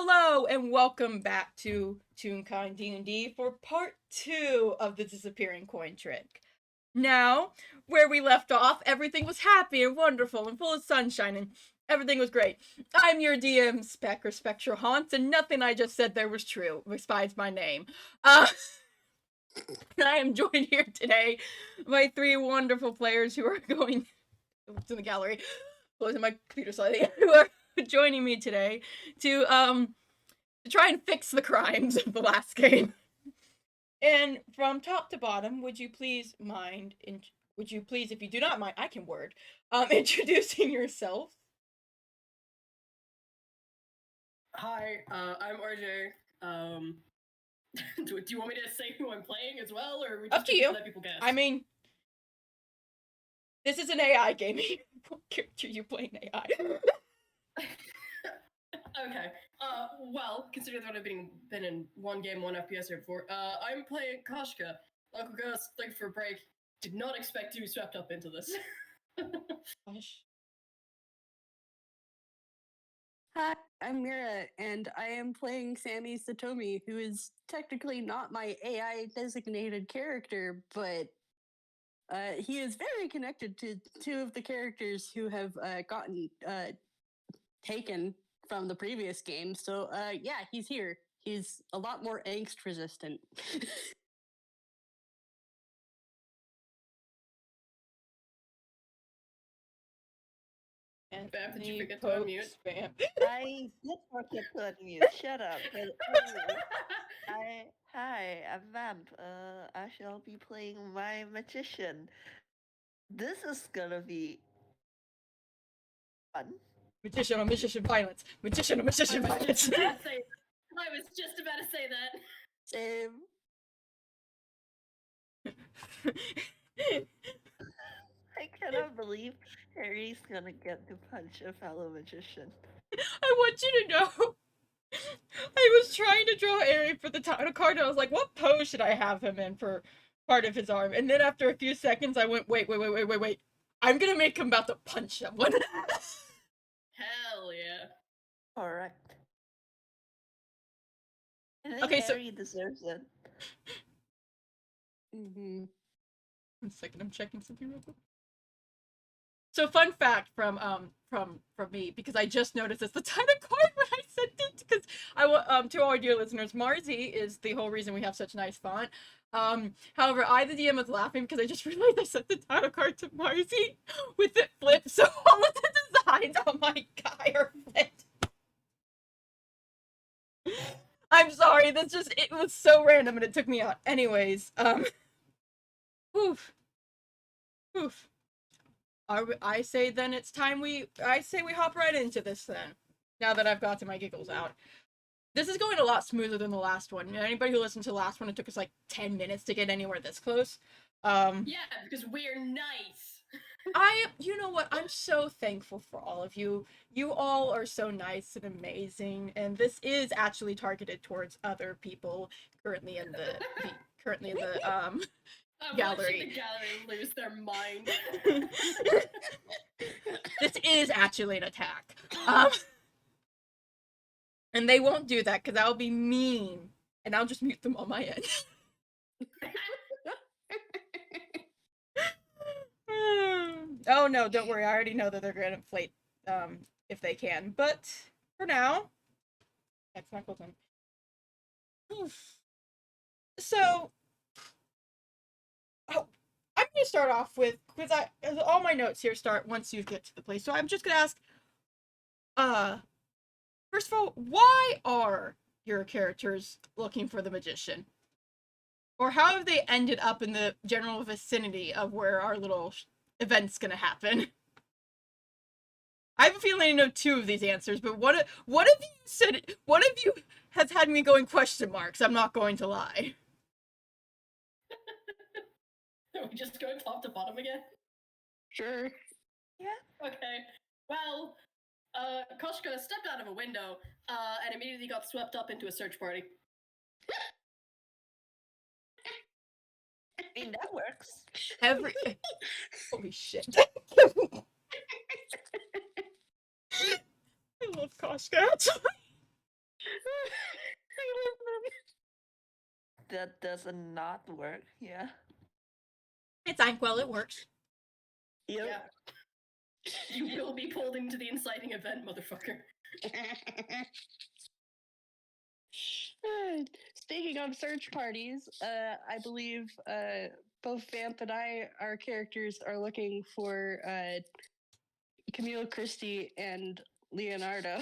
Hello and welcome back to Toonkind D&D for part 2 of the disappearing coin trick. Now, where we left off, everything was happy and wonderful and full of sunshine and everything was great. I'm your DM, Spec or Spectral Haunts, and nothing I just said there was true, besides my name. I am joined here today by 3 wonderful players who are going to the gallery, closing my computer slightly, who are joining me today to try and fix the crimes of the last game. And from top to bottom, would you please, if you do not mind, I can word, introducing yourself? Hi, I'm RJ. Do you want me to say who I'm playing as well, or we just Up to you. let people guess? I mean, this is an AI game. What character are you playing AI? Okay. Well, considering that I've been in one game, one FPS here before, I'm playing Koshka. Local Ghost, thanks for a break. Did not expect to be swept up into this. Gosh. Hi, I'm Mira, and I am playing Sammy Satomi, who is technically not my AI designated character, but he is very connected to 2 of the characters who have gotten taken from the previous game. So yeah, he's here. He's a lot more angst resistant. And Vamp, did you forget to unmute? Vamp. I did forget to unmute. Shut up. But anyway, hi, I'm Vamp. I shall be playing my magician. This is gonna be fun. Magician on magician violence. Magician on magician violence. I was just about to say that. Same. I cannot believe Harry's gonna get to punch a fellow magician. I want you to know, I was trying to draw Ehri for the title card, and I was like, what pose should I have him in for part of his arm? And then after a few seconds, I went, wait. I'm gonna make him about to punch someone. Hell yeah. Correct. I think Okay, so Harry deserves it. Mm-hmm. 1 second, I'm checking something real quick. So fun fact from me, because I just noticed it's the title card when I sent it, because to all our dear listeners, Marzi is the whole reason we have such nice font. However, I, the DM, was laughing because I just realized I sent the title card to Marzi with it flipped, so all of the designs on my guy are flipped. I'm sorry, it was so random and it took me out. Anyways, oof. I say we hop right into this then. Now that I've gotten my giggles out. This is going a lot smoother than the last one. Anybody who listened to the last one, it took us like 10 minutes to get anywhere this close. Yeah, because we're nice. You know what? I'm so thankful for all of you. You all are so nice and amazing, and this is actually targeted towards other people currently in the I'm gallery. watching the gallery lose their mind. This is actually an attack. And they won't do that because I'll be mean, and I'll just mute them on my end. Oh no, don't worry. I already know that they're going to inflate if they can. But for now, that's not cool. So, I'm going to start off with, because all my notes here start once you get to the place. So I'm just going to ask, first of all, why are your characters looking for the magician? Or how have they ended up in the general vicinity of where our little event's gonna happen? I have a feeling I know 2 of these answers, but one of you has had me going question marks, I'm not going to lie. Are we just going top to bottom again? Sure. Yeah. Okay. Well, Koshka stepped out of a window, and immediately got swept up into a search party. I mean, that works. Holy shit. I love Koshka, actually. that doesn't not work. Yeah. It's Inkwell, it works. Yep. Yeah. You will be pulled into the inciting event, motherfucker. Speaking of search parties, I believe both Vamp and our characters, are looking for Camille, Christie, and Leonardo.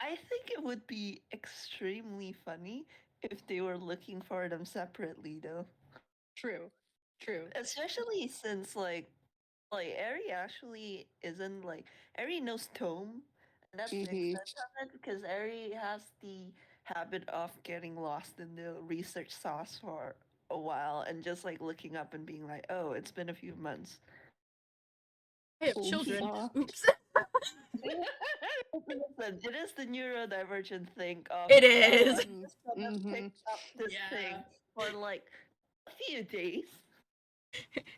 I think it would be extremely funny if they were looking for them separately, though. True. Especially since like Ehri actually isn't like Ehri knows Tome, and that makes Mhm. sense of it because Ehri has the habit of getting lost in the research sauce for a while and just like looking up and being like, oh, it's been a few months. I have Old children. saw. Oops. Listen, it is the neurodivergent thing of It oh, is. I'm just gonna pick up this thing Yeah. for like a few days.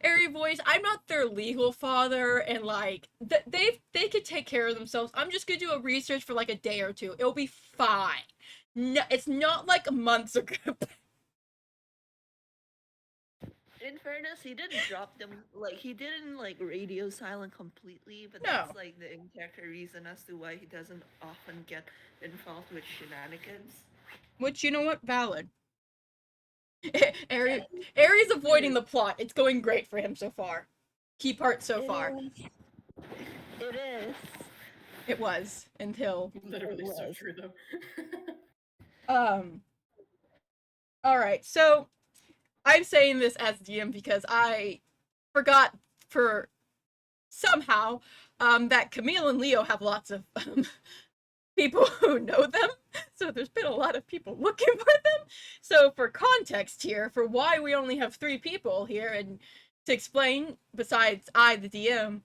Ehri voice, I'm not their legal father, and like they could take care of themselves. I'm just gonna do a research for like a day or two. It'll be fine. No, it's not like months are gonna. In fairness, he didn't drop them like he didn't like radio silent completely, but No, that's like the in-character reason as to why he doesn't often get involved with shenanigans. which you know what, valid. Yeah. Ehri's avoiding the plot. It's going great for him so far. Key part so far. Is. It is. It was until Literally so was. true, though. All right, so I'm saying this as DM because I forgot for somehow that Camille and Leo have lots of people who know them. So there's been a lot of people looking for them. So for context here, for why we only have 3 people here, and to explain, besides I, the DM,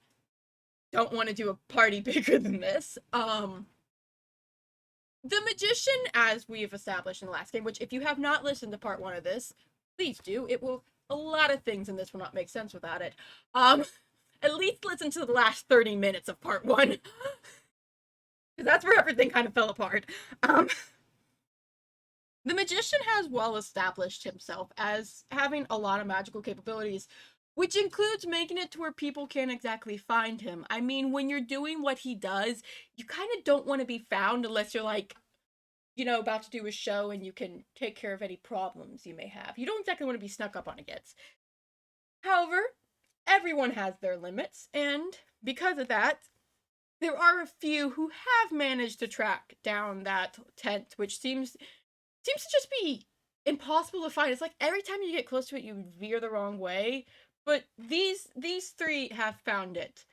don't want to do a party bigger than this. The magician, as we've established in the last game, which if you have not listened to part 1 of this, please do. It will, a lot of things in this will not make sense without it. At least listen to the last 30 minutes of part 1. Because that's where everything kind of fell apart. The magician has well established himself as having a lot of magical capabilities, which includes making it to where people can't exactly find him. I mean, when you're doing what he does, you kind of don't want to be found unless you're like, you know, about to do a show and you can take care of any problems you may have. You don't exactly want to be snuck up on against. However, everyone has their limits, and because of that, there are a few who have managed to track down that tent, which seems to just be impossible to find. It's like every time you get close to it, you veer the wrong way. But these 3 have found it.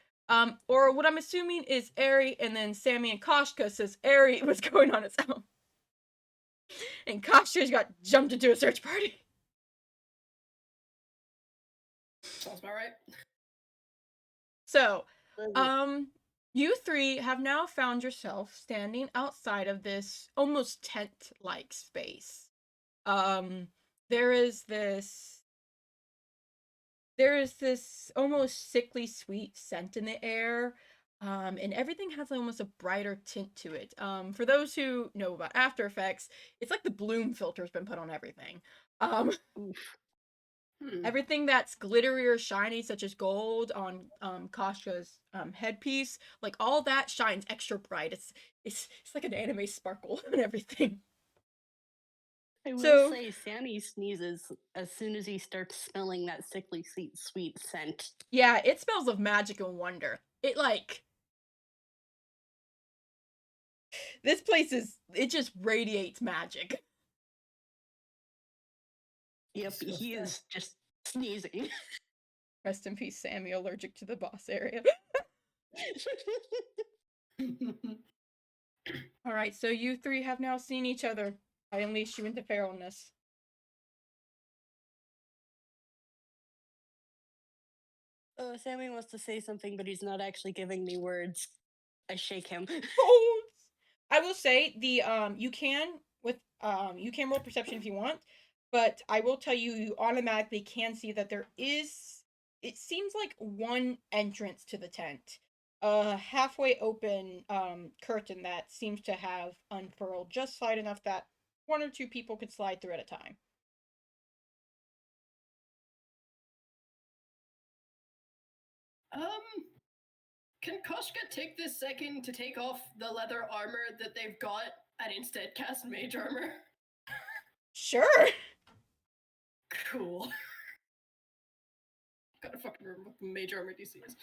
Or what I'm assuming is Ehri, and then Sammy and Koshka says Ehri was going on its own. And Koshka's got jumped into a search party. Sounds about right. So, you 3 have now found yourself standing outside of this almost tent-like space. There is this almost sickly sweet scent in the air, and everything has almost a brighter tint to it. For those who know about After Effects, it's like the bloom filter's been put on everything. Everything that's glittery or shiny, such as gold on Koshka's headpiece, like all that shines extra bright. It's like an anime sparkle and everything. I will So say Sammy sneezes as soon as he starts smelling that sickly sweet scent. yeah, it smells of magic and wonder. It like this place it just radiates magic. Yep, So he sad. is just sneezing. Rest in peace, Sammy, allergic to the boss area. All right, so you 3 have now seen each other. I unleash you into feralness. Oh, Sammy wants to say something, but he's not actually giving me words. I shake him. I will say the you can you can roll perception if you want, but I will tell you you automatically can see that there is, it seems like one entrance to the tent. A halfway open curtain that seems to have unfurled just slight enough that 1 or 2 people could slide through at a time. Can Koshka take this second to take off the leather armor that they've got and instead cast mage armor? Sure. Cool. Gotta fucking remember what the mage armor DC is.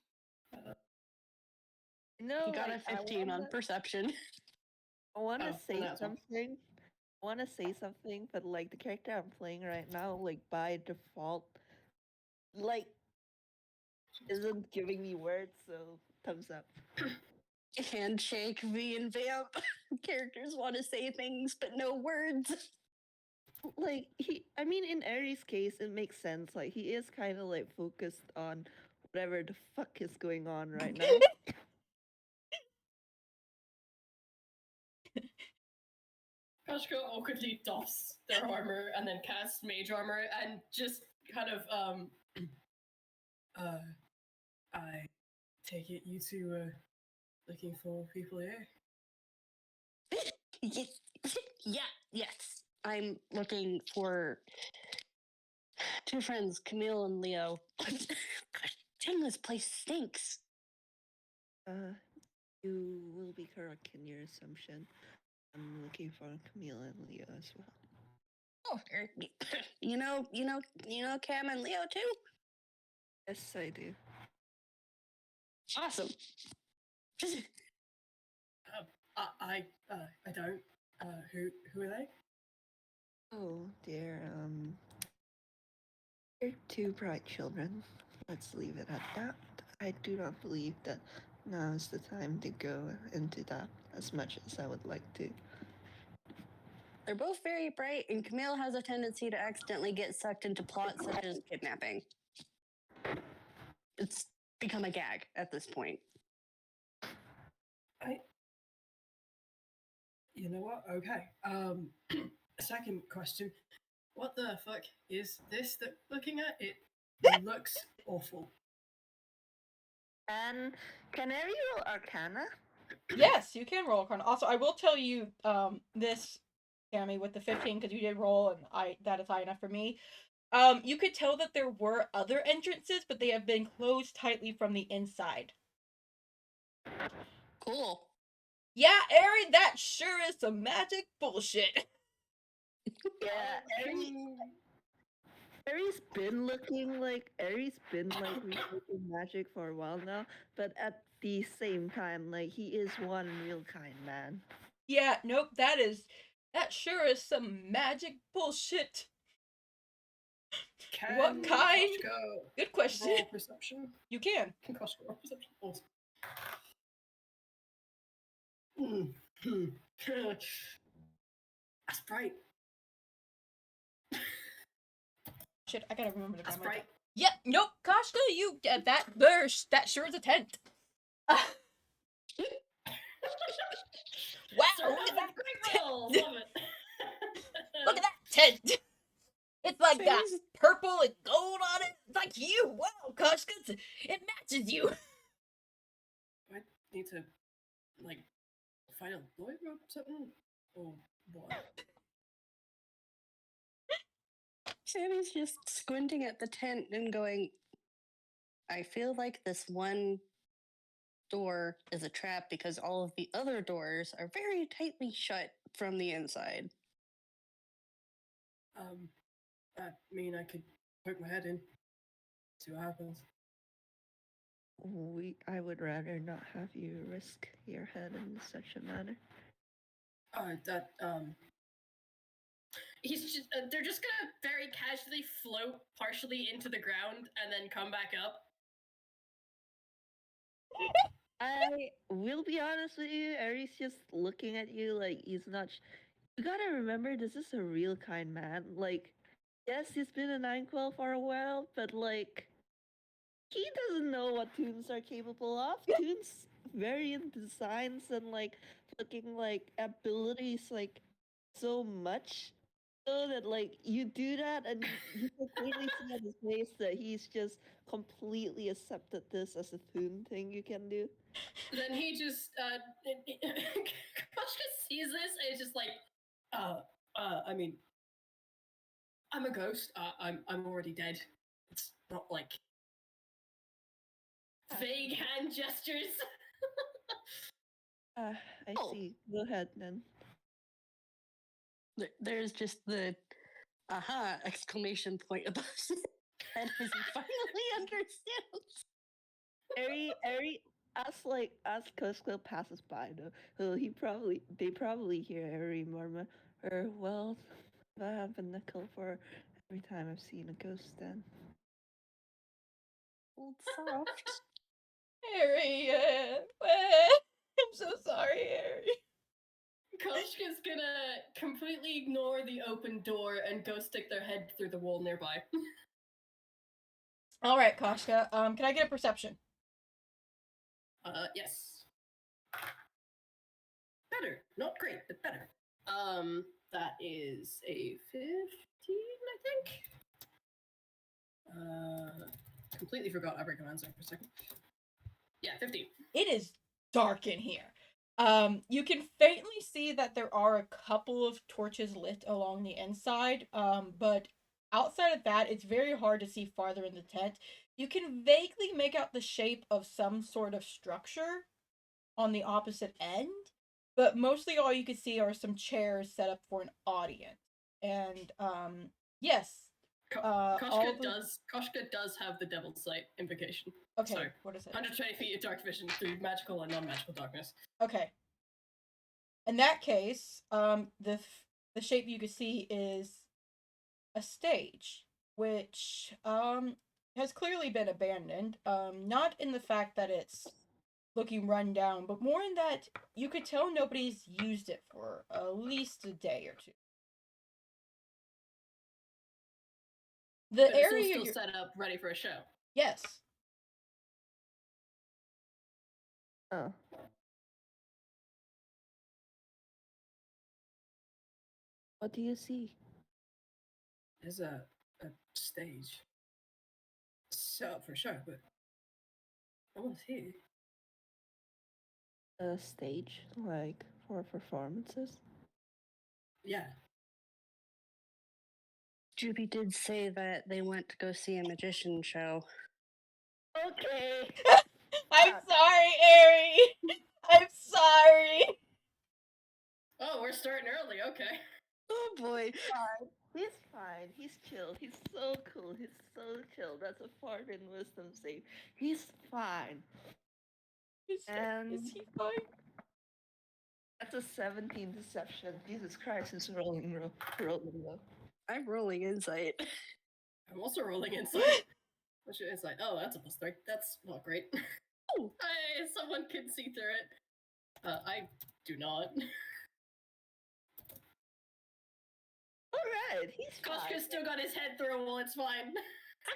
No, You got a like, I 15 on perception. want to Oh, say that's one. something. I want to say something, but like the character I'm playing right now, like by default, like isn't giving me words, so thumbs up. Handshake, V and Vamp. Characters want to say things, but no words. Like I mean, in Ehri's case, it makes sense. Like he is kind of like focused on whatever the fuck is going on right now. Koshka awkwardly doffs their armor and then casts mage armor and just kind of I take it you two are looking for people here? Yes. I'm looking for two friends, Camille and Leo. God dang, this place stinks. You will be correct in your assumption. I'm looking for Camille and Leo as well. Oh, you know Cam and Leo too? Yes, I do. Awesome. I don't. Who are they? Oh dear, they're two bright children. Let's leave it at that. I do not believe that now is the time to go into that as much as I would like to. They're both very bright, and Camille has a tendency to accidentally get sucked into plots such as kidnapping. It's become a gag at this point. You know what? Okay. Second question. What the fuck is this that we're looking at? It looks awful. And can Ehri roll Arcana? Yes, you can roll Arcana. Also, I will tell you this, Sammy, with the 15 because you did roll, and that is high enough for me. You could tell that there were other entrances, but they have been closed tightly from the inside. Cool. Yeah, Ehri, that sure is some magic bullshit. Yeah, Ehri's been researching magic for a while now, but at the same time, like he is one real kind man. Yeah, nope, that sure is some magic bullshit. What kind? Koshka Good question. roll perception. You can. Koshka roll perception. Awesome. That's bright. Shit, I gotta remember to That's grab my bright. Yeah, nope, Koshka, you that sure is a tent. Wow, look at that Great roll. Love it. Look at that tent. It's like got purple and gold on it. It's like you. Wow, Koshka, it matches you. I need to like find a lawyer or something. Or what? Sammy's just squinting at the tent and going, I feel like this one door is a trap because all of the other doors are very tightly shut from the inside. I mean, I could poke my head in, see what happens. I would rather not have you risk your head in such a manner. He's just, they're just gonna very casually float partially into the ground and then come back up. I will be honest with you, Ehri's just looking at you like he's not. You gotta remember, this is a real kind man. Like, yes, he's been a 9-12 for a while, but like, he doesn't know what toons are capable of. Toons vary in designs and like looking like abilities like so much. So that like you do that and you completely see on his face that he's just completely accepted this as a toon thing you can do. Then he just, Koshka sees this and it's just like, I mean, I'm a ghost. I'm already dead. It's not like vague hand gestures. I Oh. see. Go ahead then. There's just the aha exclamation point above his head as he finally understands. Ehri, as Koshka passes by though, they probably hear Ehri murmur, well, I have a nickel for every time I've seen a ghost then. Old soft. Ehri, I'm so sorry, Ehri. Koshka's gonna completely ignore the open door and go stick their head through the wall nearby. All right, Koshka. Can I get a perception? Yes. Better. Not great, but better. That is a 15, I think. Completely forgot I recommend for a second. Yeah, 15. It is dark in here. You can faintly see that there are a couple of torches lit along the inside, but outside of that, it's very hard to see farther in the tent. You can vaguely make out the shape of some sort of structure on the opposite end, but mostly all you can see are some chairs set up for an audience. And, yes. Koshka does have the devil's sight invocation. Okay, So, what is it? 120 feet of dark vision through magical and non-magical darkness. Okay. In that case, the shape you can see is a stage, which has clearly been abandoned. Not in the fact that it's looking run down, but more in that you could tell nobody's used it for at least a day or two. The But it's all area still you're... set up, ready for a show. Yes. Oh. What do you see? There's a stage. Set up for a show, but no one's here. A stage, like, for performances? Yeah. Juby did say that they went to go see a magician show. Okay! I'm sorry, Ehri! I'm sorry! Oh, we're starting early, okay. Oh boy. He's fine. He's chill. He's so cool. He's so chill. That's a fart in wisdom save. He's fine. Is he fine? That's a 17 deception. Jesus Christ, he's rolling low. I'm rolling insight. I'm also rolling insight. What's your insight? Oh, that's a +3. That's not great. Oh. Hey, someone can see through it. I do not. Alright, he's fine. Koshka's still got his head through a wall, it's fine.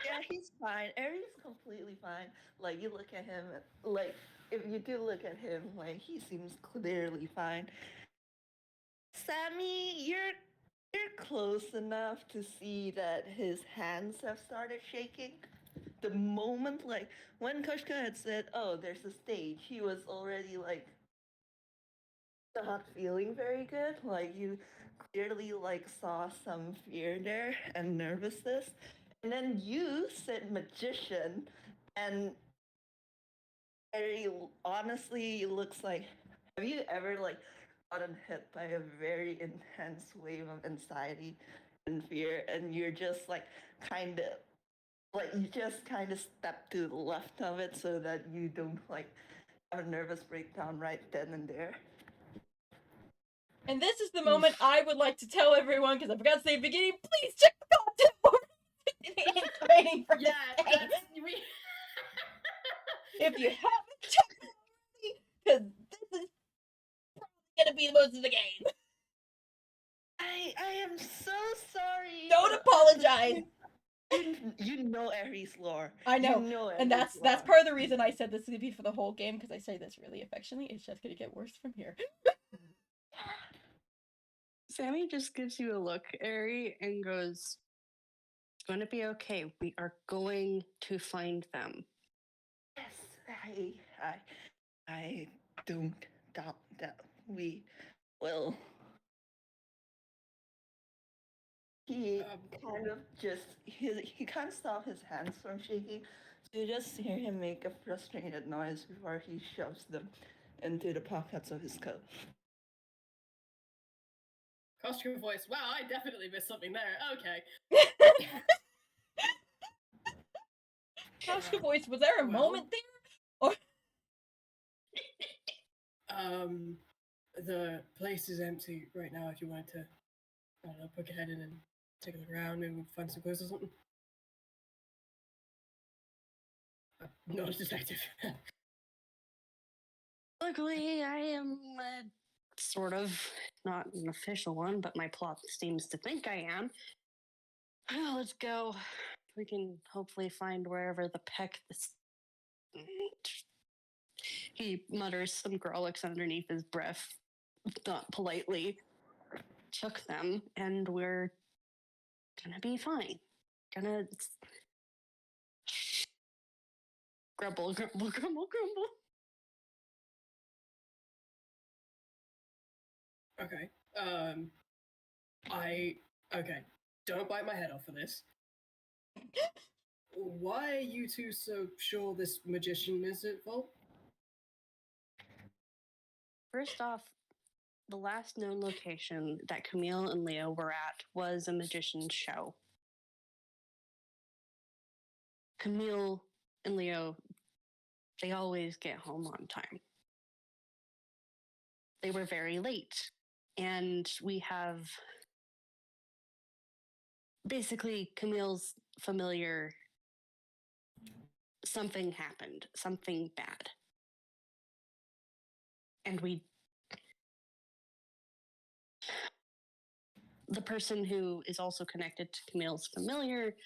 Yeah, he's fine. Ehri's completely fine. Like, you look at him, like, if you do look at him, like, he seems clearly fine. Sammy, you're close enough to see that his hands have started shaking. The moment, like, when Koshka had said, oh, there's a stage, he was already, like, not feeling very good. Like, you clearly, like, saw some fear there and nervousness. And then you said magician, and very honestly looks like, have you ever, like, gotten hit by a very intense wave of anxiety and fear, and you're just, like, kind of, like, you just kind of step to the left of it so that you don't, like, have a nervous breakdown right then and there? And this is the moment I would like to tell everyone, because I forgot to say at the beginning, please check the content board training for Yeah, this game. that's we. If you haven't checked it already, because this is probably going to be the most of the game. I am so sorry. Don't apologize. You know Ehri's lore. I know, You know and Ehri's that's lore. part of the reason I said this is going to be for the whole game, because I say this really affectionately. It's just going to get worse from here. Sammy just gives you a look, Ehri, and goes, it's going to be okay. We are going to find them. Yes, I don't doubt that we will. He kind of just he can't stop his hands from shaking, So you just hear him make a frustrated noise before he shoves them into the pockets of his coat. Koshka voice. Wow, I definitely missed something there. Okay. Koshka voice, was there a Well. moment there? Or The place is empty right now. If you wanted to, I don't know, poke your head in and take a look around and find some clothes or something. Not a detective. Luckily, I am sort of not an official one, but my plot seems to think I am. Let's go. We can hopefully find wherever the peck this. He mutters some Grolix underneath his breath, not politely. Took them, and we're gonna be fine. Gonna grumble, grumble, grumble, grumble. Okay. Okay. Don't bite my head off for this. Why are you two so sure this magician is at fault? First off, the last known location that Camille and Leo were at was a magician's show. Camille and Leo, they always get home on time. They were very late, and we have basically Camille's familiar. Something happened, something bad. And the person who is also connected to Camille's familiar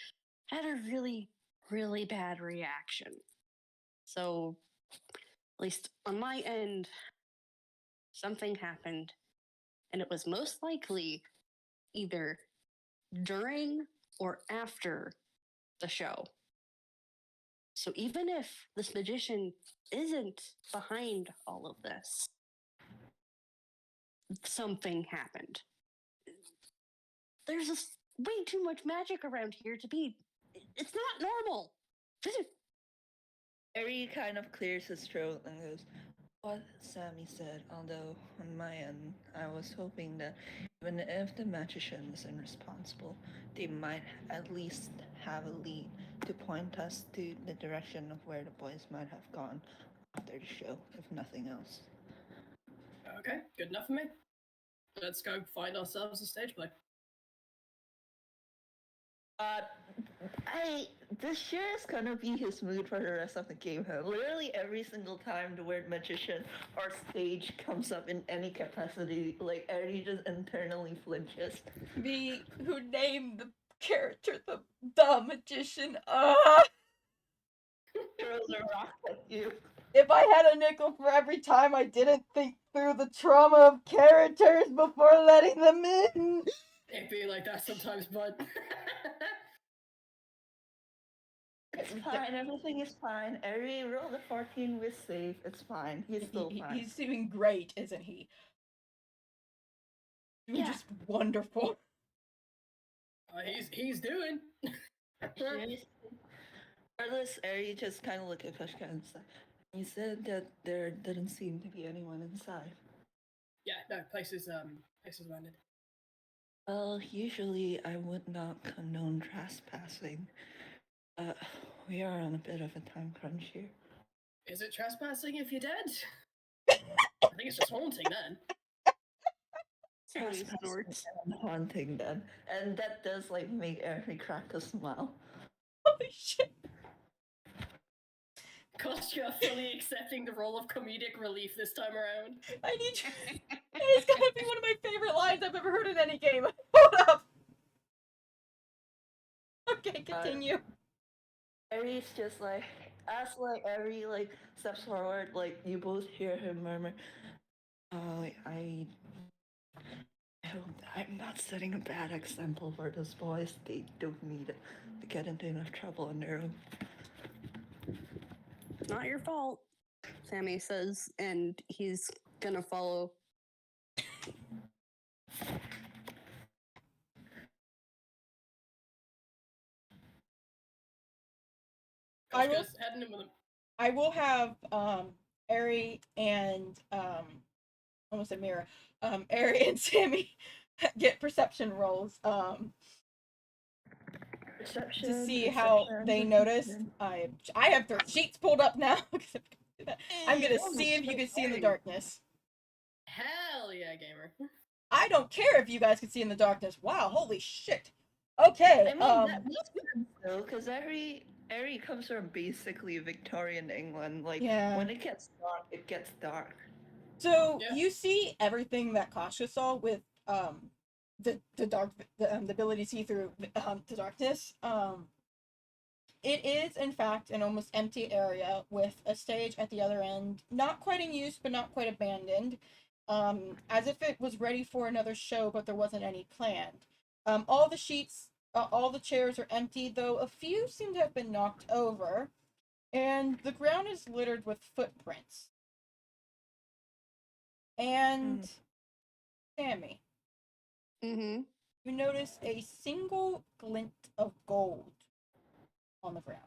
had a really, really bad reaction. So, at least on my end, something happened, and it was most likely either during or after the show. So even if this magician isn't behind all of this, something happened. There's just way too much magic around here to be. It's not normal. Ehri kind of clears his throat and goes, "What Sammy said, although on my end, I was hoping that even if the magician isn't responsible, they might at least have a lead to point us to the direction of where the boys might have gone after the show, if nothing else." Okay, good enough for me. Let's go find ourselves a stage play. This sure is gonna be his mood for the rest of the game. Huh? Literally every single time the word magician or stage comes up in any capacity, like Ehri just internally flinches. me who named the character the magician. Throws a rock at you. If I had a nickel for every time I didn't think through the trauma of characters before letting them in. It be like that sometimes, bud. It's fine, everything is fine. Ehri rolled a 14 with save. It's fine. He's still fine. He's doing great, isn't he? Doing just wonderful. He's doing. Regardless, Ehri just kind of looked at Koshka and said, "You said that there didn't seem to be anyone inside." Yeah, no, place is abandoned. Well, usually I would not condone trespassing. We are on a bit of a time crunch here. Is it trespassing if you're dead? I think it's just haunting then. Sammy snorts. And haunting then. And that does like make Ehri crack a smile. Holy shit. Koshka fully accepting the role of comedic relief this time around. I need you. It's gonna be one of my favorite lines I've ever heard in any game. Hold up. Okay, continue. Ehri's just like, as like Ehri like steps forward, like you both hear him murmur, I hope I'm not setting a bad example for those boys. They don't need to get into enough trouble on their own. Not your fault, Sammy says, and he's gonna follow. I will. Koshka's heading in with him. I will have Ehri and almost said Mira, Ehri and Sammy get perception rolls Perception, to see how they notice. perception. I have their sheets pulled up now. I'm gonna Oh, see if you can see in the Ehri. darkness. Hell yeah, gamer. I don't care if you guys can see in the darkness. Wow, holy shit. Okay. I mean, that makes sense though, because Ehri comes from basically Victorian England. Like, Yeah. when it gets dark, it gets dark. So Yeah. you see everything that Koshka saw with the ability to see through the darkness. It is in fact an almost empty area with a stage at the other end, not quite in use but not quite abandoned, as if it was ready for another show but there wasn't any planned. All the sheets, all the chairs are empty, though a few seem to have been knocked over, and the ground is littered with footprints. And Sammy, Mm-hmm. you notice a single glint of gold on the ground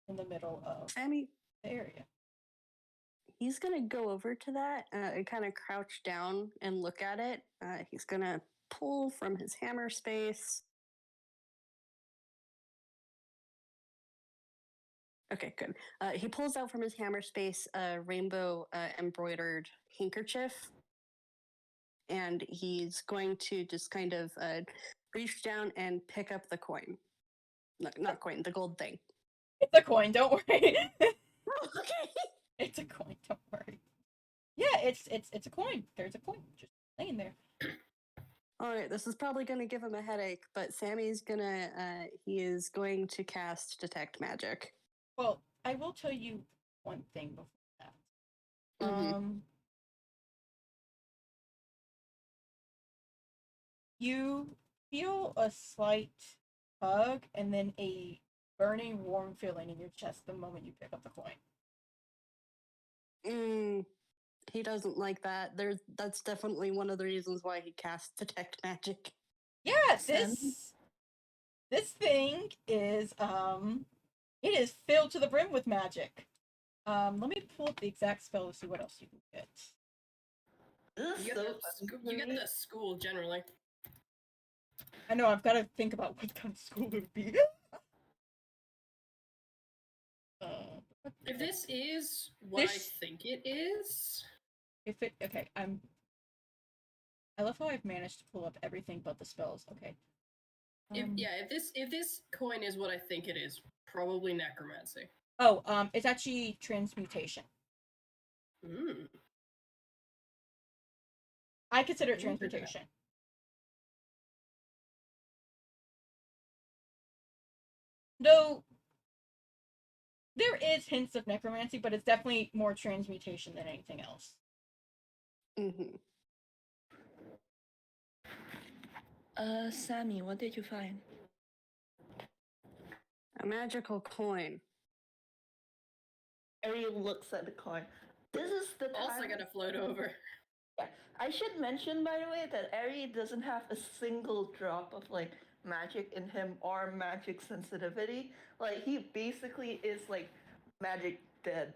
in the middle of Sammy, the area. he's gonna go over to that and kind of crouch down and look at it. He's gonna pull from his hammer space. Okay, good. He pulls out from his hammer space a rainbow embroidered handkerchief, and he's going to just kind of reach down and pick up the coin. No, not coin, the gold thing. It's a coin, don't worry. Okay. It's a coin, don't worry. Yeah, it's a coin. There's a coin just laying there. All right, this is probably going to give him a headache, but Sammy's he is going to cast Detect Magic. Well, I will tell you one thing before that. Mhm. You feel a slight tug and then a burning warm feeling in your chest the moment you pick up the coin. He doesn't like that. That's definitely one of the reasons why he casts Detect Magic. Yeah, this thing is it is filled to the brim with magic. Let me pull up the exact spell to see what else you can get. This is You so get, funny the, for you get me. the school generally. I know I've got to think about what kind of school it would be. If this is what I think it is, okay, I love how I've managed to pull up everything but the spells. Okay. if this coin is what I think it is, probably necromancy. Oh, it's actually transmutation. I consider it transmutation. Though there is hints of necromancy, but it's definitely more transmutation than anything else. Mm-hmm. Sammy, what did you find? A magical coin. Ehri looks at the coin. This is the time. Also gonna float over. Yeah, I should mention, by the way, that Ehri doesn't have a single drop of like magic in him or magic sensitivity. Like he basically is like magic dead.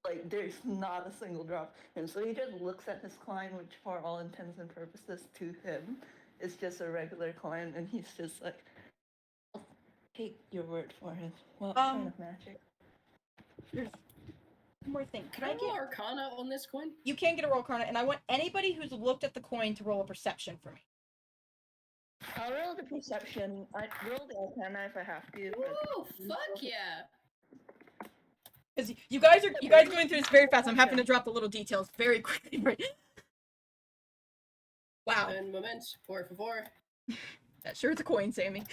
Like there's not a single drop. And so he just looks at his coin, which for all intents and purposes to him is just a regular coin, and he's just like, I'll take your word for it. What kind of magic? There's one more thing. Can I roll Arcana on this coin? You can get a roll Arcana, and I want anybody who's looked at the coin to roll a perception for me. I'll roll the perception. I roll the Arcana if I have to. Oh, fuck yeah! Because you guys are going through this very fast. I'm having to drop the little details very quickly. Wow. And moment, 4 for 4. That sure is a coin, Sammy.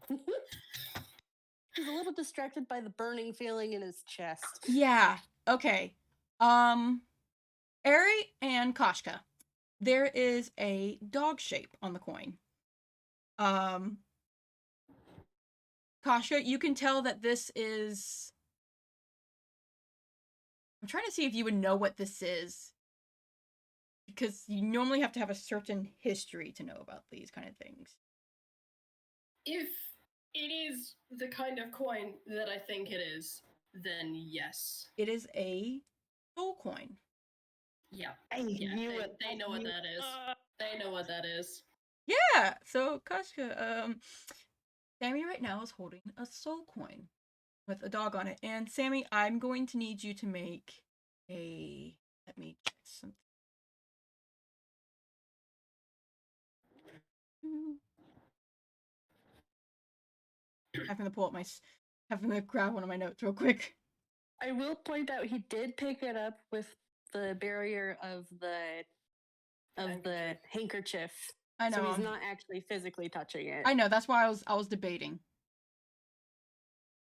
He's a little distracted by the burning feeling in his chest. Yeah. Okay. Ehri and Koshka. There is a dog shape on the coin. Koshka, you can tell that this is... I'm trying to see if you would know what this is. Because you normally have to have a certain history to know about these kind of things. If it is the kind of coin that I think it is, then yes. It is a soul coin. Yeah. I Yeah, knew they, it. they know what that is. They know what that is. Yeah. So Koshka, Sammy right now is holding a soul coin with a dog on it, and Sammy, I'm going to need you to make a. Let me check something. Having to pull up having to grab one of my notes real quick. I will point out he did pick it up with the barrier of the handkerchief. I know. So he's not actually physically touching it. I know. That's why I was debating.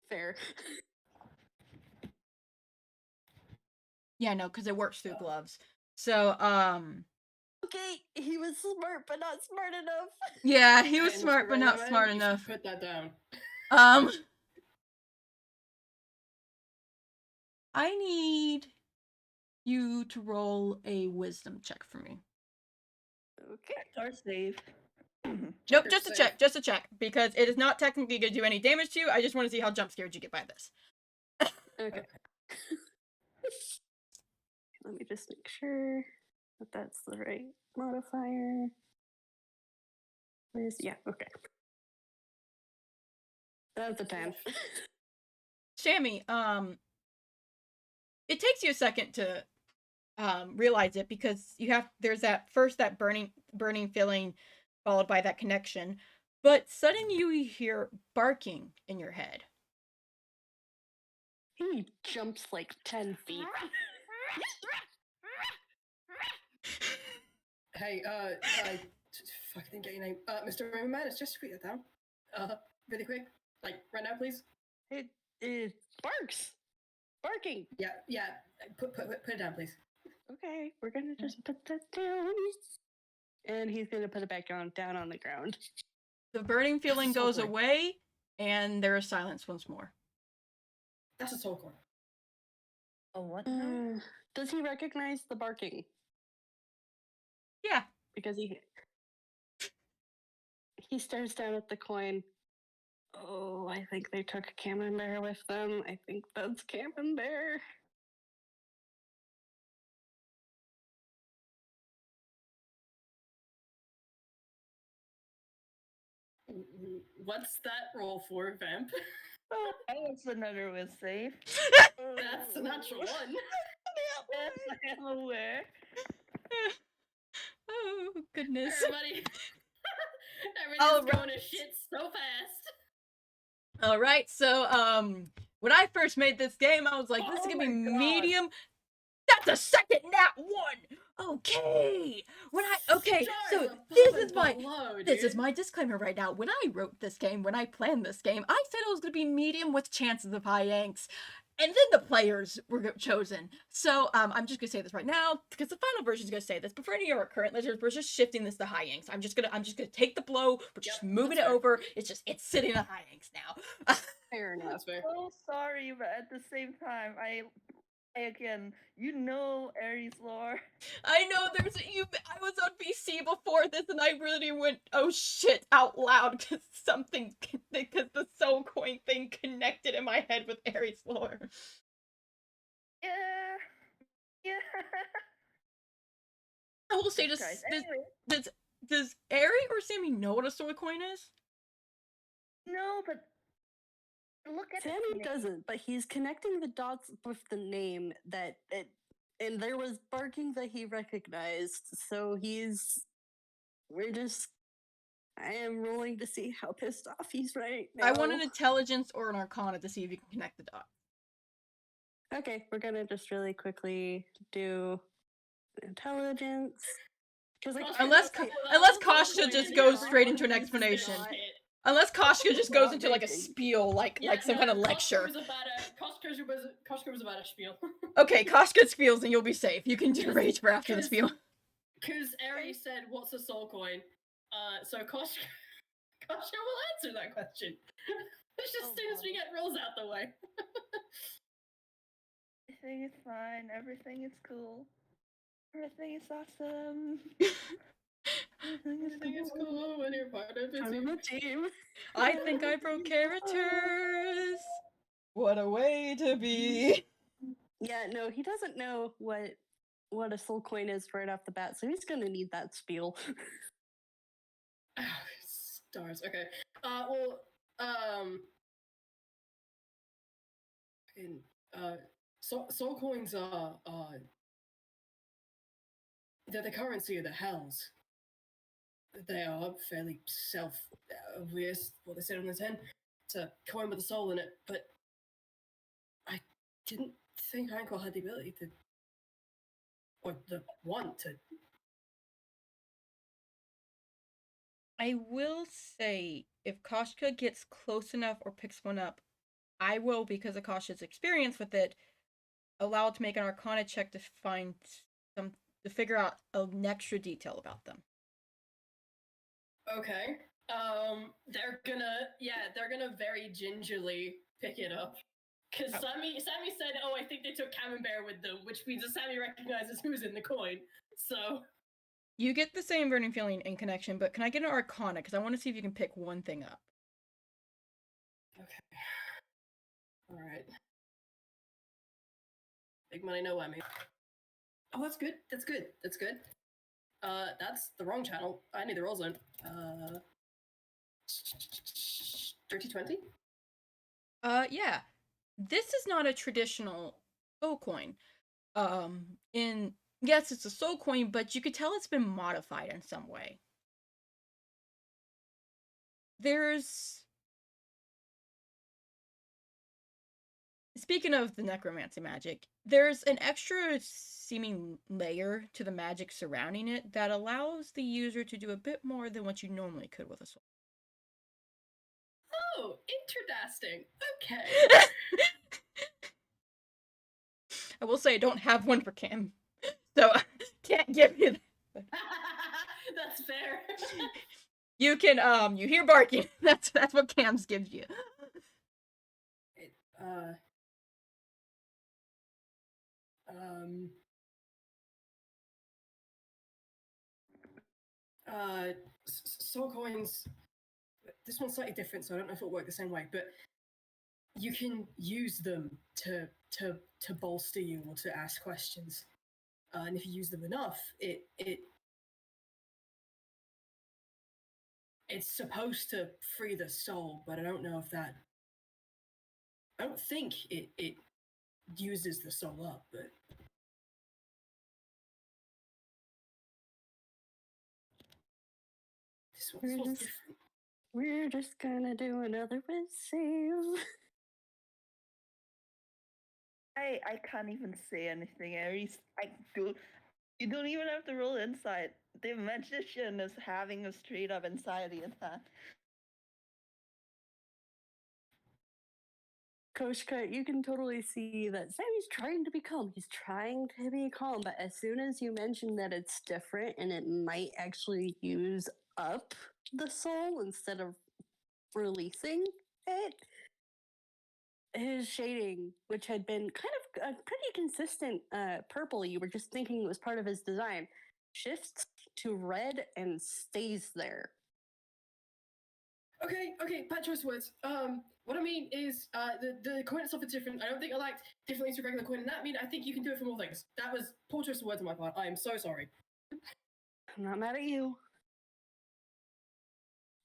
Fair. Yeah, no, because it works through gloves. So, Okay, he was smart, but not smart enough. yeah, he was Hey, smart, Mr. but not Rollerman, smart you should enough. Put that down. I need you to roll a wisdom check for me. Okay. Or save. Nope, or just a save. check, because it is not technically going to do any damage to you. I just want to see how jump scared you get by this. Okay. Let me just make sure that that's the right modifier. Yeah, okay. That's a 10. Sammy, it takes you a second to realize it because there's that burning feeling followed by that connection, but suddenly you hear barking in your head. He jumps like 10 feet. Hey, I fucking didn't get your name. Mr. Rollerman, it's just put that down. Really quick. Like, right now, please. It barks. Barking. Yeah. Put it down, please. Okay, we're gonna just put that down. And he's gonna put it back down on the ground. The burning feeling Soul goes coin. away, and there is silence once more. That's a soul coin. Oh, what now? Does he recognize the barking? Yeah. Because he stares down at the coin. Oh, I think they took Camembert with them. I think that's Camembert. What's that roll for, Vamp? Oh, that was another with save. That's a natural one. Yes, I am aware. Oh, goodness. Everybody's All going right. to shit so fast. All right, so when I first made this game, I was like, this is Oh gonna be my God. medium. That's a second nat one. Okay. So this is my disclaimer right now. When I wrote this game, when I planned this game, I said it was gonna be medium with chances of high angst. And then the players were chosen. So I'm just gonna say this right now because the final version is gonna say this. But for any of our current listeners, we're just shifting this to high angst. I'm just gonna take the blow. We're just moving it fair. over. It's sitting at high angst now. Fair enough. That's fair. So sorry, but at the same time, again, you know Ehri's lore. I know I was on VC before this and I really went, oh shit, out loud because the soul coin thing connected in my head with Ehri's lore. Yeah. I will say this, Anyway. does Ehri or Sammy know what a soul coin is? No, but look at Sammy doesn't, but he's connecting the dots with the name and there was barking that he recognized. So I am rolling to see how pissed off he's right now. I want an intelligence or an arcana to see if you can connect the dots. Okay, we're gonna just really quickly do intelligence. Because Unless Koshka just goes straight into an explanation. Unless Koshka just goes into like a spiel, like some kind of lecture. Koshka was about a spiel. Okay, Koshka spiels and you'll be safe. You can do rage for after the spiel. Because Ehri said, "What's a soul coin?" So Koshka will answer that question. It's just as soon as we get rules out the way. Everything is fine. Everything is cool. Everything is awesome. Everything is cool when you're part of I'm a team. I think I broke characters. What a way to be. Yeah, no, he doesn't know what a soul coin is right off the bat, so he's gonna need that spiel. Stars. Okay. Well. In soul coins are they're the currency of the hells. They are fairly self-obvious, what they said on the tin. It's a coin with a soul in it, but I didn't think Hankel had the ability to, or the want to. I will say, if Koshka gets close enough or picks one up, I will, because of Koshka's experience with it, allow it to make an Arcana check to find to figure out an extra detail about them. Okay. They're gonna very gingerly pick it up. Because Sammy said, "Oh, I think they took Camembert with them," which means that Sammy recognizes who's in the coin. So You get the same burning feeling in connection, but can I get an Arcana? Because I want to see if you can pick one thing up. okay, all right. Big money, no whammy. Oh, that's good. That's good. That's good. That's the wrong channel. I need the roll zone. Dirty 20? Yeah. This is not a traditional soul coin. Yes, it's a soul coin, but you could tell it's been modified in some way. Speaking of the necromancy magic, there's an extra seeming layer to the magic surrounding it that allows the user to do a bit more than what you normally could with a soul. Oh, interesting. Okay. I will say I don't have one for Cam, so I can't give you that. That's fair. You can, you hear barking. That's what Cam's gives you. Soul coins. This one's slightly different, so I don't know if it'll work the same way, but you can use them to bolster you or to ask questions. And if you use them enough, it's supposed to free the soul, but I don't know if that. I don't think it uses the soul up, but. This one's different. We're just gonna do another with save. I can't even say anything, Ehri. You don't even have to roll insight. The magician is having a straight up anxiety attack. Koshka, you can totally see that Sammy's trying to be calm. He's trying to be calm, but as soon as you mention that it's different and it might actually use up the soul instead of releasing it, his shading, which had been kind of a pretty consistent purple, you were just thinking it was part of his design, shifts to red and stays there. Okay, bad choice words. What I mean is, the coin itself is different. I don't think I liked different things to regular coin, and that mean I think you can do it for more things. That was poor choice of words on my part. I am so sorry. I'm not mad at you.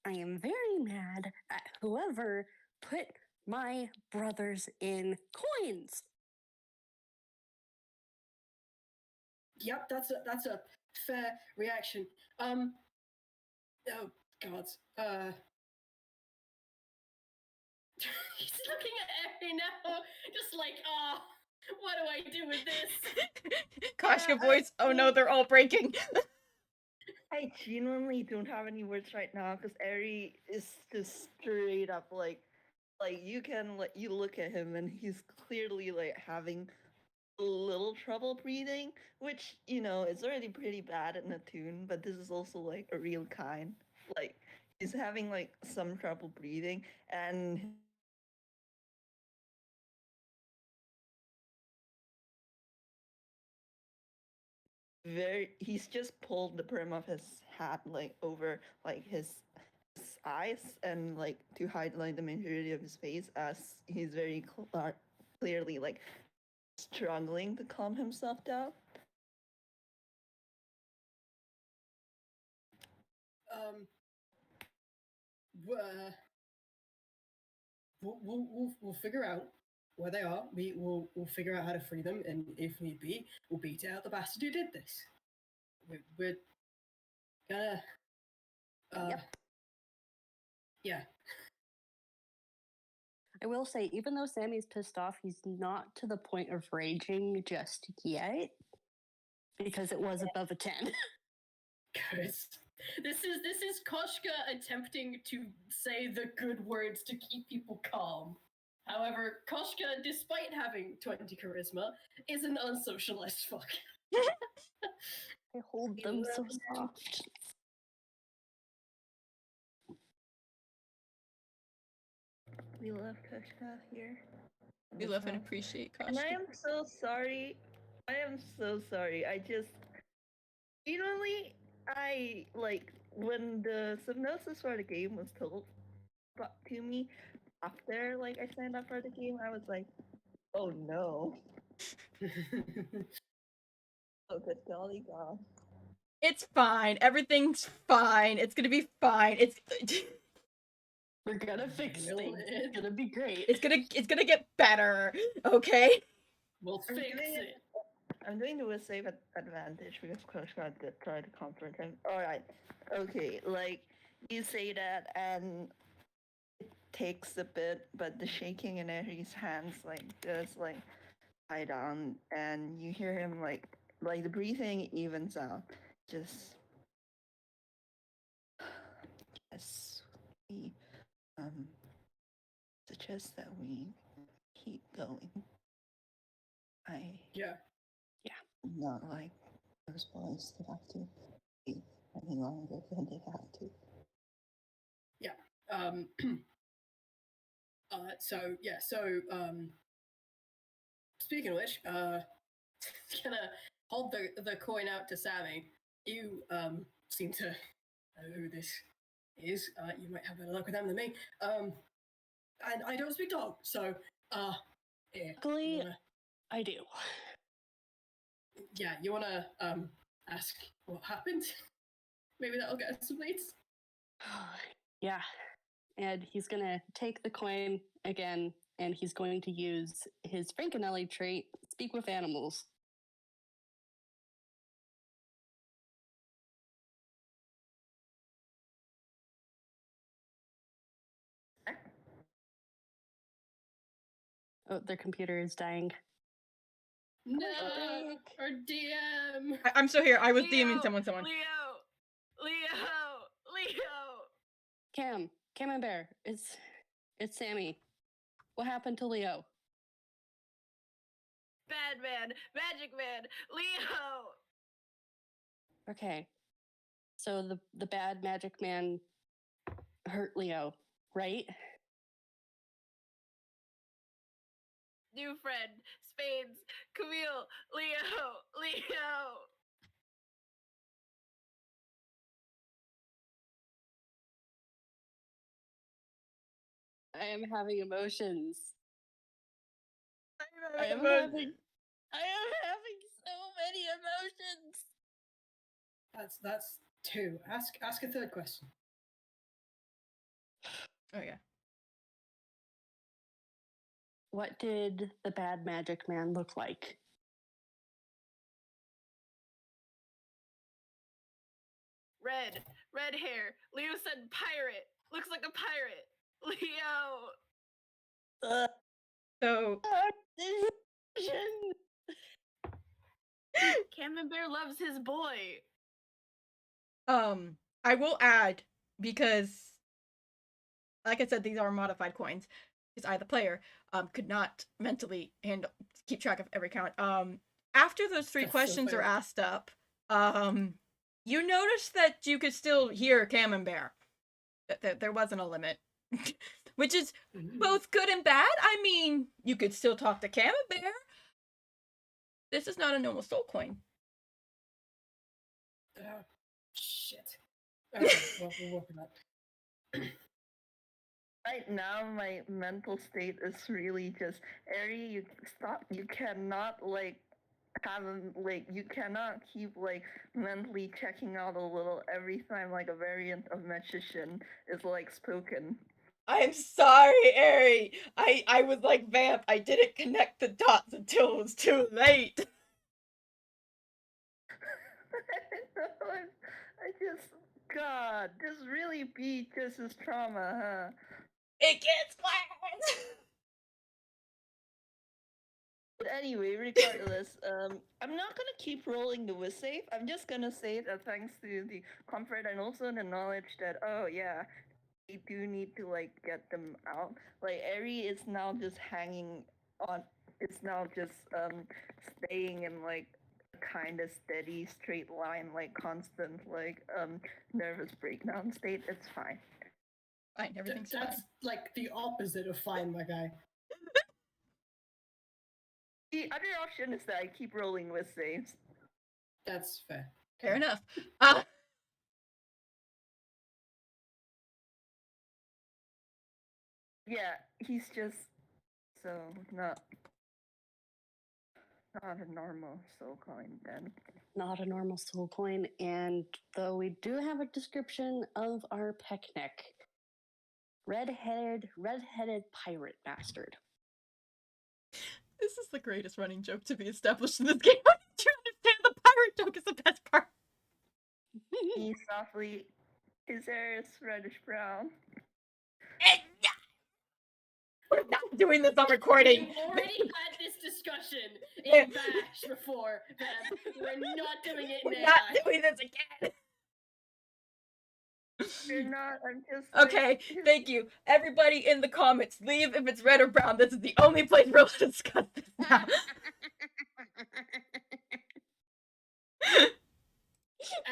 I am very mad at whoever put my brothers in coins. Yep, that's a fair reaction. Oh God. He's looking at Ehri now, just like, what do I do with this? Koshka voice, oh no, they're all breaking. I genuinely don't have any words right now because Ehri is just straight up like you look at him and he's clearly like having a little trouble breathing, which is already pretty bad in a tune, but this is also like a real kind. Like he's having like some trouble breathing and he's just pulled the brim of his hat like over like his eyes and like to highlight the majority of his face, as he's very clearly like struggling to calm himself down. We'll figure out where they are. We'll figure out how to free them, and if need be, we'll beat out the bastard who did this. We're gonna. Yep. Yeah. I will say, even though Sammy's pissed off, he's not to the point of raging just yet, because it was above a 10. Good. This is Koshka attempting to say the good words to keep people calm. However, Koshka, despite having 20 charisma, is an unsocial as fuck. I hold them so soft. We love Koshka here. We love and appreciate And I Koshka. am so sorry. I am so sorry. I just, genuinely, I like when the synopsis for the game was told to me after like I signed up for the game. I was like, oh no. Oh good golly god. It's fine. Everything's fine. It's gonna be fine. It's We're gonna fix things. It's gonna be great. it's gonna get better. Okay. We'll I'm fix doing it. I'm doing the save advantage because Koshka did try to comfort him. Alright. Okay, like you say that and it takes a bit, but the shaking in Ehri's hands like just like die down and you hear him like the breathing evens out. Just yes, we suggest that we keep going. Yeah. Not like those boys that have to wait any longer than they have to. Speaking of which, gonna hold the coin out to Sammy. You seem to know who this is. You might have better luck with them than me. And I don't speak dog, so here. Luckily, I do. Yeah, you wanna ask what happened? Maybe that'll get us some leads. Yeah. And he's gonna take the coin again, and he's going to use his Frankenelli trait, speak with animals. Oh, their computer is dying. No, our DM. I'm still here. I was Leo, DMing someone. Leo. Cam and Bear, it's Sammy. What happened to Leo? Bad man, magic man, Leo. Okay. So the bad magic man hurt Leo, right? New friend, Spades, Camille, Leo. I am having emotions. I am Emotions. having so many emotions. That's two. Ask a third question. Oh yeah. What did the bad magic man look like? Red hair. Leo said pirate. Looks like a pirate. Leo. So Camembert loves his boy. I will add, because like I said, these are modified coins, because I, the player, could not mentally keep track of every count. After those three That's so questions are fair. asked up, you notice that you could still hear Camembert. That there wasn't a limit. Which is both good and bad. I mean, you could still talk to Camembert. This is not a normal soul coin. Shit. Okay, well, we'll work on that. Right now, my mental state is really just, Ehri, you stop. You cannot you cannot keep mentally checking out a little every time a variant of magician is spoken. I'm sorry, Ehri. I was like Vamp. I didn't connect the dots until it was too late. I just, God, this really be just as trauma, huh? It gets worse. But anyway, regardless, I'm not gonna keep rolling the whiz save. I'm just gonna say that thanks to the comfort and also the knowledge that, oh yeah, we do need to get them out. Ehri is now just hanging on. It's now just staying in a kind of steady straight line, constant nervous breakdown state. It's fine. Fine, everything's That's fine. the opposite of fine, my guy. The other option is that I keep rolling with saves. That's fair. Fair enough. Yeah, he's just so not a normal soul coin then. Not a normal soul coin, and though we do have a description of our picnic, redheaded pirate bastard. This is the greatest running joke to be established in this game. How did you understand the pirate joke is the best part? He softly, his hair is reddish brown. We're not doing this on recording. We've already had this discussion in Bash before. We're not doing it in We're AI. not doing this again. You're not. I'm just. Okay, thank you. Everybody in the comments, leave if it's red or brown. This is the only place we're allowed to discuss this now.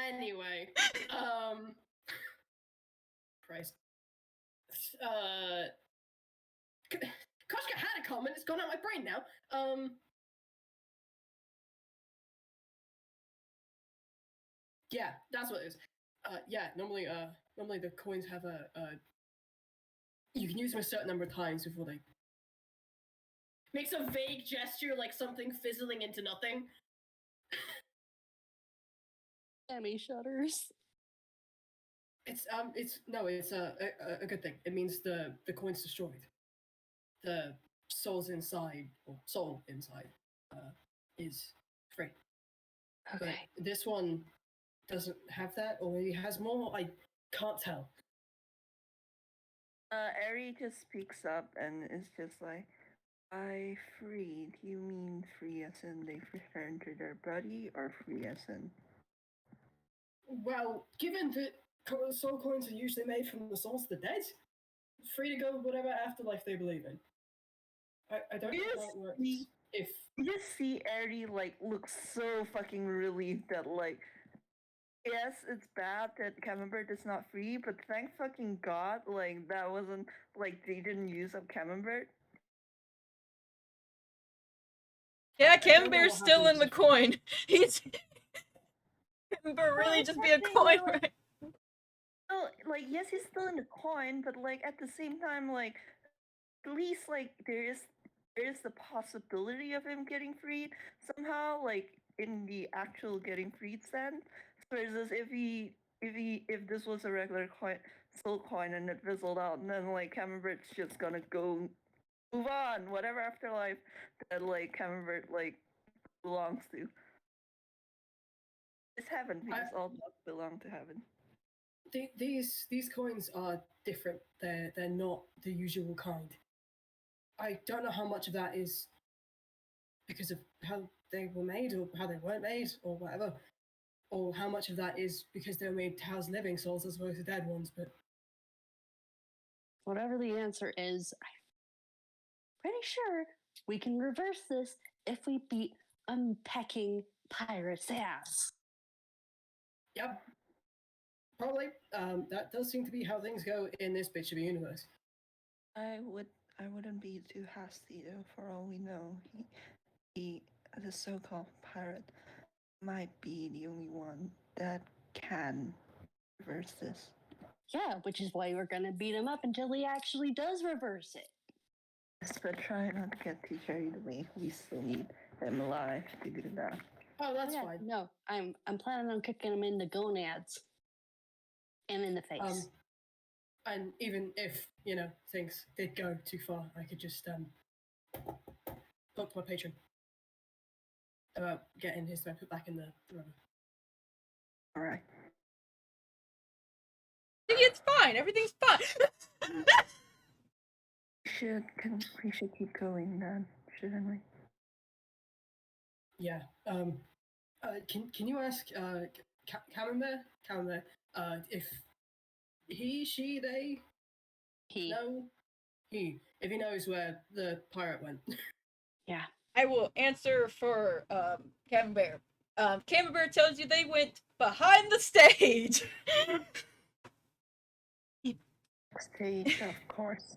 Anyway, Christ. Koshka had a comment. It's gone out my brain now. Yeah, that's what it is. Yeah, normally the coins have a you can use them a certain number of times before they makes a vague gesture like something fizzling into nothing. Sammy shudders. It's a good thing. It means the coin's destroyed. The soul inside is free. Okay. But this one doesn't have that, or maybe has more. I can't tell. Ehri just speaks up and is just like, "By freed, you mean free as in they've returned to their body, or free as in?" Well, given that soul coins are usually made from the souls of the dead, free to go whatever afterlife they believe in. I don't know how it works. If you just see Ehri look so fucking relieved that yes, it's bad that Camembert is not free, but thank fucking God, that wasn't they didn't use up Camembert. Yeah, Camembert's still in the coin. He's Camembert really just be a coin, right? Well, yes, he's still in the coin, but at the same time, at least there is the possibility of him getting freed somehow, in the actual getting freed sense. Whereas if this was a regular soul coin and it fizzled out, and then Camembert's just gonna go move on, whatever afterlife that Camembert belongs to. It's heaven because all dogs belong to heaven. These coins are different. They're not the usual kind. I don't know how much of that is because of how they were made or how they weren't made or whatever, or how much of that is because they were made to house living souls as opposed to dead ones. But whatever the answer is, I'm pretty sure we can reverse this if we beat Unpacking Pirate's ass. Yep. Probably. That does seem to be how things go in this bitch of a universe. I wouldn't be too hasty though. For all we know, he the so-called pirate might be the only one that can reverse this. Yeah, which is why we're gonna beat him up until he actually does reverse it. Yes, but try not to get too carried away. We still need him alive to do that. Oh, that's Yeah, fine. no, I'm planning on kicking him in the gonads and in the face. And even if, things did go too far, I could just talk to my patron about getting his put back in the rubber. Alright. See, it's fine. Everything's fine. We should keep going then, shouldn't we? Yeah. Can you ask Camille, if he, she, they He, know if he knows where the pirate went? yeah. I will answer for Camembert. Camembert tells you they went behind the stage. Stage, of course.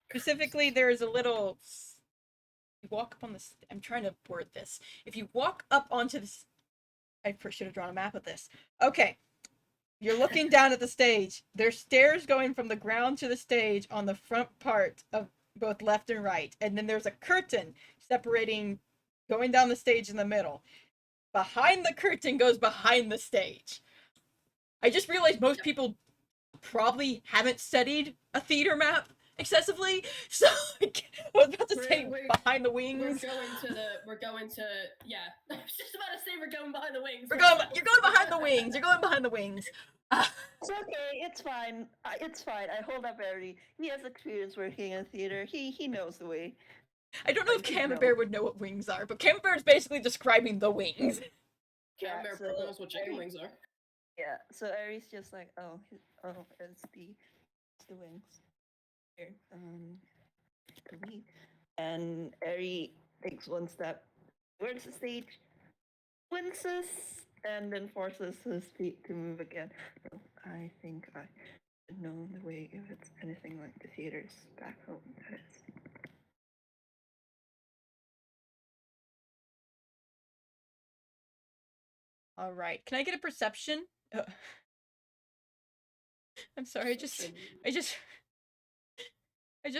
Specifically, there is a little. You walk up on this. I'm trying to word this. If you walk up onto this, I should have drawn a map of this. Okay, you're looking down at the stage. There's stairs going from the ground to the stage on the front part of both left and right, and then there's a curtain separating, going down the stage in the middle. Behind the curtain goes behind the stage. I just realized most people probably haven't studied a theater map excessively, so I was about to say behind the wings. We're going to yeah. I was just about to say we're going behind the wings. You're going behind the wings. You're going behind the wings. It's okay. It's fine. It's fine. I hold up Ehri. He has experience working in theater. He knows the way. I don't know if Camembert would know what wings are, but Camembert is basically describing the wings. Camembert probably knows what chicken wings are. Yeah. So Ehri's just like, it's the wings. Here, to me. And Ehri takes one step towards the stage, winces, and then forces his feet to move again. So I think I should know the way if it's anything like the theaters back home. That is. All right. Can I get a perception? I'm sorry. I just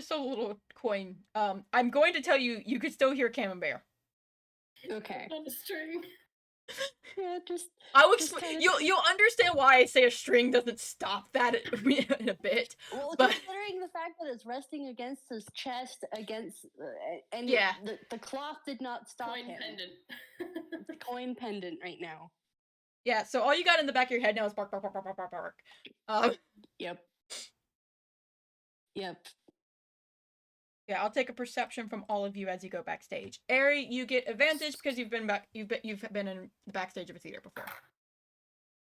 saw a little coin. I'm going to tell you. You could still hear Camembert. Okay. On a string. Yeah, just. I'll just explain. kinda- You'll understand why I say a string doesn't stop that in a bit. Well, but considering the fact that it's resting against his chest, and Yeah. the cloth did not stop Coin him. pendant. It's a coin pendant right now. yeah. So all you got in the back of your head now is bark, bark, bark, bark, bark, bark, bark. Yep. Yep. Yeah, I'll take a perception from all of you as you go backstage. Ehri, you get advantage because you've been in the backstage of a theater before.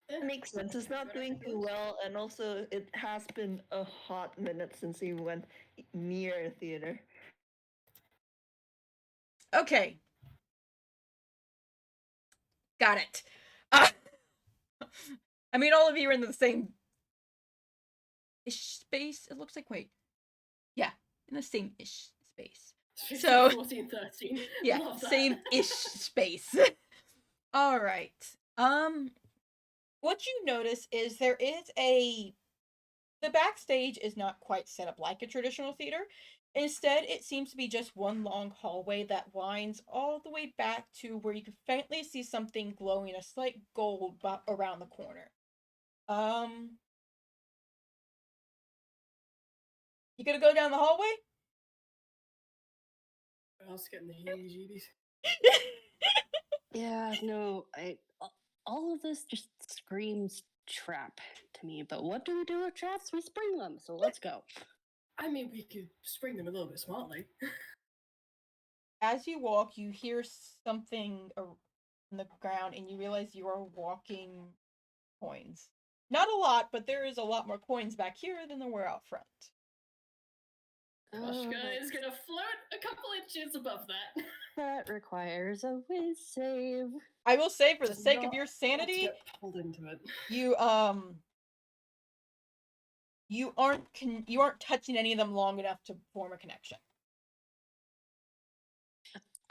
It makes sense. It's not doing too well, and also it has been a hot minute since he went near a theater. Okay. Got it. I mean, all of you are in the same ish space. It looks like, wait. Yeah, in the same ish space. So 14, 13. yeah, Love that. same ish space. All right. What you notice is the backstage is not quite set up like a traditional theater. Instead, it seems to be just one long hallway that winds all the way back to where you can faintly see something glowing a slight gold around the corner. You gonna go down the hallway? I was getting the heebie-jeebies. Yeah, no, all of this just screams trap to me. But what do we do with traps? We spring them, so let's go. I mean, we could spring them a little bit smartly. As you walk, you hear something on the ground, and you realize you are walking coins. Not a lot, but there is a lot more coins back here than there were out front. Koshka is gonna float a couple inches above that. That requires a whiz save. I will say, for the Does sake of not your want to sanity, get pulled into it. you aren't touching any of them long enough to form a connection.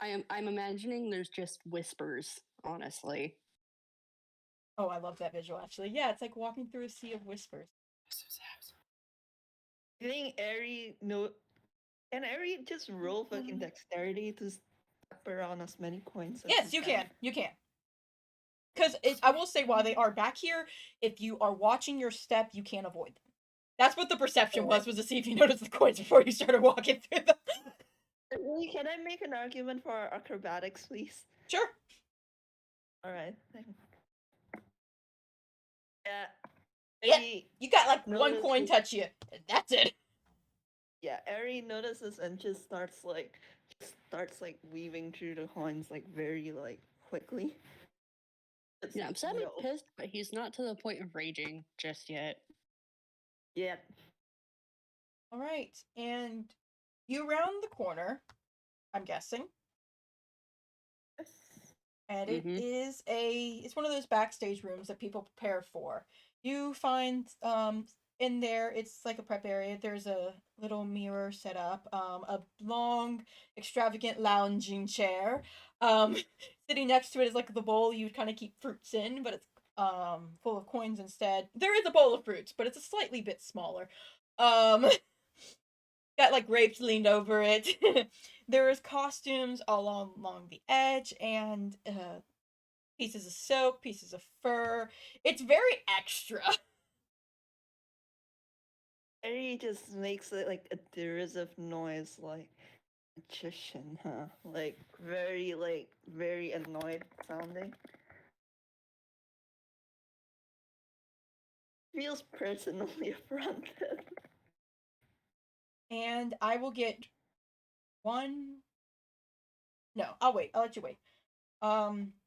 I'm imagining there's just whispers, honestly. Oh, I love that visual, actually. Yeah, it's like walking through a sea of whispers. I think Ehri can Ehri just roll fucking dexterity to step around as many coins as Yes, he you can. You can. Because I will say, while they are back here, if you are watching your step, you can't avoid them. That's what the perception was to see if you noticed the coins before you started walking through them. Really, can I make an argument for acrobatics, please? Sure. Alright. Yeah. Yeah, Ehri you got like one coin notices- touch you. And that's it. Yeah, Ehri notices and just starts like weaving through the coins like very like quickly. It's, Yeah, I'm sadly you know, pissed, but he's not to the point of raging just yet. yeah. All right, and you round the corner, I'm guessing, and it Mhm. is it's one of those backstage rooms that people prepare for. You find in there, it's like a prep area. There's a little mirror set up, a long, extravagant lounging chair. Sitting next to it is like the bowl you'd kind of keep fruits in, but it's full of coins instead. There is a bowl of fruits, but it's a slightly bit smaller. Um, got like grapes leaned over it. There is costumes along the edge and pieces of silk, pieces of fur. It's very extra. Ehri just makes it like a derisive noise like magician, huh? Like very annoyed sounding. Feels personally affronted. And I will get one. No, I'll wait. I'll let you wait.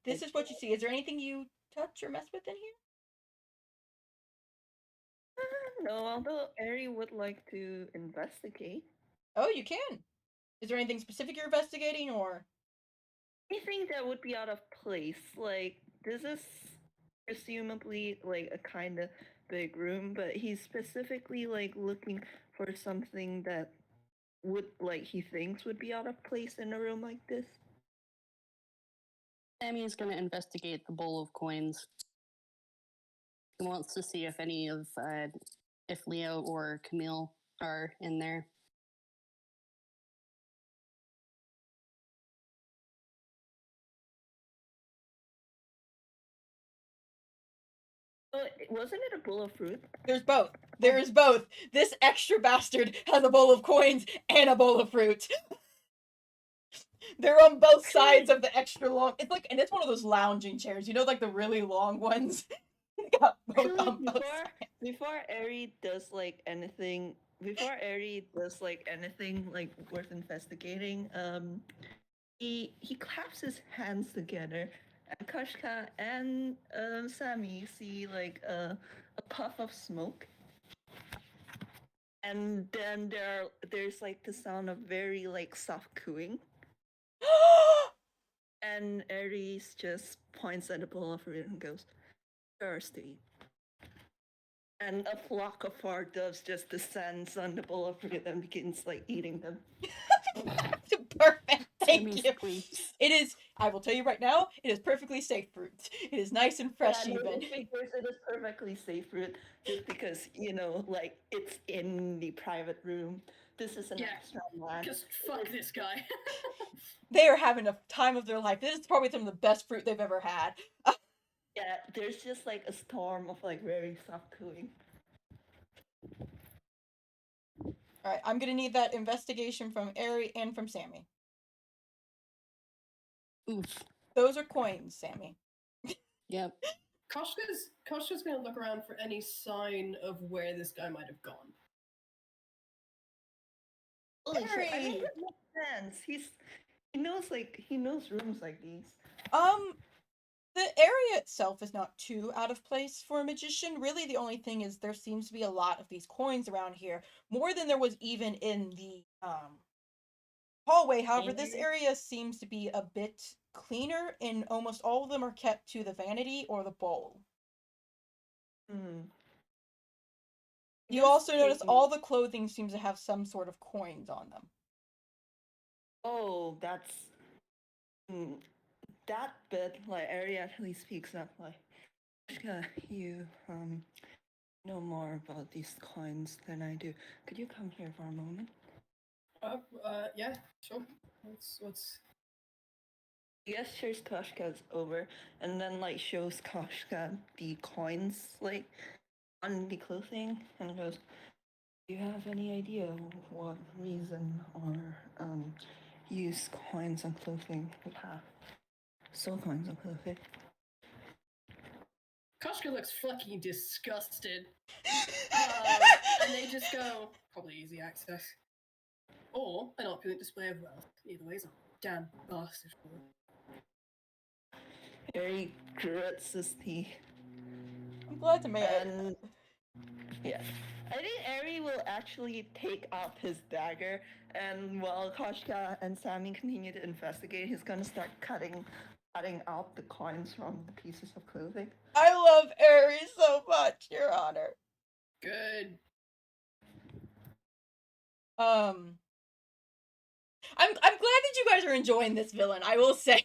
This is what you see. Is there anything you touch or mess with in here? No, although Ehri would like to investigate. Oh, you can. Is there anything specific you're investigating, or? Anything that would be out of place. Like, this is presumably like a kind of big room, but he's specifically like looking for something that would like he thinks would be out of place in a room like this. Sammy is going to investigate the bowl of coins. He wants to see if any of, if Leo or Camille are in there. Oh, wasn't it a bowl of fruit? There's both. There is both. This extra bastard has a bowl of coins and a bowl of fruit. They're on both sides of the extra long. It's like, and it's one of those lounging chairs. You know, like the really long ones. Got both Actually, on both sides. before Ehri does like anything, like worth investigating, he claps his hands together, and Koshka and Sammy see like a puff of smoke, and then there's like the sound of very like soft cooing, and Aries just points at the bowl of fruit and goes, "Thirsty." And a flock of far doves just descends on the bowl of fruit and begins like eating them. Perfect. Thank Sammy's you. please. It is. I will tell you right now. It is perfectly safe fruit. It is nice and fresh, Yeah, no, even. just because it is perfectly safe fruit, just because like it's in the private room. This is an Yeah, extra one. Because fuck this guy. They are having a time of their life. This is probably some of the best fruit they've ever had. Yeah, there's just like a storm of like very soft cooing. All right, I'm gonna need that investigation from Ehri and from Sammy. Oof. Those are coins, Sammy. Yep. Koshka's gonna look around for any sign of where this guy might have gone. Holy shit, I Ehri! think it makes sense. He knows rooms like these. The area itself is not too out of place for a magician. Really, the only thing is there seems to be a lot of these coins around here, more than there was even in the hallway. However, this area seems to be a bit cleaner, and almost all of them are kept to the vanity or the bowl. Hmm. You also notice all the clothing seems to have some sort of coins on them. Oh, that's that bit like Ari actually speaks up like Koshka, you know more about these coins than I do. Could you come here for a moment? Yeah, sure. What's... Gestures Koshka's over and then like shows Koshka the coins like on the clothing and goes, do you have any idea what reason or use coins on clothing would have? Soul coins on clothing. Koshka looks fucking disgusted. And they just go, probably easy access. Or an opulent display of wealth. Either way, a damn bastard. Ehri grits his teeth. I'm glad to make it. And yeah, I think Ehri will actually take out his dagger, and while Koshka and Sammy continue to investigate, he's gonna start cutting out the coins from the pieces of clothing. I love Ehri so much, Your Honor. Good. I'm glad that you guys are enjoying this villain. I will say,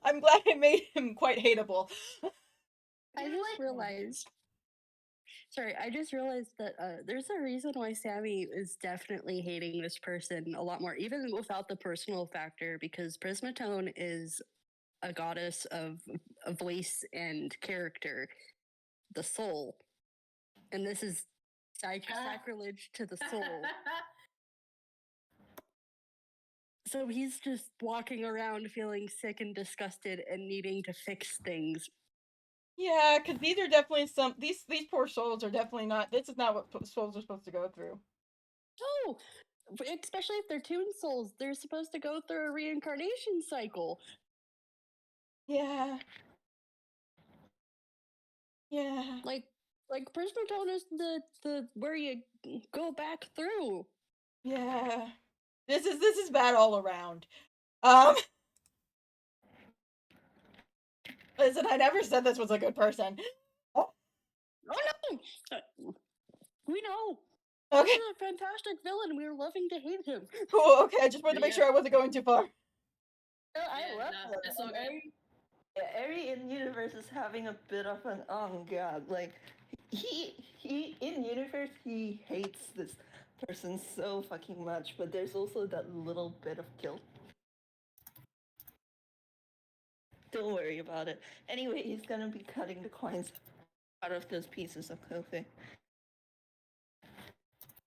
I'm glad I made him quite hateable. I just realized. Sorry, I just realized that there's a reason why Sammy is definitely hating this person a lot more, even without the personal factor, because Prismatone is a goddess of a voice and character, the soul. And this is sacrilege to the soul. So he's just walking around feeling sick and disgusted and needing to fix things. Yeah, because these are definitely these poor souls are definitely not. This is not what souls are supposed to go through. No, especially if they're Toon souls, they're supposed to go through a reincarnation cycle. Yeah. Yeah. Like Prismatone is the where you go back through. Yeah. This is bad all around. Listen, I never said this was a good person. Oh no! We know. Okay. He's a fantastic villain. We're loving to hate him. Cool. Okay, I just wanted to make sure I wasn't going too far. No, I love no, it. it's all good. Ehri in universe is having a bit of an god. Like he in universe he hates this person so fucking much, but there's also that little bit of guilt. Don't worry about it. Anyway, he's gonna be cutting the coins out of those pieces of clothing.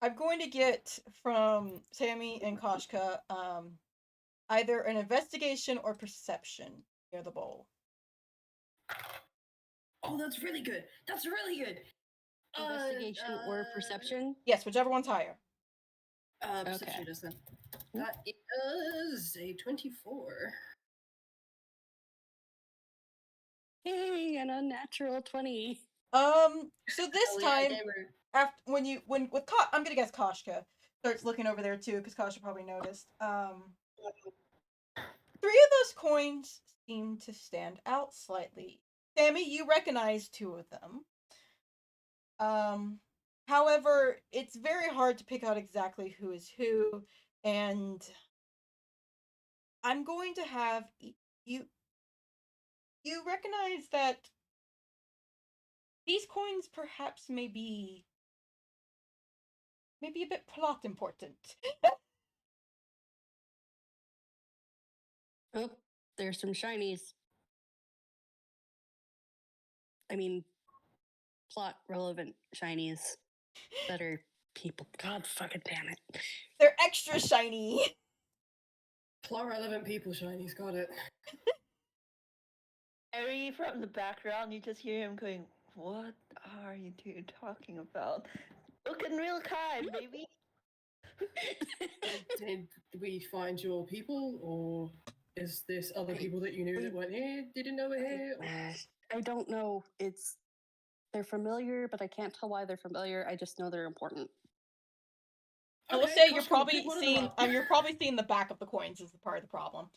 I'm going to get from Sammy and Koshka either an investigation or perception near the bowl. Oh, that's really good. That's really good. Investigation or perception? Yes, whichever one's higher. Perception Okay. is then. That is a 24. Hey, an unnatural 20. So this Hell yeah, time, gamer. after I'm gonna guess Koshka starts looking over there too, because Koshka probably noticed. 3 of those coins seem to stand out slightly. Sammy, you recognize 2 of them. However, it's very hard to pick out exactly who is who, and I'm going to have you recognize that these coins perhaps may be a bit plot important. Oh, there's some shinies. I mean, plot relevant shinies that are people. God fucking damn it. They're extra shiny. Plot relevant people, shinies, got it. Ehri from the background, you just hear him going, "What are you two talking about? Looking real kind, baby." Did we find your people, or is this other people that you knew that went here didn't know we're here? Or... I don't know. They're familiar, but I can't tell why they're familiar. I just know they're important. I will say you're probably seeing the back of the coins is the part of the problem.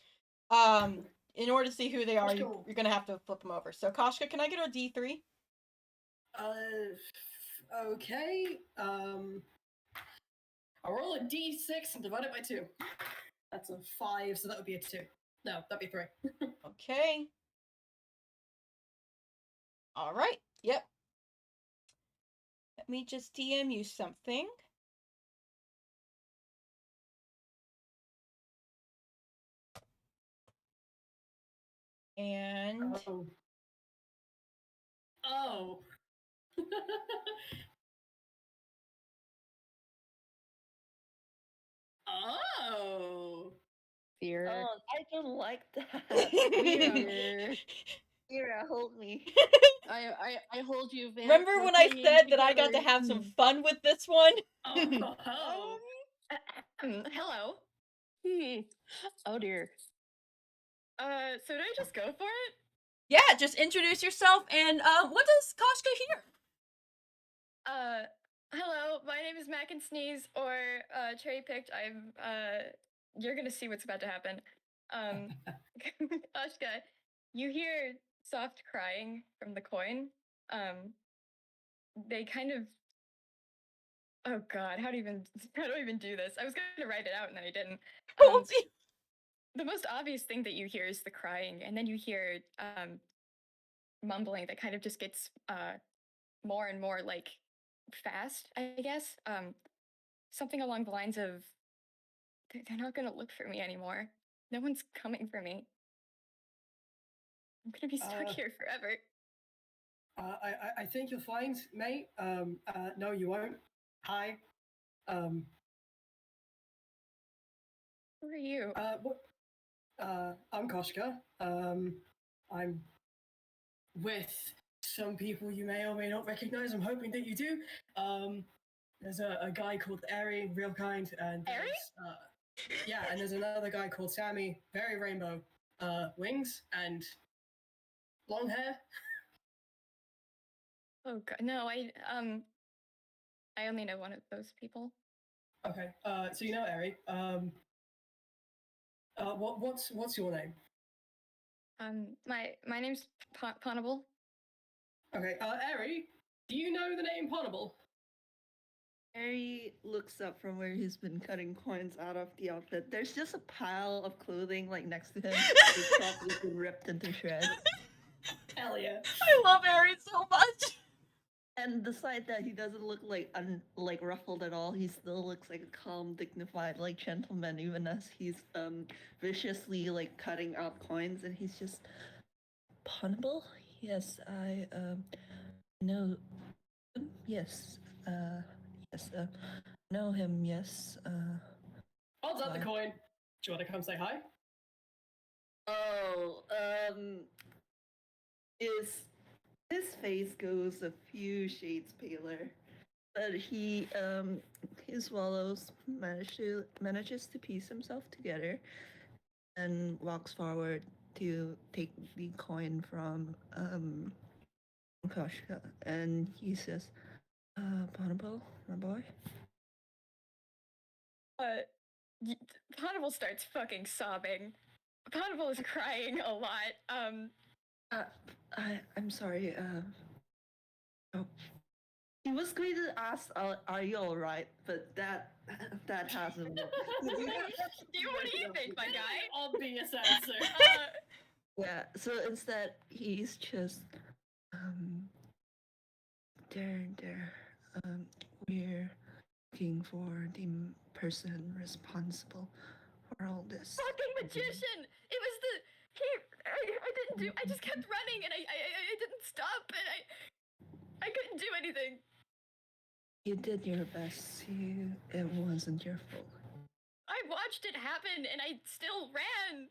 In order to see who they are, you're gonna have to flip them over. So Koshka, can I get a D3? Okay. I'll roll a D6 and divide it by 2. That's a 5, so that would be a 2. No, that'd be 3. Okay. All right. Yep. Let me just DM you something. And Oh. Oh. Oh. Fear. Oh, I don't like that. Fear. Mira, hold me. I hold you, Vamp. remember We're when I clinging said that I got to together. have some fun with this one? Oh. Hello. Oh dear. So did I just go for it? Yeah, just introduce yourself and what does Koshka hear? Hello, my name is Mac and Sneeze, or Cherry Picked. You're gonna see what's about to happen. Koshka, you hear soft crying from the coin. They kind of. Oh God, how do I even do this? I was gonna write it out and then I didn't. Told you. The most obvious thing that you hear is the crying, and then you hear mumbling that kind of just gets more and more like fast, I guess. Something along the lines of they're not gonna look for me anymore. No one's coming for me. I'm gonna be stuck here forever. I think you'll find, mate. No, you won't. Hi. Who are you? What? I'm Koshka. I'm with some people you may or may not recognize. I'm hoping that you do. There's a guy called Ehri, real kind, and there's, yeah, and there's another guy called Sammy, very rainbow, wings and long hair. Oh God, no, I only know one of those people. Okay, so you know Ehri. What's your name? My name's Ponable. Okay, Ehri, do you know the name Ponable? Harry looks up from where he's been cutting coins out of the outfit. There's just a pile of clothing like next to him. It's probably been ripped into shreds. Hell yeah. I love Harry so much. And the side that he doesn't look like ruffled at all, he still looks like a calm, dignified like gentleman, even as he's viciously like cutting out coins, and he's just Ponable? Yes, I know him. Yes, yes, know him. Yes, Holds up the coin. Do you want to come say hi? Oh, his face goes a few shades paler, but he swallows manages to piece himself together and walks forward to take the coin from Koshka, and he says, Ponable, my boy. Ponable starts fucking sobbing. Ponable is crying a lot. I'm sorry, oh. He was going to ask, are you alright? But that hasn't worked. What do you think, my guy? Obvious answer. Yeah, so instead, he's just, we're looking for the person responsible for all this. Fucking magician! It was I just kept running and I didn't stop and I couldn't do anything. You did your best. It wasn't your fault. I watched it happen and I still ran.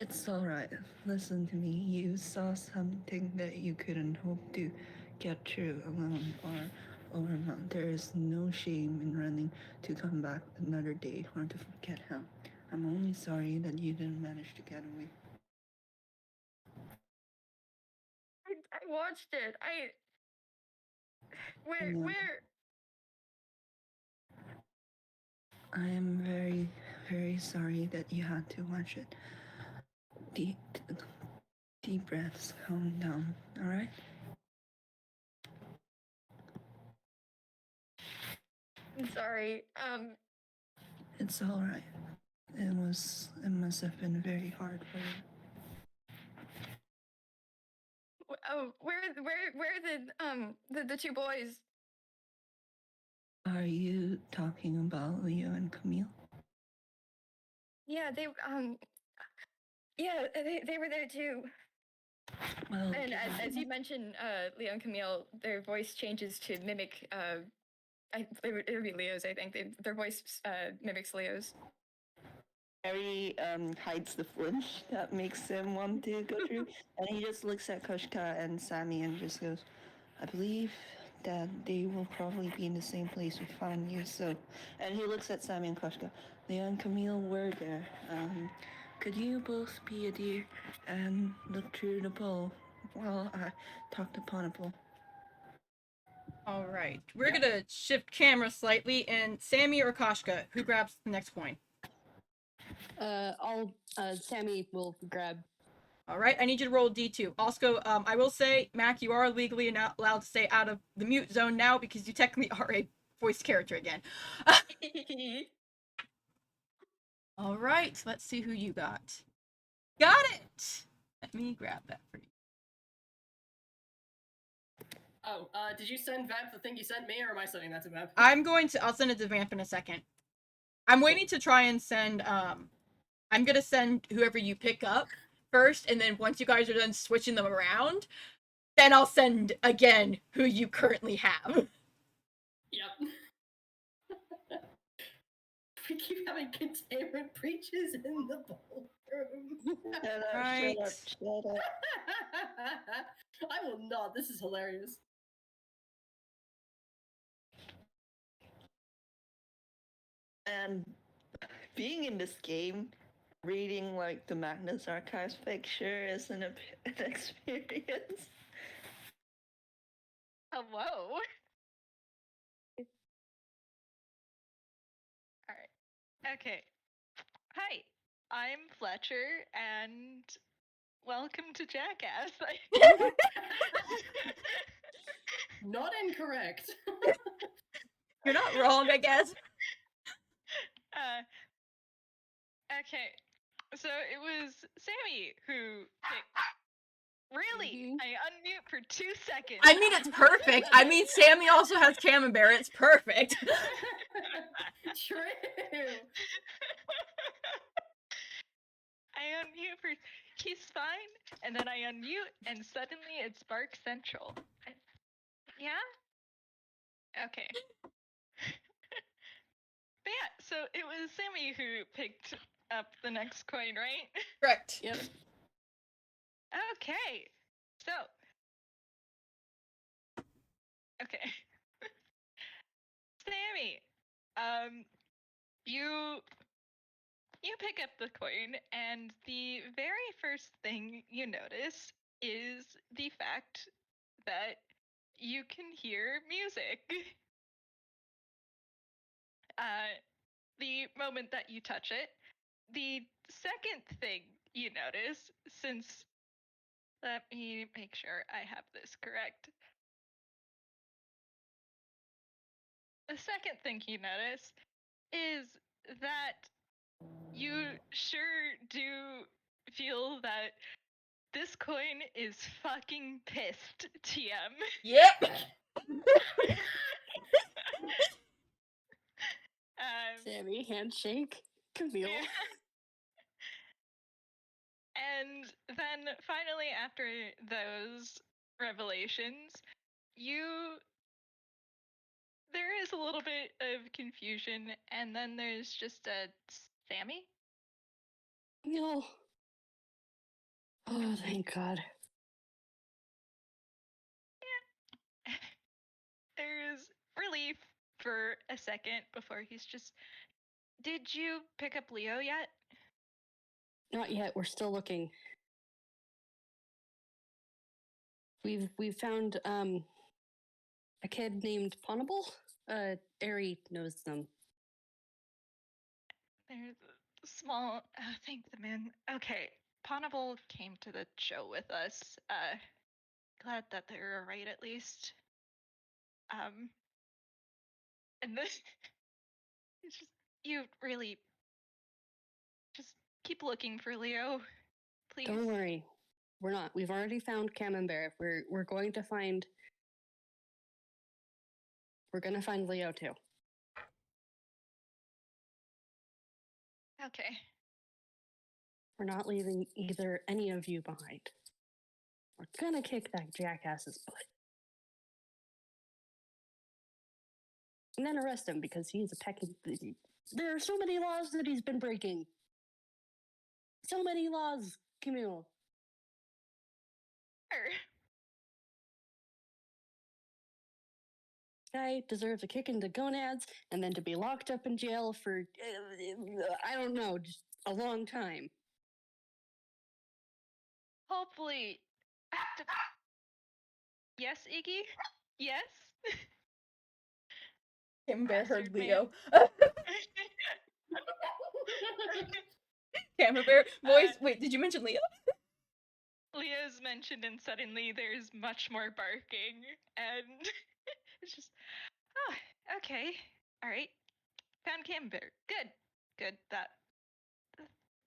It's alright. Listen to me. You saw something that you couldn't hope to get through alone or not. There is no shame in running to come back another day or to forget him. I'm only sorry that you didn't manage to get away. I watched it. I know. Where? I am very, very sorry that you had to watch it. Deep breaths, calm down, alright? I'm sorry. It's alright. It must have been very hard for you. Oh, where are the two boys? Are you talking about Leo and Camille? Yeah, yeah, they were there too. Well, And as you mentioned, Leo and Camille, their voice changes to mimic. It would be Leo's, I think. Their voice mimics Leo's. Ehri hides the flinch that makes him want to go through, and he just looks at Koshka and Sammy and just goes, I believe that they will probably be in the same place we found you, so... And he looks at Sammy and Koshka. Leo and Camille were there. Could you both be a deer and look through the bowl while I talk to Ponable? All right, we're gonna shift camera slightly, and Sammy or Koshka, who grabs the next coin? Sammy will grab. All right, I need you to roll a D2. Also, I will say, Mac, you are legally not allowed to stay out of the mute zone now because you technically are a voiced character again. All right, let's see who you got. Got it! Let me grab that for you. Oh, did you send Vamp the thing you sent me, or am I sending that to Vamp? I'll send it to Vamp in a second. I'm waiting to try and send, I'm gonna send whoever you pick up first, and then once you guys are done switching them around, then I'll send again who you currently have. Yep. We keep having containment breaches in the ballroom. Right. Shut up. I will not. This is hilarious. And being in this game, reading like the Magnus Archives picture is an experience. Hello. All right. Okay. Hi, I'm Fletcher, and welcome to Jackass. Not incorrect. You're not wrong, I guess. Okay, so it was Sammy who picked. Really? I unmute for 2 seconds. I mean, it's perfect. I mean, Sammy also has Camembert. It's perfect. True. I unmute for. He's fine, and then I unmute, and suddenly it's Bark Central. Yeah? Okay. But yeah, so it was Sammy who picked up the next coin, right? Correct. Yep. Okay. So. Okay. Sammy, you pick up the coin, and the very first thing you notice is the fact that you can hear music. The moment that you touch it. The second thing you notice, since let me make sure I have this correct. The second thing you notice is that you sure do feel that this coin is fucking pissed, TM. Yep. Sammy, handshake. Camille. And then finally, after those revelations, there is a little bit of confusion, and then there's just a Sammy? Camille. Oh, thank God. Yeah. There's relief for a second before he's just. Did you pick up Leo yet? Not yet. We're still looking. We've found a kid named Ponable. Ehri knows them. There's a small. Thank the man. Okay, Ponable came to the show with us. Glad that they're alright at least. And this. It's just you really. Just keep looking for Leo, please. Don't worry. We're not. We've already found Camembert. We're going to find. We're gonna find Leo too. Okay. We're not leaving either any of you behind. We're gonna kick that jackass's butt. And then arrest him because he's a pecking. There are so many laws that he's been breaking. So many laws, Camille. Sure. Guy deserves a kick in the gonads and then to be locked up in jail for, I don't know, just a long time. Hopefully. Yes, Iggy? Yes? Camembert heard Bastard man. Leo. Camembert voice. Wait, did you mention Leo? Leo's mentioned, and suddenly there's much more barking, and it's just, oh, okay, all right, found Camembert. Good, good. That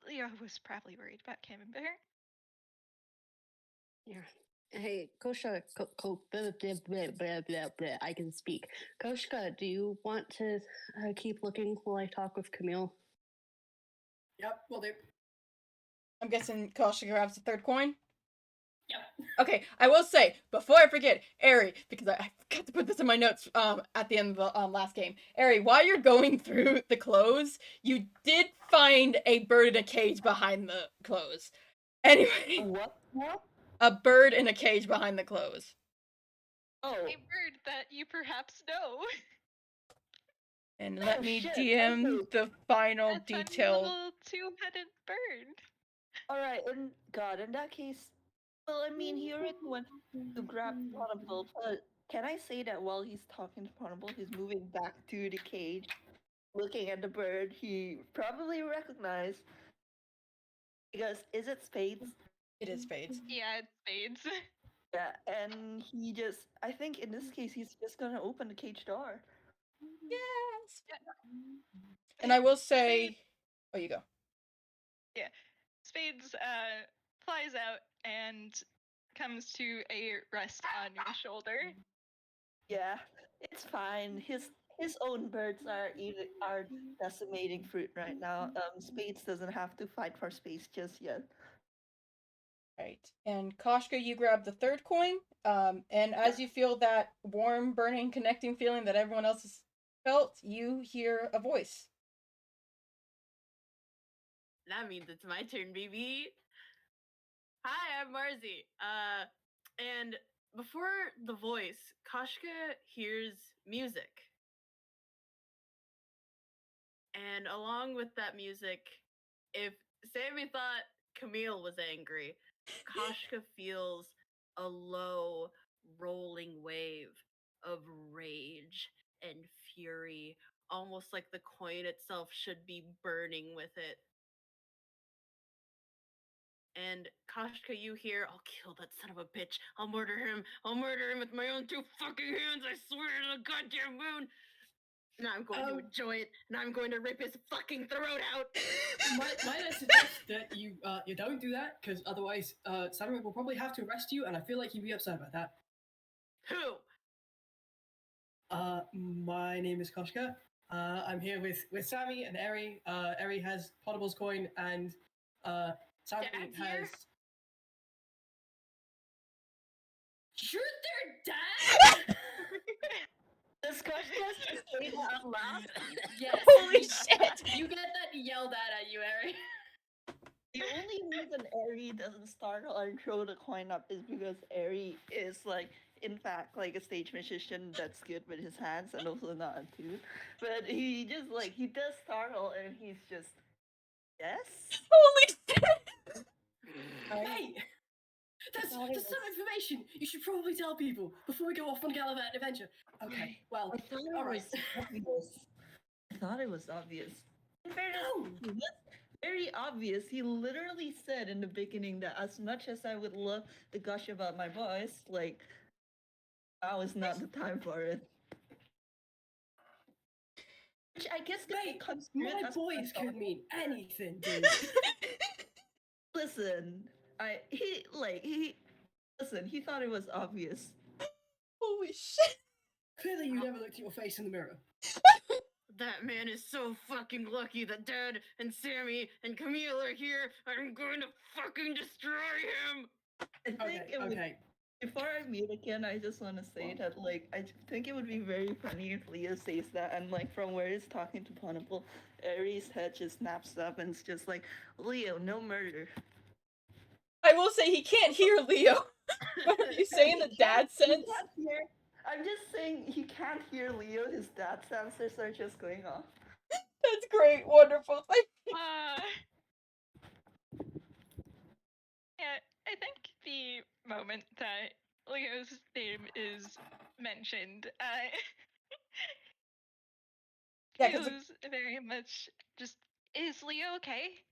Leo was probably worried about Camembert. Yeah. Hey, Koshka, blah, blah, blah, blah, blah, blah, I can speak. Koshka, do you want to keep looking while I talk with Camille? Yep, will do. I'm guessing Koshka grabs the third coin. Yep. Okay, I will say, before I forget, Ehri, because I forgot to put this in my notes at the end of the last game. Ehri, while you're going through the clothes, you did find a bird in a cage behind the clothes. Anyway, What? a bird in a cage behind the clothes. Oh, A bird that you perhaps know. And let Oh, me shit, DM okay. the final A tiny detail. little two-headed bird. alright, and God, in that case, well, I mean, he already went to grab Ponable, but can I say that while he's talking to Ponable, he's moving back to the cage, looking at the bird he probably recognized. Because, is it Spades? It is Spades. Yeah, it fades. Yeah, and he just, I think in this case, he's just gonna open the cage door. Yes. And I will say, oh, you go. Spades flies out and comes to a rest on your shoulder. Yeah, it's fine. His own birds are decimating fruit right now. Spades doesn't have to fight for space just yet. Right. And Koshka, you grab the third coin. And as you feel that warm, burning, connecting feeling that everyone else has felt, you hear a voice. That means it's my turn, baby. Hi, I'm Marzi. And before the voice, Koshka hears music. And along with that music, if Sammy thought Camille was angry, Koshka feels a low, rolling wave of rage and fury, almost like the coin itself should be burning with it. And Koshka, you hear, I'll kill that son of a bitch. I'll murder him. I'll murder him with my own two fucking hands. I swear to the goddamn moon. And I'm going to enjoy it, and I'm going to rip his fucking throat out. Might I suggest that you don't do that, because otherwise Sammy will probably have to arrest you, and I feel like he'd be upset about that. Who? My name is Koshka. I'm here with Sammy and Ehri. Ehri has Ponable's coin, and Sammy Dad's has. here? You're their dad? Does Koshka say that out loud? Yes. Holy shit! You get that yelled at you, Ehri. The only reason Ehri doesn't startle or throw the coin up is because Ehri is like, in fact, like a stage magician that's good with his hands and also not a tooth. But he just like he does startle and he's just yes. Holy shit! Hey! That's some information you should probably tell people before we go off on Gallivant Adventure. Okay, well, I thought it all right. was obvious. I thought it was obvious. In fairness, No! it was very obvious. He literally said in the beginning that as much as I would love to gush about my boys, like now is not the time for it. Which I guess Mate, comes my boys could mean anything, dude. Listen, Listen, he thought it was obvious. Holy shit. Clearly, you never looked at your face in the mirror. That man is so fucking lucky that Dad and Sammy and Camille are here. I'm going to fucking destroy him. I think Okay, it would, okay. before I mute again, I just want to say that, like, think it would be very funny if Leo says that, and, like, from where he's talking to Ponable, Ehri's head just snaps up and it's just like, Leo, no murder. I will say he can't hear Leo. What are you saying? The dad He sense? can't hear. I'm just saying he can't hear Leo. His dad sensors are just going off. That's great. Wonderful. Thank you. Yeah, I think the moment that Leo's name is mentioned, Yeah, 'cause feels very much just, is Leo okay?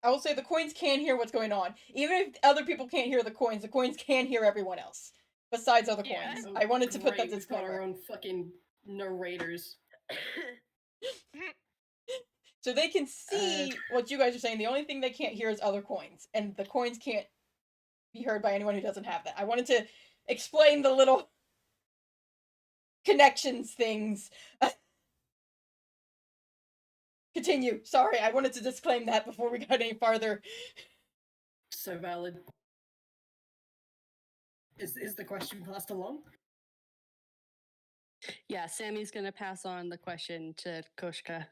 I will say the coins can hear what's going on. Even if other people can't hear the coins can hear everyone else. Besides other Yeah. coins. Oh, I wanted to put that great, we've got our disclaimer. own fucking narrators. So they can see what you guys are saying. The only thing they can't hear is other coins. And the coins can't be heard by anyone who doesn't have that. I wanted to explain the little connections things. Continue. Sorry, I wanted to disclaim that before we got any farther. So valid. Is the question passed along? Yeah, Sammy's gonna pass on the question to Koshka.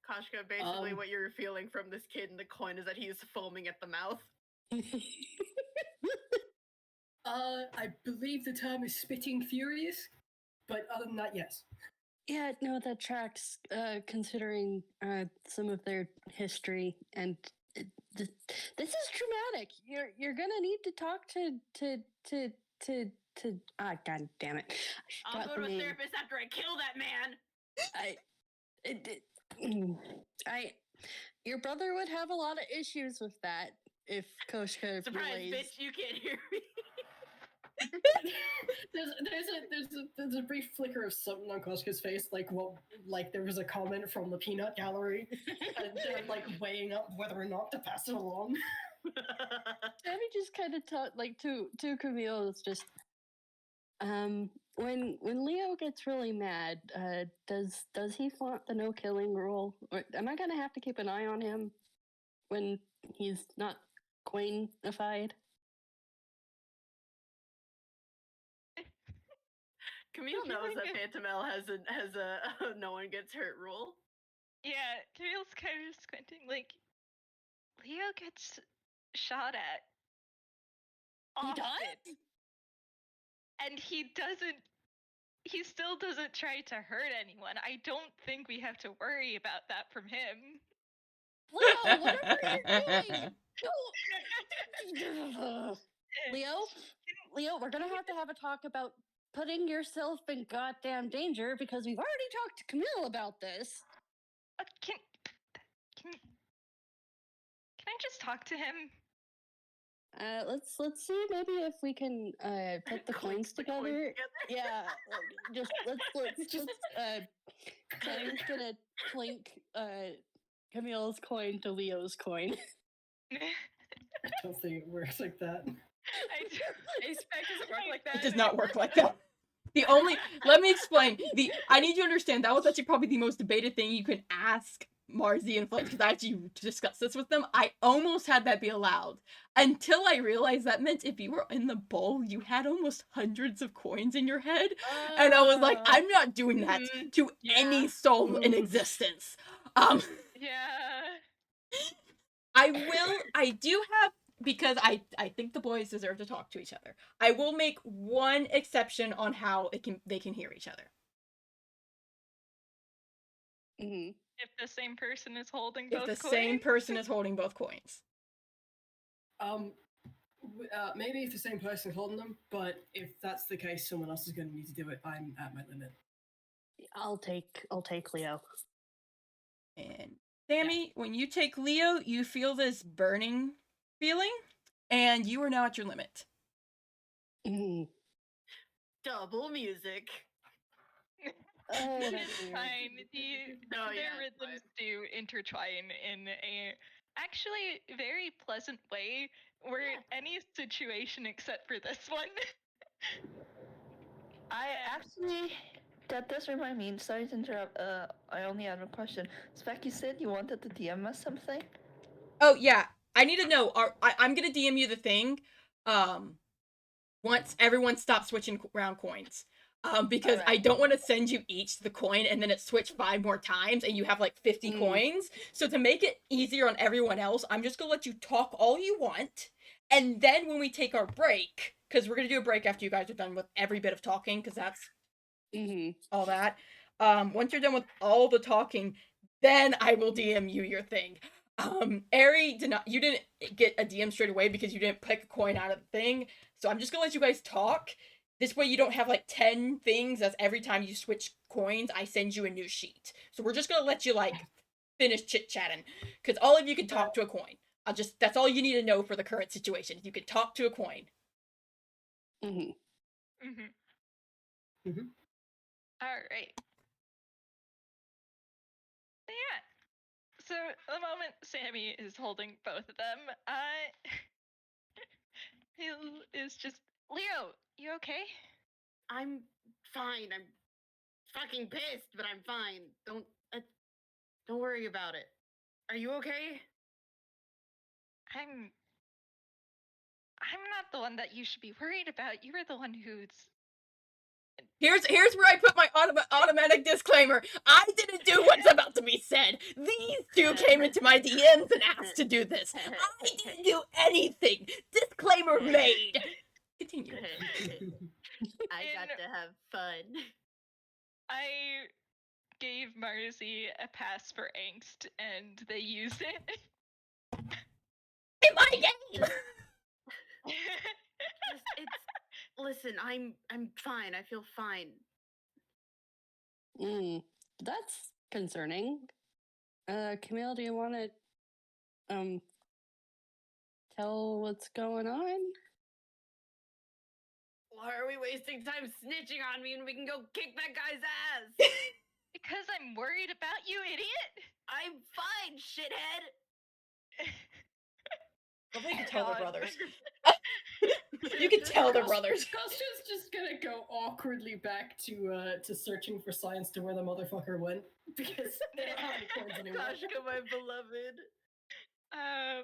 Koshka, basically what you're feeling from this kid in the coin is that he is foaming at the mouth. I believe the term is spitting furious, but other than that, yes. Yeah, no, that tracks, considering some of their history, and this is traumatic. You're gonna need to talk to God damn it! I'll go to a therapist after I kill that man. Your brother would have a lot of issues with that if Koshka Surprise, relays. bitch! You can't hear me. there's a brief flicker of something on Koshka's face, like there was a comment from the peanut gallery, and they're like weighing up whether or not to pass it along. Sammy just kind of to Camille. It's just when Leo gets really mad, does he flaunt the no killing rule, or am I gonna have to keep an eye on him when he's not coinified? Camille knows that Phantomel has a no one gets hurt rule. Yeah, Camille's kind of squinting, like, Leo gets shot at. He Often. does? And he still doesn't try to hurt anyone. I don't think we have to worry about that from him. Leo, whatever you're doing, Leo, we're gonna have a talk about putting yourself in goddamn danger, because we've already talked to Camille about this. Can I just talk to him? Let's see maybe if we can put the coins together. Yeah, Sammy's gonna clink Camille's coin to Leo's coin. I don't think it works like that. Spec doesn't work like that. It does not work like that. Let me explain. I need you to understand that was actually probably the most debated thing you could ask Marzi and Fletch, because I actually discussed this with them. I almost had that be allowed until I realized that meant if you were in the bowl, you had almost hundreds of coins in your head, and I was like, I'm not doing that to any soul in existence. Yeah. I do have, because I think the boys deserve to talk to each other. I will make one exception on how they can hear each other. Mm-hmm. If the same person is holding both coins? If the same person is holding both coins. Maybe if the same person is holding them, but if that's the case, someone else is going to need to do it. I'm at my limit. I'll take Leo. And Sammy, when you take Leo, you feel this burning feeling, and you are now at your limit. Mm. Double music. It's fine. Their rhythms do intertwine in a actually very pleasant way where any situation except for this one. I actually, that does remind me, sorry to interrupt, I only have a question. Spec, you said you wanted to DM us something? Oh yeah, I need to know. I'm gonna DM you the thing. Once everyone stops switching around coins. Because I don't want to send you each the coin and then it switch 5 more times and you have like 50 coins. So to make it easier on everyone else, I'm just gonna let you talk all you want. And then when we take our break, because we're gonna do a break after you guys are done with every bit of talking, because that's all that. Once you're done with all the talking, then I will DM you your thing. Ehri you didn't get a DM straight away because you didn't pick a coin out of the thing. So I'm just gonna let you guys talk. This way you don't have like 10 things as every time you switch coins, I send you a new sheet. So we're just gonna let you like finish chit-chatting. Because all of you can talk to a coin. That's all you need to know for the current situation. You can talk to a coin. Alright. Yeah. So the moment Sammy is holding both of them, he is just, Leo, you okay? I'm fine. I'm fucking pissed, but I'm fine. Don't worry about it. Are you okay? I'm not the one that you should be worried about. You were the one who's. Here's where I put my automatic disclaimer. I didn't do what's about to be said. These two came into my DMs and asked to do this. I didn't do anything. Disclaimer made. Continue. I got to have fun. I gave Marzi a pass for Angst, and they use it. In my game. Listen, I'm fine. I feel fine. That's concerning. Camille, do you want to tell what's going on? Why are we wasting time snitching on me when we can go kick that guy's ass? Because I'm worried about you, idiot. I'm fine, shithead. Well, they can tell they're brothers. You can tell they're brothers. Koshka's just gonna go awkwardly back to searching for signs to where the motherfucker went because they don't have any coins anymore. Koshka, my beloved.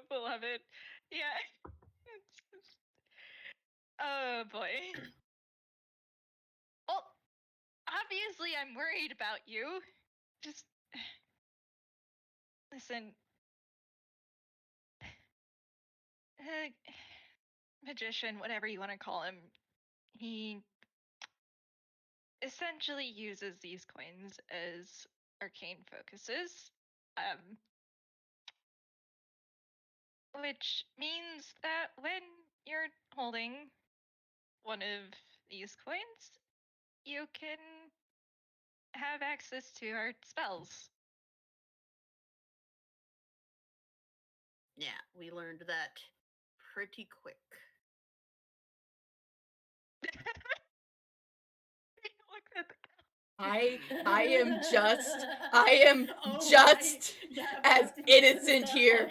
Beloved. Yeah. Oh boy. Well, obviously I'm worried about you. Just listen. Magician, whatever you want to call him, he essentially uses these coins as arcane focuses, which means that when you're holding one of these coins, you can have access to our spells. Yeah, we learned that pretty quick. Look at the I am just as innocent here.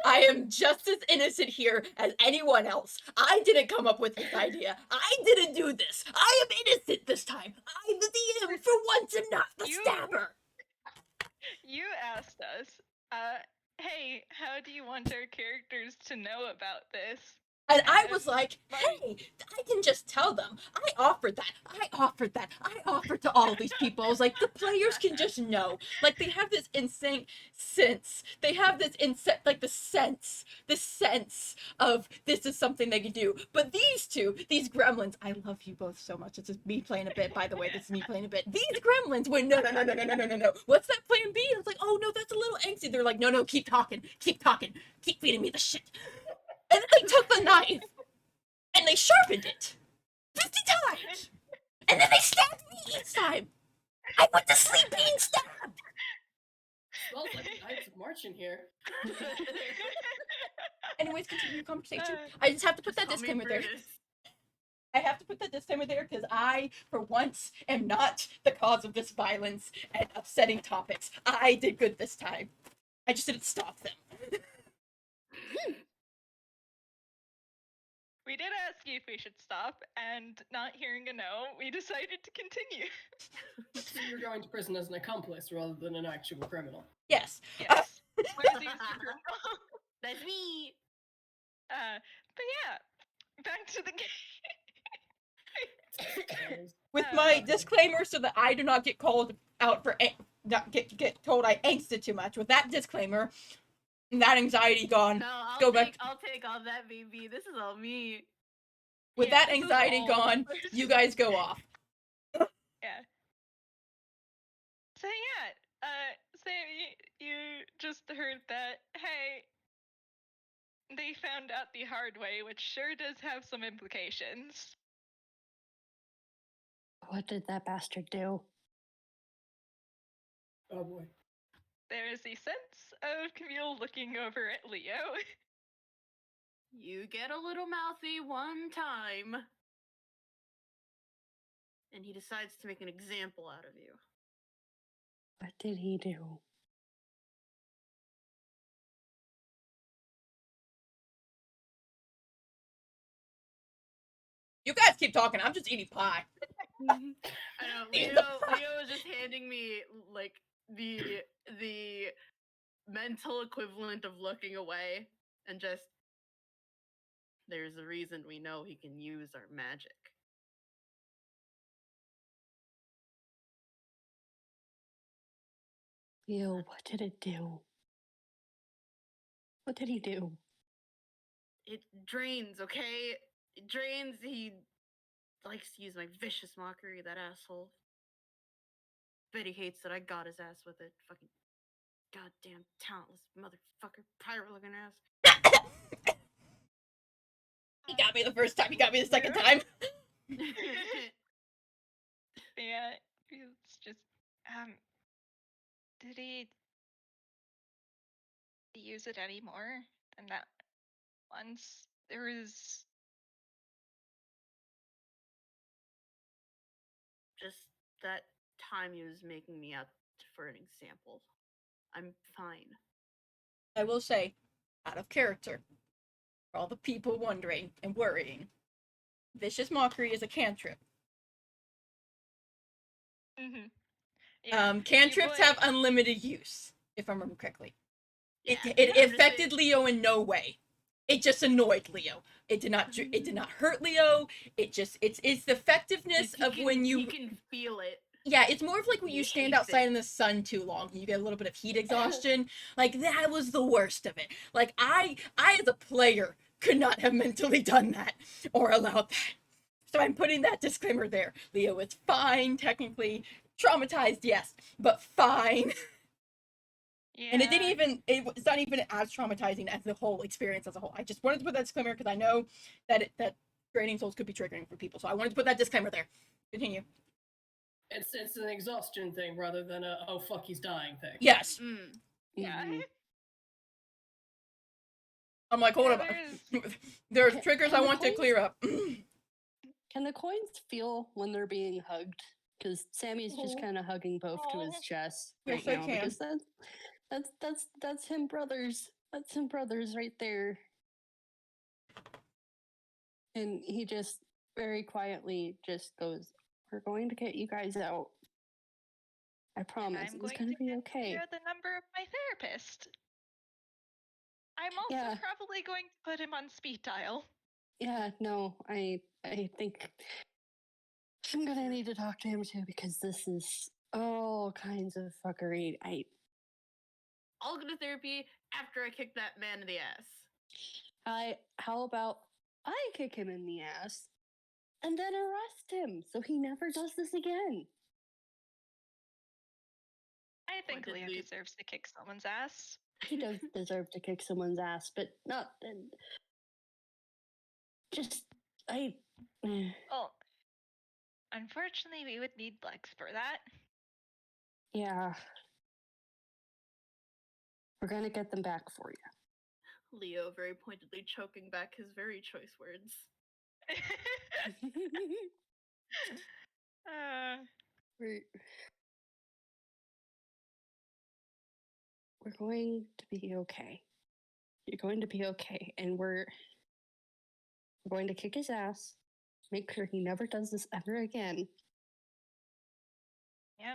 I am just as innocent here as anyone else. I didn't come up with this idea. I didn't do this. I am innocent this time. I'm the DM for once and not the stabber. You asked us, hey, how do you want our characters to know about this? And I was like, hey, I can just tell them. I offered to all these people. I was like, the players can just know. Like, they have this insane sense. They have this the sense of this is something they can do. But these two, these gremlins, I love you both so much. It's just me playing a bit, by the way. This is me playing a bit. These gremlins went, no. What's that plan B? I was like, oh, no, that's a little angsty. They're like, no, keep talking. Keep feeding me the shit. And then they took the knife and they sharpened it 50 times. And then they stabbed me each time. I went to sleep being stabbed. Smells like the Knights of March in here. Anyways, continue your conversation. I just have to put that disclaimer there. I have to put that disclaimer there because I, for once, am not the cause of this violence and upsetting topics. I did good this time. I just didn't stop them. We did ask you if we should stop, and not hearing a no, we decided to continue. So you're going to prison as an accomplice rather than an actual criminal. Yes. Yes. Where's the criminal? That's me. But yeah, back to the game. With my disclaimer so that I do not get called out for not get told I angsted too much. With that disclaimer, that anxiety gone. No, Go back. I'll take all that, baby. This is all me. With Yeah, that this is anxiety all gone, yours. you guys go off. Yeah. So yeah, Sammy, you just heard that, hey, they found out the hard way, which sure does have some implications. What did that bastard do? Oh boy. There is a sense of Camille looking over at Leo. You get a little mouthy one time, and he decides to make an example out of you. What did he do? You guys keep talking. I'm just eating pie. I know Leo was just handing me like the mental equivalent of looking away and just there's a reason we know he can use our magic. Ew, what did it do? What did he do? It drains, okay? It drains. He likes to use my vicious mockery, that asshole. Bet he hates that I got his ass with it. Fucking goddamn talentless motherfucker, pirate looking ass. He got me the first time. He got me the second time. Yeah, it's just, did he use it any more than that once? There was... Just that time he was making me out for an example. I'm fine. I will say, out of character, for all the people wondering and worrying, vicious mockery is a cantrip. Mm-hmm. Yeah, Cantrips have unlimited use, if I remember correctly. Yeah, It affected Leo in no way. It just annoyed Leo. It did not hurt Leo. It's the effectiveness of when you can feel it. Yeah, it's more of like when you He stand hates outside it. in the sun too long and you get a little bit of heat exhaustion. Like that was the worst of it. Like I as a player could not have mentally done that or allowed that. So I'm putting that disclaimer there. Leo is fine, technically. Traumatized, yes, but fine. Yeah. And it's not even as traumatizing as the whole experience as a whole. I just wanted to put that disclaimer because I know that draining souls could be triggering for people. So I wanted to put that disclaimer there. Continue. It's an exhaustion thing rather than a oh fuck he's dying thing. Yes. Yeah. Mhm. I'm like, hold Yeah, up. There's triggers I want to clear up. Can the coins feel when they're being hugged? Because Sammy's just kind of hugging both to his chest right Yes, I now. can. Because that's him brothers. That's him brothers right there. And he just very quietly just goes, "We're going to get you guys out. I promise. I'm It's going going to to be get okay." you the number of my therapist. I'm also Yeah. probably going to put him on speed dial. Yeah, no, I think I'm gonna need to talk to him too because this is all kinds of fuckery. I'll go to therapy after I kick that man in the ass. How about I kick him in the ass and then arrest him so he never does this again? I think Leo Pointedly. deserves to kick someone's ass. He does deserve to kick someone's ass, but not just I. Well, unfortunately, we would need Lex for that. Yeah, we're gonna get them back for you. Leo very pointedly choking back his very choice words. We're going to be okay. You're going to be okay, and we're going to kick his ass, make sure he never does this ever again,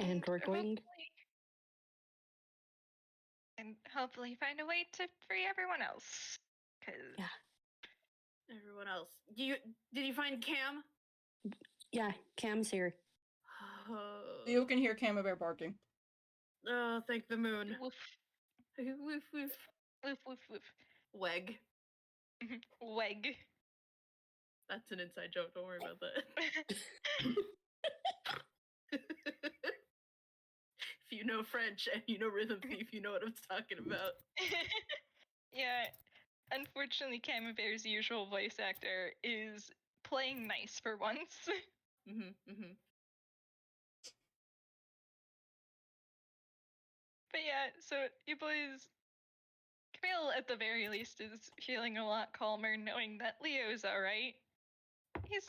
and we're going. Hopefully find a way to free everyone else. Cause Yeah. Everyone else. Did you find Cam? Yeah, Cam's here. You can hear Camembert barking. Oh, thank the moon. woof, Woof woof. woof, woof, woof. Weg. Weg. That's an inside joke. Don't worry about that. If you know French and you know Rhythm Thief, you know what I'm talking about. Yeah. Unfortunately, Camembert's usual voice actor is playing nice for once. But yeah, so you boys, Camille at the very least is feeling a lot calmer knowing that Leo's alright. He's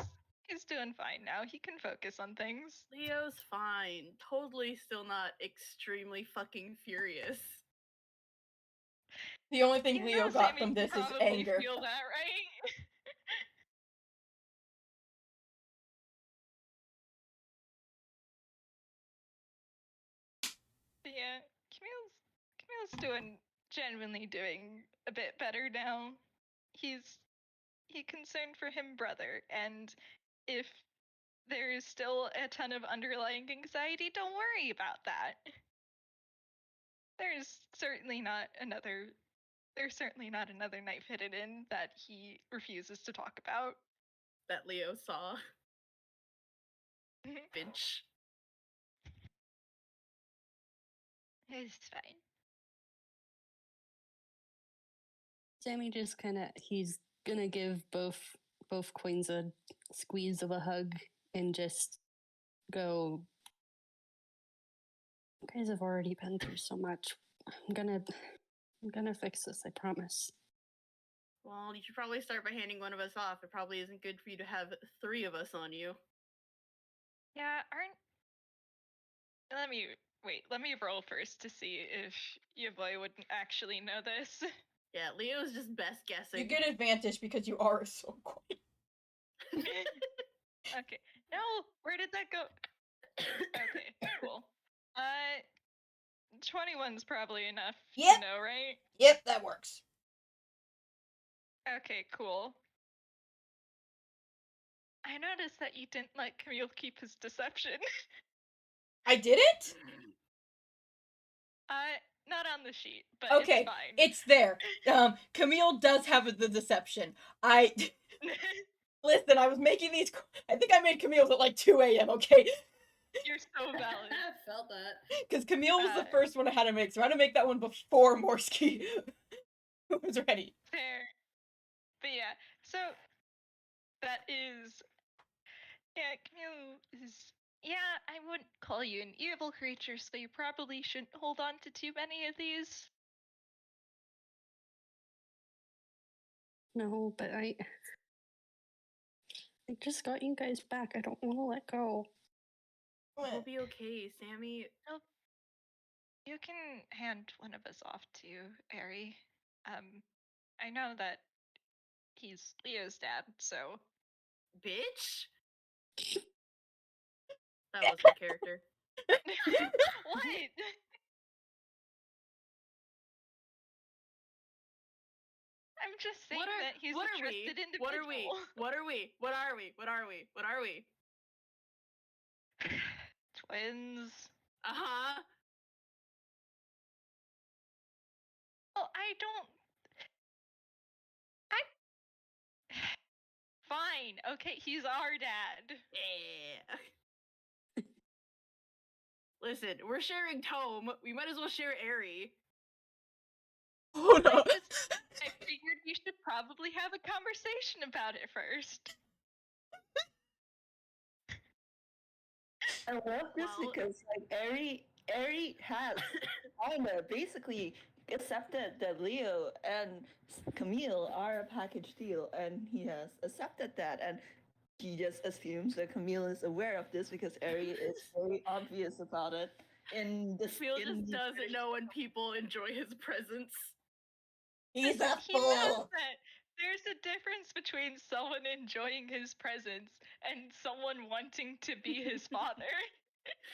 doing fine now. He can focus on things. Leo's fine. Totally still not extremely fucking furious. The only thing You Leo know got Sammy from this is probably anger. feel that, right? But yeah, Camille's genuinely doing a bit better now. He concerned for him brother, and if there is still a ton of underlying anxiety, don't worry about that. There's certainly not another knife hidden in that he refuses to talk about. That Leo saw. Bitch. It's fine. Sammy just he's gonna give both queens a squeeze of a hug and just go, you guys have already been through so much. I'm gonna fix this, I promise. Well, you should probably start by handing one of us off. It probably isn't good for you to have 3 of us on you. Yeah, let me roll first to see if your boy wouldn't actually know this. Yeah, Leo's just best guessing. You get advantage because you are so quiet. Okay. No, where did that go? Okay, cool. 21's probably enough to know, right? Yep, that works. Okay, cool. I noticed that you didn't let Camille keep his deception. I didn't? Not on the sheet, but Okay, it's fine. it's there. Camille does have the deception. Listen, I was making these. I think I made Camille's at like 2 a.m., okay? You're so valid. I felt that. Because Camille was the first one I had to make, so I had to make that one before Morsky was ready. Fair. But yeah, so that is. Yeah, Camille is. Yeah, I wouldn't call you an evil creature, so you probably shouldn't hold on to too many of these. No, but I just got you guys back. I don't want to let go. We'll be okay, Sammy. Well, you can hand one of us off to Ehri. I know that he's Leo's dad, so. Bitch? That was the character. What? I'm just saying that he's a trusted individual. What are we? What are we? What are we? What are we? What are we? Twins. Uh-huh. Well, I don't. Fine. Okay, he's our dad. Yeah. Listen, we're sharing Tome. We might as well share Ehri. Oh no. I figured we should probably have a conversation about it first. I love this because like Ehri has basically accepted that Leo and Camille are a package deal, and he has accepted that, and he just assumes that Camille is aware of this because Ehri is very obvious about it. Camille just doesn't know when people enjoy his presence. He's a He knows fool. that there's a difference between someone enjoying his presence and someone wanting to be his father.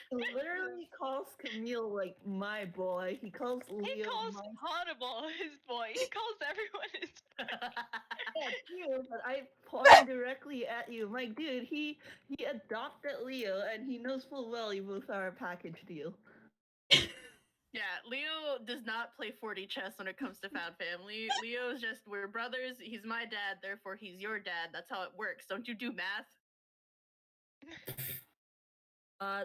He literally calls Camille like my boy. He calls He Leo calls my Ponable his boy. He calls everyone his yeah, too, but I point directly at you. I'm like, dude, he adopted Leo and he knows full well you both are a package deal. Yeah, Leo does not play 4D chess when it comes to found family. Leo's just, we're brothers, he's my dad, therefore he's your dad. That's how it works. Don't you do math?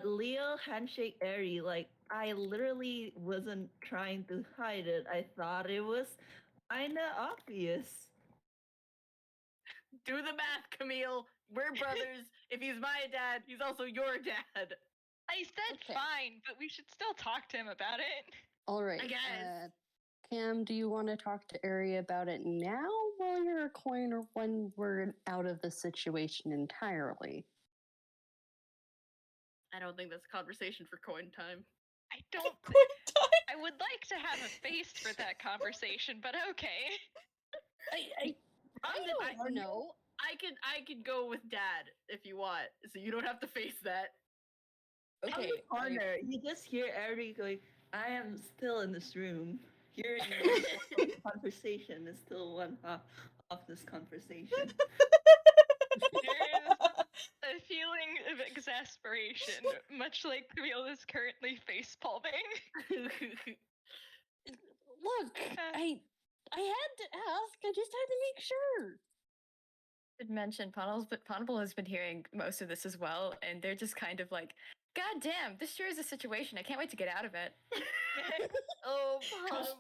Leo handshake Ehri, like I literally wasn't trying to hide it. I thought it was kinda obvious. Do the math, Camille. We're brothers. If he's my dad, he's also your dad. I said Okay. fine, but we should still talk to him about it. All right. I guess. Cam, do you want to talk to Ehri about it now while you're a coin or when we're out of the situation entirely? I don't think that's a conversation for coin time. I don't. Coin time. I would like to have a face for that conversation, but okay. I don't know. I could go with dad if you want, so you don't have to face that. On Okay. the corner, you just hear Ehri going, I am still in this room. Hearing this conversation is still one half of this conversation. There is a feeling of exasperation, much like Camille is currently face palming. Look, I had to ask. I just had to make sure. Should mention Ponable has been hearing most of this as well, and they're just kind of like, God damn, this sure is a situation. I can't wait to get out of it. Oh,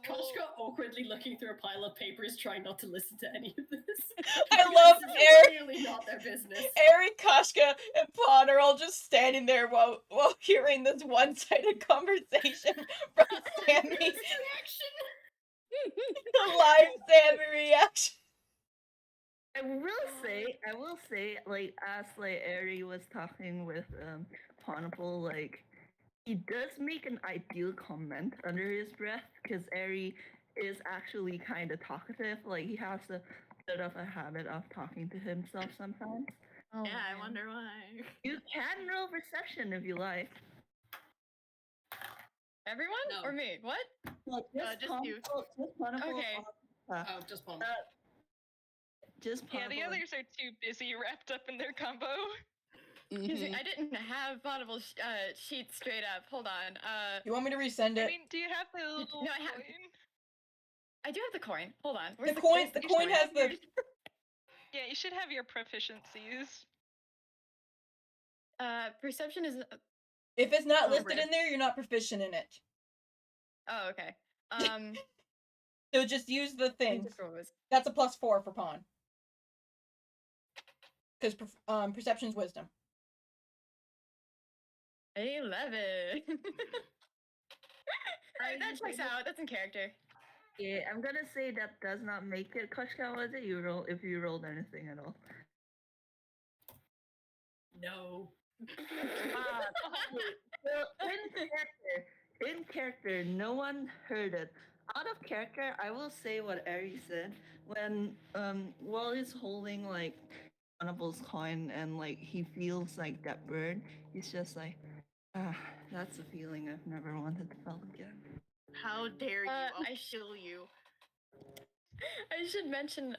Koshka awkwardly looking through a pile of papers, trying not to listen to any of this. I love This is Ehri. clearly not their business. Ehri, Koshka, and Pon are all just standing there while hearing this one-sided conversation from Sammy. Reaction. The live Sammy reaction. I will say, like as like Ehri was talking with Ponable, like he does make an ideal comment under his breath because Ehri is actually kind of talkative. Like he has a bit of a habit of talking to himself sometimes. Oh, yeah, I man. wonder why. You can roll perception if you like. Everyone? No. Or me? What? Well, just you. Just Ponable. Okay. Oh, just one. Just Yeah, the Ponable. others are too busy wrapped up in their combo. Mhm. I didn't have Ponable sheet straight up. Hold on. You want me to resend I it? mean, do you have the little No, I have- coin? I do have the coin. Hold on. The coin where's coin has the. Yeah, you should have your proficiencies. Perception is. If it's not Oh, listed right. in there, you're not proficient in it. Oh, okay. So just use the I thing. just was. That's a +4 for Pon. Because perception's wisdom. 11. Alright, that checks out. That's in character. Yeah, I'm gonna say that does not make it. Koshka, was it you roll if you rolled anything at all? No. Well, in character, no one heard it. Out of character, I will say what Ehri said when while he's holding like Ponable's coin and like he feels like that bird. He's just like, that's a feeling I've never wanted to feel again. How dare you? I'll I kill you. I should mention,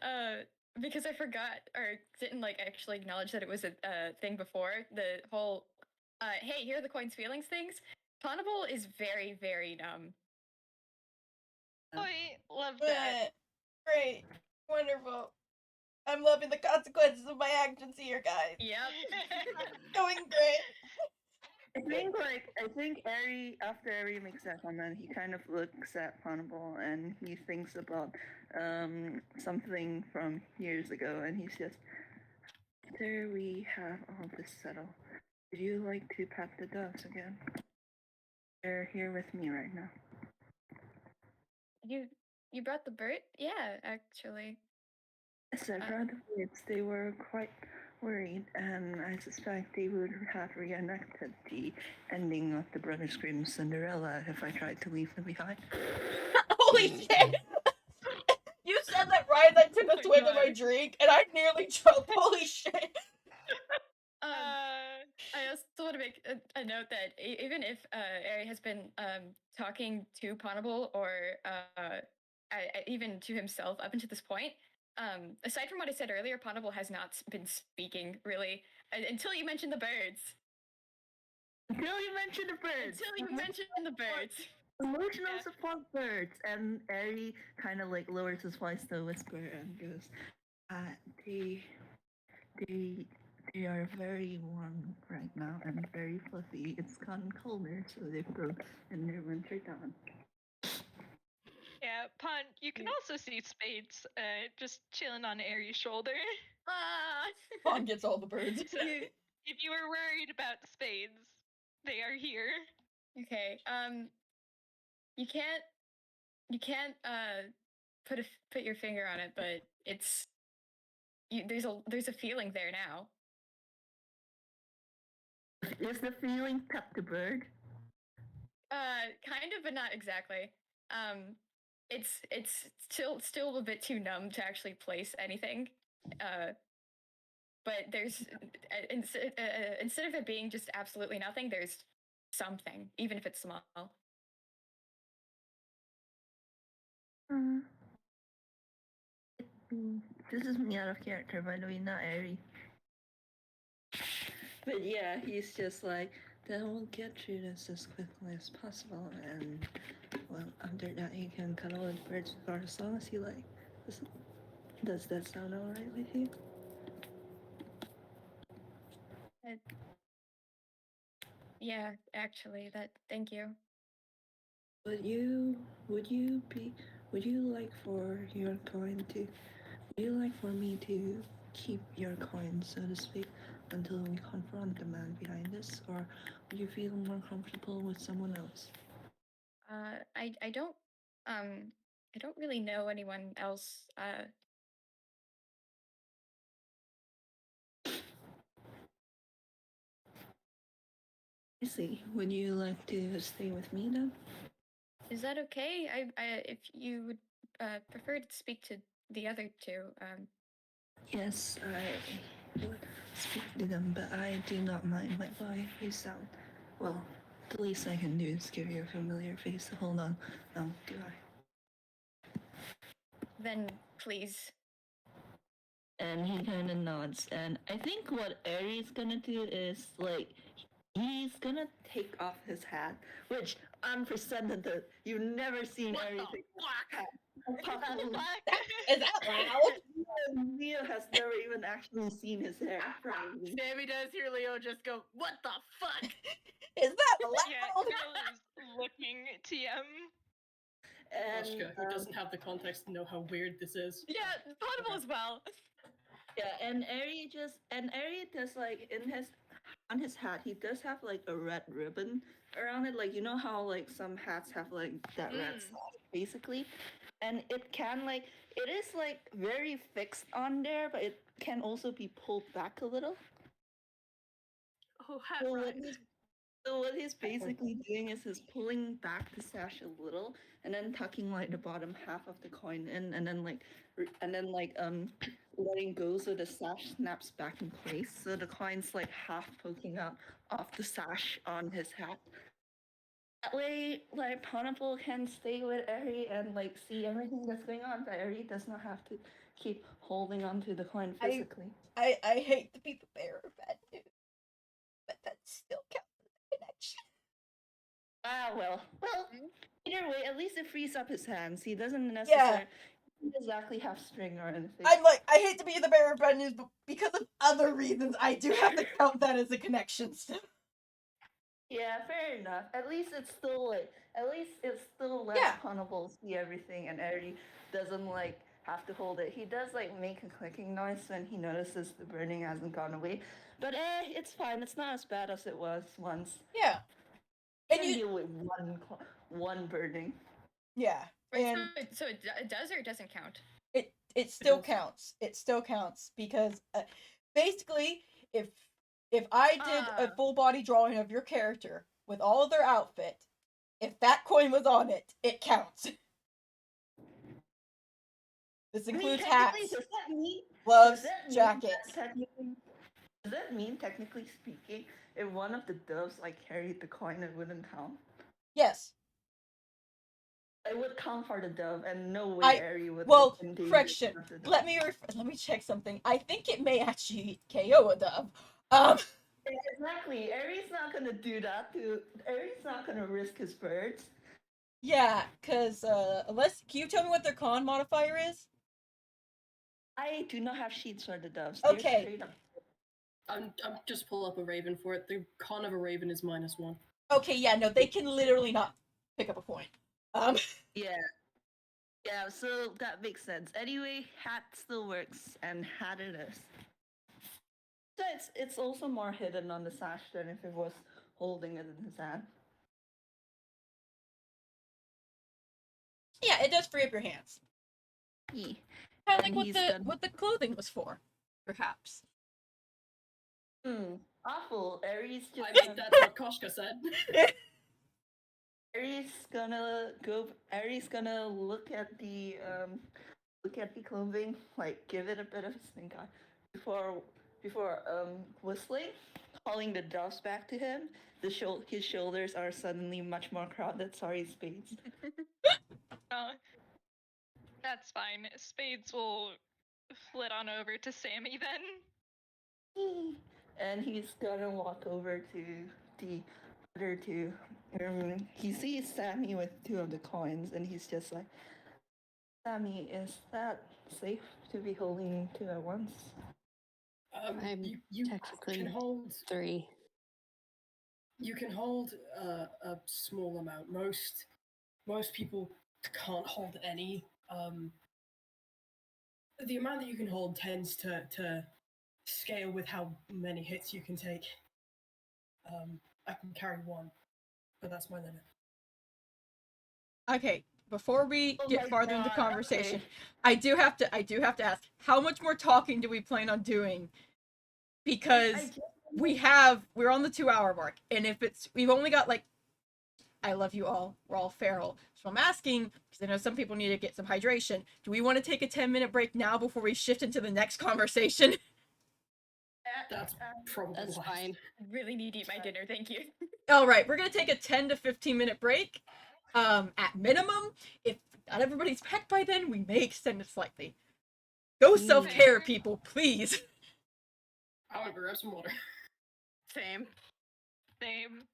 because I forgot or didn't like actually acknowledge that it was a thing before. The whole, hey, here are the coin's feelings things. Ponable is very, very numb. I love that. Great. Wonderful. I'm loving the consequences of my actions here, guys. Yep. Going great. I think Ehri, after Ehri makes that comment, he kind of looks at Ponable and he thinks about something from years ago, and he's just, after we have all this settled, would you like to pet the dogs again? They're here with me right now. You brought the bird? Yeah, actually. Yes, I brought the kids. They were quite worried, and I suspect they would have reenacted the ending of the Brothers Grimm Cinderella if I tried to leave them behind. Holy shit! I then took Oh a my swig of my God. drink, and I nearly choked. Holy shit! I also want to make a note that even if Ehri has been talking to Ponable or even to himself up until this point, aside from what I said earlier, Ponable has not been speaking really until you mentioned the birds. Until you mention the birds. Until you mentioned the birds. Emotional Yeah. support birds. And Ehri kind of like lowers his voice to whisper and goes, they are very warm right now and very fluffy. It's gotten colder, so they've grown in their winter dawn. Yeah, Pon, you can also see Spades just chilling on Ehri's shoulder. Vaughn gets all the birds. So if you were worried about Spades, they are here. Okay. You can't put your finger on it, but it's there's a feeling there now. Is the feeling pet the bird? Kind of, but not exactly. It's still a bit too numb to actually place anything. But there's instead of it being just absolutely nothing, there's something, even if it's small. This is me out of character, by the way, not Ehri. But yeah, he's just like, then we'll get through this as quickly as possible, and well, after that, he can cuddle with birds for as long as he like. Does that sound alright with you? Yeah, actually, thank you. Would you like for your coin to? Would you like for me to keep your coin, so to speak, until we confront the man behind this, or would you feel more comfortable with someone else? I don't really know anyone else. I see. Would you like to stay with me then? Is that okay? If you would prefer to speak to the other two, Yes, I would speak to them, but I do not mind my voice sound. Well, the least I can do is give you a familiar face to hold on. Do I? then please. And he kind of nods. And I think what Ehri's gonna do is like he's gonna take off his hat, which unprecedented. You've never seen What Ehri the take fuck? off his hat. Is that loud? Mia has never even actually seen his hair. Probably. Sammy does hear Leo just go, what the fuck? Is that Yeah, loud? Girl is looking TM. And Koshka, who doesn't have the context to know how weird this is. Yeah, Ponable as well. yeah, and Ehri does like on his hat he does have like a red ribbon around it, like you know how like some hats have like that red slash basically, and it can like it is like very fixed on there, but it can also be pulled back a little. Oh, hat So right. what he's basically doing is he's pulling back the sash a little and then tucking like the bottom half of the coin in, and then letting go so the sash snaps back in place, so the coin's like half poking out off the sash on his hat. That way, like Ponable can stay with Ehri and like see everything that's going on, but Ehri does not have to keep holding onto the coin physically. I hate to be the bearer of bad news, but that still counts as a connection. Well, either way, at least it frees up his hands. He doesn't Yeah. necessarily exactly have string or anything. I'm like, I hate to be the bearer of bad news, but because of other reasons, I do have to count that as a connection still. Yeah, fair enough. At least it still lets Yeah. Ponable see everything, and Ehri doesn't like have to hold it. He does like make a clicking noise when he notices the burning hasn't gone away, but it's fine. It's not as bad as it was once. Yeah. You And can you, deal with one burning. yeah. Wait, And so it does or it doesn't count? it still counts. It still counts because basically, if I did a full body drawing of your character with all of their outfit, if that coin was on it, it counts. This I mean, includes technically, hats, does that mean gloves, that jackets. technically does that mean technically speaking, if one of the doves like carried the coin, it wouldn't count? Yes. It would count for the dove, and no way I Ehri would well, endanger correction. one of the doves. Let me check something. I think it may actually KO a dove. Yeah, exactly. Ehri's not gonna do that to. Ehri's not gonna risk his birds. Yeah, cause unless can you tell me what their con modifier is? I do not have sheets for the doves. They're Okay. straight up. I'm just pull up a raven for it. The con of a raven is -1. Okay, yeah, no, they can literally not pick up a point. Yeah. Yeah, so that makes sense. Anyway, hat still works, and hat it is. So it's also more hidden on the sash than if it was holding it in his hand. Yeah, it does free up your hands. Yeah. Kind of And like he's what the clothing was for, perhaps. Awful. Ehri's just. I mean, that's what Koshka said. Ehri's gonna look at the clothing, like give it a bit of a stink eye before whistling, calling the doves back to him. His shoulders are suddenly much more crowded. Sorry, Spades. That's fine. Spades will flit on over to Sammy then. And he's gonna walk over to the other two. He sees Sammy with two of the coins, and he's just like, Sammy, is that safe to be holding two at once? I'm You technically can hold 3. you can hold a small amount. Most people can't hold any. The amount that you can hold tends to scale with how many hits you can take. I can carry 1, but that's my limit. Okay, before we Oh get my farther into God, conversation, okay. I do have to ask, how much more talking do we plan on doing? Because we're on the 2-hour mark, and if we've only got like, I love you all, we're all feral. So I'm asking, because I know some people need to get some hydration, do we want to take a 10-minute break now before we shift into the next conversation? That's probably That's wise. fine. I really need to eat my dinner, thank you. All right, we're gonna take a 10 to 15-minute break. At minimum, if not everybody's back by then, we may extend it slightly. Go self-care, people, please. I want to grab some water. Same. Same.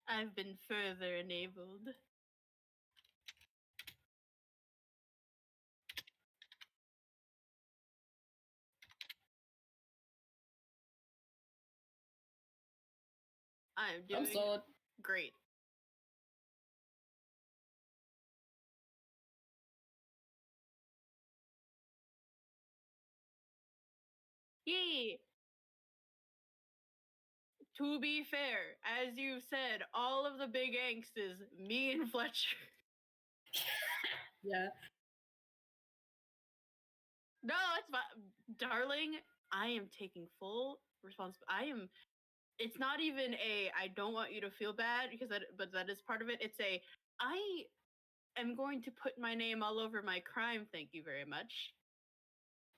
I've been further enabled. I'm doing I'm solid. great. Yay! To be fair, as you said, all of the big angst is me and Fletcher. Yeah. No, it's fine. Darling, I am taking full responsibility. It's not even a I don't want you to feel bad but that is part of it. It's a I am going to put my name all over my crime, thank you very much.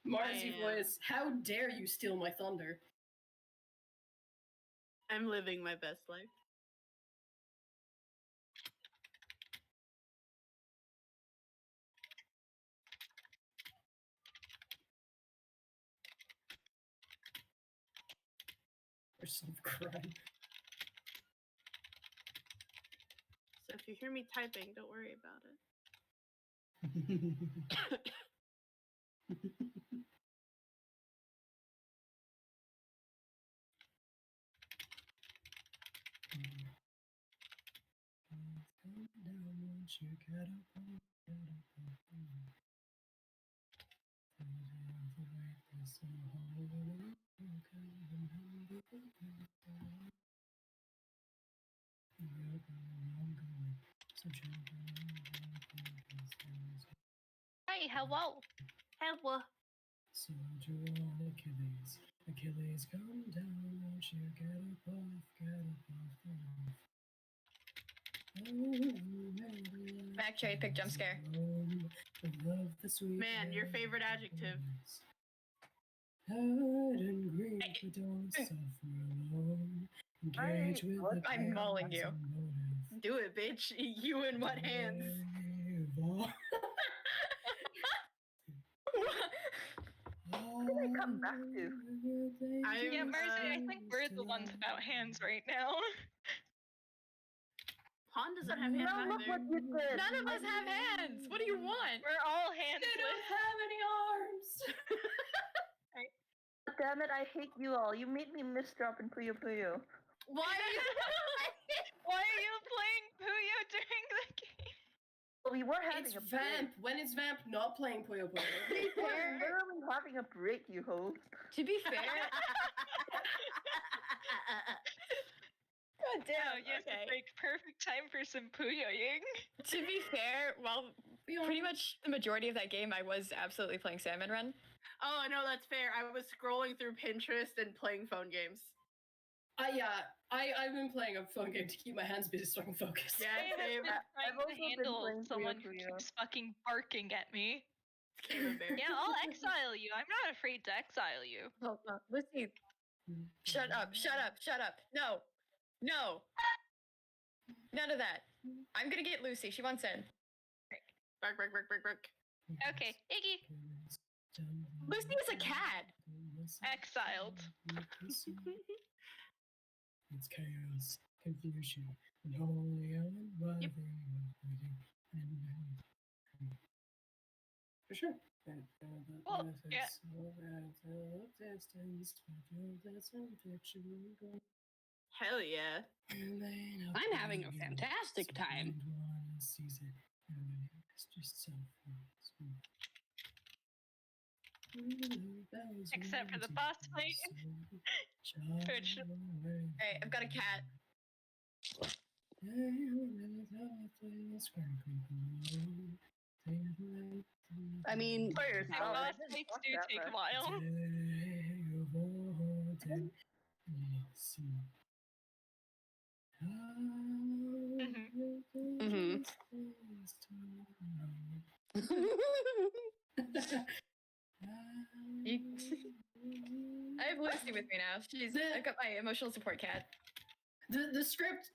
Marzi voice, how dare you steal my thunder? I'm living my best life. Person of crime. So if you hear me typing, don't worry about it. Hey, hello. Hello. Soldier on Achilles, Achilles come down, won't you get up off, Back cherry pick jump scare. Man, your favorite adjective. Hurt and grief, but don't suffer alone. Engage with the I'm mauling you. motive. Do it, bitch. You in what hands? What did I come back to? Yeah, Marzi, I think we're the ones without hands right now. Han doesn't have hands Now look either. what you did. None of us have hands. What do you want? We're all They handless. don't have any arms. Damn it, I hate you all. You made me misdrop in Puyo Puyo. Why are you? Why are you playing Puyo during the game? We were having It's a Vamp. When is Vamp not playing Puyo Puyo? break. We were literally having a break, you hoes. To be fair, God Oh, damn. yes, Okay. it makes perfect time for some Puyoing. To be fair, well, pretty much the majority of that game, I was absolutely playing Salmon Run. Oh no, that's fair. I was scrolling through Pinterest and playing phone games. Yeah, I've been playing a phone game to keep my hands busy so I can focus. Yeah, I have same. been trying also to been handle playing someone Puyo who Puyo. keeps fucking barking at me. Camille Bear. Yeah, I'll exile you. I'm not afraid to exile you. Oh, Lucy, shut up, shut up, shut up. No, no. None of that. I'm gonna get Lucy. She wants in. Bark, bark, bark, bark, bark. Okay, Iggy, Lucy is a cat. exiled. It's chaos, confusion, and holy unwilling. For sure. Well, yeah. Hell yeah. I'm having a fantastic time. Except for the boss fight. Which, Alright, I've got a cat. I mean, For the yourself. boss fights do take a while. mhm. You- I have Lucy with me now. I've got my emotional support cat. The script.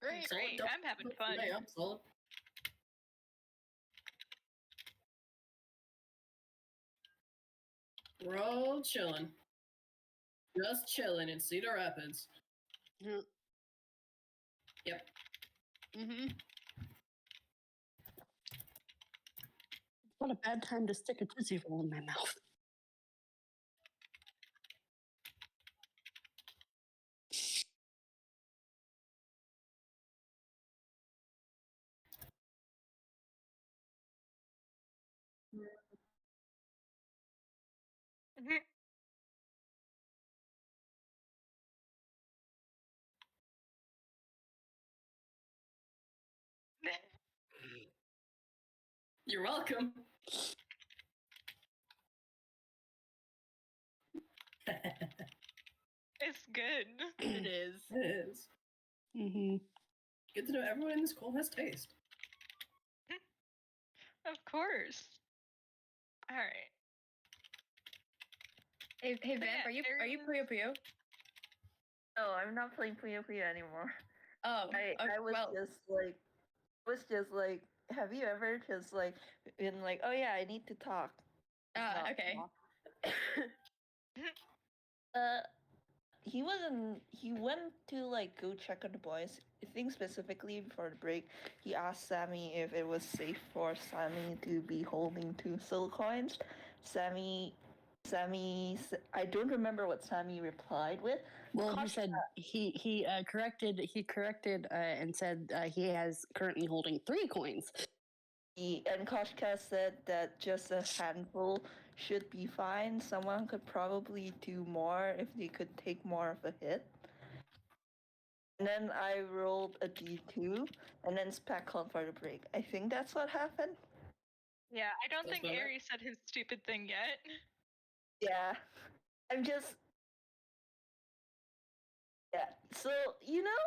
Great. Great, I'm having fun. Yeah, I'm solid. We're all chilling. Just chilling in Cedar Rapids. Yep. Mm-hmm. What a bad time to stick a Tootsie Roll in my mouth. You're welcome. It's good. It is. It is. Mm-hmm. Good to know everyone in this call has taste. Of course. All right. Hey, So Vamp, yeah, are you Puyo Puyo? No, I'm not playing Puyo Puyo anymore. Oh, I was just like, have you ever just like been like, oh yeah, I need to talk. Just not okay. talk. He went to like go check on the boys. I think specifically before the break, he asked Sammy if it was safe for Sammy to be holding 2 soul coins. Sammy, I don't remember what Sammy replied with. Well, he said he corrected and said he has currently holding 3 coins. And Koshka said that just a handful should be fine. Someone could probably do more if they could take more of a hit. And then I rolled a d2, and then Spec called for the break. I think that's what happened. Yeah, I don't That's think about Ehri said his stupid thing yet. Yeah, I'm just. Yeah, so you know,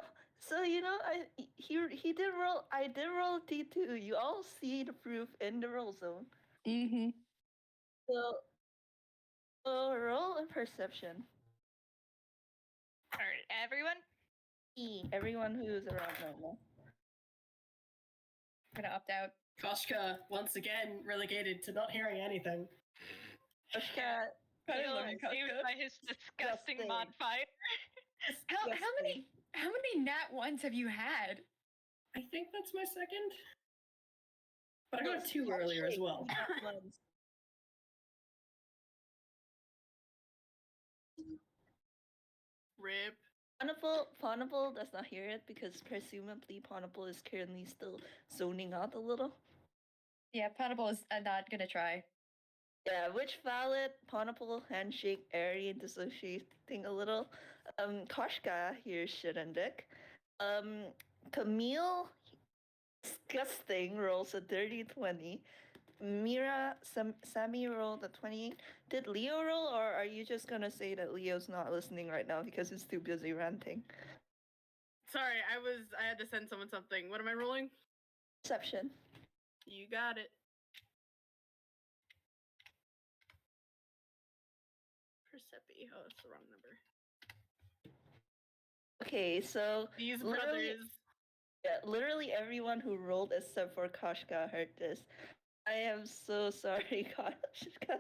he did roll. I did roll d2. You all see the proof in the roll zone. Mm-hmm. So roll a perception. All right, everyone. Everyone who's around right now. I'm gonna opt out. Koshka, once again, relegated to not hearing anything. Koshka, I Feels love you, saved Koshka. by his disgusting Disgusting. modifier. How many nat ones have you had? I think that's my second. But I got 2 earlier as well. Rip. Ponable does not hear it because presumably Ponable is currently still zoning out a little. Yeah, Ponable is not gonna try. Yeah, which valid, Ponable, handshake, Ehri, and dissociating a little. Koshka here, shit and dick. Camille, disgusting, rolls a dirty 20. Mira, Sammy rolled a 20. Did Leo roll, or are you just gonna say that Leo's not listening right now because he's too busy ranting? Sorry, I had to send someone something. What am I rolling? Perception. You got it. Percepi. Oh, that's the wrong number. Okay, so These literally, brothers. yeah, literally everyone who rolled except for Koshka heard this. I am so sorry, Koshka.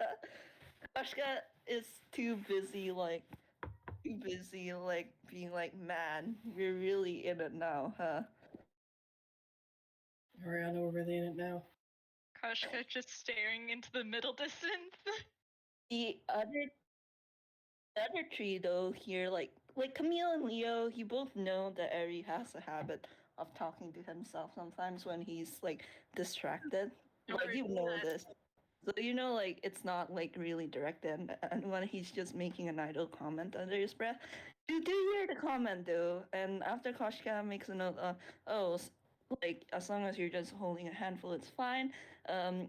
Koshka is too busy, being like, man, we're really in it now, huh? Alright, I know we're really in it now. Koshka just staring into the middle distance. The other three though here, like Camille and Leo, you both know that Ehri has a habit of talking to himself sometimes when he's like distracted. Don't Like you repeat know that. this. So you know like it's not like really directed and when he's just making an idle comment under his breath. You do hear the comment though, and after Koshka makes a note like as long as you're just holding a handful it's fine.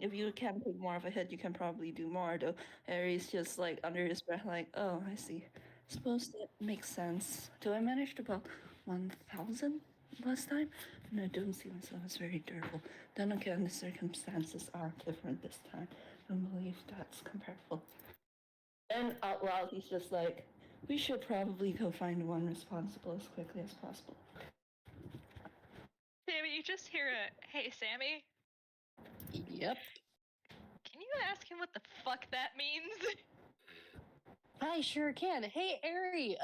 If you can take more of a hit you can probably do more though. Harry's just like under his breath, like, oh, I see. Suppose that makes sense. Do I manage to about 1,000 last time? And I don't see myself as very durable. Then again, the circumstances are different this time. I don't believe that's comparable. And out loud, he's just like, we should probably go find one responsible as quickly as possible. Sammy, you just hear a, hey, Sammy, Yep. can you ask him what the fuck that means? I sure can. Hey, Ehri,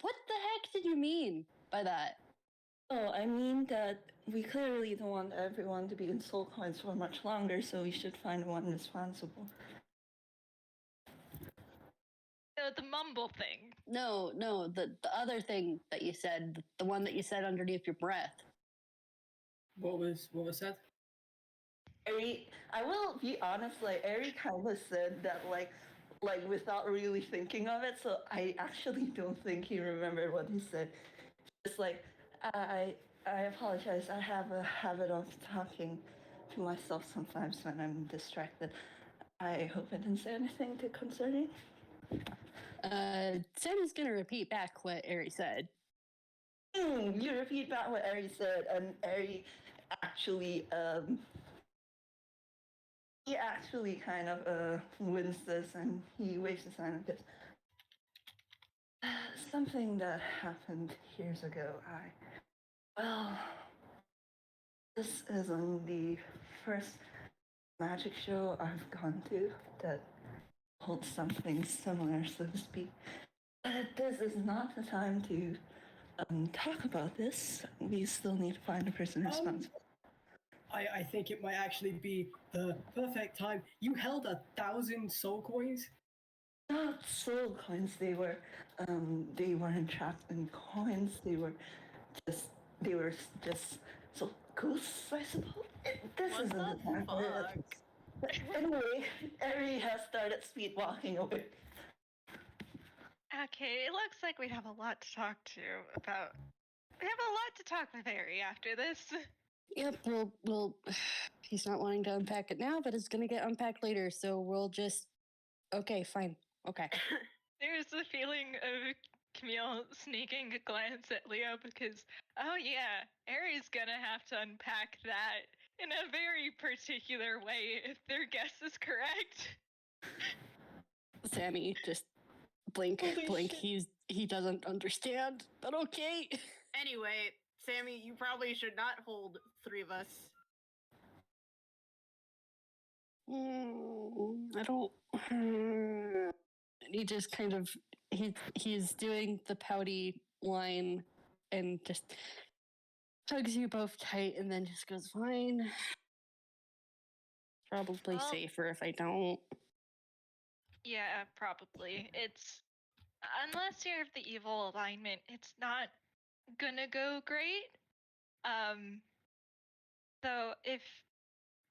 what the heck did you mean by that? Oh, I mean that we clearly don't want everyone to be in soul coins for much longer, so we should find one responsible. The mumble thing. No, the other thing that you said, the one that you said underneath your breath. What was said? Ehri, I will be honest, like Ehri kind of said that like without really thinking of it, so I actually don't think he remembered what he said. Just like I apologize. I have a habit of talking to myself sometimes when I'm distracted. I hope I didn't say anything too concerning. Sammy's gonna repeat back what Ehri said. You repeat back what Ehri said, and Ehri actually he actually kind of winces and he waves his hand and goes, something that happened years ago. Well, this isn't the first magic show I've gone to that holds something similar, so to speak. But this is not the time to talk about this. We still need to find a person responsible. I think it might actually be the perfect time. You held 1,000 soul coins? Not soul coins. They weren't trapped in coins. They were just so ghosts, I suppose. This What isn't the the time for it. fuck? Anyway, Ehri has started speed walking away. Okay, it looks like we have a lot to talk to about. We have a lot to talk with Ehri after this. Yep, we'll he's not wanting to unpack it now, but it's gonna get unpacked later, so we'll just okay, fine. Okay. There's a feeling of Camille sneaking a glance at Leo because, oh yeah, Ehri's gonna have to unpack that in a very particular way if their guess is correct. Sammy just blink. Holy shit. He doesn't understand, but okay. Anyway, Sammy, you probably should not hold 3 of us. I don't. He just kind of he's doing the pouty line and just hugs you both tight, and then just goes, "Fine. Probably Well- safer if I don't." Yeah, probably. It's unless you have the evil alignment, it's not gonna go great. So if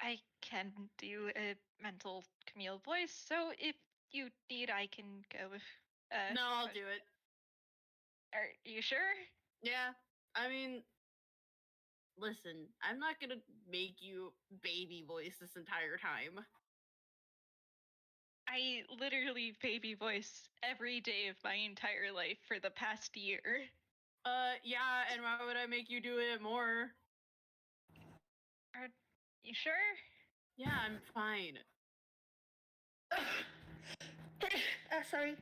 I can do a mental Camille voice, so if you need, I can go with. No, I'll do it. Are you sure? Yeah, I mean, listen, I'm not gonna make you baby voice this entire time. I literally baby voice every day of my entire life for the past year. Yeah, and why would I make you do it more? Are you sure? Yeah, I'm fine. Sorry.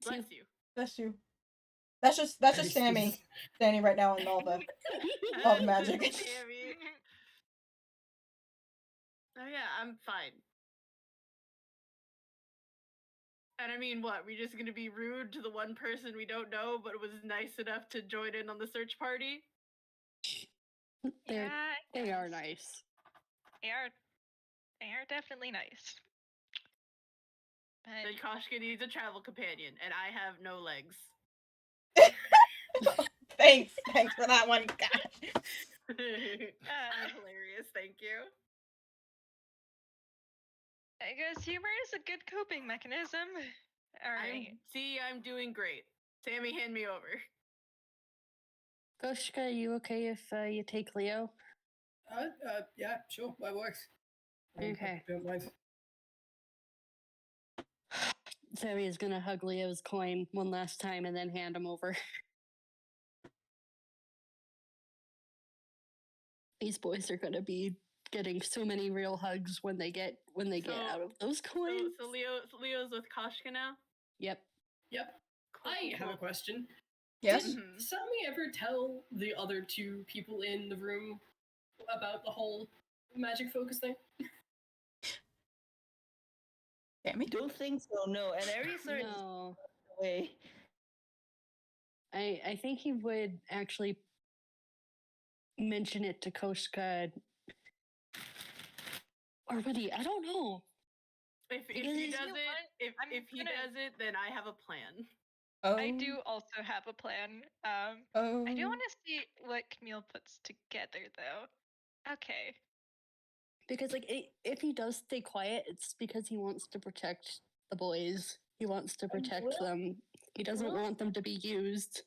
Bless you. Bless you. That's just Ehri's Sammy just- standing right now in all the Love magic. Sammy. Oh yeah, I'm fine. And I mean, what? We just gonna be rude to the one person we don't know, but was nice enough to join in on the search party? They're, Yeah, they are yes. nice. They are definitely nice. Then But Koshka needs a travel companion, and I have no legs. Thanks for that one. Gosh. I'm hilarious, thank you. I guess humor is a good coping mechanism. Alright. I'm doing great. Sammy, hand me over. Koshka, you okay if you take Leo? Yeah, sure, that works. Okay. I don't mind. Sammy is gonna hug Leo's coin one last time and then hand him over. These boys are gonna be getting so many real hugs when they get out of those coins. So Leo's with Koshka now? Yep. Yep. Cool, I have a cool. question. Yes. Did Mhm. Sammy ever tell the other two people in the room about the whole magic focus thing? Sammy? Don't think so, no. And Ehri sort of just No. walked away. I think he would actually mention it to Koshka. Or would he? I don't know. If Because he he's- does You know it, what? I'm if he gonna- does it, then I have a plan. Oh. I do also have a plan. I do want to see what Camille puts together, though. Okay. Because if he does stay quiet, it's because he wants to protect the boys. He wants to protect will- them. He doesn't will- want them to be used.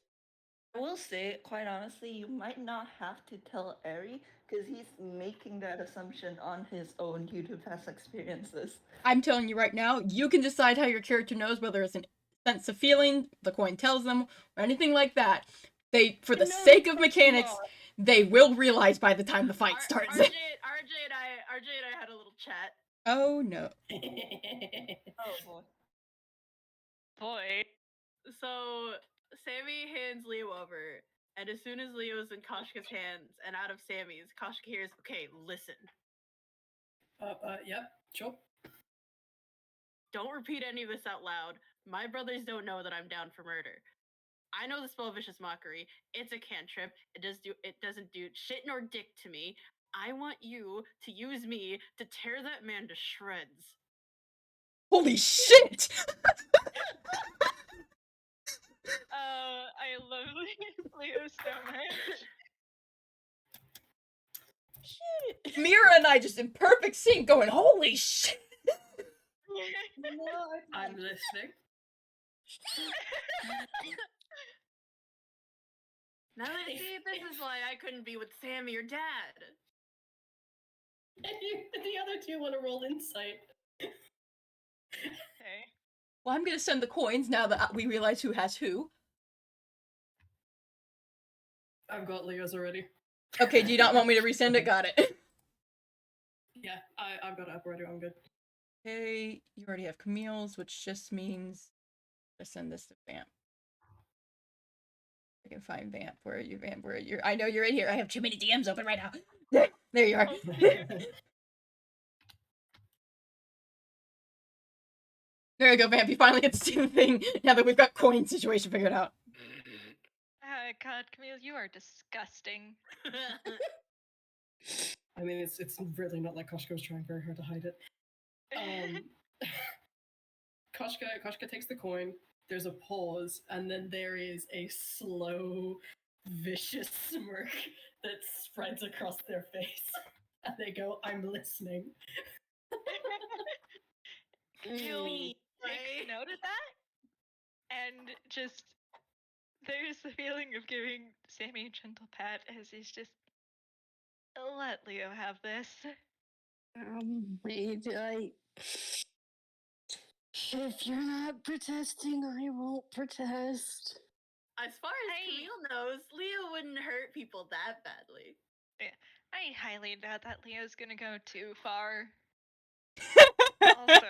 I will say, quite honestly, you might not have to tell Ehri because he's making that assumption on his own due to past experiences. I'm telling you right now, you can decide how your character knows, whether it's a sense of feeling, the coin tells them, or anything like that. They, for the sake of mechanics, they will realize by the time the fight starts. RJ and I had a little chat. Oh no. Oh boy. Boy. So Sammy hands Leo over, and as soon as Leo's in Koshka's hands and out of Sammy's, Koshka hears, "Okay, listen. Yep, sure. Don't repeat any of this out loud. My brothers don't know that I'm down for murder. I know the spell Vicious Mockery. It's a cantrip. It doesn't do shit nor dick to me. I want you to use me to tear that man to shreds." Holy shit! I love Leo so much. Mira and I just in perfect sync going, holy shit! I'm listening. Now that I see, this is why I couldn't be with Sammy or Dad. The other two want to roll insight. Okay. Well, I'm gonna send the coins now that we realize who has who. I've got Leo's already. Okay, do you not want me to resend it? Got it. Yeah, I've got it up already. I'm good. Okay, you already have Camille's, which just means to send this to Vamp. I can find Vamp. Where are you, Vamp? Where are you? I know you're in here. I have too many DMs open right now. There you are. There you go, Vamp. You finally get to see the thing now that we've got coin situation figured out. God, Camille, you are disgusting. I mean, it's really not like Koshka was trying very hard to hide it. Koshka takes the coin. There's a pause, and then there is a slow, vicious smirk that spreads across their face, and they go, "I'm listening." You'll Mm. take note of that, and just there's the feeling of giving Sammy a gentle pat as he's just let Leo have this. If you're not protesting, I won't protest. As far as Camille knows, Leo wouldn't hurt people that badly. I highly doubt that Leo's gonna go too far. Also,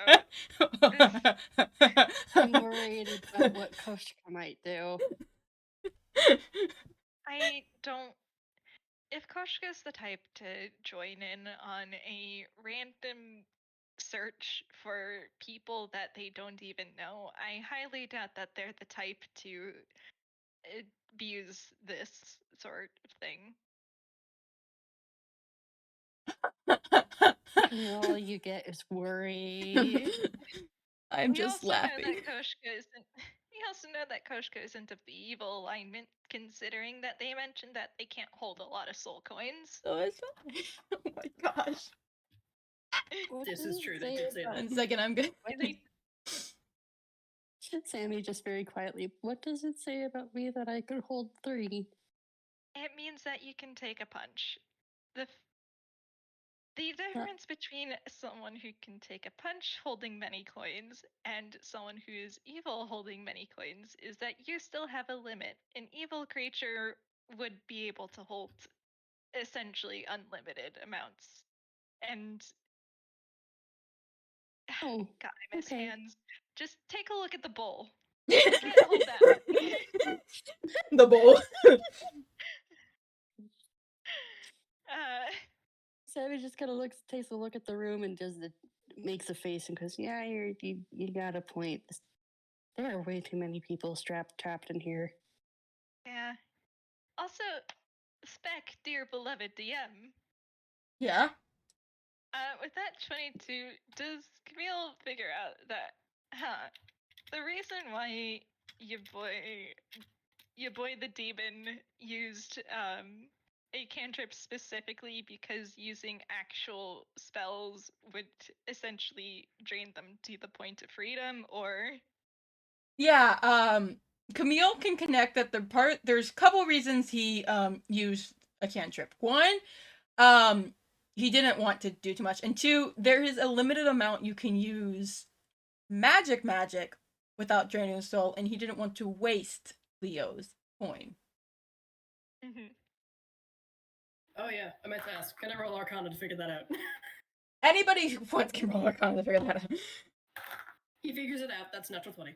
I'm worried about what Koshka might do. I don't. If Koshka's the type to join in on a random search for people that they don't even know, I highly doubt that they're the type to abuse this sort of thing. And all you get is worry. I'm We just also know laughing. that Koshka isn't. We also know that Koshka isn't of the evil alignment, considering that they mentioned that they can't hold a lot of soul coins. So it's fine. Oh my gosh. What This does is it true, say they did say about- One second, I'm good. They Sammy just very quietly, what does it say about me that I could hold 3? It means that you can take a punch. The difference between someone who can take a punch holding many coins and someone who is evil holding many coins is that you still have a limit. An evil creature would be able to hold essentially unlimited amounts. And Oh, God, I miss okay. hands. Just take a look at the bowl. I can't hold that many. The bowl. Sammy just kind of takes a look at the room and makes a face and goes, "Yeah, you got a point. There are way too many people trapped in here." Yeah. Also, Spec, dear beloved DM, Yeah. with that 22, does Camille figure out that, the reason why your boy the demon used a cantrip specifically because using actual spells would essentially drain them to the point of freedom, or Yeah, Camille can connect that there's a couple reasons he used a cantrip. One, he didn't want to do too much. And two, there is a limited amount you can use magic without draining the soul, and he didn't want to waste Leo's coin. Oh yeah, I meant to ask. Can I roll Arcana to figure that out? Anybody who wants can roll Arcana to figure that out. He figures it out. That's natural 20.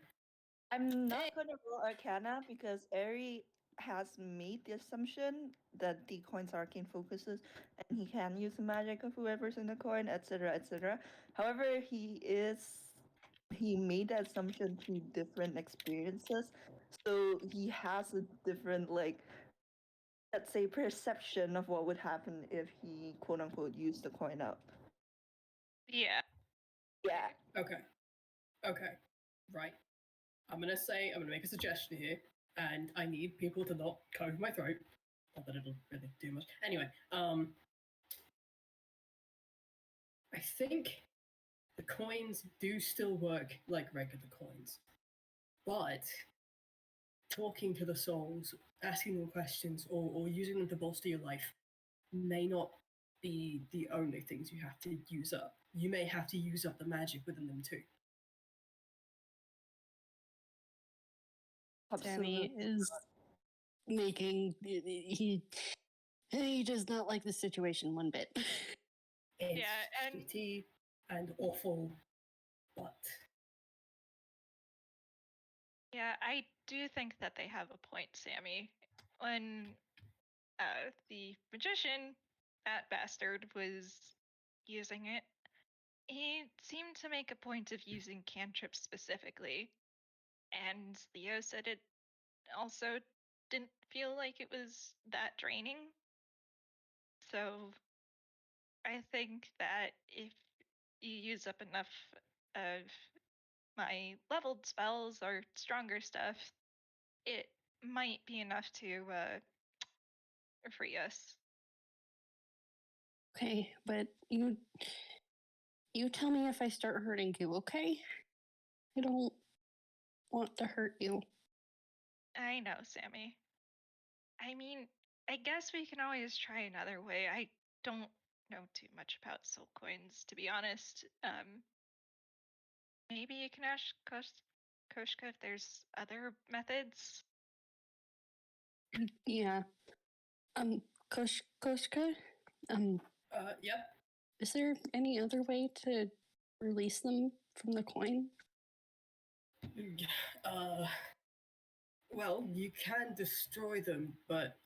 I'm not gonna roll Arcana because Ehri has made the assumption that the coins are arcane focuses and he can use the magic of whoever's in the coin, etc., etc. However, he made that assumption through different experiences, so he has a different, like, let's say, perception of what would happen if he quote unquote used the coin up. yeah. Yeah. Okay. Right. I'm gonna make a suggestion here, and I need people to not cover my throat. Not that it'll really do much. Anyway, I think the coins do still work like regular coins, but talking to the souls, asking them questions, or using them to bolster your life may not be the only things you have to use up. You may have to use up the magic within them too. Sammy is making he does not like the situation one bit. It's Yeah, and shitty and awful, but yeah, I do think that they have a point, Sammy. When the magician, that bastard, was using it, he seemed to make a point of using cantrips specifically. And Leo said it also didn't feel like it was that draining. So I think that if you use up enough of my leveled spells or stronger stuff, it might be enough to free us. Okay, but you tell me if I start hurting you, okay? I don't want to hurt you. I know, Sammy. I mean, I guess we can always try another way. I don't know too much about soul coins, to be honest. Maybe you can ask Koshka if there's other methods. Yeah. Koshka? yep. Is there any other way to release them from the coin? Well, you can destroy them, but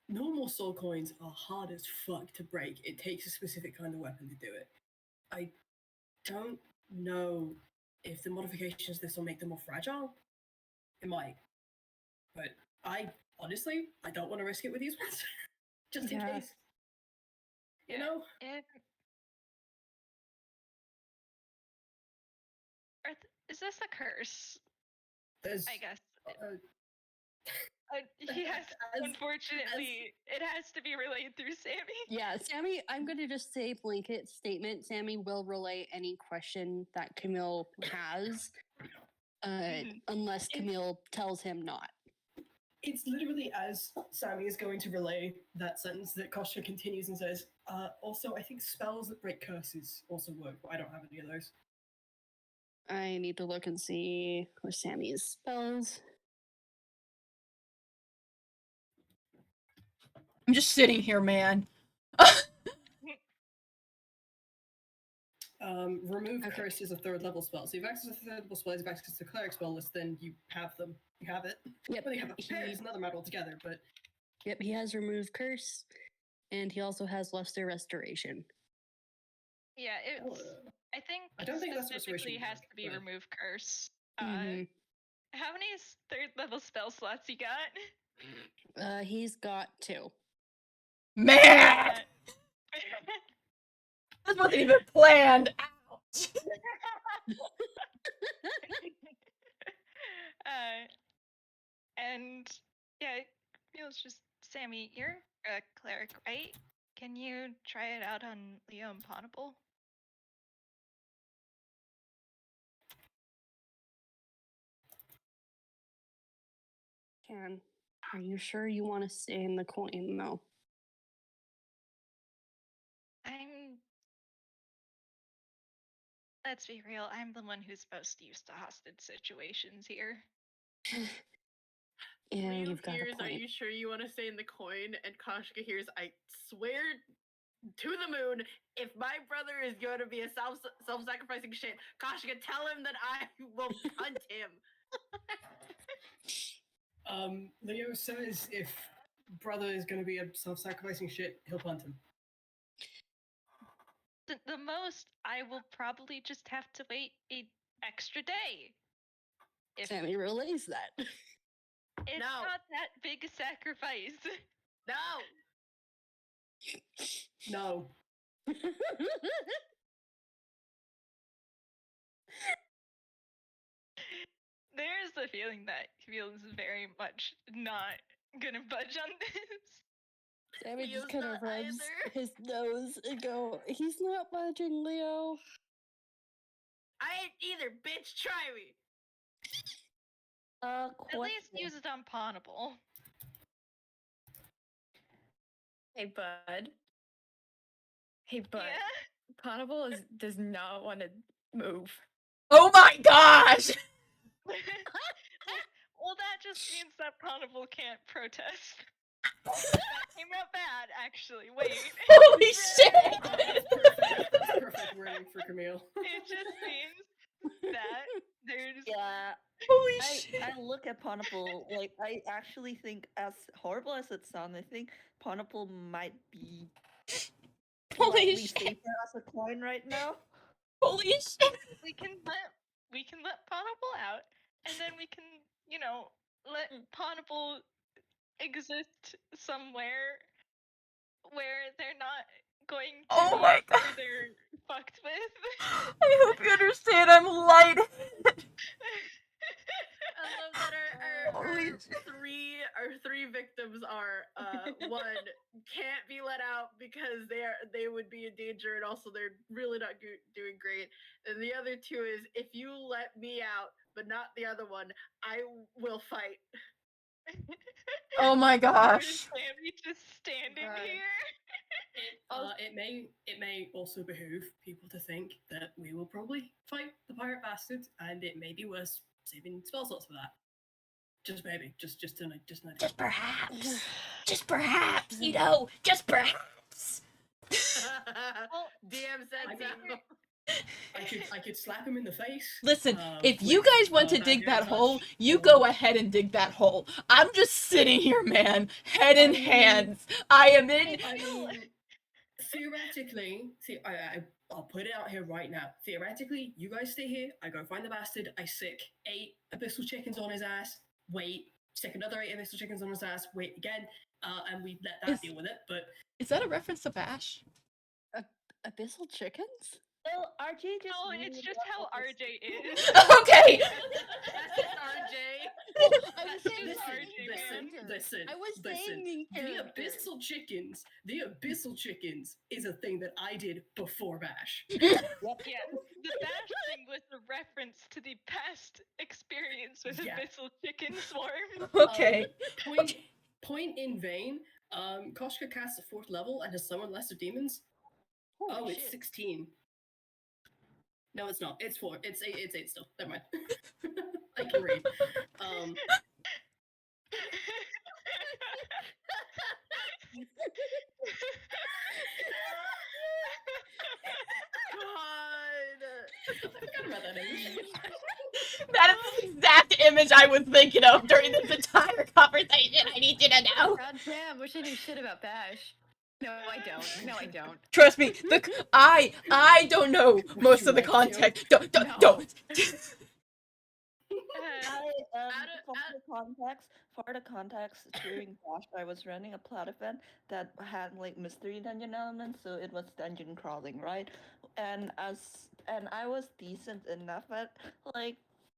normal soul coins are hard as fuck to break. It takes a specific kind of weapon to do it. I don't know if the modifications to this will make them more fragile. It might. But I honestly don't want to risk it with these ones. Just in Yeah. case. You know? Is this a curse? There's I guess. as- Unfortunately, it has to be relayed through Sammy. Yeah, Sammy, I'm going to just say blanket statement. Sammy will relay any question that Camille has, unless Camille tells him not. It's literally as Sammy is going to relay that sentence that Koshka continues and says, also, I think spells that break curses also work, but I don't have any of those. I need to look and see where Sammy's spells. I'm just sitting here, man. Remove curse is a 3rd level spell. So if access to a 3rd level spell is access to cleric spell list, then you have them. You have it. Yep. Whether you have a pair is another matter altogether, but Yep, he has remove curse, and he also has Luster Restoration. Yeah, I think I don't think that's specifically restoration has work, to be but- remove curse. Mhm. How many 3rd level spell slots you got? He's got 2. Man! This wasn't even planned. Ouch! And yeah, it feels just Sammy, you're a cleric, right? Can you try it out on Leo and Ponable? Can. Are you sure you want to stay in the coin, though? Let's be real, I'm the one who's most used to hostage situations here. Yeah, Leo you've got a hears, "Are point. you sure you want to stay in the coin?" And Koshka hears, "I swear to the moon, if my brother is going to be a self-sacrificing shit, Koshka, tell him that I will punt him." Leo says if brother is going to be a self-sacrificing shit, he'll punt him. The most, I will probably just have to wait an extra day. If Sammy relays that. it's No. not that big a sacrifice. No! No. There's the feeling that Camille is very much not gonna budge on this. Sammy just Leo's kind of not rubs either. his nose and go, he's not budging, Leo. I ain't either, bitch, try me! At least use it on Ponable. Hey, bud. Hey, bud. Yeah? Ponable does not want to move. Oh my gosh! Well, that just means that Ponable can't protest. That came out bad, actually. Wait. Holy shit! That's perfect. That's perfect wording for Camille. It just means that there's... Yeah, Holy shit! I look at Ponable, like, I actually think, as horrible as it sounds, I think Ponable might be Holy slightly shit! safer as a coin right now. Holy shit! We can let Ponable out, and then we can, let Ponable exist somewhere where they're not going to Oh be my God. further fucked with. I hope you understand I'm lightheaded. I love that Holy our three victims are one, can't be let out because they would be in danger, and also they're really not doing great. And the other two is, if you let me out but not the other one, I will fight. Oh my gosh. Sammy just standing Right. here. It may also behoove people to think that we will probably fight the pirate bastard, and it may be worth saving spell slots for that. Just maybe, just an idea. Just perhaps. Just perhaps, just perhaps. Well, DM said so. I could slap him in the face. Listen, if you with, guys want to that dig very that hole, much, you or- go ahead and dig that hole. I'm just sitting here, man, head in hands. I am in. I mean, theoretically, I'll put it out here right now. Theoretically, you guys stay here. I go find the bastard. I sick 8 abyssal chickens on his ass. Wait, stick another 8 abyssal chickens on his ass. Wait again, and we let that deal with it. But Is that a reference to Bash? Abyssal chickens? Well, RJ just. No, it's really just how loved this- RJ is. Okay. That's just RJ. I was That's saying just main RJ, man. character. Listen, I was saying main The character. abyssal chickens is a thing that I did before Bash. Yeah, the Bash thing was a reference to the past experience with Yeah. Abyssal Chicken Swarm. Okay. Point in vain. Koshka casts a 4th level and has summoned lesser demons. Holy It's shit. 16. No, it's not. It's 4. It's 8. It's 8 still. Never mind. I can read. God. I forgot about that image. That is the exact image I was thinking of during this entire conversation. I need you to know. God damn, wish I knew shit about Bash. No, I don't. No, I don't. Trust me, I don't know Would most you of the like to? context. No. Don't. For the context, during Bash, I was running a plot event that had like mystery dungeon elements, so it was dungeon crawling, right? And I was decent enough at like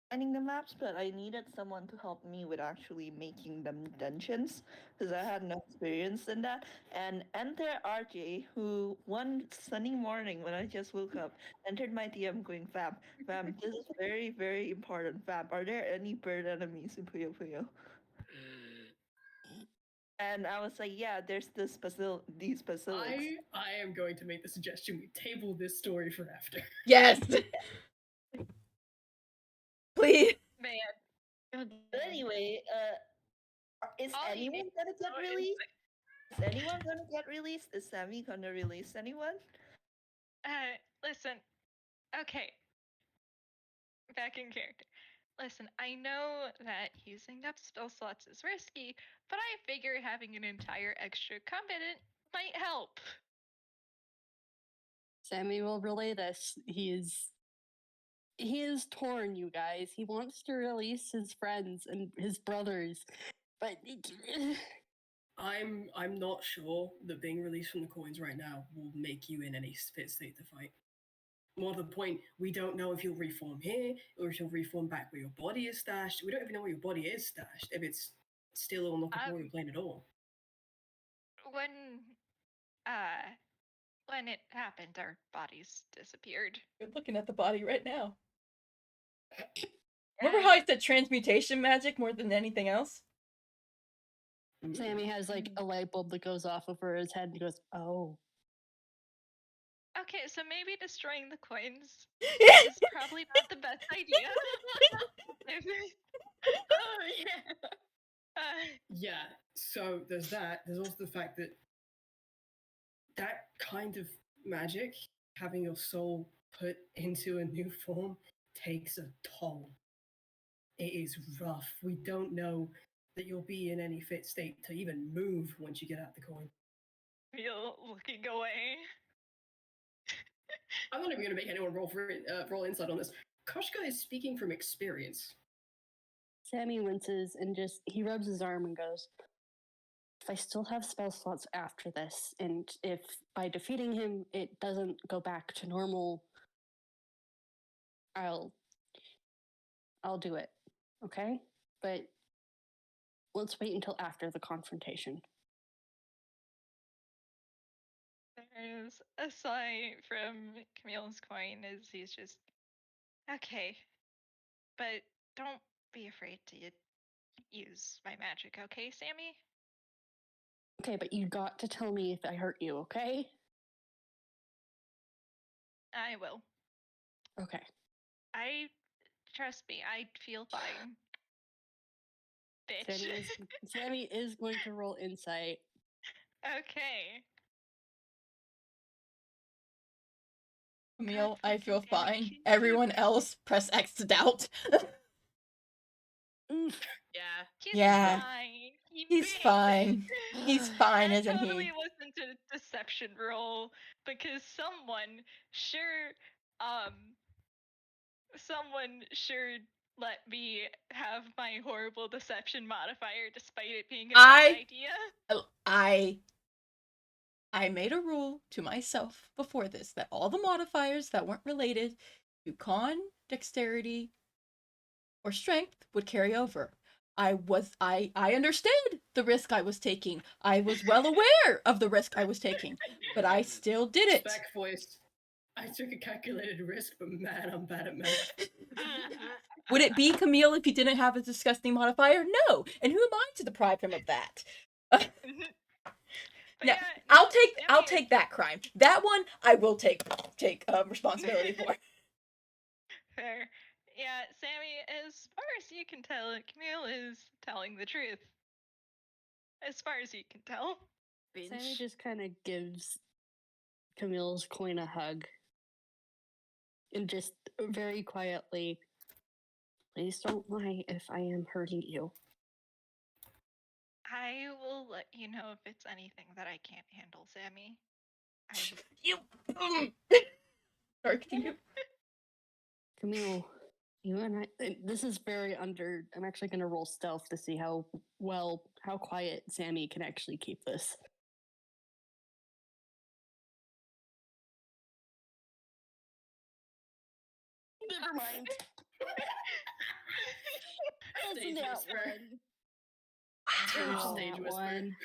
finding the maps, but I needed someone to help me with actually making them dungeons because I had no experience in that. And enter RJ, who one sunny morning when I just woke up entered my DM going, Vamp, this is very, very important. Vamp, are there any bird enemies in Puyo Puyo? And I was like, yeah, there's these basilics. I am going to make the suggestion we table this story for after. Yes. Please. Man, But anyway, is all you anyone need gonna to get know is released? Is anyone gonna get released? Is Sammy gonna release anyone? listen. Okay. Back in character. Listen, I know that using up spell slots is risky, but I figure having an entire extra combatant might help. Sammy will relay this. He is torn, you guys. He wants to release his friends and his brothers, but I'm not sure that being released from the coins right now will make you in any fit state to fight. More to the point, we don't know if you'll reform here or if you'll reform back where your body is stashed. We don't even know where your body is stashed, if it's still on the corporeal plane at all. When it happened, our bodies disappeared. You're looking at the body right now. Remember how I said transmutation magic more than anything else? Sammy has like a light bulb that goes off over his head and goes, "Oh." Okay, so maybe destroying the coins is probably not the best idea. Oh, yeah. Yeah, so there's that. There's also the fact that that kind of magic, having your soul put into a new form, takes a toll. It is rough. We don't know that you'll be in any fit state to even move once you get out the coin. Feel looking away. I'm not even going to make anyone roll insight on this. Koshka is speaking from experience. Sammy winces and he rubs his arm and goes, "If I still have spell slots after this, and if by defeating him it doesn't go back to normal, I'll do it. Okay? But let's wait until after the confrontation." There's a sigh from Camille's coin as he's just, okay, but don't be afraid to use my magic, okay, Sammy? Okay, but you got to tell me if I hurt you, okay? I will. Okay. Trust me, I feel fine. Bitch. Sammy is going to roll insight. Okay. Camille, God, I feel please, Sammy, fine. please. Everyone else, press X to doubt. Oof. Yeah. He's Yeah. fine. He's fine. He's fine, That isn't totally he? wasn't a deception roll because someone sure let me have my horrible deception modifier despite it being a bad idea. I made a rule to myself before this that all the modifiers that weren't related to con, dexterity, or strength would carry over. I understood the risk I was taking. I was well aware of the risk I was taking, but I still did it. Spec voice. I took a calculated risk, but man, I'm bad at math. Would it be Camille if he didn't have a disgusting modifier? No. And who am I to deprive him of that? But No, yeah, I'll Sammy take that crime. That one I will take responsibility for. Fair. Yeah, Sammy, as far as you can tell, Camille is telling the truth. As far as you can tell. Sammy just kind of gives Camille's coin a hug and just very quietly, please don't lie if I am hurting you. I will let you know if it's anything that I can't handle, Sammy. You. Sorry, continue. Camille, you and I. This is very under. I'm actually going to roll stealth to see how quiet Sammy can actually keep this. Never mind. That's Stage that whisper. one. Wow. That's Stage that whisper. one.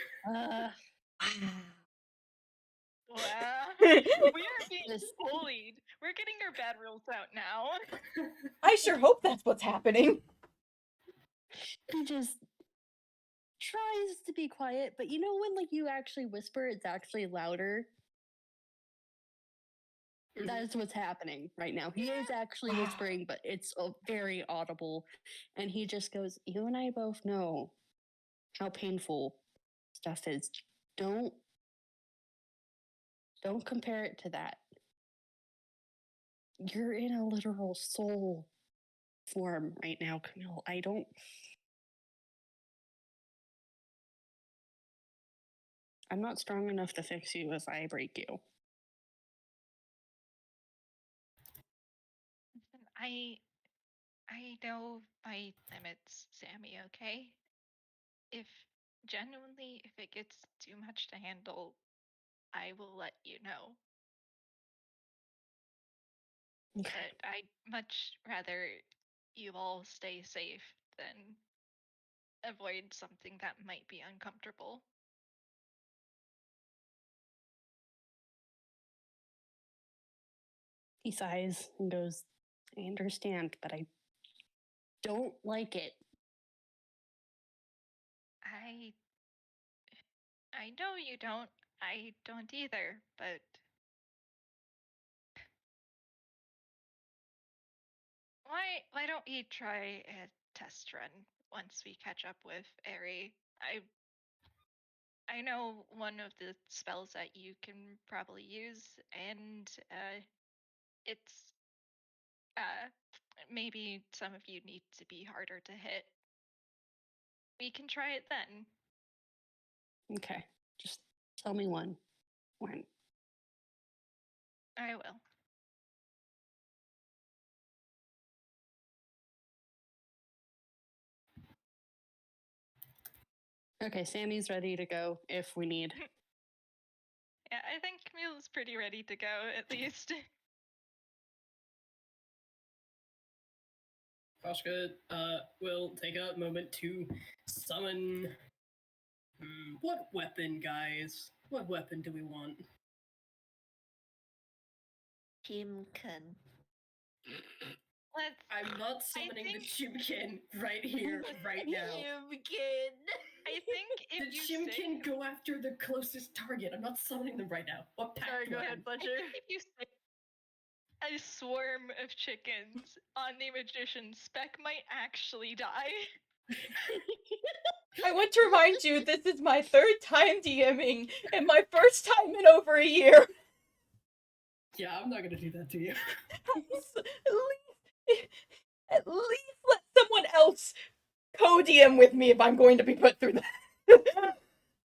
Wow. We are being This- bullied. We're getting our bad rules out now. I sure hope that's what's happening. He just tries to be quiet, but you know when like you actually whisper, it's actually louder. That is what's happening right now. He is actually Wow. whispering, but it's very audible. And he just goes, you and I both know how painful stuff is. Don't compare it to that. You're in a literal soul form right now, Camille. I'm not strong enough to fix you if I break you. Listen, I know my limits, Sammy, okay? If it gets too much to handle, I will let you know. Okay. But I'd much rather you all stay safe than avoid something that might be uncomfortable. He sighs and goes, I understand, but I don't like it. I know you don't. I don't either, but why don't we try a test run once we catch up with Ehri? I know one of the spells that you can probably use, and it's maybe some of you need to be harder to hit. We can try it then. Okay. Just tell me when. I will. Okay, Sammy's ready to go if we need. Yeah, I think Camille's pretty ready to go, at least. Koshka will take a moment to summon. What weapon, guys? What weapon do we want? Chimkin. I'm not summoning the Chimkin right here, right now. Chimkin. I think if The you Chimkin go after the closest target. I'm not summoning them right now. What pack Sorry, do go I ahead, have? Fletcher. I think if you stick a swarm of chickens on the magician, Spec might actually die. I want to remind you, this is my third time DMing and my first time in over a year. Yeah, I'm not gonna do that to you. At least let someone else co-DM with me if I'm going to be put through that.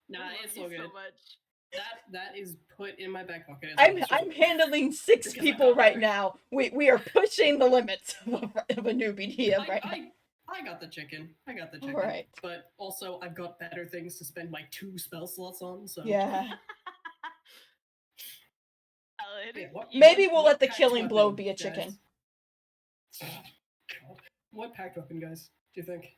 Nah, I love it's you all good. so much. that is put in my back pocket. I'm handling 6 Because I people got right her. now. We are pushing the limits of a newbie DM right now. I got the chicken. I got the chicken. Alright. But also, I've got better things to spend my 2 spell slots on, so. Yeah. valid. Yeah, Maybe we'll what let the packed killing blow weapon, be a guys? chicken. God. What packed weapon, guys, do you think?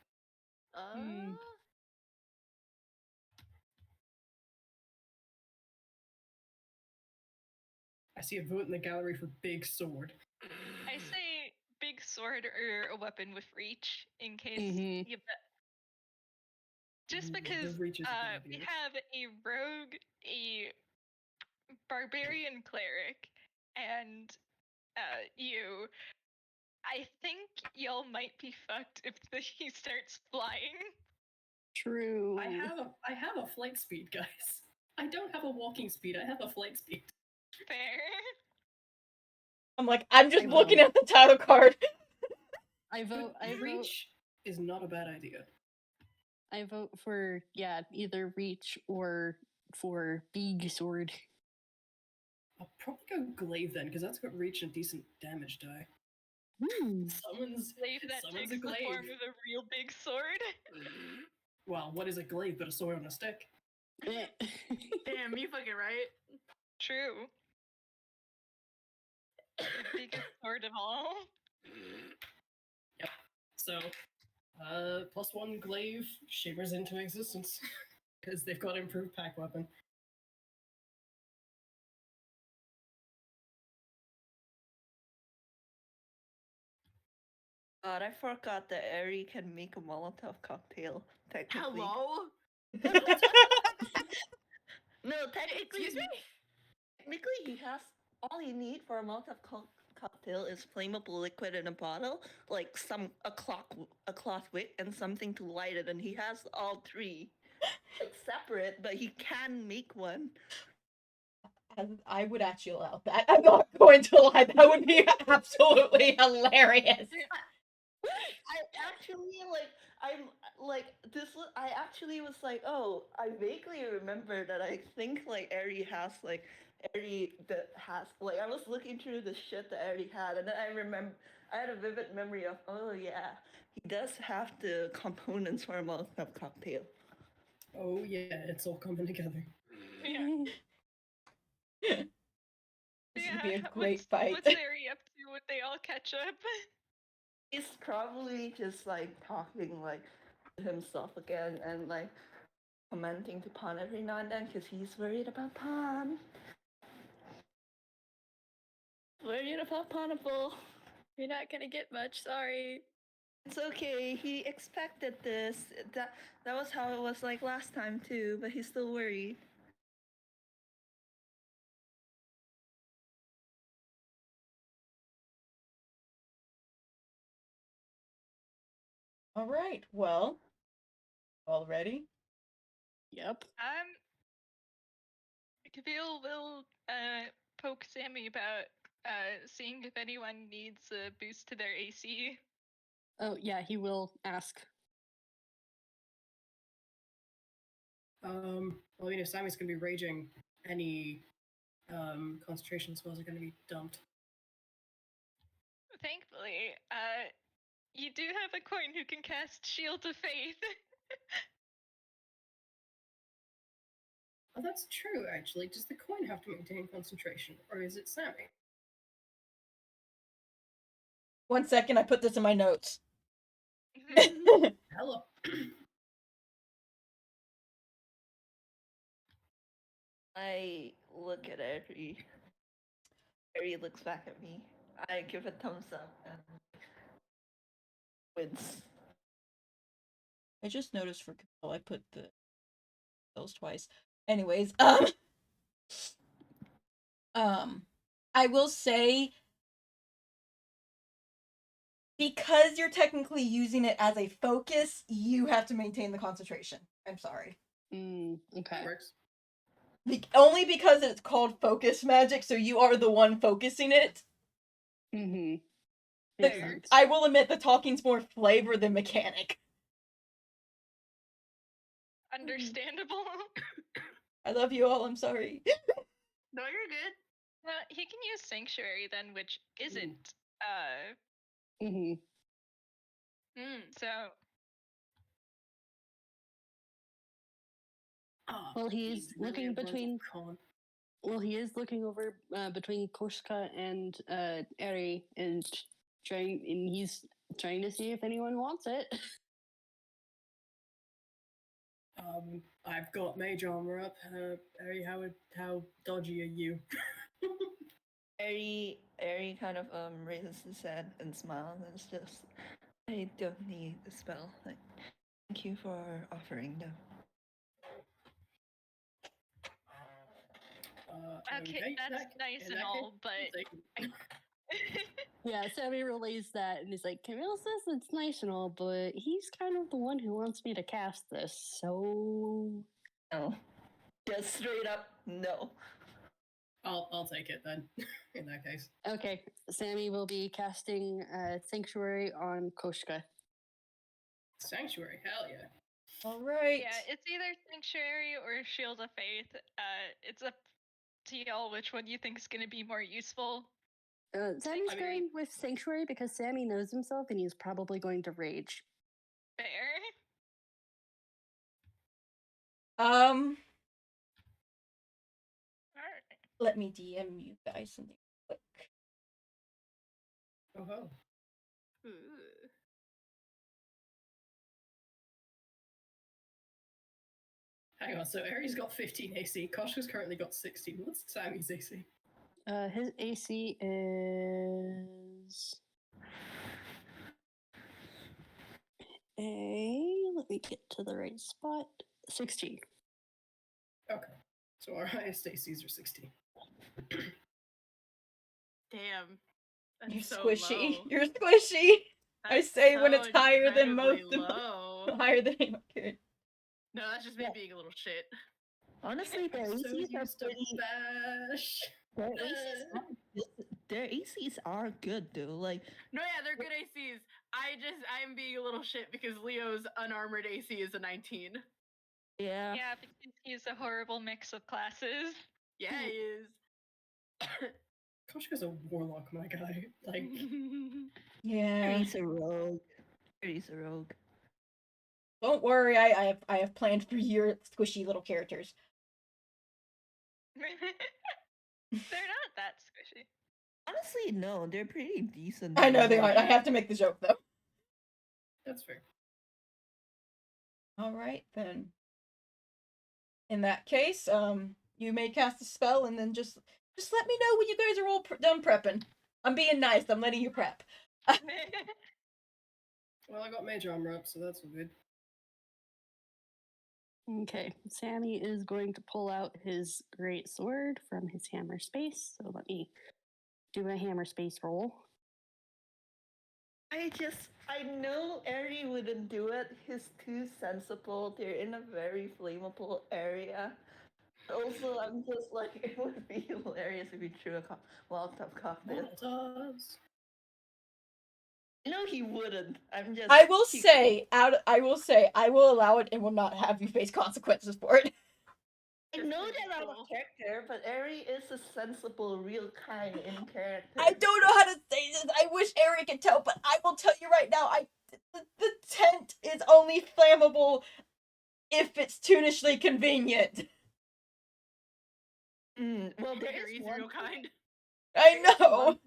I see a vote in the gallery for big sword. I say big sword or a weapon with reach in case Mhm. you bet. Just The because reach is a good we idea. have a rogue, a barbarian cleric, and you. I think y'all might be fucked if he starts flying. True. I have a flight speed, guys. I don't have a walking speed. I have a flight speed. Fair. I'm like, I'm just I looking vote. at the title card. I vote. I vote. Reach is not a bad idea. I vote for either reach or for big sword. I'll probably go glaive then, because that's got reach and decent damage die. Summons Glaive that summons takes a the glaive. form of a real big sword. Well, what is a glaive but a sword on a stick? Damn, you fucking right. True. The biggest sword of all. Yep. So, +1 glaive shimmers into existence because they've got improved pack weapon. God, I forgot that Ehri can make a Molotov cocktail. Technically. Hello? No, technically. Excuse me? Technically, he has all you need for a Molotov cocktail is flammable liquid in a bottle, like a cloth wick, and something to light it. And he has all three, like separate, but he can make one. I would actually allow that. I'm not going to lie. That would be absolutely hilarious. I actually I actually was like, oh, I vaguely remember that I think like Ehri has I was looking through the shit that Ehri had, and then I had a vivid memory of, oh yeah, he does have the components for a Molotov cocktail. Oh yeah, it's all coming together. Yeah. This Yeah, would be a great fight. What's Ehri up to when they all catch up? He's probably just like talking like to himself again and like commenting to Pon every now and then because he's worried about Pon. Worried about Ponable. You're not gonna get much, sorry. It's okay. He expected this. That was how it was like last time too, but he's still worried. All right. Well, all ready? Yep. Camille will poke Sammy about seeing if anyone needs a boost to their AC. Oh yeah, he will ask. Well, I mean, if Sammy's gonna be raging, any concentration spells are gonna be dumped. Thankfully, you do have a coin who can cast Shield of Faith. Oh, that's true, actually. Does the coin have to maintain concentration, or is it Sammy? 1 second, I put this in my notes. Hello. I look at Ehri. Ehri looks back at me. I give a thumbs up and wins. I just noticed for Camille, I put those twice. Anyways, I will say, because you're technically using it as a focus, you have to maintain the concentration. I'm sorry. Okay. That works. Only because it's called focus magic, so you are the one focusing it. Mm-hmm. Makes sense. I will admit the talking's more flavor than mechanic. Understandable. I love you all, I'm sorry. No, you're good. He can use Sanctuary then, which isn't. Mm-hmm. So Ah, Well, he's he's really looking a brutal between con. Well, he is looking over between Koshka and Ehri and he's trying to see if anyone wants it. I've got mage armor up. Harry, how dodgy are you? Ehri kind of raises his head and smiles, and it's just, I don't need the spell. Like, thank you for offering them. Okay, that's nice and all, but Yeah, Sammy relays that and he's like, Camille says it's nice and all, but he's kind of the one who wants me to cast this, so. No. Just straight up, no. I'll take it then. In that case. Okay, Sammy will be casting Sanctuary on Koshka. Sanctuary, hell yeah. All right. yeah, it's either Sanctuary or Shield of Faith. It's up to y'all which one you think is going to be more useful. Sammy's going with Sanctuary because Sammy knows himself and he's probably going to rage. Fair. Um, Alright. let me DM you guys something quick. Oh. Ooh. Hang on, so Ehri's got 15 AC, Koshka's currently got 16. What's Sammy's AC? His AC is let me get to the right spot. 16. Okay. So our highest ACs are 16. Damn. That's You're so squishy. low. You're squishy. I That's say when so it's higher than most incredibly of low. higher than anyone could. No, that's just me being a little shit. Honestly, their So ACs are used to pretty. bash. Their ACs are good though. Like, No, yeah, they're good ACs. I'm being a little shit because Leo's unarmored AC is a 19. yeah. Yeah, because he's a horrible mix of classes. Yeah, he is. Koshka's a warlock, my guy. Like, Yeah. He's a rogue. He's a rogue. Don't worry, I have planned for your squishy little characters. They're not that squishy. Honestly, no, they're pretty decent. I know they though. are. I have to make the joke though. that's fair. All right then. In that case, you may cast a spell and then just let me know when you guys are all done prepping. I'm being nice. I'm letting you prep. Well, I got mage armor up, so that's all good. Okay, Sammy is going to pull out his great sword from his hammer space. So let me do a hammer space roll. I know Ehri wouldn't do it. He's too sensible. They're in a very flammable area. Also, I'm just like, it would be hilarious if he threw a Molotov cocktail. Molotovs. No, he wouldn't. I'm just. I will say, I will allow it and will not have you face consequences for it. I know that I'm a character, but Ehri is a sensible, real kind in character. I don't know how to say this. I wish Ehri could tell, but I will tell you right now. The tent is only flammable if it's tunishly convenient. Well, there Harry's is one real kind. I know.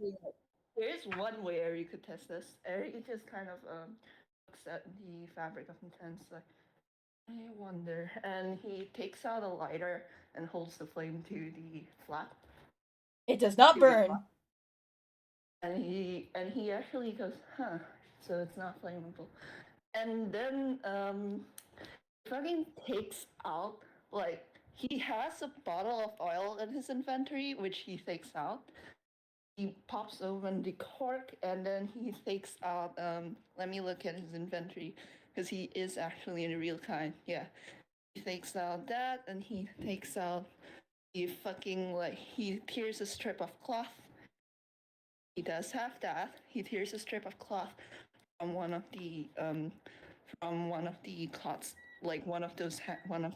There is one way Ehri could test this. Ehri just kind of looks at the fabric of the tent, like, I wonder, and he takes out a lighter and holds the flame to the flap. It does not burn. And he actually goes, huh, so it's not flammable. And then fucking takes out, like, he has a bottle of oil in his inventory, which he takes out. He pops open the cork and then he takes out, let me look at his inventory, because he is actually in a real kind, yeah. He takes out that and he takes out the fucking, like, he tears a strip of cloth. He does have that. He tears a strip of cloth from one of the cloths, like one of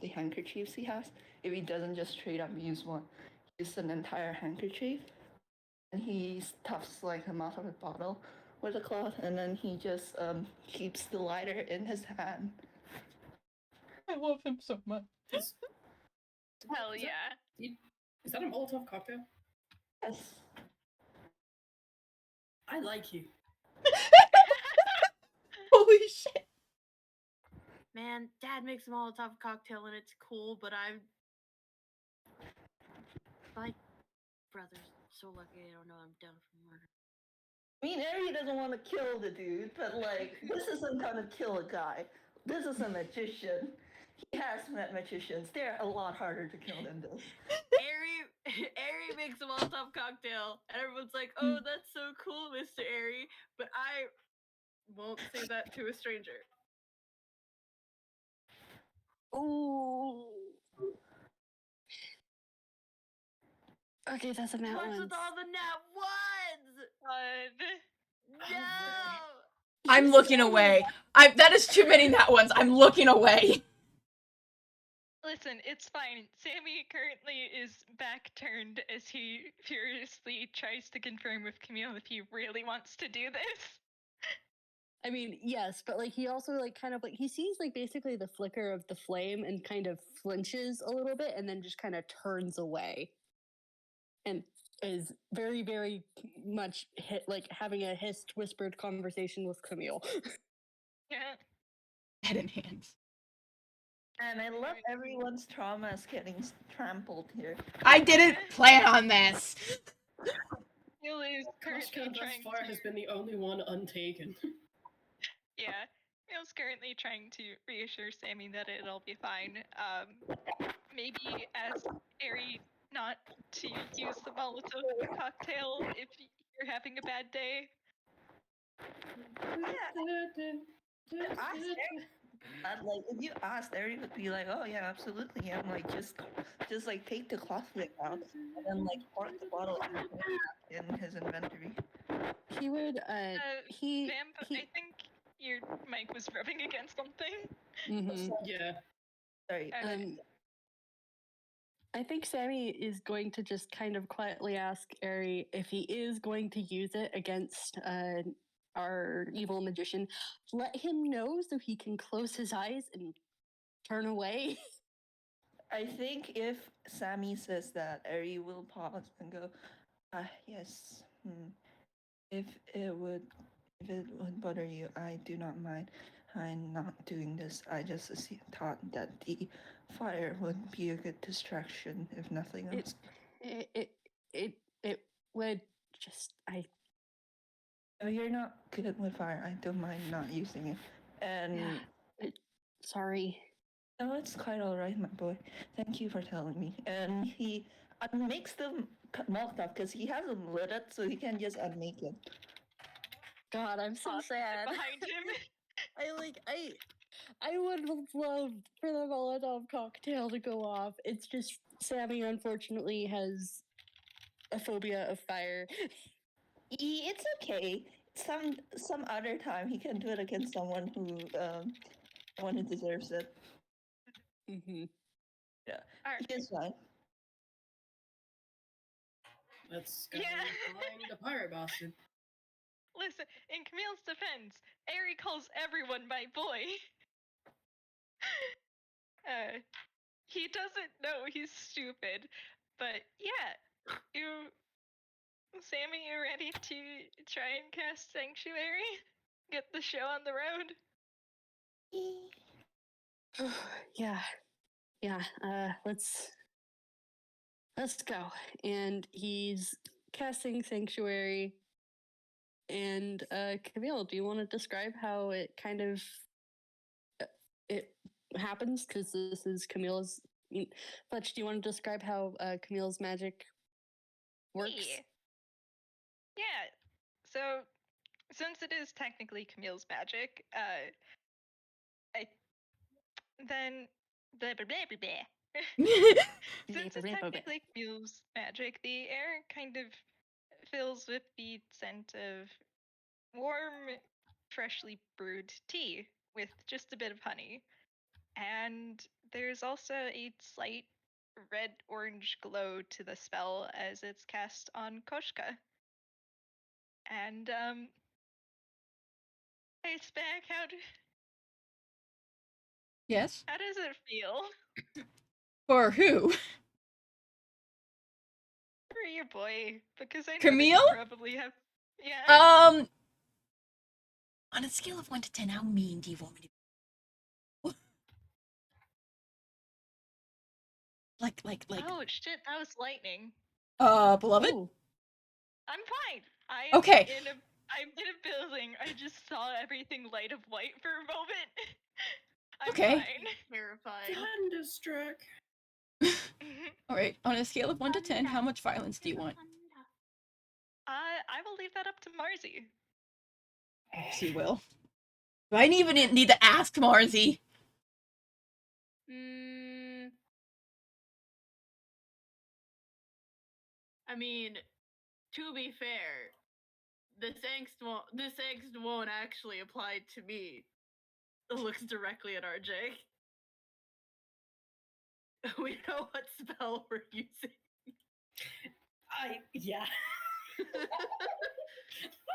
the handkerchiefs he has. If he doesn't just straight up use one, use an entire handkerchief. And he stuffs like the mouth of a bottle with a cloth, and then he just keeps the lighter in his hand. I love him so much. Hell yeah. Is that a Molotov cocktail? Yes. I like you. Holy shit. Man, Dad makes a Molotov cocktail and it's cool, but I'm like brothers. So lucky I don't know I'm down for murder. I mean, Ehri doesn't want to kill the dude, but like, this isn't gonna kill a guy. This is a magician. He has met magicians. They're a lot harder to kill than this. Ehri makes a Molotov cocktail, and everyone's like, "Oh, that's so cool, Mr. Ehri," but I won't say that to a stranger. Oh. Okay, that's a nat What's one. with all the nat ones? God. No. I'm looking away. That is too many nat ones. I'm looking away. Listen, it's fine. Sammy currently is back turned as he furiously tries to confirm with Camille if he really wants to do this. I mean, yes, but like he also like kind of like he sees like basically the flicker of the flame and kind of flinches a little bit and then just kind of turns away. And is very, very much like having a hissed, whispered conversation with Camille. Yeah. Head in hands. And I love everyone's traumas getting trampled here. I didn't plan on this. Camille is currently Koshka thus trying far to... has been the only one untaken. Yeah. Camille's currently trying to reassure Sammy that it'll be fine. Maybe ask Ehri not to use the Molotov cocktail if you're having a bad day. Like if you asked, Ehri would be like, "Oh yeah, absolutely," and like just like take the cloth lid out and then like pour the bottle in his inventory. He would, Vamp, I think your mic was rubbing against something. Yeah. Sorry. I think Sammy is going to just kind of quietly ask Ehri if he is going to use it against our evil magician. Let him know so he can close his eyes and turn away. I think if Sammy says that, Ehri will pause and go, yes. If it would bother you, I do not mind. I'm not doing this. I just thought that the fire would be a good distraction, if nothing else. It would just Oh, you're not good with fire. I don't mind not using it. And sorry. no, it's quite all right, my boy. Thank you for telling me. And he unmakes the Molotov because he hasn't lit it, so he can just unmake it. God, I'm so sad. Behind him. I would have loved for the Molotov cocktail to go off. It's just Sammy unfortunately has a phobia of fire. It's okay. Some other time he can do it against someone who deserves it. Mm-hmm. Yeah, Alright. he is fine. Let's go find the pirate bastard. Listen, in Camille's defense, Ehri calls everyone my boy. He doesn't know he's stupid, but yeah, Sammy, you ready to try and cast Sanctuary? Get the show on the road? Yeah. Let's go. And he's casting Sanctuary. And Camille, do you want to describe how it kind of it happens? Because this is Camille's. Fletch, do you want to describe how Camille's magic works? Yeah. So, since it is technically Camille's magic, since it's technically Camille's magic, the air kind of fills with the scent of warm, freshly brewed tea with just a bit of honey. And there's also a slight red-orange glow to the spell as it's cast on Koshka. And, hey, Spec, Yes? how does it feel? For who? For your boy, because I know Camille? that you probably have. Yeah. On a scale of 1 to 10, how mean do you want me to be? like. Oh shit! That was lightning. Beloved? Oh, I'm fine. Okay. I'm in a building. I just saw everything light of white for a moment. I'm Okay. fine. Terrifying. Thunderstruck. Alright, on a scale of 1 to 10, how much violence do you want? I will leave that up to Marzi. Yes, you will. Do I even need to ask Marzi? I mean, to be fair, this angst won't actually apply to me. It looks directly at RJ. We know what spell we're using. Yeah.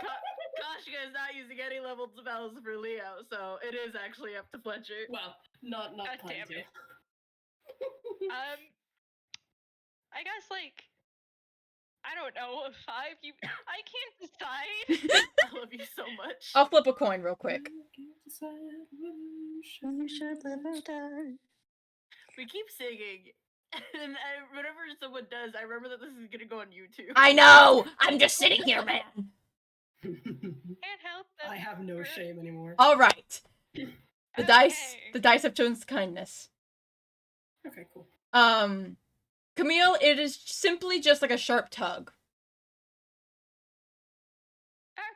Koshka is not using any leveled spells for Leo, so it is actually up to Fletcher. Well, not God plan damn to. it. I guess I don't know, a 5. I can't decide. I love you so much. I'll flip a coin real quick. you should live or die. We keep singing, and whenever someone does, I remember that this is gonna go on YouTube. I know! I'm just sitting here, man. Can't help that. I have no shame anymore. Alright. The Okay. dice have chosen kindness. Okay, cool. Camille, it is simply just like a sharp tug.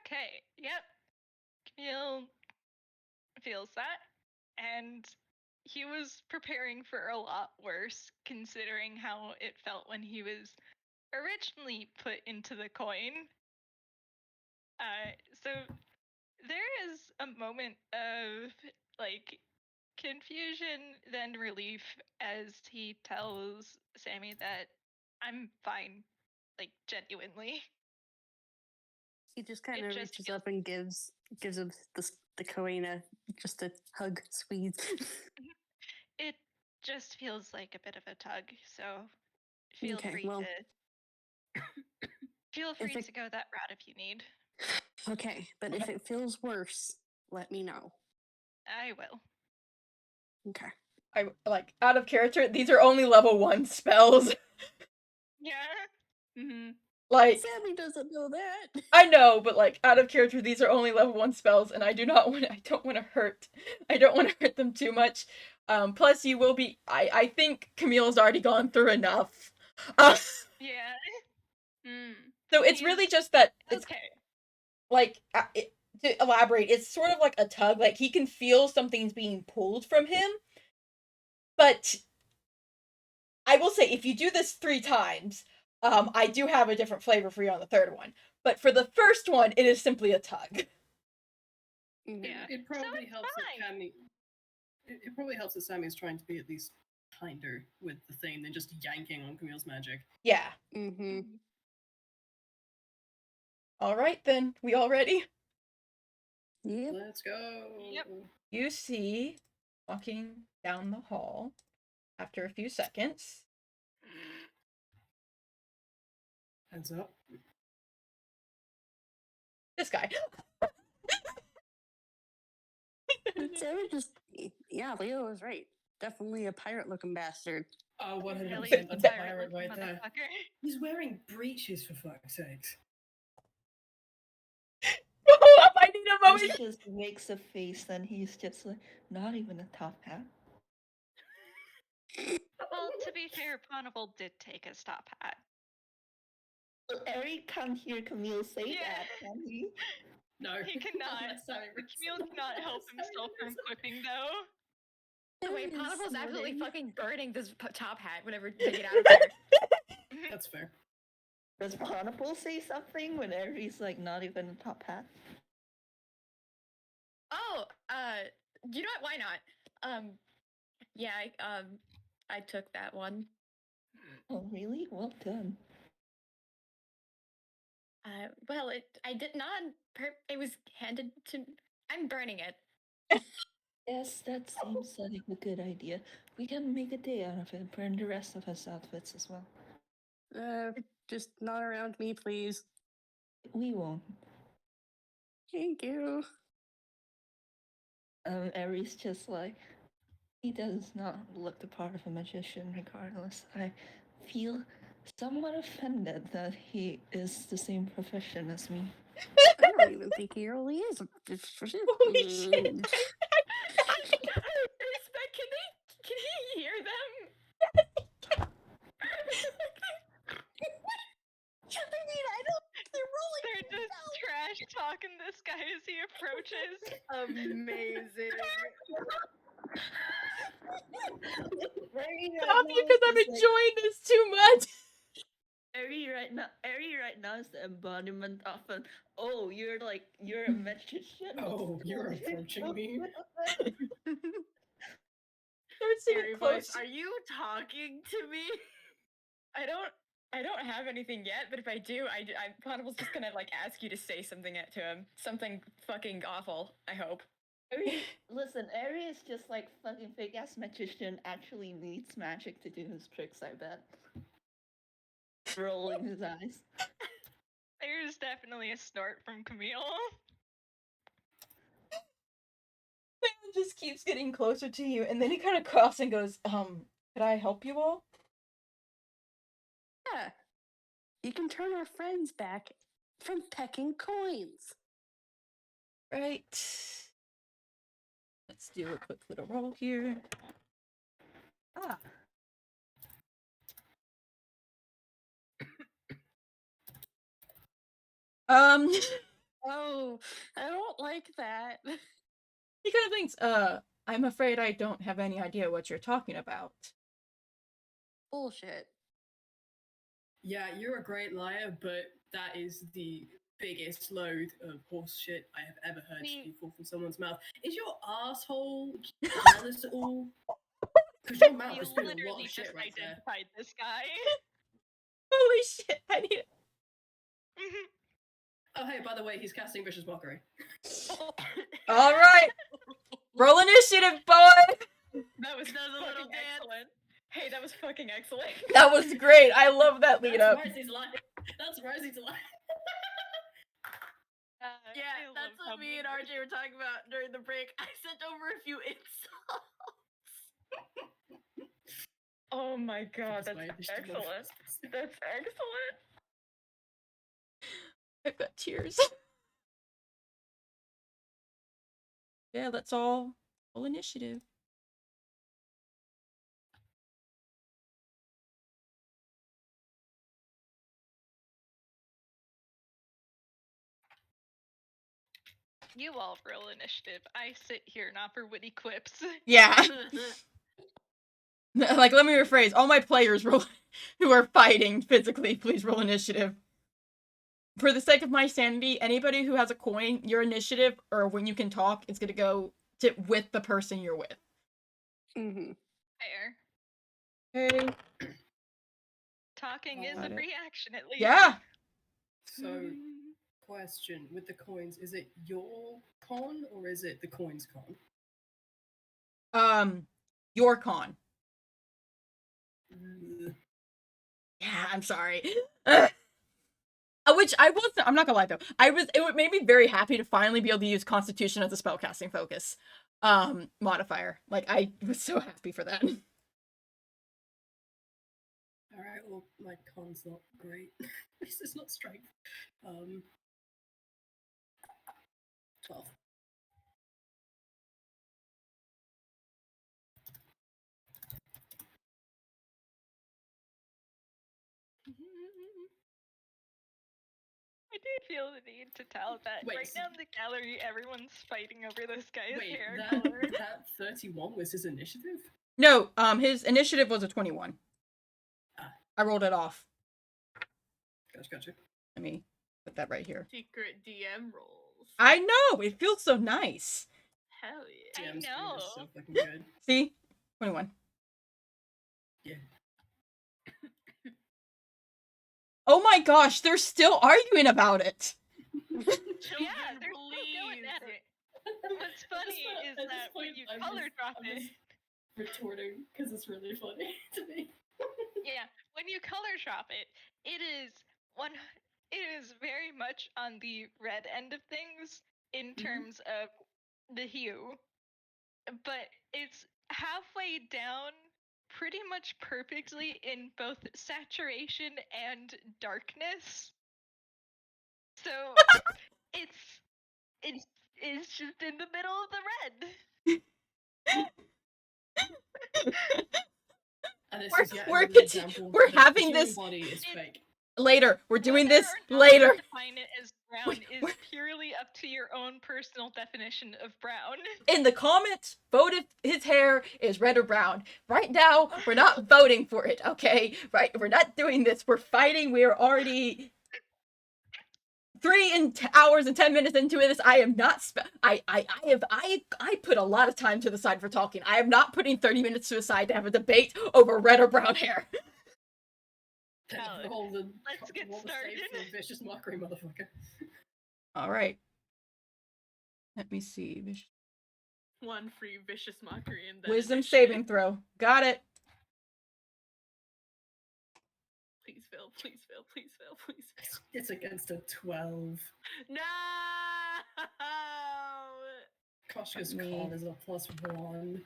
Okay, yep. Camille feels that, and he was preparing for a lot worse, considering how it felt when he was originally put into the coin. So there is a moment of confusion, then relief as he tells Sammy that I'm fine, genuinely. He just kind It of just reaches feels- up and gives him the coin just a hug, squeeze. It just feels like a bit of a tug, so feel Okay, free well, to go that route if you need. okay, but if it feels worse, let me know. I will. Okay. I out of character, these are only level 1 spells. Yeah. Sammy doesn't know that. I know, but out of character, these are only level 1 spells, and I don't want to hurt them too much. Plus you will be, I think Camille's already gone through enough. Yeah. So it's really just that it's okay. To elaborate, it's sort of like a tug, like he can feel something's being pulled from him. But I will say, if you do this 3 times, I do have a different flavor for you on the 3rd one. But for the first one, it is simply a tug. Yeah. It probably it's helps fine. that Cammy. It probably helps that Sammy's trying to be at least kinder with the thing than just yanking on Camille's magic. Yeah. Mm-hmm. Alright then, we all ready? Yep. Let's go. Yep. You see, walking down the hall, after a few seconds, Heads up. this guy. Sarah yeah, Leo was right. Definitely a pirate-looking bastard. Oh, 100%. Really That's a pirate right there. motherfucker. He's wearing breeches, for fuck's sakes. I need a He moment. just makes a face, and he's just like, not even a top hat. Well, to be fair, Ponable did take a stop hat. Well, Ehri can't hear Camille say Yeah. that, can he? No. He cannot. Camille cannot help himself from quipping, though. The way That is Ponable's absolutely snorting. fucking burning this top hat whenever they get out of there. That's fair. Does Ponable say something when Ehri's like, not even a top hat? Oh, you know what? Why not? Yeah, I took that one. Oh, really? Well done. Well, I did not. It was handed to. I'm burning it. Yes, that seems like a good idea. We can make a day out of it, burn the rest of his outfits as well. Just not around me, please. We won't. Thank you. Ehri's just like, he does not look the part of a magician regardless. I feel somewhat offended that he is the same profession as me. I don't even think he really is. Holy shit. Spec, can he hear them? I don't. They're rolling. They're just trash talking this guy as he approaches. Amazing. Stop you because I'm enjoying this too much. Ehri right now is the embodiment of an, oh, you're a magician. Oh, you're approaching me. They're sitting Ehri close. voice, are you talking to me? I don't have anything yet, but if I do, Ponable's just gonna like ask you to say something to him. Something fucking awful, I hope. Listen, Ehri is just like fucking fake ass magician actually needs magic to do his tricks, I bet. Rolling his eyes. There's definitely a snort from Camille. Man just keeps getting closer to you, and then he kind of coughs and goes, could I help you all? Yeah. You can turn our friends back from pecking coins. Right. Let's do a quick little roll here. Ah. Oh, I don't like that. He kind of thinks, I'm afraid I don't have any idea what you're talking about. Bullshit. Yeah, you're a great liar, but that is the biggest load of horse shit I have ever heard fall from someone's mouth. Is your asshole jealous at all? Because your mouth You is full of a lot literally of shit just right there. identified this guy. Holy shit, I need it. Oh, hey, by the way, he's casting Vicious Mockery. All right. Roll initiative, boy. That was Does a little fucking dance. excellent. Hey, that was fucking excellent. That was great. I love that lead up. That's Marzi's line. That's Marzi's line. Yeah, I love that's how what me and RJ were talking about during the break. I sent over a few insults. Oh my god, That's that's my initiative. excellent. That's excellent. I've got tears. Yeah, let's all roll initiative. You all roll initiative. I sit here not for witty quips. Yeah. Like, let me rephrase. All my players roll who are fighting physically, please roll initiative. For the sake of my sanity, anybody who has a coin, your initiative, or when you can talk, is gonna go to with the person you're with. Mm-hmm. Fair. Okay. Talking is a Got it. reaction, at least. Yeah. So, question with the coins: is it your con or is it the coins con? Your con. Ugh. Yeah, I'm sorry. Which I'm not gonna lie though. It made me very happy to finally be able to use Constitution as a spellcasting focus modifier. Like, I was so happy for that. Alright, well, my con's not great. This is not strength. 12. I do feel the need to tell that Wait, right so- now in the gallery, everyone's fighting over this guy's Wait, hair that, color. that 31 was his initiative? No, his initiative was a 21. Ah. I rolled it off. Gotcha. Let me put that right here. Secret DM rolls. I know! It feels so nice. Hell yeah. I DM's know. is so fucking good. See? 21. Yeah. Oh my gosh, they're still arguing about it. Children, Yeah, they're still going at please. it. What's funny is that when you color drop it, retorting because it's really funny to me. yeah, when you color drop it, it is one. It is very much on the red end of things in terms of the hue, but it's halfway down pretty much perfectly in both saturation and darkness. So it's it's just in the middle of the red. And this We're- is yet we're another conti- example we're that the having human this- body is fake. Later. We're doing Whether this or not later. you define it as brown is purely up to your own personal definition of brown. In the comments, vote if his hair is red or brown. Right now, we're not voting for it, okay? Right? We're not doing this. We're fighting. We are already 3 hours and 10 minutes into this. I am not. I put a lot of time to the side for talking. I am not putting 30 minutes to the side to have a debate over red or brown hair. Valid. Let's get started. For vicious mockery, motherfucker. All right. Let me see. One free vicious mockery and then Wisdom initiative. saving throw. Got it. Please fail, please fail, please fail, please fail. It's against a 12. No! Koshka's Me. con is a +1.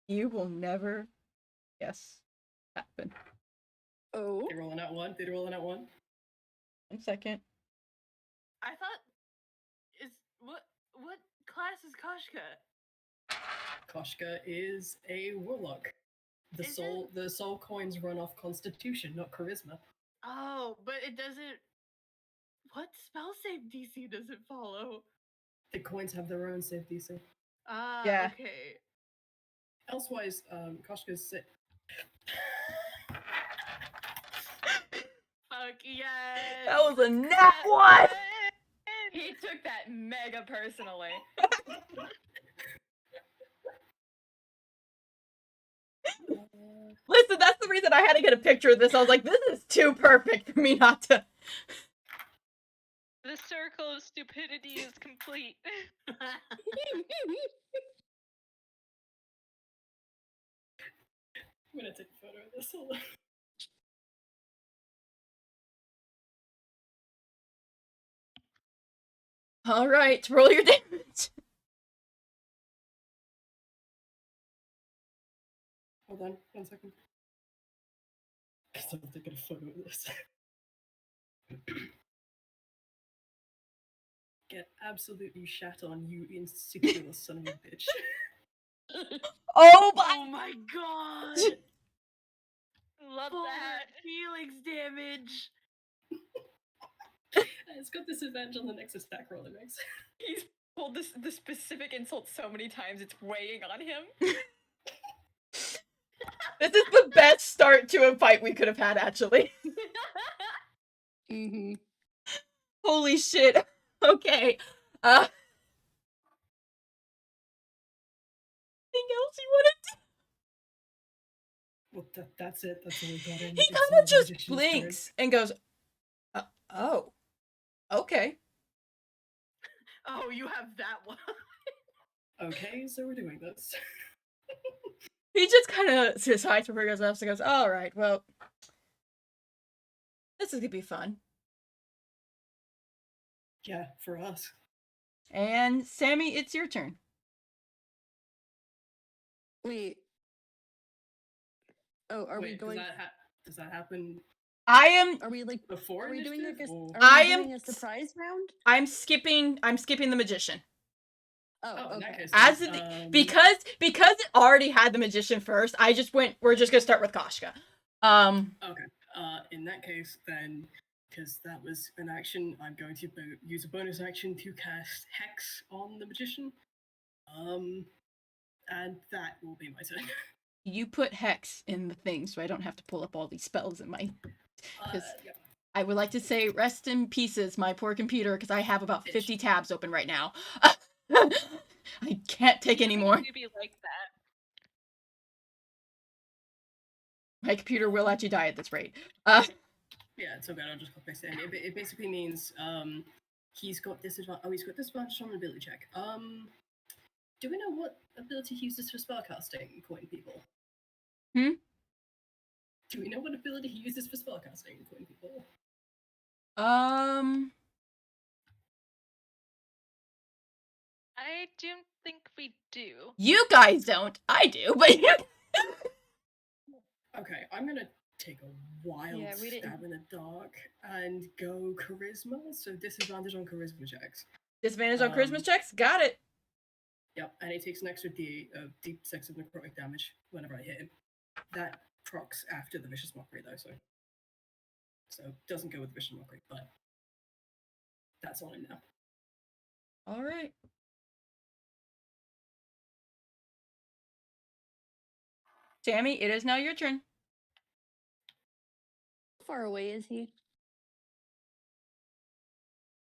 You will never guess happen. Oh. They rolling at 1. They rolling at 1. 1 second. I thought what class is Koshka? Koshka is a warlock. The Is soul coins run off constitution, not charisma. Oh, but it doesn't. What spell save DC does it follow? The coins have their own save DC. Ah, Yeah. okay. Elsewise, Koshka's sit. Fuck yes. That was a nat 1! He took that mega personally. Listen, that's the reason I had to get a picture of this. I was like, this is too perfect for me not to. The circle of stupidity is complete. I'm gonna take a photo of this. Hold on. All right, roll your damage. Hold on, 1 second. Because I'm taking a photo of this. Get absolutely shat on, you insecure son of a bitch. Oh my! Oh my god! Love Full that. Felix damage. It's got disadvantage on the next attack roll it makes. He's pulled the specific insult so many times it's weighing on him. This is the best start to a fight we could have had, actually. Mm-hmm. Holy shit. Okay. Anything else you want to do? Well, that's it. That's all we got in. He It's kind all of just magician's turn. blinks and goes, oh, okay. Oh, you have that one. Okay, so we're doing this. He just kind of decides before he goes up and goes, all right, well, this is going to be fun. Yeah, for us. And Sammy, it's your turn. Wait. Oh, are we Wait, going? does that happen I am Are we like? before Are we doing like initiative? a? or- Are I we am- doing a surprise round? I'm skipping the magician. Oh, Oh, in that okay. case, As then, it, because it already had the magician first, we're just gonna start with Koshka. Okay. In that case, then, because that was an action, I'm going to use a bonus action to cast Hex on the magician. And that will be my turn. You put hex in the thing, so I don't have to pull up all these spells in my. Yeah. I would like to say rest in pieces, my poor computer, because I have about 50 tabs open right now. I can't take any more. To be like that. My computer will let you die at this rate. Yeah, it's okay. I'll just copy it. It basically means he's got disadvantage. Oh, he's got disadvantage on an ability check. Do we know what ability he uses for spellcasting, coin people? Hmm? Do we know what ability he uses for spellcasting, Queen people? I don't think we do. You guys don't. I do, but Okay, I'm gonna take a wild Yeah, we didn't- stab in the dark and go charisma. So disadvantage on charisma checks. disadvantage on charisma checks. Got it. Yep, and he takes an extra deep 6 of necrotic damage whenever I hit him. That procs after the vicious mockery though, so doesn't go with vicious mockery, but that's on him now. All right. Sammy, it is now your turn. How far away is he?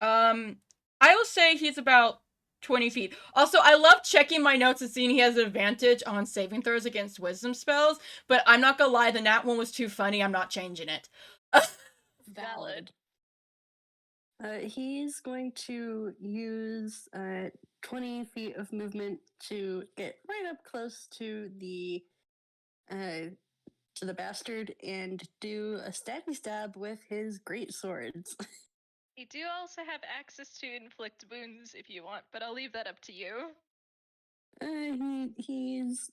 I will say he's about 20 feet. Also, I love checking my notes and seeing he has an advantage on saving throws against wisdom spells, but I'm not gonna lie, the nat one was too funny. I'm not changing it. Valid. He's going to use 20 feet of movement to get right up close to the bastard and do a stabby stab with his great swords. You do also have access to inflict wounds if you want, but I'll leave that up to you. He's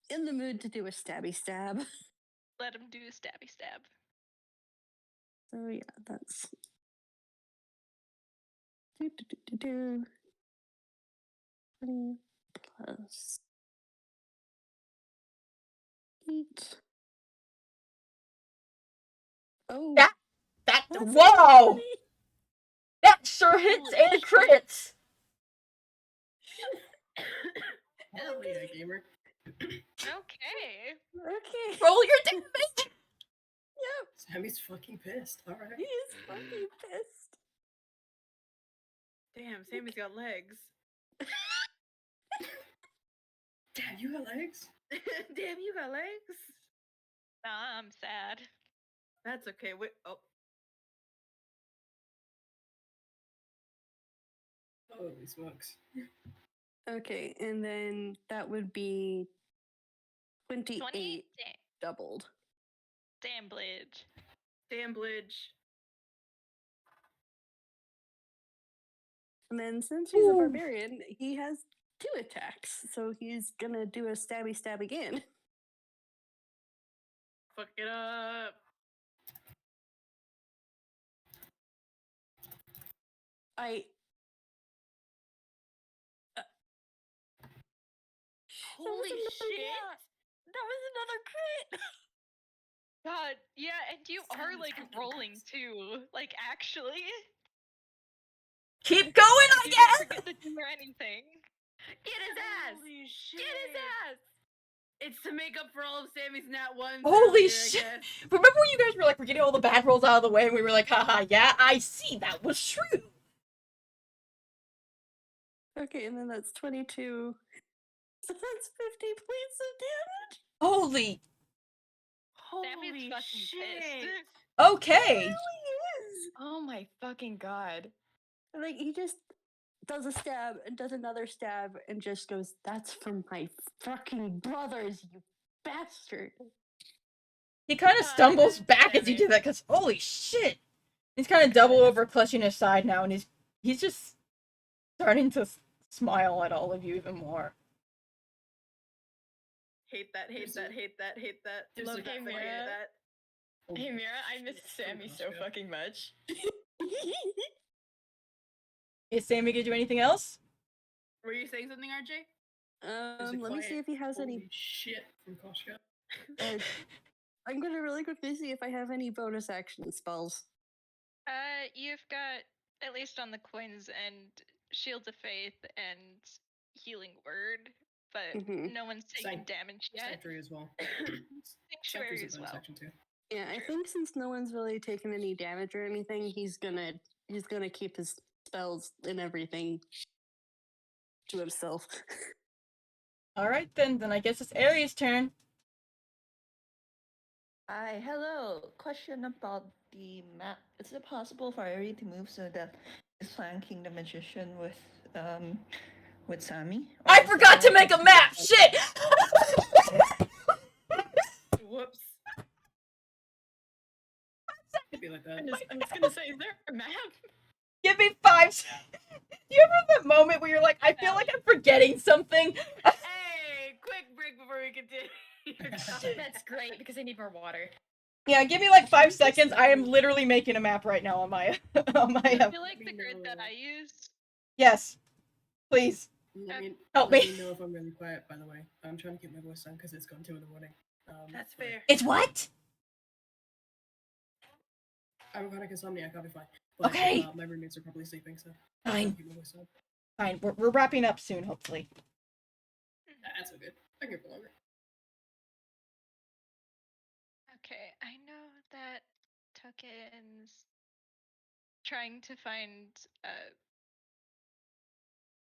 in the mood to do a stabby stab. Let him do a stabby stab. So yeah, that's 20 plus 8. Oh, That that's whoa! funny. That sure hits and crits! Hell yeah, gamer. Okay. Okay. Roll your damage! Yep, Sammy's fucking pissed. Alright. he is fucking pissed. Damn, Sammy's got legs. Damn, you got legs? Damn, you got legs. Nah, I'm sad. That's okay. Wait. Oh, Holy smokes. Okay, and then that would be 28 20? doubled. Damblage. Damblage. And then since he's a barbarian, he has 2 attacks, so he's gonna do a stabby stab again. Fuck it up. Holy shit! That was another crit! God, yeah, and you are Sammy's like fucking rolling pissed. too. Like actually. Keep going, I You guess! didn't forget to do anything. Get his ass! Holy shit! Get his ass! It's to make up for all of Sammy's nat ones. Holy earlier, shit. I guess. Remember when you guys were like, we're getting all the bad rolls out of the way, and we were like, haha, yeah, I see, that was true. Okay, and then that's 22. So that's 50 points of damage. Holy, Sammy's Holy fucking shit! pissed. okay. Really is. Oh my fucking god. Like, he just does a stab and does another stab and just goes, "That's from my fucking brothers, you bastard." He kind of God, stumbles back as Sammy. he did that, because holy shit. He's kind of double over clutching his side now, and he's just starting to smile at all of you even more. Hate that, hate that, hate that, hate that. There's Love a- that, Hey, fucking Mira. hate that. Holy Hey Mira, I shit. miss Sammy so Koshka. fucking much. Is Sammy gonna do anything else? Were you saying something, RJ? There's a Let me see quiet, if he has holy any. shit from Koshka. I'm gonna really quickly see if I have any bonus action spells. You've got, at least on the coins, and Shield of Faith and Healing Word, but Mhm. no one's taken Sanct- damage yet. Sanctuary as well. Sanctuary Sanctuary's a as bonus well. action too. Yeah, I True. think since no one's really taken any damage or anything, he's gonna keep his spells and everything to himself. Alright then I guess it's Ehri's turn. Hi, hello. Question about the map. Is it possible for Ehri to move so that he's flanking the magician with Sammy? Or I is forgot to that make a map! Shit! Whoops. be like that. I was gonna say, is there a map? Give me 5 seconds. Do you ever have that moment where you're like, I feel like I'm forgetting something? Hey, quick break before we continue. That's great because I need more water. Yeah, give me like 5 seconds. I am literally making a map right now on my on my. I feel like the grid that I used. Yes, please help let me. me know if I'm really quiet. By the way, I'm trying to keep my voice down because it's gone 2 in the morning. That's fair. It's what? I'm a chronic insomniac. I'll be fine. But, Okay. my roommates are probably sleeping, so Fine. keep my voice down. Fine. We're wrapping up soon, hopefully. That's so good. I can go for longer. Okay, I know that tokens. Trying to find.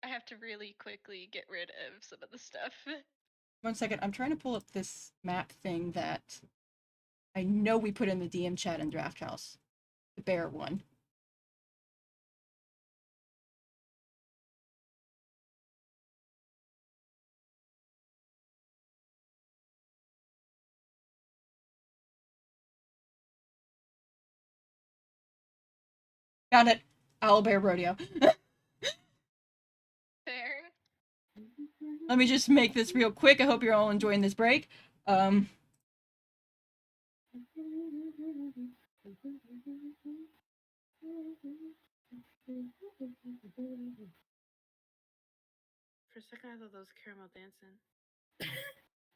I have to really quickly get rid of some of the stuff. 1 second. I'm trying to pull up this map thing that I know we put in the DM chat in Draft House. The bear one. Found it. Owlbear Rodeo. Fair. Let me just make this real quick. I hope you're all enjoying this break. For a second, I thought that was Caramel dancing.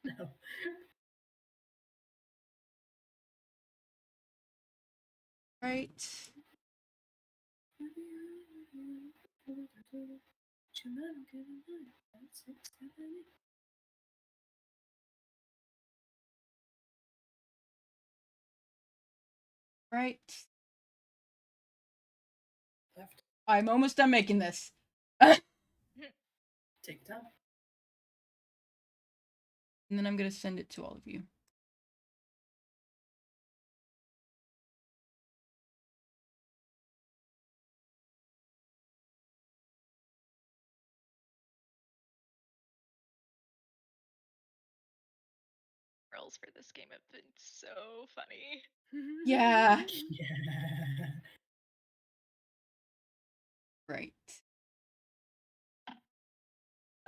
No. Right. Right. Left. I'm almost done making this. Take time. And then I'm going to send it to all of you. Girls for this game have been so funny. Yeah. Yeah. Right.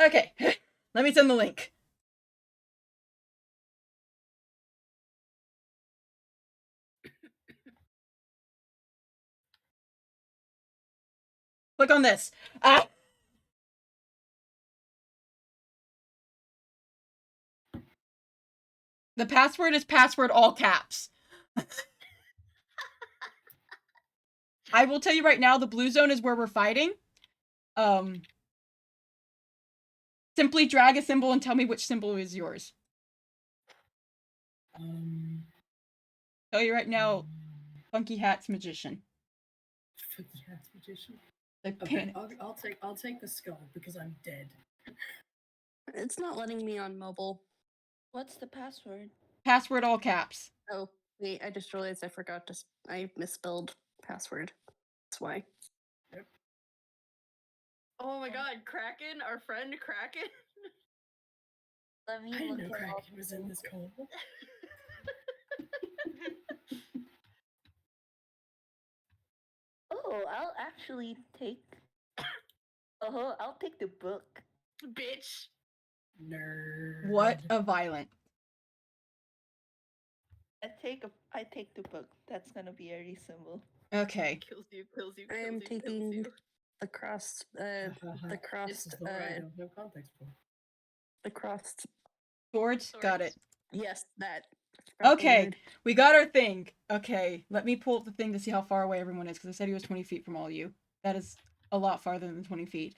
Okay. Let me send the link. Click on this. The password is password all caps. I will tell you right now, the blue zone is where we're fighting. Simply drag a symbol and tell me which symbol is yours. Tell you right now, Funky Hat's magician. Funky Hat's magician. Like Okay, I'll take the skull because I'm dead. It's not letting me on mobile. What's the password? Password all caps. Oh, wait, I just realized I forgot to. I misspelled password. That's why. Yep. Oh my god, Kraken, our friend Kraken. Let me I didn't look know it up. Kraken was in this call. Oh, I'll actually take. Oh, I'll take the book. Bitch. Nerd. What a violent. I take the book. That's gonna be Ehri's symbol. Okay. Kills you, kills you, I kills am you, kills taking you. the crossed, This crossed, is the part I don't know context for. the crossed. Swords? Got it. Yes, that. I forgot the Okay, word. we got our thing. Okay, let me pull up the thing to see how far away everyone is, because I said he was 20 feet from all of you. That is a lot farther than 20 feet.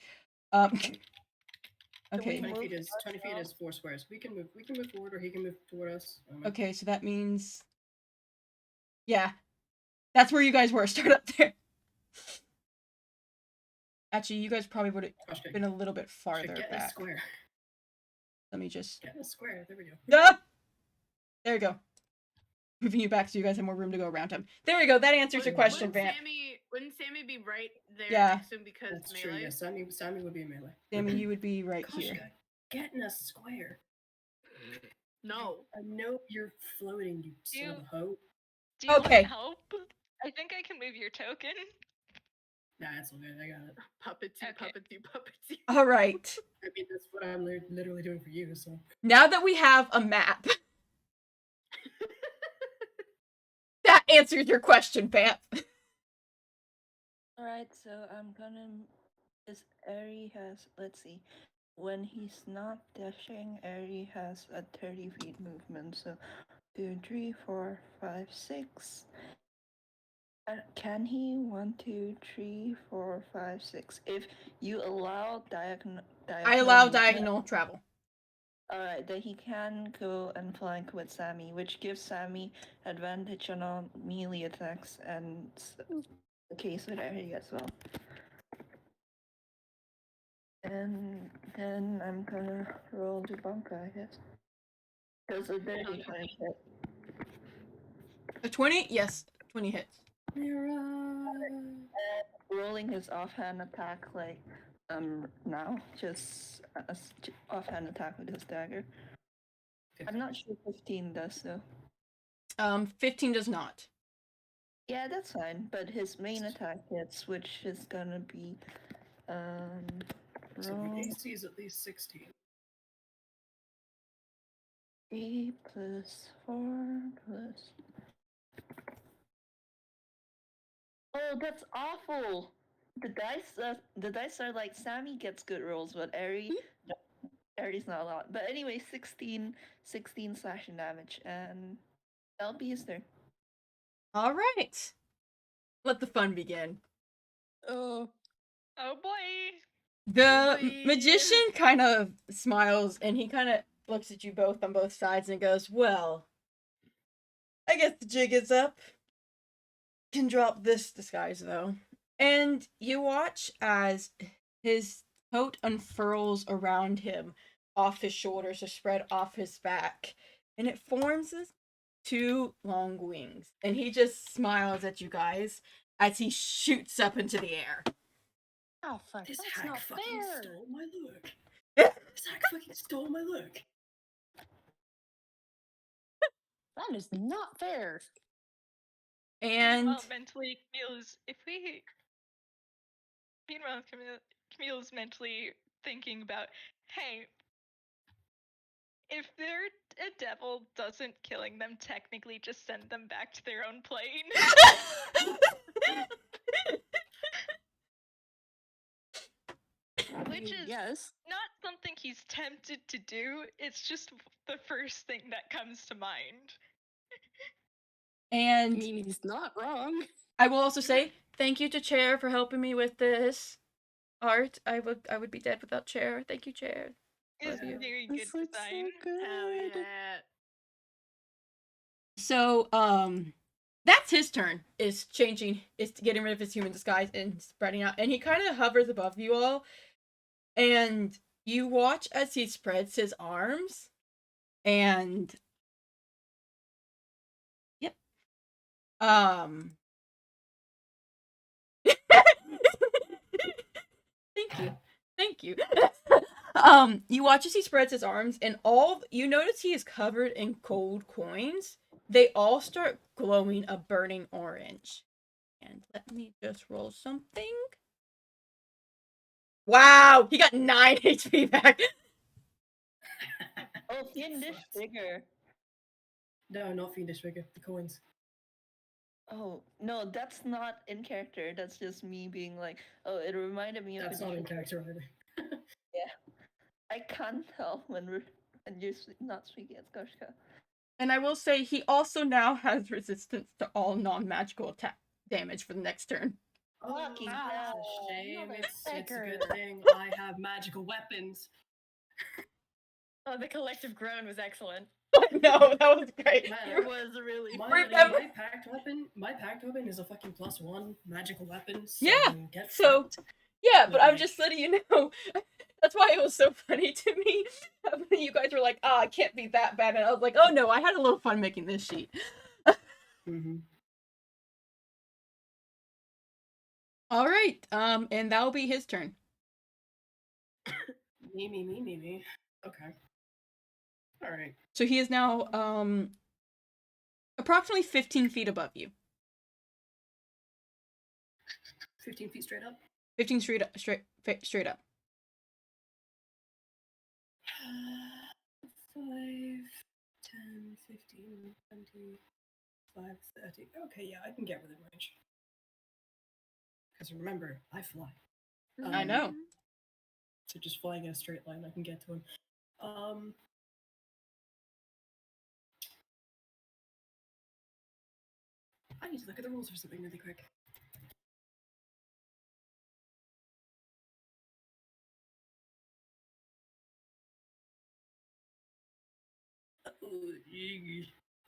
Okay. 20 feet is 4 squares. We can move forward, or he can move toward us. Okay, so that means, yeah, that's where you guys were. Start up there. Actually, you guys probably would have been a little bit farther get back. A square. Let me just get a square. There we go. Ah! There we go. Moving you back so you guys have more room to go around him. There we go. That answers your question, Vamp. Wouldn't Sammy be right there Yeah. next to him because That's melee? true. Yeah, Sammy would be in melee. Sammy, you would be right Koshka, here. get in a square. No. I know you're floating, you son of a hoe. Do you want help? I think I can move your token. Nah, it's all good. I got it. Puppety, Okay. puppety, puppety. All right. I mean, that's what I'm literally doing for you. So Now that we have a map, that answers your question, Vamp. Alright, so I'm gonna. This Ehri has. Let's see. When he's not dashing, Ehri has a 30 feet movement. So 2, 3, 4, 5, 6. Can he? 1, 2, 3, 4, 5, 6. If you allow diagonal I allow movement, diagonal travel. Alright, then he can go and flank with Sammy, which gives Sammy advantage on all melee attacks, and the case with Ehri as well. And then I'm gonna roll the bunker, I guess. Does a dirty 20 hit? A 20? Yes, 20 hits. Rolling his offhand attack like now, just offhand attack with his dagger. I'm not sure 15 does though. 15 does not. Yeah, that's fine. But his main attack hits, which is gonna be so roll AC is at least 16. 3 plus 4 plus. Oh, that's awful. The dice are like Sammy gets good rolls, but Ehri's not a lot. But anyway, 16 slashing damage, and that'll be his turn. All right. Let the fun begin. Oh, Oh boy. The Boy. magician kind of smiles and he kind of looks at you both on both sides and goes, well, I guess the jig is up. Can drop this disguise though. And you watch as his coat unfurls around him off his shoulders or spread off his back. And it forms this 2 long wings. And he just smiles at you guys as he shoots up into the air. oh fuck, This that's hack not fucking fair. stole my look. This hack fucking stole my look. That is not fair. And Meanwhile, mentally, Camille's Camille's mentally thinking about, hey, if they're a devil, doesn't killing them technically just send them back to their own plane? Which is yes. not something he's tempted to do. It's just the first thing that comes to mind. I and mean, he's not wrong. I will also say thank you to Cherr for helping me with this art. I would be dead without Cherr. Thank you, Cherr. It's Love you. very This good looks design. so good. Hell yeah. So that's his turn. Is getting rid of his human disguise and spreading out. And he kind of hovers above you all. And you watch as he spreads his arms. And yep. Thank you. Thank you. You watch as he spreads his arms, and you notice he is covered in gold coins. They all start glowing a burning orange. And let me just roll something. Wow, he got 9 HP back. Oh, fiendish figure. No, not fiendish figure. The coins. Oh no, that's not in character. That's just me being like, oh, it reminded me of. That's not in character either. I can't tell when you're not speaking as Koshka. And I will say he also now has resistance to all non-magical attack damage for the next turn. Fucking That's hell. a shame. It's a Motherfucker. good thing I have magical weapons. Oh, the collective groan was excellent. No, that was great. Man, It was really My, funny. my pact weapon is a fucking +1 magical weapon. So Yeah, get so- fucked. Yeah, but I'm just letting you know. That's why it was so funny to me. You guys were like, "Ah, oh, it can't be that bad," and I was like, "Oh no, I had a little fun making this sheet." Mm-hmm. All right, and that'll be his turn. Me. Okay. All right. So he is now approximately 15 feet above you. 15 feet straight up. 15 straight up. Straight up. 5, 10, 15, 20, 5, 30. Okay, yeah, I can get within range. Because remember, I fly. I know. So just flying in a straight line, I can get to him. I need to look at the rules for something really quick.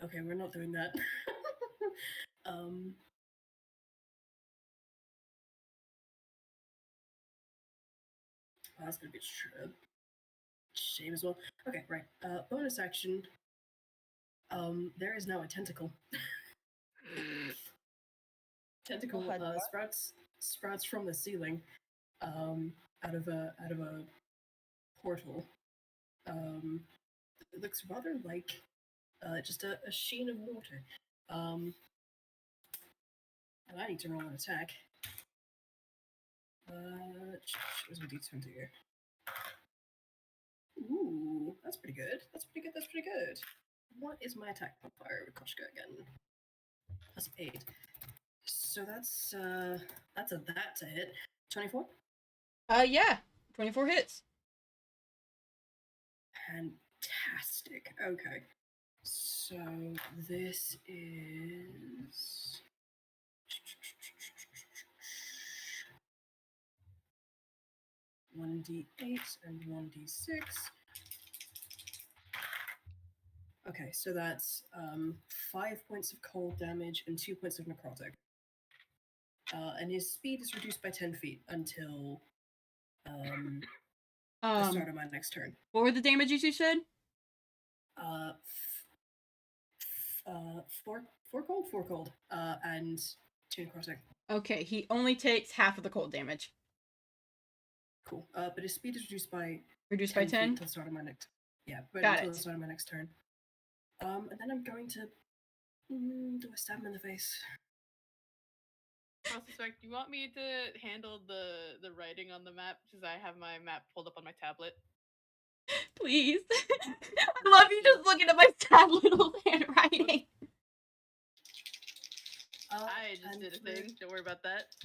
Okay, we're not doing that. That's gonna be a shame as well. Okay, right. Bonus action. There is now a tentacle. Tentacle sprouts from the ceiling, out of a portal. It looks rather like just a sheen of water. And I need to roll an attack. Where's my d20 here? Ooh, that's pretty good. That's pretty good. What is my attack modifier with Koshka again? Plus 8. So that's a that to hit. 24? Yeah. 24 hits. Fantastic. Okay. So this is 1d8 and 1d6. Okay, so that's 5 points of cold damage and 2 points of necrotic. And his speed is reduced by 10 feet until the start of my next turn. What were the damages you said? 4 cold, and 2 necrotic. Okay, he only takes half of the cold damage. Cool. But his speed is reduced by 10? until the start of my next. Yeah, but until the start of my next turn. And then I'm going to do a stab him in the face. Spec, do you want me to handle the writing on the map? Because I have my map pulled up on my tablet. Please. I love you just looking at my sad little handwriting. I just did a thing. Don't worry about that.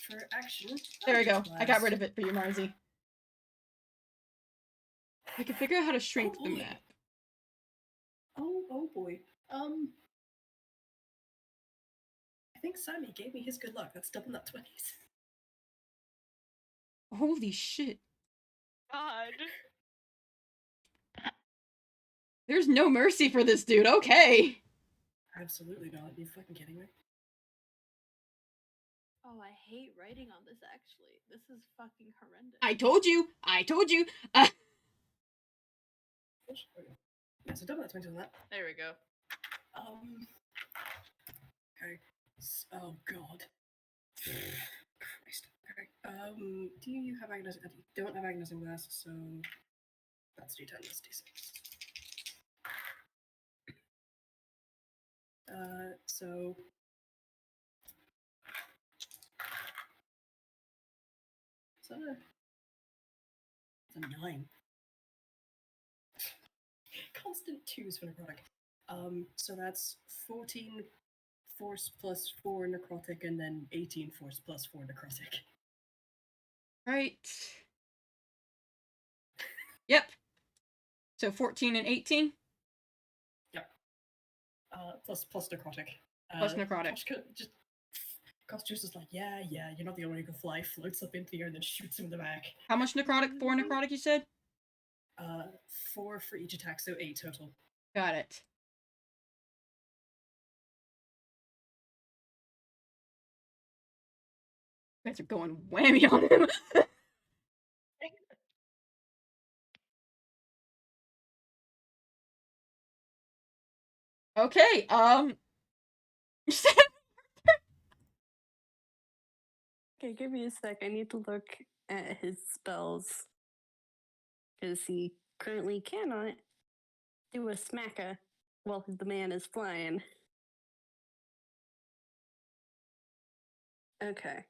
For action. There we go. I got rid of it for you, Marzi. I can figure out how to shrink the map. Oh boy. I think Sammy gave me his good luck. That's double nut 20s. Holy shit. God. There's no mercy for this dude. Okay. Absolutely not. Are you fucking kidding me? Oh, I hate writing on this, actually. This is fucking horrendous. I told you. Yeah, so double nut 20 on that. There we go. Okay. Oh god. Christ. Okay. Do you have agonizing? You don't have agonizing blast, so that's d10, that's d6. So it's a 9. Constant 2s for necrotic. So that's 14 force plus 4 necrotic, and then 18 force plus 4 necrotic. Right. Yep. So 14 and 18? Yep. Plus necrotic. Plus necrotic. Koshka's just like, yeah, you're not the only one who can fly, floats up into the air, and then shoots him in the back. How much necrotic? 4 necrotic, you said? 4 for each attack, so 8 total. Got it. You guys are going whammy on him. Okay, Okay, give me a sec. I need to look at his spells. Because he currently cannot do a smacker while the man is flying. Okay.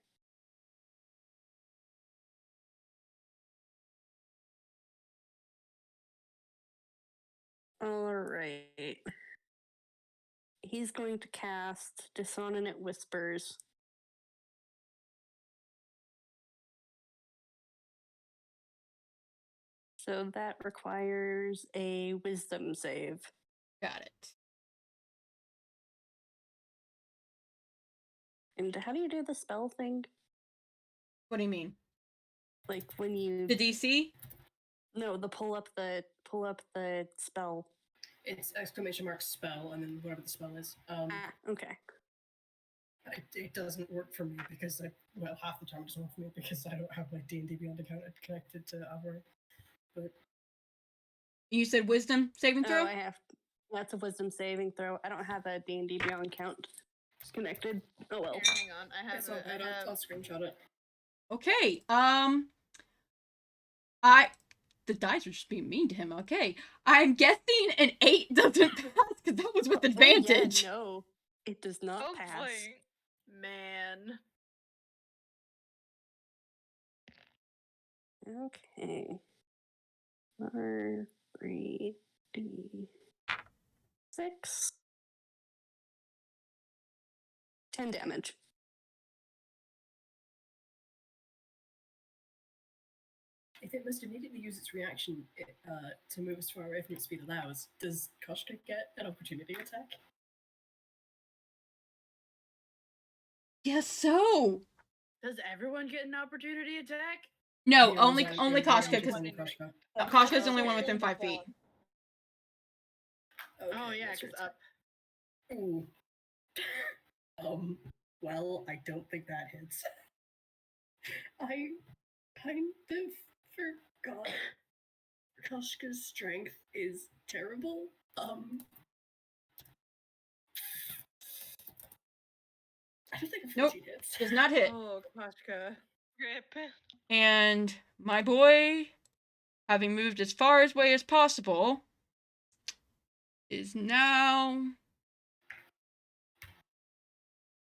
Alright. He's going to cast Dissonant Whispers. So that requires a wisdom save. Got it. And how do you do the spell thing? What do you mean? Like when you The DC? No, the pull up the spell. It's ! spell and then whatever the spell is. Okay. It doesn't work for me because half the time it doesn't work for me because I don't have my D&D Beyond account connected to Alvarez. But You said wisdom saving throw? Oh, I have. That's a wisdom saving throw. I don't have a D&D Beyond account connected. Oh well. Here, hang on. I have it's all good. I'll screenshot it. Okay. The dice are just being mean to him. Okay. I'm guessing an 8 doesn't pass because that was with advantage. Oh, yeah, no, it does not Oh pass. boy. Man. Okay. R3D6. 10 damage. If it must immediately use its reaction to move as far away from its speed allows, does Koshka get an opportunity attack? Yes, so. Does everyone get an opportunity attack? No, Yeah, only exactly. only Yeah, Koshka just because only Koshka. Koshka's the only one within 5 feet. Okay, Oh yeah, that's your because up. attack. Ooh. Well, I don't think that hits. I kind of forgot Koshka's strength is terrible. I don't think a 14 Nope. hits. Does not hit. Oh, Koshka. Rip. And my boy, having moved as far away as possible, is now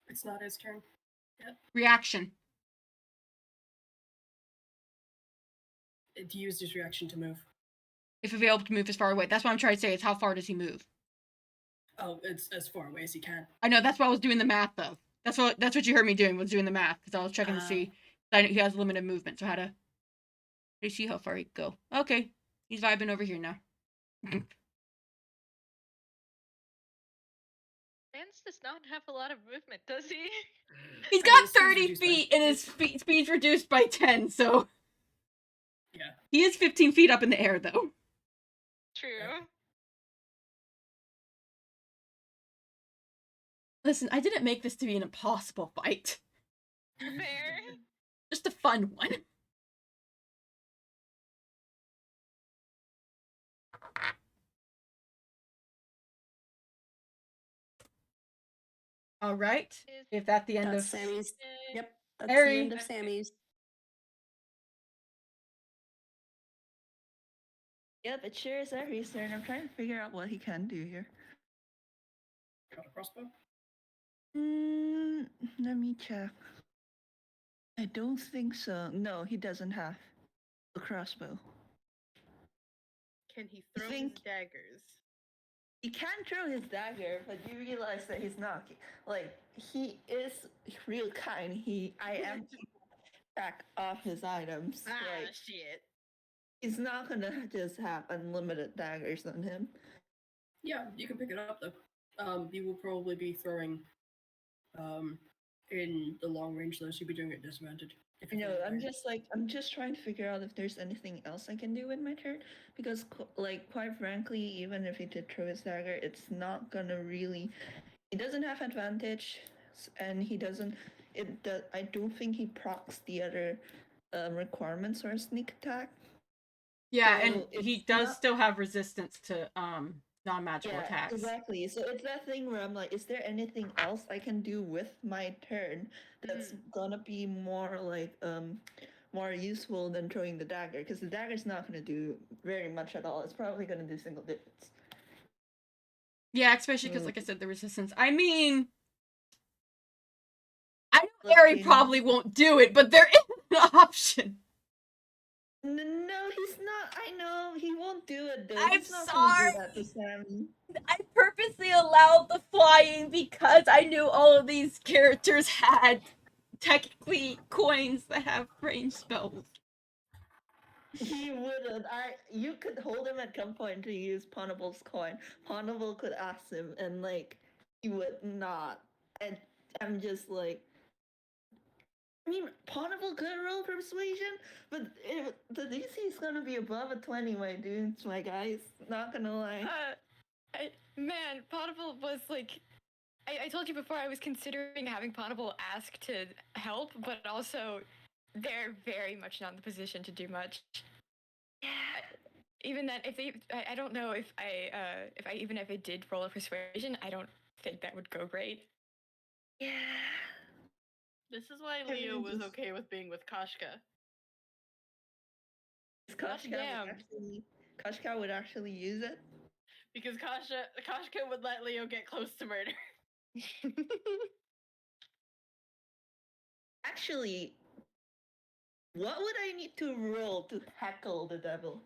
It's not his turn. reaction. It used his reaction to move. If available to move as far away. That's what I'm trying to say, is how far does he move? Oh, it's as far away as he can. I know, that's why I was doing the math though. That's what you heard me doing, was doing the math, because I was checking to see. I know he has limited movement, so how to see how far he can go. Okay. He's vibing over here now. Vance does not have a lot of movement, does he? He's I got mean, speed's 30 reduced by- feet and his speed's reduced by 10, so Yeah. he is 15 feet up in the air though. True. Listen, I didn't make this to be an impossible fight. Fair. Just a fun one. All right. If that's the end That's of Sammy's. Yep, that's Ehri. the end of Sammy's. Yep, it sure is Ehri's turn. I'm trying to figure out what he can do here. Got a crossbow? Let me check. I don't think so. No, he doesn't have a crossbow. Can he throw think- his daggers? He can throw his dagger, but you realize that he's not. Like, he is real kind. I am keeping track of his items. Ah, Like, shit. he's not gonna just have unlimited daggers on him. Yeah, you can pick it up though. You will probably be throwing in the long range though, so you'll be doing it disadvantage. If you No, feel I'm like- just trying to figure out if there's anything else I can do with my turn, because quite frankly, even if he did throw his dagger, it's not gonna really. He doesn't have advantage, and he doesn't. I don't think he procs the other requirements for a sneak attack. Yeah, So and he it's does not- still have resistance to non-magical attacks. Exactly. So it's that thing where I'm like, is there anything else I can do with my turn that's gonna be more like more useful than throwing the dagger? Because the dagger's not gonna do very much at all. It's probably gonna do single digits. Yeah, especially because, like I said, the resistance. I mean, I know Look, Ehri you- probably won't do it, but there is an option. No, he's not. I know he won't do it though. I'm He's not gonna do sorry. that to Sammy. I purposely allowed the flying because I knew all of these characters had technically coins that have range spells. He wouldn't. You could hold him at gunpoint to use Ponable's coin. Ponable could ask him, and like he would not. And I'm just like, I mean, Ponable could roll persuasion, but the DC is gonna be above a 20, my dudes, my guys. Not gonna lie. Man, Ponable was like. I told you before I was considering having Ponable ask to help, but also they're very much not in the position to do much. Yeah. Even then, I don't know if I did roll a persuasion, I don't think that would go great. Yeah. This is why Leo was okay with being with Koshka. Koshka would actually use it. Because Koshka would let Leo get close to murder. Actually, what would I need to roll to heckle the devil?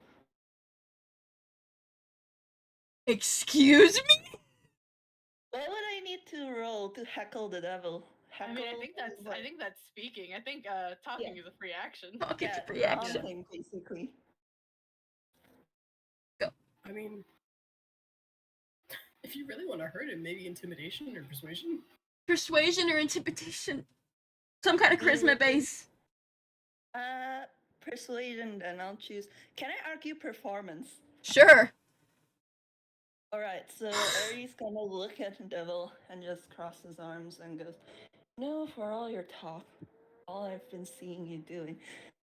Excuse me? What would I need to roll to heckle the devil? I mean, I think that's speaking. I think talking is a free action. Talking to free action. Taunting, basically. I mean, if you really want to hurt him, maybe intimidation or persuasion. Persuasion or intimidation? Some kind of charisma base. Persuasion, then I'll choose. Can I argue performance? Sure. Alright, so Ehri's gonna look at the devil and just cross his arms and goes, "No, for all your talk, all I've been seeing you doing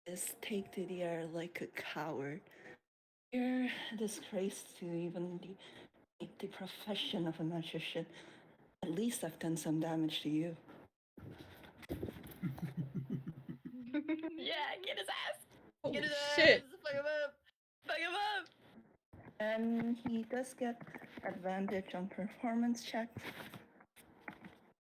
is take to the air like a coward. You're a disgrace to even the profession of a magician. At least I've done some damage to you." Yeah, get his ass! Holy Get his shit. ass! Fuck him up! Fuck him up! And he does get advantage on performance checks.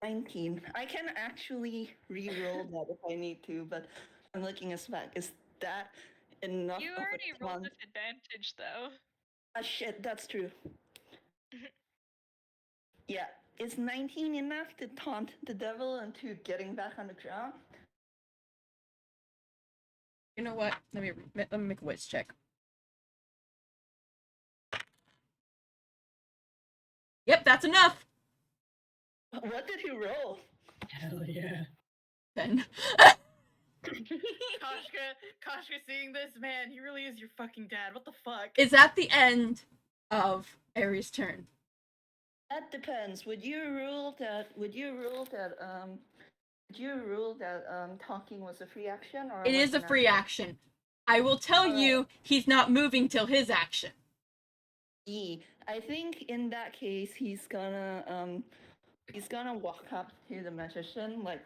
19. I can actually re-roll that if I need to, but I'm looking at Spec. Is that enough You of already a rolled taunt? with advantage, though. Ah, shit, that's true. Yeah, is 19 enough to taunt the devil into getting back on the ground? You know what? Let me make a wits check. Yep, that's enough. What did he roll? Hell yeah. 10. Koshka seeing this, man, he really is your fucking dad. What the fuck? Is that the end of Ehri's turn? That depends. Would you rule that talking was a free action, or It was is a an free action. I will tell you, he's not moving till his action. I think in that case he's gonna walk up to the magician, like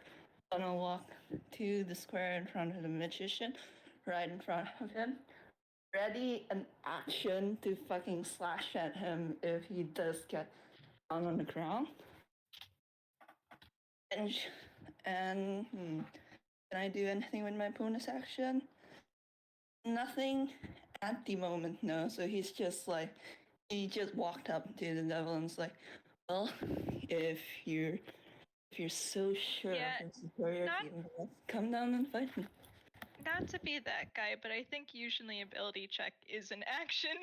gonna walk to the square in front of the magician, right in front of him, ready an action to fucking slash at him if he does get down on the ground. And can I do anything with my bonus action? Nothing at the moment, no. So he's just like, he just walked up to the devil and was like, "Well, if you're so sure Yeah, of your superiority, come down and fight me." Not to be that guy, but I think usually ability check is an action.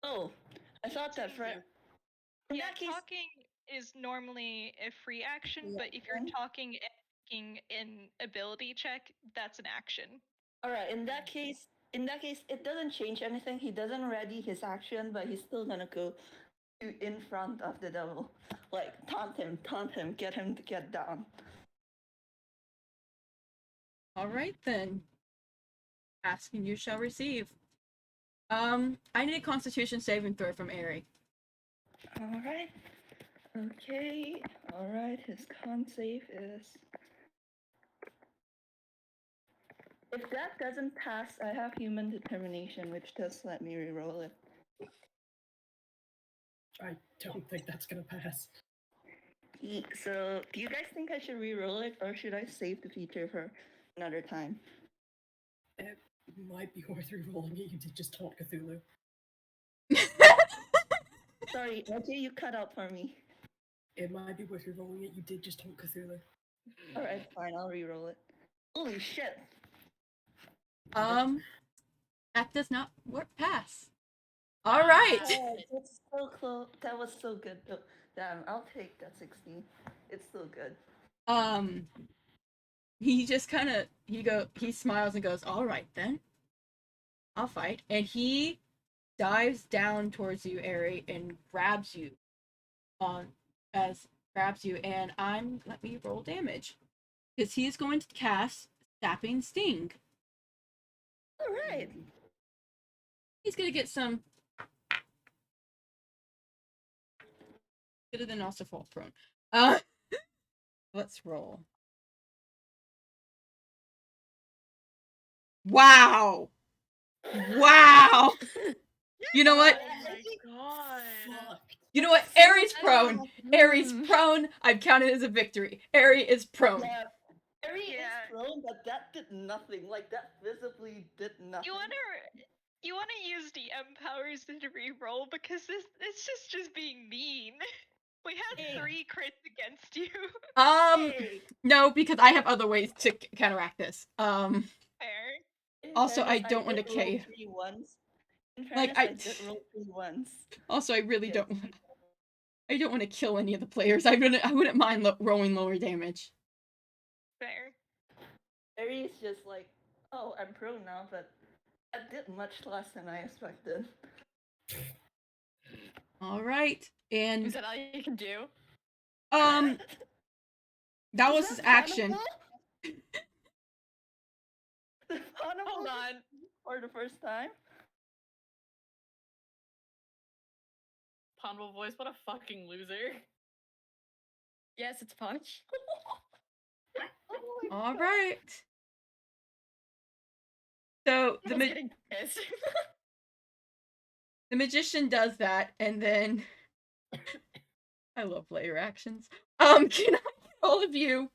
Oh, I thought that for in Yeah, that case, talking is normally a free action, but if you're talking and making an ability check, that's an action. all right. In that case, it doesn't change anything. He doesn't ready his action, but he's still gonna go in front of the devil, like taunt him, get him to get down. All right then. Ask and you shall receive. I need a Constitution saving throw from Ehri. All right. Okay. All right. His con save is. If that doesn't pass, I have human determination, which does let me reroll it. I don't think that's gonna pass. So, do you guys think I should reroll it, or should I save the feature for another time? might be worth re-rolling it. You did just taunt Cthulhu. Sorry, LJ, you cut out for me. It might be worth re-rolling it. You did just taunt Cthulhu. Alright, fine, I'll re-roll it. Holy shit! That does not work. Pass. All right. Oh, that's so close. That was so good. Oh, damn, I'll take that 16. It's still good. He just kind of he smiles and goes, "All right then, I'll fight." And he dives down towards you, Ehri, and grabs you. And let me roll damage because he is going to cast Sapping Sting. All right. He's gonna get some. Better than also fall prone. Let's roll. Wow. Wow. You know what? Oh my god. Fuck. You know what? Ehri's prone. Ehri's prone. I've counted as a victory. Ehri is prone. Yeah. Ehri Yeah. is prone, but that did nothing. Like, that visibly did nothing. You wanna use DM powers to re-roll because it's just being mean. We had 3 crits against you. Hey, No, because I have other ways to counteract this. Fair. in Also, I fairness, don't want to did roll K. 3 once. In Like, fairness, I did roll 3 once. Also, I really Yes. I don't want to kill any of the players. I wouldn't mind rolling lower damage. Fair. Ehri is just like, oh, I'm prone now, but I did much less than I expected. All right, Is and that all you can do? that Is was his that action. Ponable? Hold on. For the first time? Ponable voice, what a fucking loser. Yes, it's punch. Oh my All God. right. So I was getting pissed. the magician does that, and then I love player actions. Can I get all of you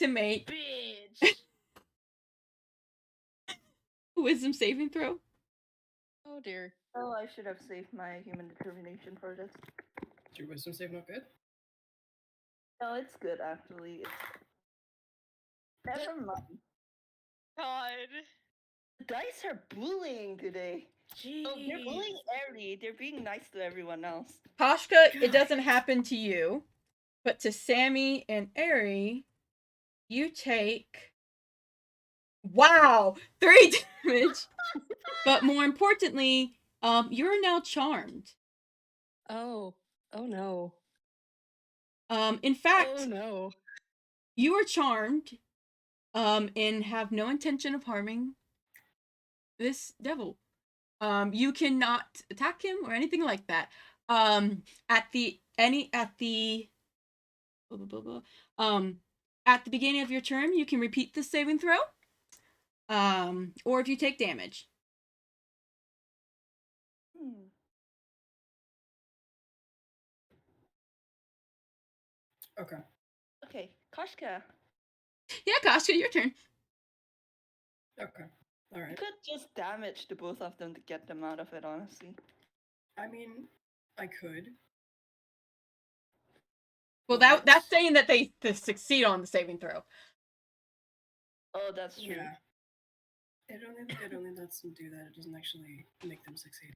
to make Bitch. a wisdom saving throw? Oh dear. Oh, I should have saved my human determination for this. Is your wisdom save not good? No, it's good actually. Never mind. God. The dice are bullying today. Jeez. Oh, they're bullying Ehri. They're being nice to everyone else. Koshka, it doesn't happen to you, but to Sammy and Ehri, you take 3 damage. But more importantly, you're now charmed. Oh. Oh no. In fact, Oh no. you are charmed, and have no intention of harming this devil. You cannot attack him or anything like that. At the beginning of your turn, you can repeat the saving throw. Or if you take damage. Okay. Okay, Koshka. Yeah, Koshka, your turn. Okay. All You right. could just damage the both of them to get them out of it, honestly. I mean, I could. Well, But- that's saying that they succeed on the saving throw. Oh, that's true. Yeah. It only lets them do that. It doesn't actually make them succeed.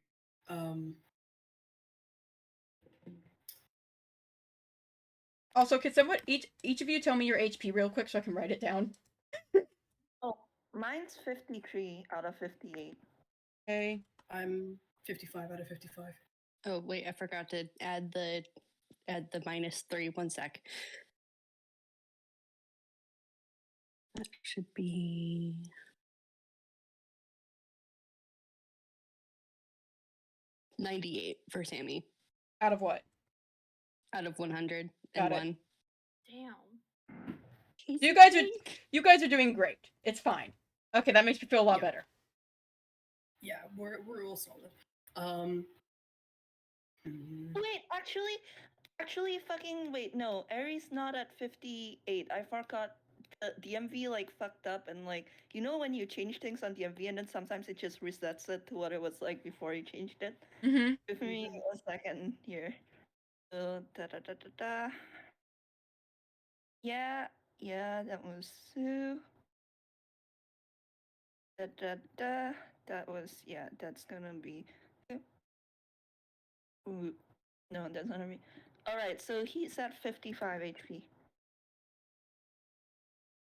Also, can someone each of you tell me your HP real quick so I can write it down? Oh, mine's 53 out of 58. Okay. I'm 55 out of 55. Oh wait, I forgot to add the -3. 1 sec. That should be 98 for Sammy Out of what? out of 101. Got it. Damn. He's You a guys tank. You guys are doing great. It's fine. Okay, that makes me feel a lot Yeah. better. Yeah, we're all solid. Wait, actually, fucking wait. No, Ehri's not at 58. I forgot DMV like fucked up and like you know when you change things on DMV and then sometimes it just resets it to what it was like before you changed it. Mm-hmm. Give me a second here. So da. Yeah, that was Sue. Da. That was that's gonna be. Ooh, no, that's not me. All right, so he's at 55 HP.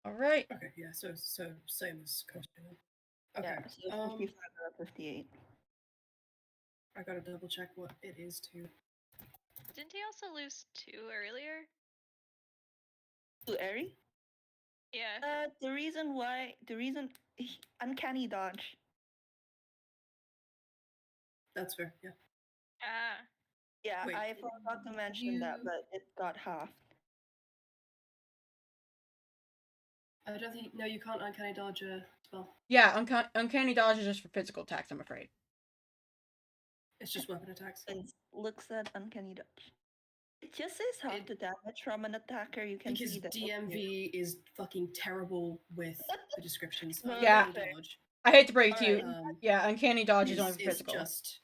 All right. Okay, yeah, so same as Koshka then. Okay. Yeah, so 55 out of 58. I gotta double check what it is too. Didn't he also lose 2 earlier? To Ehri? Yeah. The reason uncanny dodge. That's fair, yeah. Ah. Yeah, Wait, I forgot to mention that, you- but it got halved. I don't think no, you can't uncanny dodge a spell. Yeah, uncanny dodge is just for physical attacks, I'm afraid. It's just weapon attacks. It looks at uncanny dodge. It just says half the damage from an attacker. You can Because see that. DMV is fucking terrible with the descriptions. No, Yeah. Uncanny dodge. I hate to break it to you. Alright. Yeah, uncanny dodge is only for Is physical. just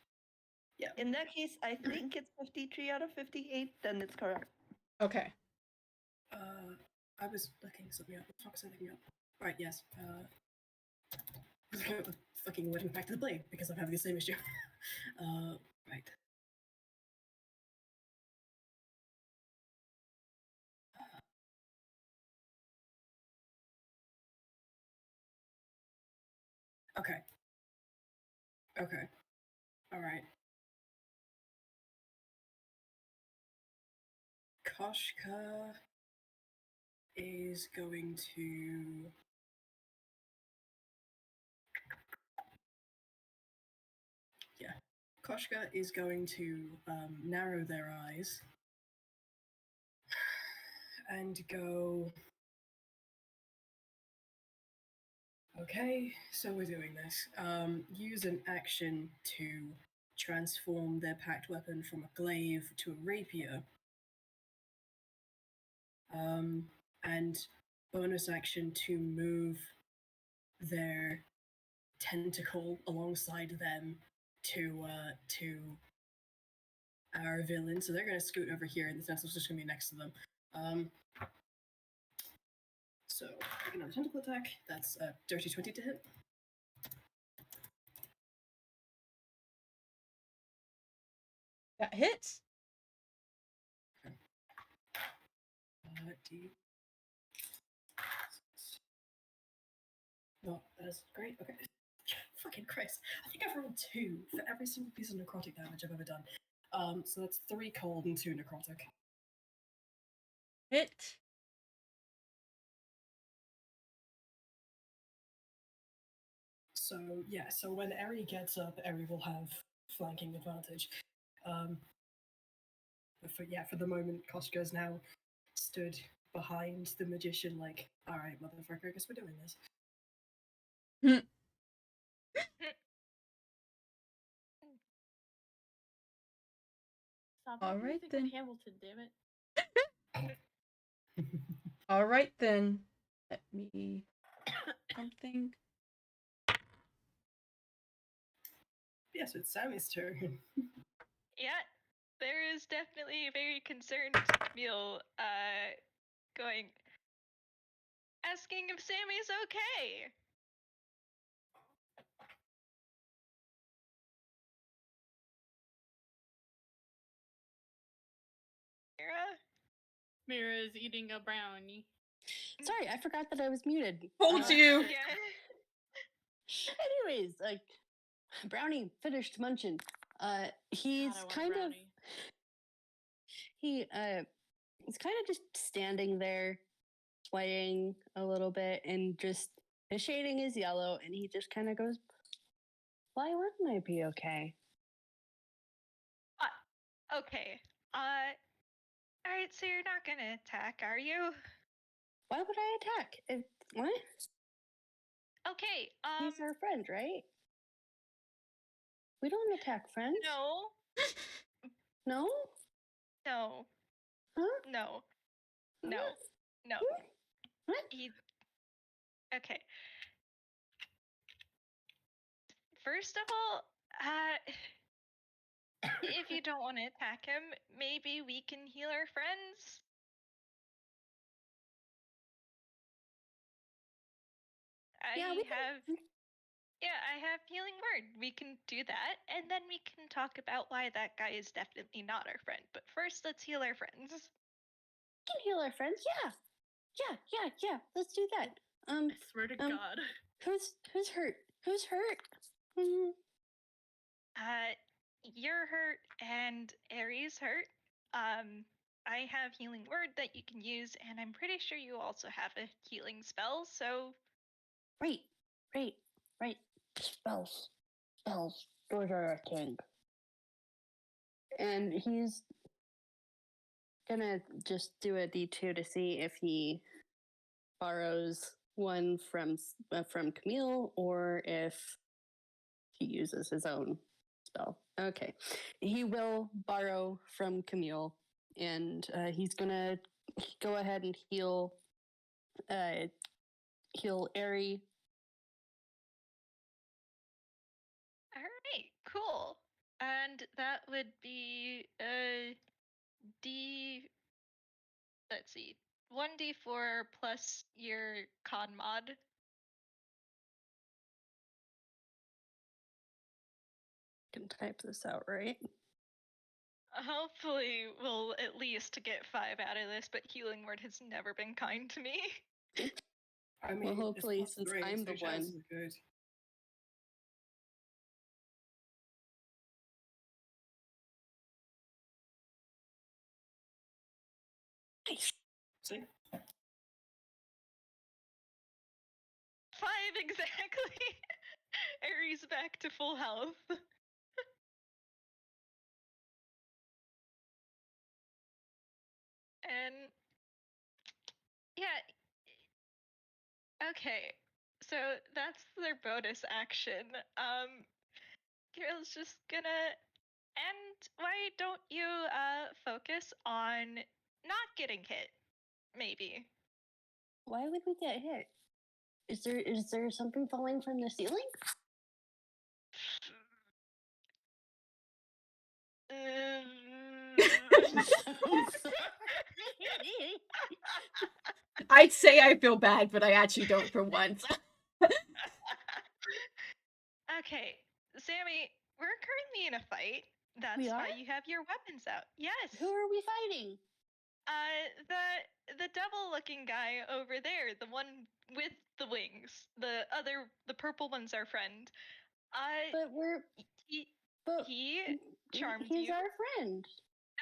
yeah. In that case, I think it's 53 out of 58. Then it's correct. Okay. I was looking something up. What the fuck is I looking up? Right, yes. Fucking went back to the blade because I'm having the same issue. Right. Okay. Okay. All right. Koshka is going to. Yeah. Koshka is going to narrow their eyes and go. Okay, so we're doing this. Use an action to transform their packed weapon from a glaive to a rapier. And bonus action to move their tentacle alongside them to our villain. So they're gonna scoot over here, and the tentacle's just gonna be next to them. So make another tentacle attack. That's a dirty 20 to hit. That hits. D. No, that's great. Okay. Fucking Christ. I think I've rolled 2 for every single piece of necrotic damage I've ever done. So that's 3 cold and 2 necrotic. Hit. So yeah, so when Ehri gets up, Ehri will have flanking advantage. But for the moment, Koshka's now stood behind the magician, like, all right, motherfucker, I guess we're doing this. Stop All making me right, think then. of Hamilton, damn it. All right then. Let me something. Yes, it's Sammy's turn. Yeah, there is definitely a very concerned Camille asking if Sammy's okay. Mira? Mira is eating a brownie. Sorry, I forgot that I was muted. Told you. Yeah. Anyways, like Brownie finished munching. He's God, I want a kind of brownie. he's kind of just standing there, swaying a little bit, and just his shading is yellow, and he just kind of goes, "Why wouldn't I be okay?" Okay. Alright, so you're not gonna attack, are you? Why would I attack? What? Okay, He's our friend, right? We don't attack friends. no. No? No. Huh? No. No. No. What? He Okay. First of all, if you don't want to attack him, maybe we can heal our friends. Yeah, we can- I have healing word. We can do that, and then we can talk about why that guy is definitely not our friend. But first, let's heal our friends. We can heal our friends. Yeah. Let's do that. I swear to God. Who's hurt? Who's hurt? Mm, You're hurt, and Ehri's hurt. I have healing word that you can use, and I'm pretty sure you also have a healing spell. So right. Spells. Those are a thing. And he's gonna just do a D2 to see if he borrows one from Camille or if he uses his own spell. Okay, he will borrow from Camille, and he's gonna go ahead and heal Ehri. all right, cool. And that would be D. Let's see, 1d4 plus your con mod. I can type this out right. Hopefully, we'll at least get 5 out of this. But healing word has never been kind to me. I mean, Well, it's hopefully, plus since 3, I'm so the chances one. are good. See? 5 exactly. Ehri's back to full health. And yeah. Okay. So that's their bonus action. Kirill's just gonna. And why don't you focus on not getting hit? Maybe. Why would we get hit? Is there something falling from the ceiling? I'd say I feel bad, but I actually don't for once. Okay, Sammy, we're currently in a fight. That's We why are? you have your weapons out. Yes. Who are we fighting? The devil-looking guy over there, the one with the wings. The purple one's our friend. But He but charmed he's you. our friend.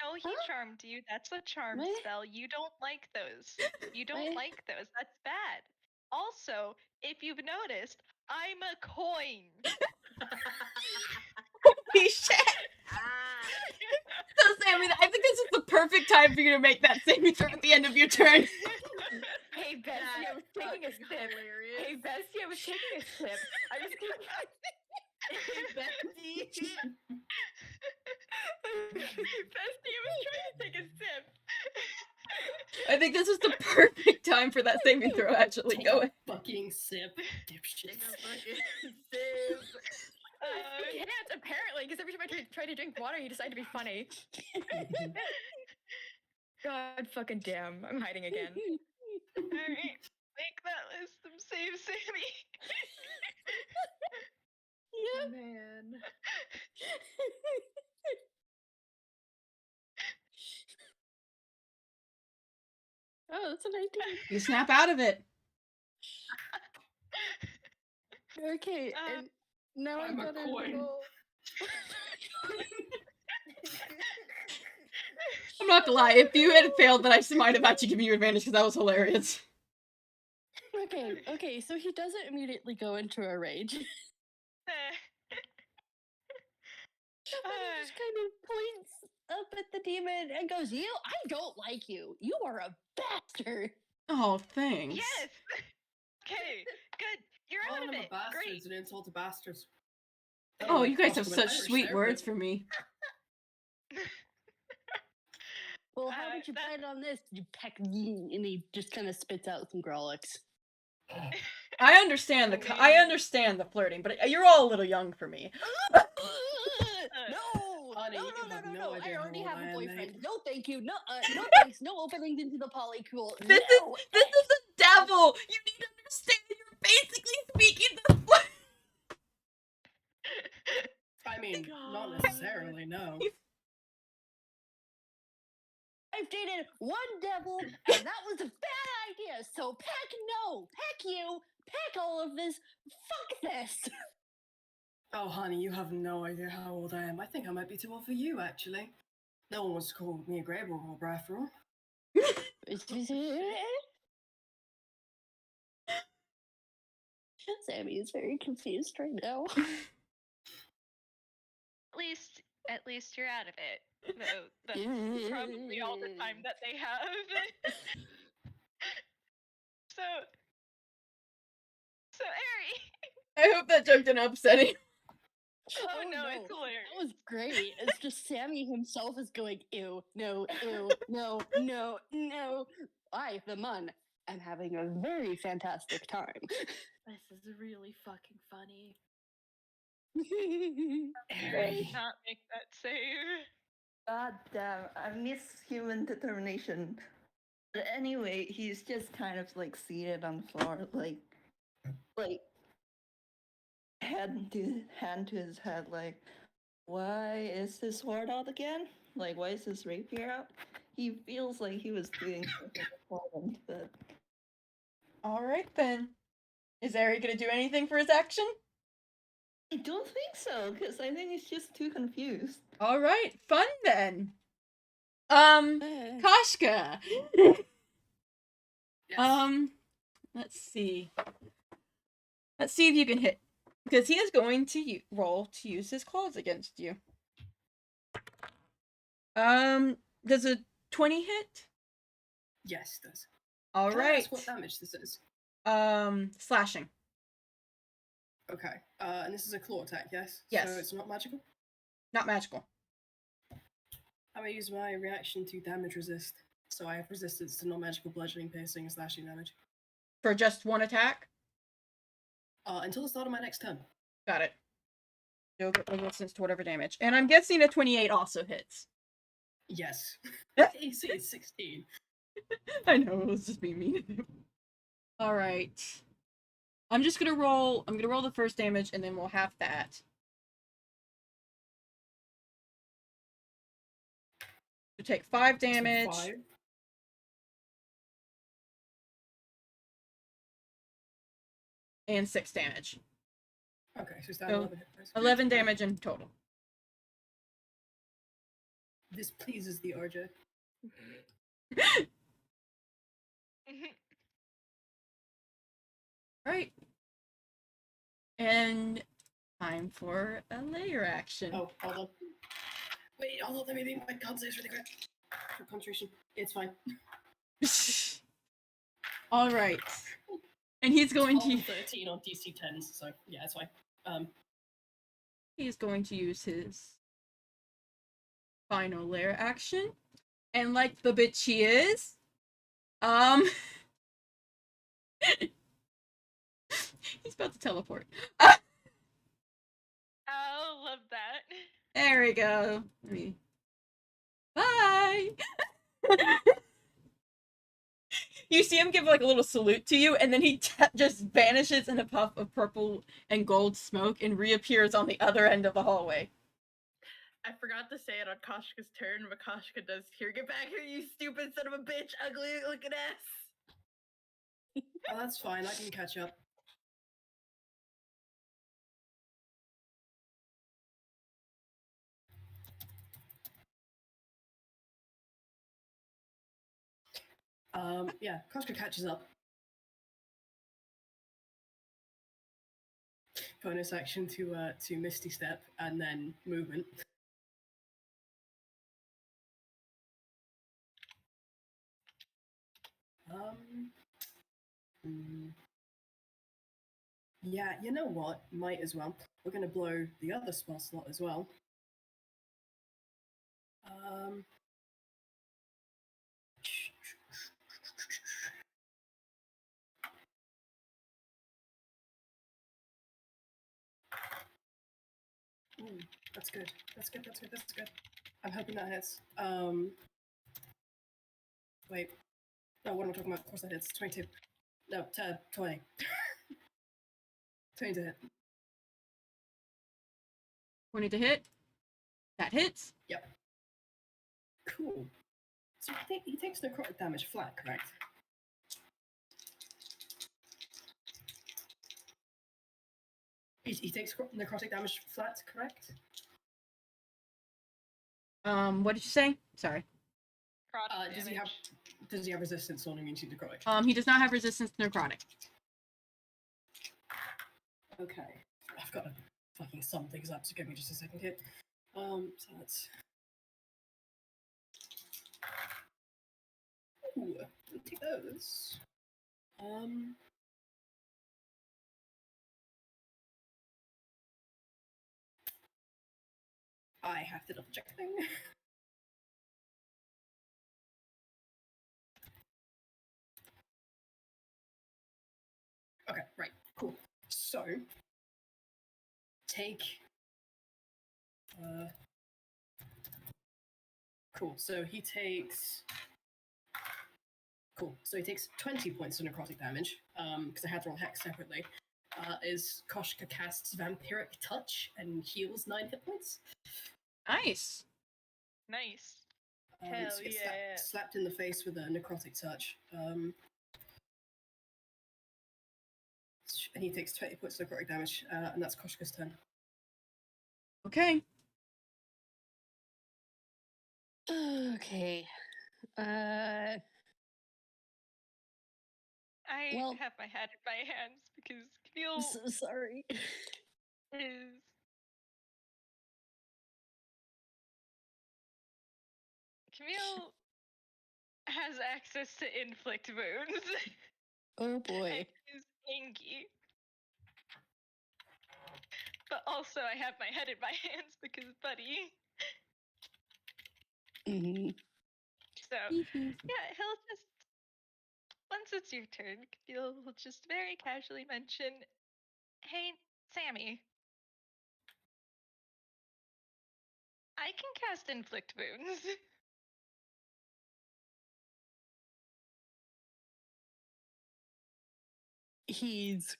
No, he Huh? charmed you. That's a charm What? spell. You don't like those. You don't What? like those. That's bad. Also, if you've noticed, I'm a coin. Holy shit! So, Sammy, I think this is the perfect time for you to make that saving throw at the end of your turn. Hey, Bessie, I was taking a sip. Hilarious. Hey, Bessie, I was taking a sip. I was Bessie. Bessie, I was trying to take a sip. I think this is the perfect time for that saving throw, actually. Take Go a ahead. fucking sip, dipshit. Take a fucking sip. I can't, apparently, because every time I try to drink water, you decide to be funny. God fucking damn, I'm hiding again. Alright, make that list and save Sammy. Yeah. Man. Oh, that's a 19. You snap out of it. Okay, and now I'm I a gotta coin. roll. I'm not gonna lie, if you had failed, then I might have actually given you advantage because that was hilarious. Okay, so he doesn't immediately go into a rage. He just kind of points up at the demon and goes, I don't like you. You are a bastard. Oh, thanks. Yes! Okay, good. You're out Calling of them a it. bastard Great. is an insult to bastards. Oh, you guys have Koshka, such Irish sweet there, words but- for me. Well, how would you that- plan on this? You peck, and he just kind of spits out some Grolix. I understand the I understand the flirting, but you're all a little young for me. No, Honey, you have no I idea how already old have I a am, boyfriend. mate. No, thank you. No, no thanks. No openings into the polycool. This is the devil. You need to understand. You're basically speaking the flirt. I mean, not God. necessarily, no. I've dated one devil, and that was a bad idea. So pack no, pack you, pack all of this. Fuck this. Oh, honey, you have no idea how old I am. I think I might be too old for you, actually. No one wants to call me a grey ball after all. Sammy is very confused right now. At least you're out of it. Though that's probably all the time that they have. so Ehri. I hope that joke didn't upset you. Oh no, it's hilarious. That was great. It's just Sammy himself is going, ew, no, no, no. I, the mun, am having a very fantastic time. This is really fucking funny. Ehri. Not make that save. God damn, I miss human determination. But anyway, he's just kind of like seated on the floor, like hand to his head, like, why is this sword out again? Like, why is this rapier out? He feels like he was doing something important, but All right then. Is Ehri gonna do anything for his action? I don't think so, because I think he's just too confused. All right, fun then. Koshka. Yes. Let's see. Let's see if you can hit, because he is going to roll to use his claws against you. Does a 20 hit? Yes, it does. All Can I right. ask what damage this is? Slashing. Okay. And this is a claw attack, yes? Yes. So it's not magical? Not magical. I'm gonna use my reaction to damage resist. So I have resistance to non-magical bludgeoning, piercing, and slashing damage. For just one attack? Until the start of my next turn. Got it. You'll get resistance to whatever damage. And I'm guessing a 28 also hits. Yes. Yeah. AC is 16. I know, it was just being mean. Alright. I'm gonna roll the first damage and then we'll have that. You take 5 damage. 5. And 6 damage. Okay, so it's down So, 11 hit points. 11 damage in total. This pleases the RJ. Right. And time for a layer action. Oh, hold on. Wait, hold on, let me think my con saves really quick. For concentration. It's fine. All right. And he's going All to 13 on DC 10s, so yeah, it's fine. he's going to use his final layer action. And like the bitch he is, he's about to teleport. I'll love that. There we go. Bye. You see him give like a little salute to you, and then he just vanishes in a puff of purple and gold smoke and reappears on the other end of the hallway. I forgot to say it on Koshka's turn, but Koshka does here. Get back here, you stupid son of a bitch, ugly looking ass. Oh, that's fine, I can catch up. Yeah, Koshka catches up. Bonus action to Misty Step and then movement. Yeah, you know what? Might as well. We're gonna blow the other spell slot as well. Ooh, that's good. That's good. That's good. That's good. I'm hoping that hits. Wait. No, what am I talking about? Of course that hits. 22. No, 20. 20 to hit. 20 to hit. That hits. Yep. Cool. So he takes necrotic damage flat, correct? He takes necrotic damage flat, correct? What did you say? Sorry. Necrotic Does he have resistance on immunity to necrotic? He does not have resistance to necrotic. Okay. I've got to fucking sum things up, so give me just a second here. So let's... Ooh, I'll take those. I have to double check thing. Okay, right, cool. So, take... cool, so he takes... Cool, so he takes 20 points of necrotic damage, because I had to roll hex separately. Koshka casts Vampiric Touch and heals 9 hit points. Nice. Nice. Hell so gets yeah. slapped in the face with a necrotic touch. And he takes 20 points of necrotic damage, and that's Koshka's turn. Okay. Okay. I Well- have my head in my hands because Camille I'm so sorry. is. Camille has access to inflict wounds. Oh boy. and is angry. But also, I have my head in my hands because, buddy. Mhm. So, yeah, he'll just. Once it's your turn, Camille will just very casually mention, "Hey, Sammy. I can cast inflict wounds." He's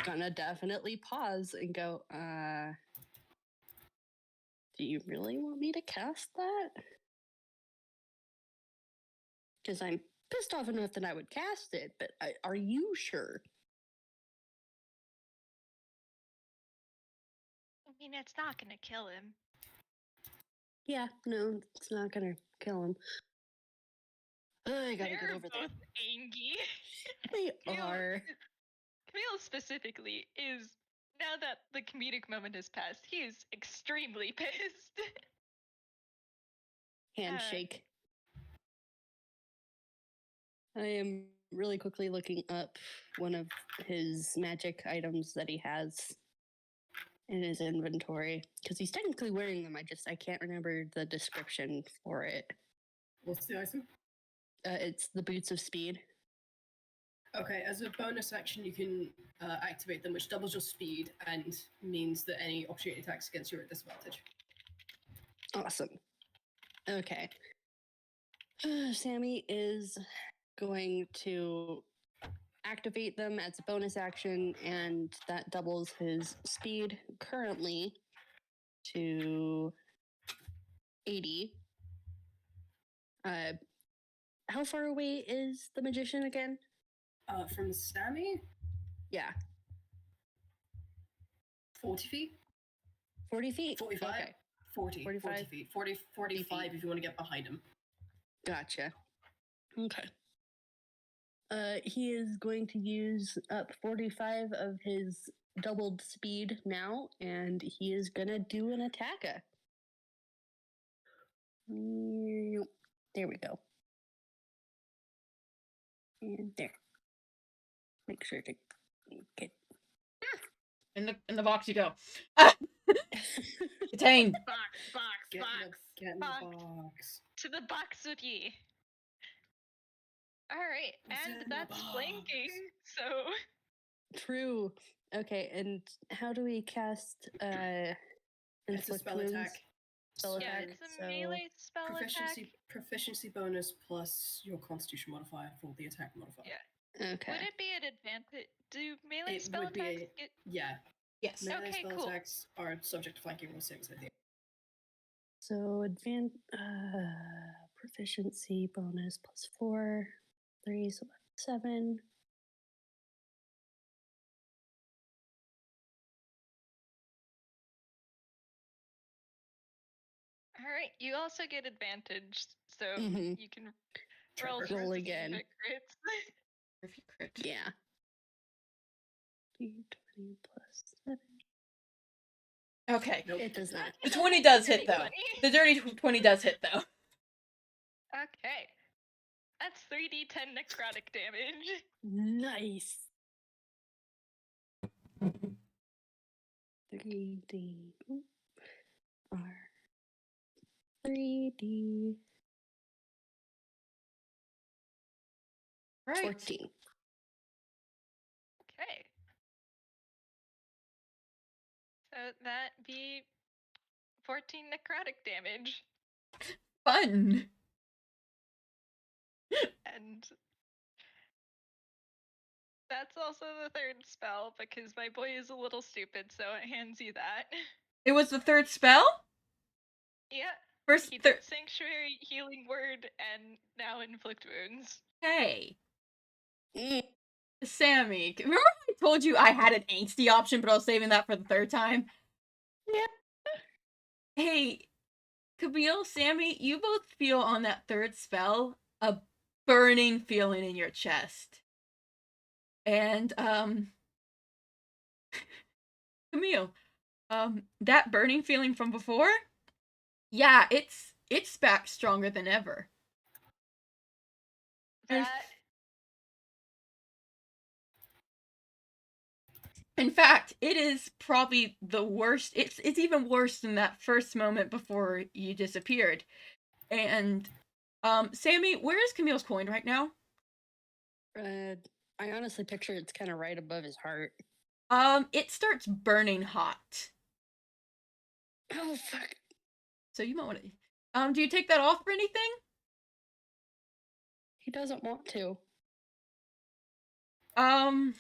gonna definitely pause and go, do you really want me to cast that? Because I'm pissed off enough that I would cast it, but are you sure? I mean, it's not gonna kill him. Yeah, no, it's not gonna kill him. I gotta They're get over there. both angry. They Camille- are. Camille specifically is, now that the comedic moment has passed, he is extremely pissed. Handshake. I am really quickly looking up one of his magic items that he has in his inventory because he's technically wearing them. I can't remember the description for it. What's the item? It's the boots of speed. Okay, as a bonus action, you can activate them, which doubles your speed and means that any opportunity attacks against you are at disadvantage. Awesome. Okay. Sammy is going to activate them as a bonus action, and that doubles his speed currently to 80. How far away is the magician again? From Sammy, Yeah, 40 feet? 40 feet. 45? Okay, 40 45? feet. 45 feet. if you want to get behind him. Gotcha. Okay. He is going to use up 45 of his doubled speed now, and he is gonna do an attacker. There we go. And there. Make sure to get. In the box you go. Contained. Box. Get in the box. To the box with ye. Alright, What's in and the that's box? flanking, so. True. Okay, and how do we cast It's a spell Inflict attack. wounds. Spell Yeah, attack. it's a so melee spell Proficiency bonus plus your Constitution modifier for the attack modifier. Yeah. Okay. Would it be an advantage? Do melee It spell would be attacks get? Yeah. Yes. Melee Okay, spell cool. attacks are subject to flanking with 6 at the end. So proficiency bonus plus 4, 3, so that's 7. All right. You also get advantage, so Mhm. you can Trevor. roll for Roll some again. crit crits. If you crit. Yeah. D20 plus 7. Okay. Nope. It does not. The 20 does hit, though. 20. The dirty 20 does hit, though. Okay. That's 3d10 necrotic damage. Nice. 3D R 3D Right. 14. Okay. So that be 14 necrotic damage. Fun. And that's also the third spell because my boy is a little stupid, so it hands you that. It was the third spell? Yeah. First, He did Sanctuary, Healing Word, and now Inflict Wounds. Hey, Mm. Sammy. Remember I told you I had an angsty option, but I was saving that for the third time? Yeah. Hey, Camille, Sammy, you both feel on that third spell a burning feeling in your chest. And, Camille, that burning feeling from before? Yeah, it's back stronger than ever. And That in fact, it is probably the worst. It's even worse than that first moment before you disappeared. And Sammy, where is Camille's coin right now? I honestly picture it's kind of right above his heart. It starts burning hot. Oh fuck! So you might want to. Do you take that off or anything? He doesn't want to. Oh,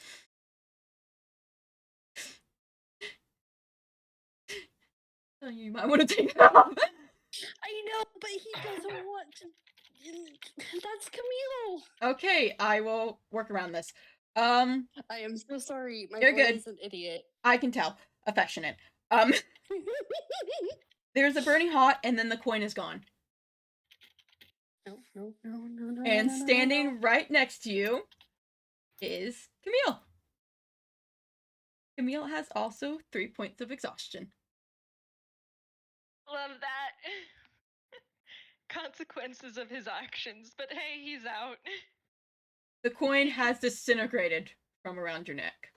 you might want to take that off. I know, but he doesn't want to. That's Camille. Okay, I will work around this. I am so sorry. My You're boy good. is an idiot. I can tell. Affectionate. There's a burning hot, and then the coin is gone. No. And no, standing no. right next to you is Camille. Camille has also 3 points of exhaustion. love that. Consequences of his actions, but hey, he's out. The coin has disintegrated from around your neck.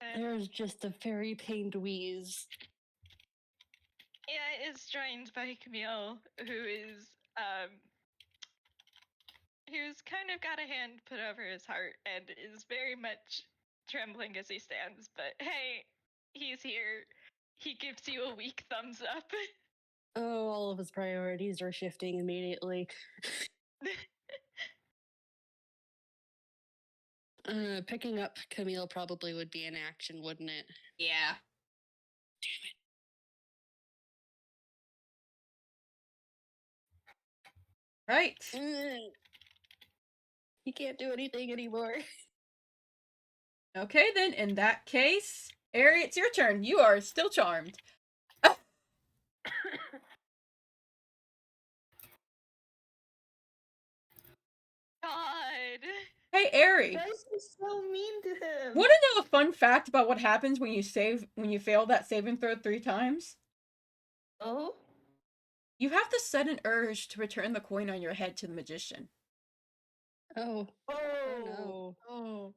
And There's just a very pained wheeze. yeah, it is joined by Camille, who's kind of got a hand put over his heart and is very much trembling as he stands. But hey, he's here. He gives you a weak thumbs up. Oh, all of his priorities are shifting immediately. Picking up Camille probably would be an action, wouldn't it? Yeah. Right. He can't do anything anymore. Okay, then, in that case, Ehri, it's your turn. You are still charmed. God. Hey, Ehri. guys are so mean to him. Want to know a fun fact about what happens when you fail that saving throw 3 times? Oh? You have the sudden urge to return the coin on your head to the magician. Oh. Oh. No. Oh.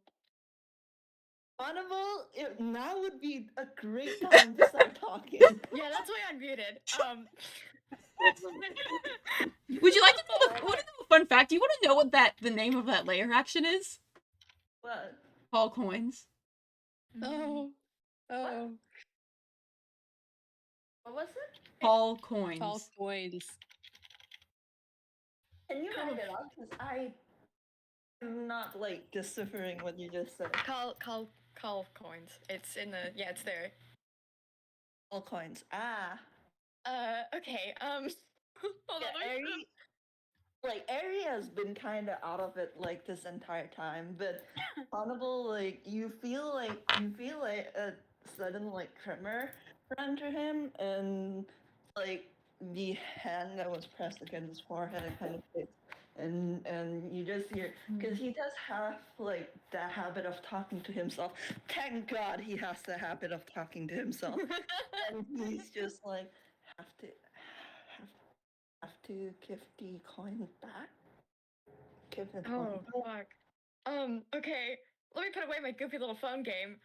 Ponable, now would be a great time to start talking. Yeah, that's why I'm muted. Would you like to know a fun fact? Do you want to know what the name of that layer action is? What? Call coins. Oh. What was it? Tall coins. Tall coins. Can you write it out? Because I'm not like deciphering what you just said. Call coins. It's in the it's there. All coins. Ah. Okay. Hold on. Ehri has been kind of out of it like this entire time, but Ponable, like you feel like a sudden like tremor run through him, and like the hand that was pressed against his forehead and kind of hits, and you just hear because he does have like that habit of talking to himself. Thank God he has the habit of talking to himself, and he's just like have to give the coin back. Give it Oh back. fuck. Okay. Let me put away my goofy little phone game.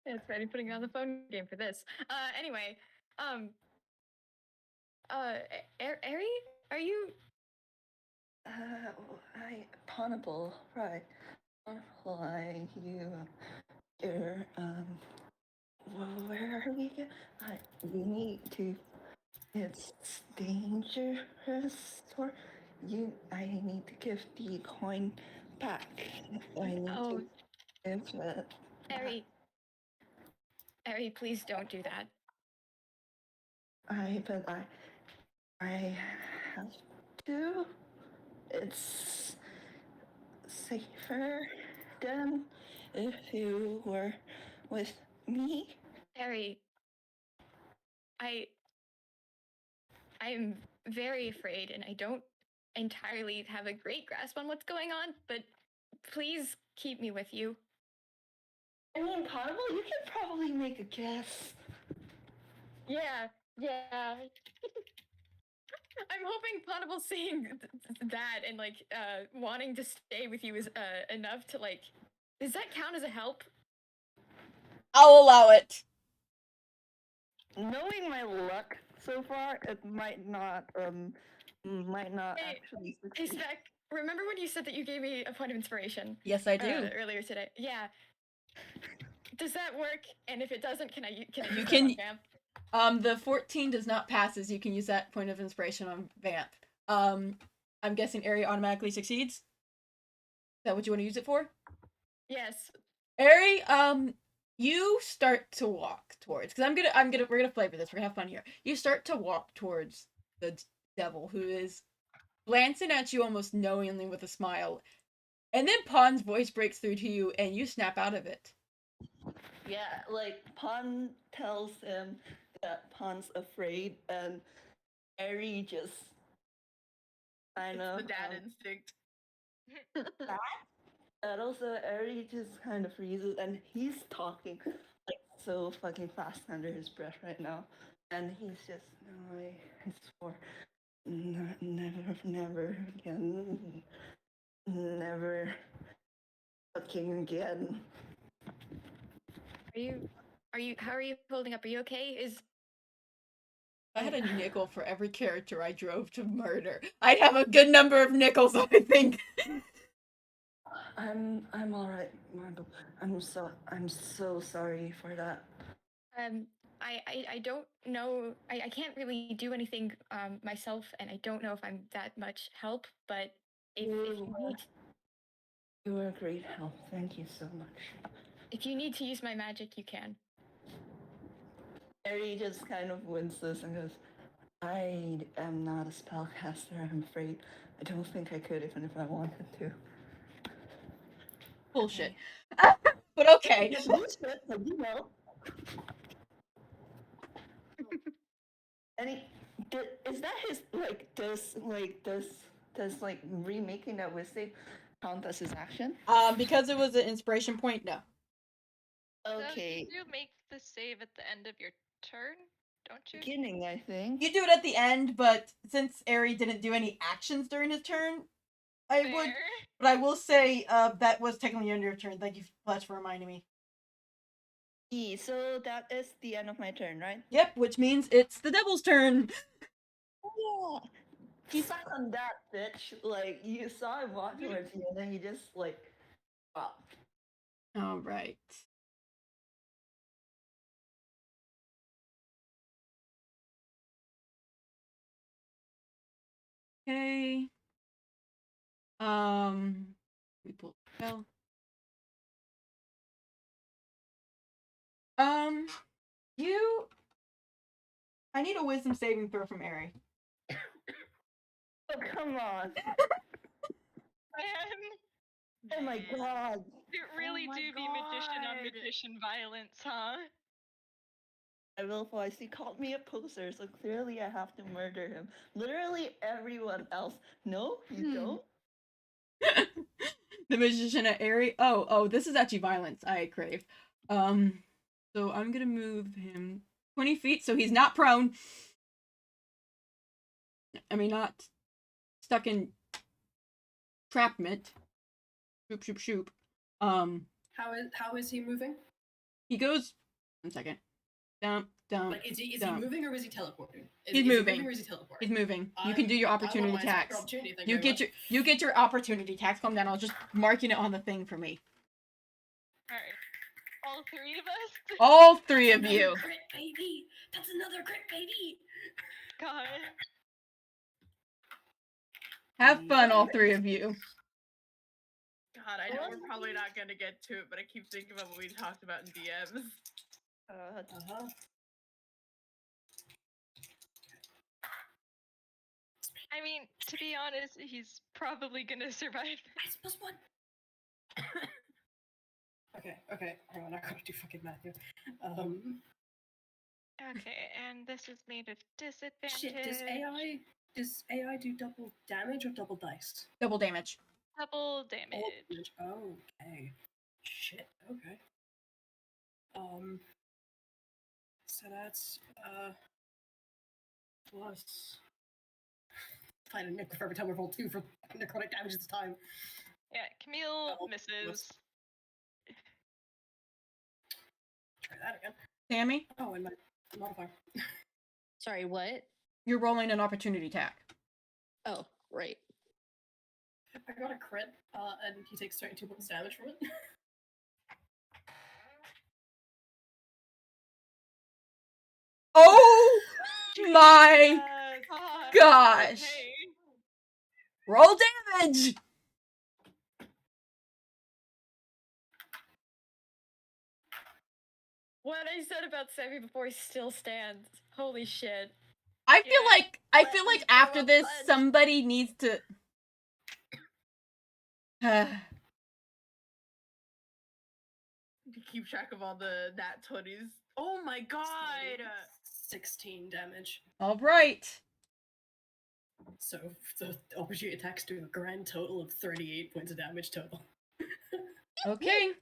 It's ready putting down the phone game for this. Anyway, Ehri, are you? Ponable, right? Ponable, you're where are we again? We need to. It's dangerous, or I need to give the coin back. I need to give it. Ehri. Ehri, please don't do that. But I have to. It's safer than if you were with me. Ehri, I'm very afraid, and I don't entirely have a great grasp on what's going on, but please keep me with you. I mean, Ponable, you can probably make a guess. Yeah. I'm hoping Ponable saying that and like wanting to stay with you is enough to like. Does that count as a help? I'll allow it. Knowing my luck so far, it might not Hey, actually Hey, succeed. Spec, remember when you said that you gave me a point of inspiration? Yes, I do. Earlier today. Yeah. Does that work? And if it doesn't, can I use You that can- on Vamp? The 14 does not pass, as you can use that point of inspiration on Vamp. I'm guessing Ehri automatically succeeds. Is that what you want to use it for? Yes. Ehri, you start to walk towards, because we're gonna flavor this. We're gonna have fun here. You start to walk towards the devil, who is glancing at you almost knowingly with a smile, and then Pon's voice breaks through to you, and you snap out of it. Yeah, like Pon tells him that Pon's afraid, and Ehri just kind of The dad instinct. and also Ehri just kind of freezes, and he's talking like so fucking fast under his breath right now, and he's just no, I swore, never again, never fucking again. How are you holding up? Are you okay? I had a nickel for every character I drove to murder. I'd have a good number of nickels, I think. I'm all right, Marble. I'm so sorry for that. I don't know. I can't really do anything myself, and I don't know if I'm that much help. But if You were a great help. Thank you so much. if you need to use my magic, you can. Ehri just kind of winces and goes, I am not a spellcaster, I'm afraid. I don't think I could even if I wanted to. Bullshit. But okay. Bullshit, but you know. Is that his, does remaking that wisdom count as his action? Because it was an inspiration point, no. Okay. So you make the save at the end of your turn, don't you? Beginning, I think. You do it at the end, but since Ehri didn't do any actions during his turn, I would. Fair. But I will say that was technically on your turn. Thank you, Fletch, for reminding me. So that is the end of my turn, right? Yep, which means it's the devil's turn. Yeah. You suck on that, bitch. Like, you saw him walk towards you, and then you just, like, stopped. All right. Okay. We pull spell. You. I need a wisdom saving throw from Ehri. Oh, come on. Man, Oh my god. it really my do be magician on God. magician violence, huh? I will voice. He called me a poser, so clearly I have to murder him. Literally everyone else. No, you don't. The magician at Ehri. Oh, this is actually violence. I crave. So I'm gonna move him 20 feet, so he's not prone. I mean, not stuck in trapment. Shoop, shoop, shoop. How is he moving? He goes. 1 second. Dump. Like, is he dump. moving or is he teleporting? He's moving. Or is he teleporting? He's moving. You can do your I want opportunity my second tax. opportunity, thank You very get much. you get your opportunity tax. Calm down. I'll just marking it on the thing for me. Alright. All three of us? All three of Another you. Crit, baby. That's another crit, baby. God. Have fun, all three of you. God, I know we're probably not gonna get to it, but I keep thinking about what we talked about in DMs. Uh-huh. I mean, to be honest, he's probably gonna survive. Nice, +1. Okay. Hang on, I gotta do fucking math here. Okay, and this is made of disadvantage. Shit, does AI do double damage or double dice? Double damage. Double damage. Oh, okay. Shit, okay. So that's, plus... Find a nickel for every time we roll 2 for necrotic damage this time. Yeah, Camille Oh, misses. Try that again. Sammy, Oh, and my modifier. Sorry, what? you're rolling an opportunity tack. Oh, right. I got a crit, and he takes 32 points damage from it. Oh my God. gosh! Okay. Roll damage! What I said about Sammy before still stands. Holy shit. I feel Yeah. like after this, somebody needs to. To keep track of all the nat 20s. Oh my god! 16 damage. All right. So the opportunity attacks do a grand total of 38 points of damage total. Okay.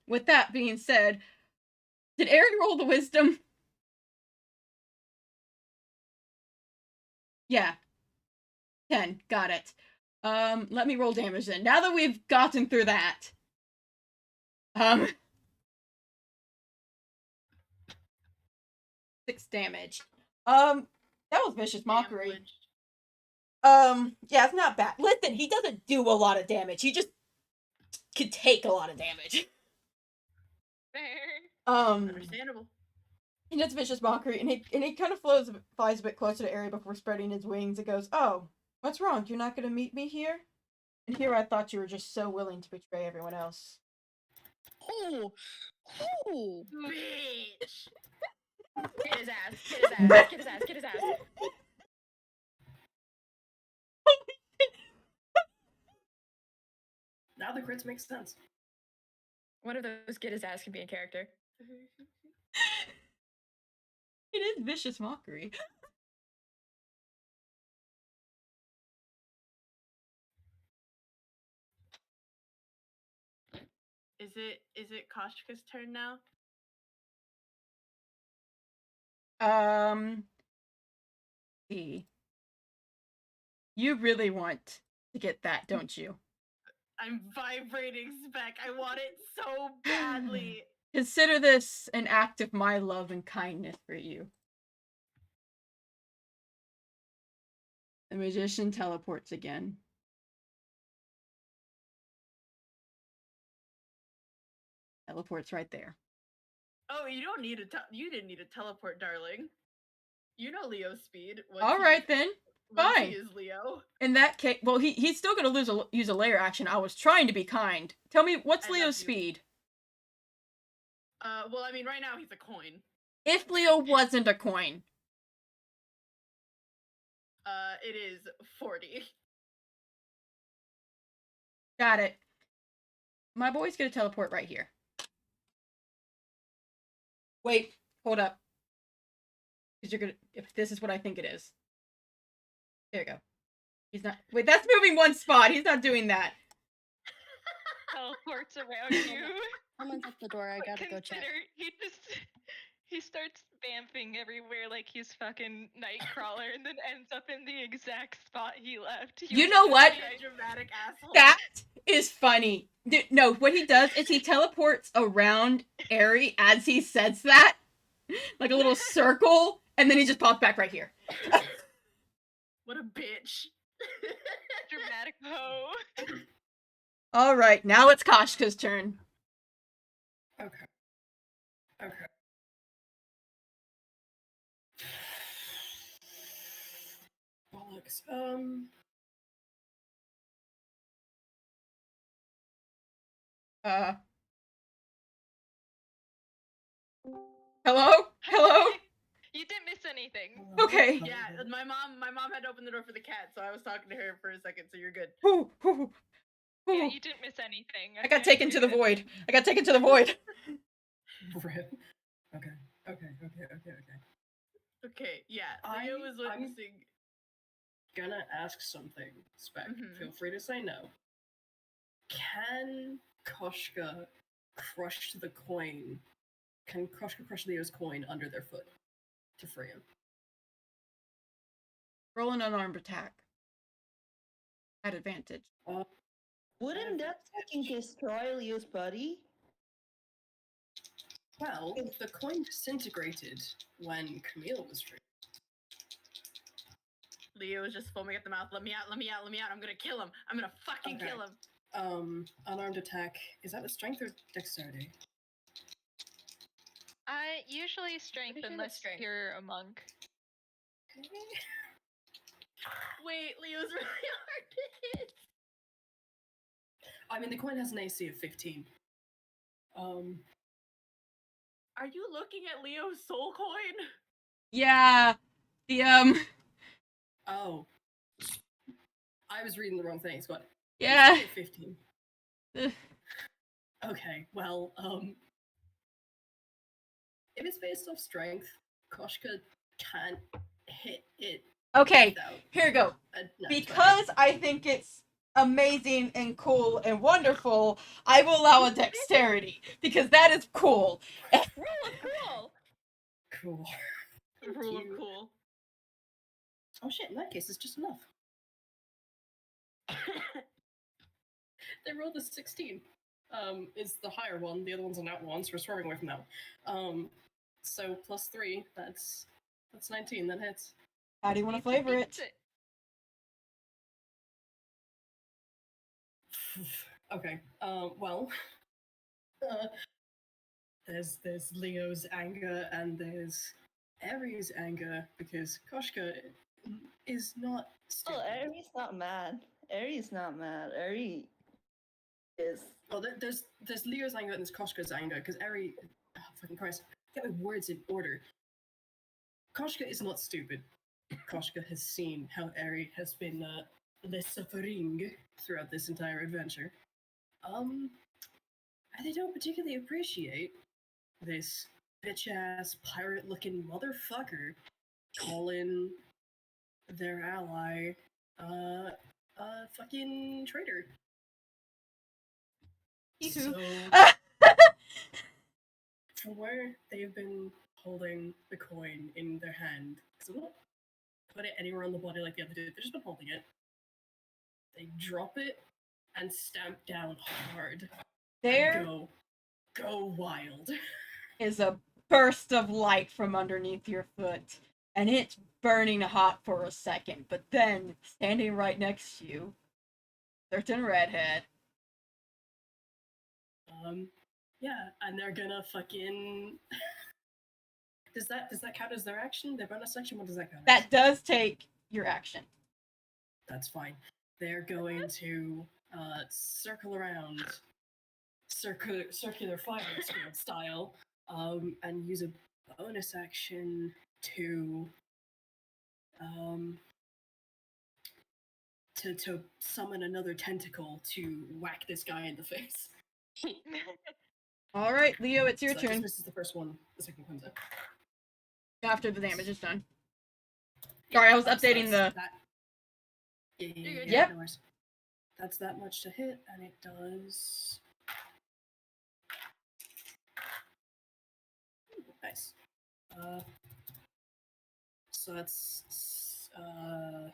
With that being said, did Ehri roll the wisdom? Yeah. 10. Got it. Let me roll damage then. Now that we've gotten through that. 6 damage. That was vicious mockery. Yeah, it's not bad. Listen, he doesn't do a lot of damage. He just can take a lot of damage. Fair. Understandable. And it's vicious mockery, and he kind of flies a bit closer to Ehri before spreading his wings. It goes, "Oh, what's wrong? You're not gonna meet me here? And here I thought you were just so willing to betray everyone else." Oh, Bitch! Get his ass. Get his ass. Get his ass. Get his ass. Now the crits make sense. One of those get his ass can be in character. It is vicious mockery. Is it Koshka's turn now? See. You really want to get that, don't you? I'm vibrating, Spec. I want it so badly. Consider this an act of my love and kindness for you. The magician teleports again. Teleports right there. Oh, you don't need you didn't need a teleport, darling. You know Leo's speed. All right then. once Fine. he is Leo. In that case, well, he's still gonna use a layer action. I was trying to be kind. Tell me, what's I love Leo's you. speed? Well, I mean, right now he's a coin. If Leo wasn't a coin. It is 40. Got it. My boy's gonna teleport right here. Wait, hold up. Because you're gonna. If this is what I think it is. There you go. He's not. Wait, that's moving one spot. He's not doing that. Teleports around you. Someone's at the door. I gotta go check. He starts vamping everywhere like he's fucking Nightcrawler, and then ends up in the exact spot he left. You know what? A dramatic asshole. That is funny. No, what he does is he teleports around Ehri as he says that, like a little circle, and then he just pops back right here. What a bitch. Dramatic hoe. All right, now it's Koshka's turn. Okay. Okay. Bollocks. Hello? Hello? You didn't miss anything. Okay. Yeah, my mom had to open the door for the cat, so I was talking to her for a second, so you're good. Whew, whew, Yeah, whew. you didn't miss anything. I got okay? taken to the You're good. void. I got taken to the void. Rip. Okay. Okay, yeah. I- Leo was I'm- witnessing. Gonna ask something, Spec. Mhm. Feel free to say no. Can Koshka crush the coin? Can Koshka crush Leo's coin under their foot to free him? Roll an unarmed attack. At advantage. Wouldn't that fucking destroy Leo's body? Well, the coin disintegrated when Camille was free. Leo was just foaming at the mouth. Let me out, let me out, let me out. I'm gonna kill him. I'm gonna fucking Okay. kill him. Unarmed attack. Is that with strength or dexterity? I usually strength Pretty sure unless that's strength. you're a monk. Wait, Leo's really hard to hit. I mean, the coin has an AC of 15. Are you looking at Leo's soul coin? Yeah. The, Oh. I was reading the wrong thing, Squad. yeah. AC of 15. Okay, well, if it's based off strength, Koshka can't hit it Okay, without here we go. a nat 20. Because I think it's amazing and cool and wonderful, I will allow a dexterity. Because that is cool. Cool. Cool. The rule of you. cool. Oh shit, in that case, it's just enough. They rolled a 16. Is the higher one. The other one's a nat 1, so we're swerving away from that one. So plus 3, that's 19, that hits. How do you want to flavor it? Okay, well, there's Leo's anger and there's Ehri's anger because Koshka is not stupid. Oh, Ehri's not mad. Ehri's not mad. Ehri is. Well, there's Leo's anger and there's Koshka's anger because Ehri, oh, fucking Christ, get my words in order. Koshka is not stupid. Koshka has seen how Ehri has been suffering throughout this entire adventure. And they don't particularly appreciate this bitch-ass pirate-looking motherfucker calling their ally a fucking traitor. So, from where they've been holding the coin in their hand, because they won't put it anywhere on the body like the other dude, they've just been holding it. They drop it and stamp down hard. There And go wild. is a burst of light from underneath your foot, and it's burning hot for a second, but then, standing right next to you, certain redhead. Yeah, and they're gonna fucking. Does that count as their action? Their bonus action? What does that count? That does take your action. That's fine. They're going to circle around, circular firing squad style, and use a bonus action to to summon another tentacle to whack this guy in the face. All right, Leo, it's your So that turn. dismisses the first one. The second comes up. After the damage is done. Sorry, I was updating the. Yeah, Yep. no worries. That's that much to hit, and it does. Nice. So that's oh,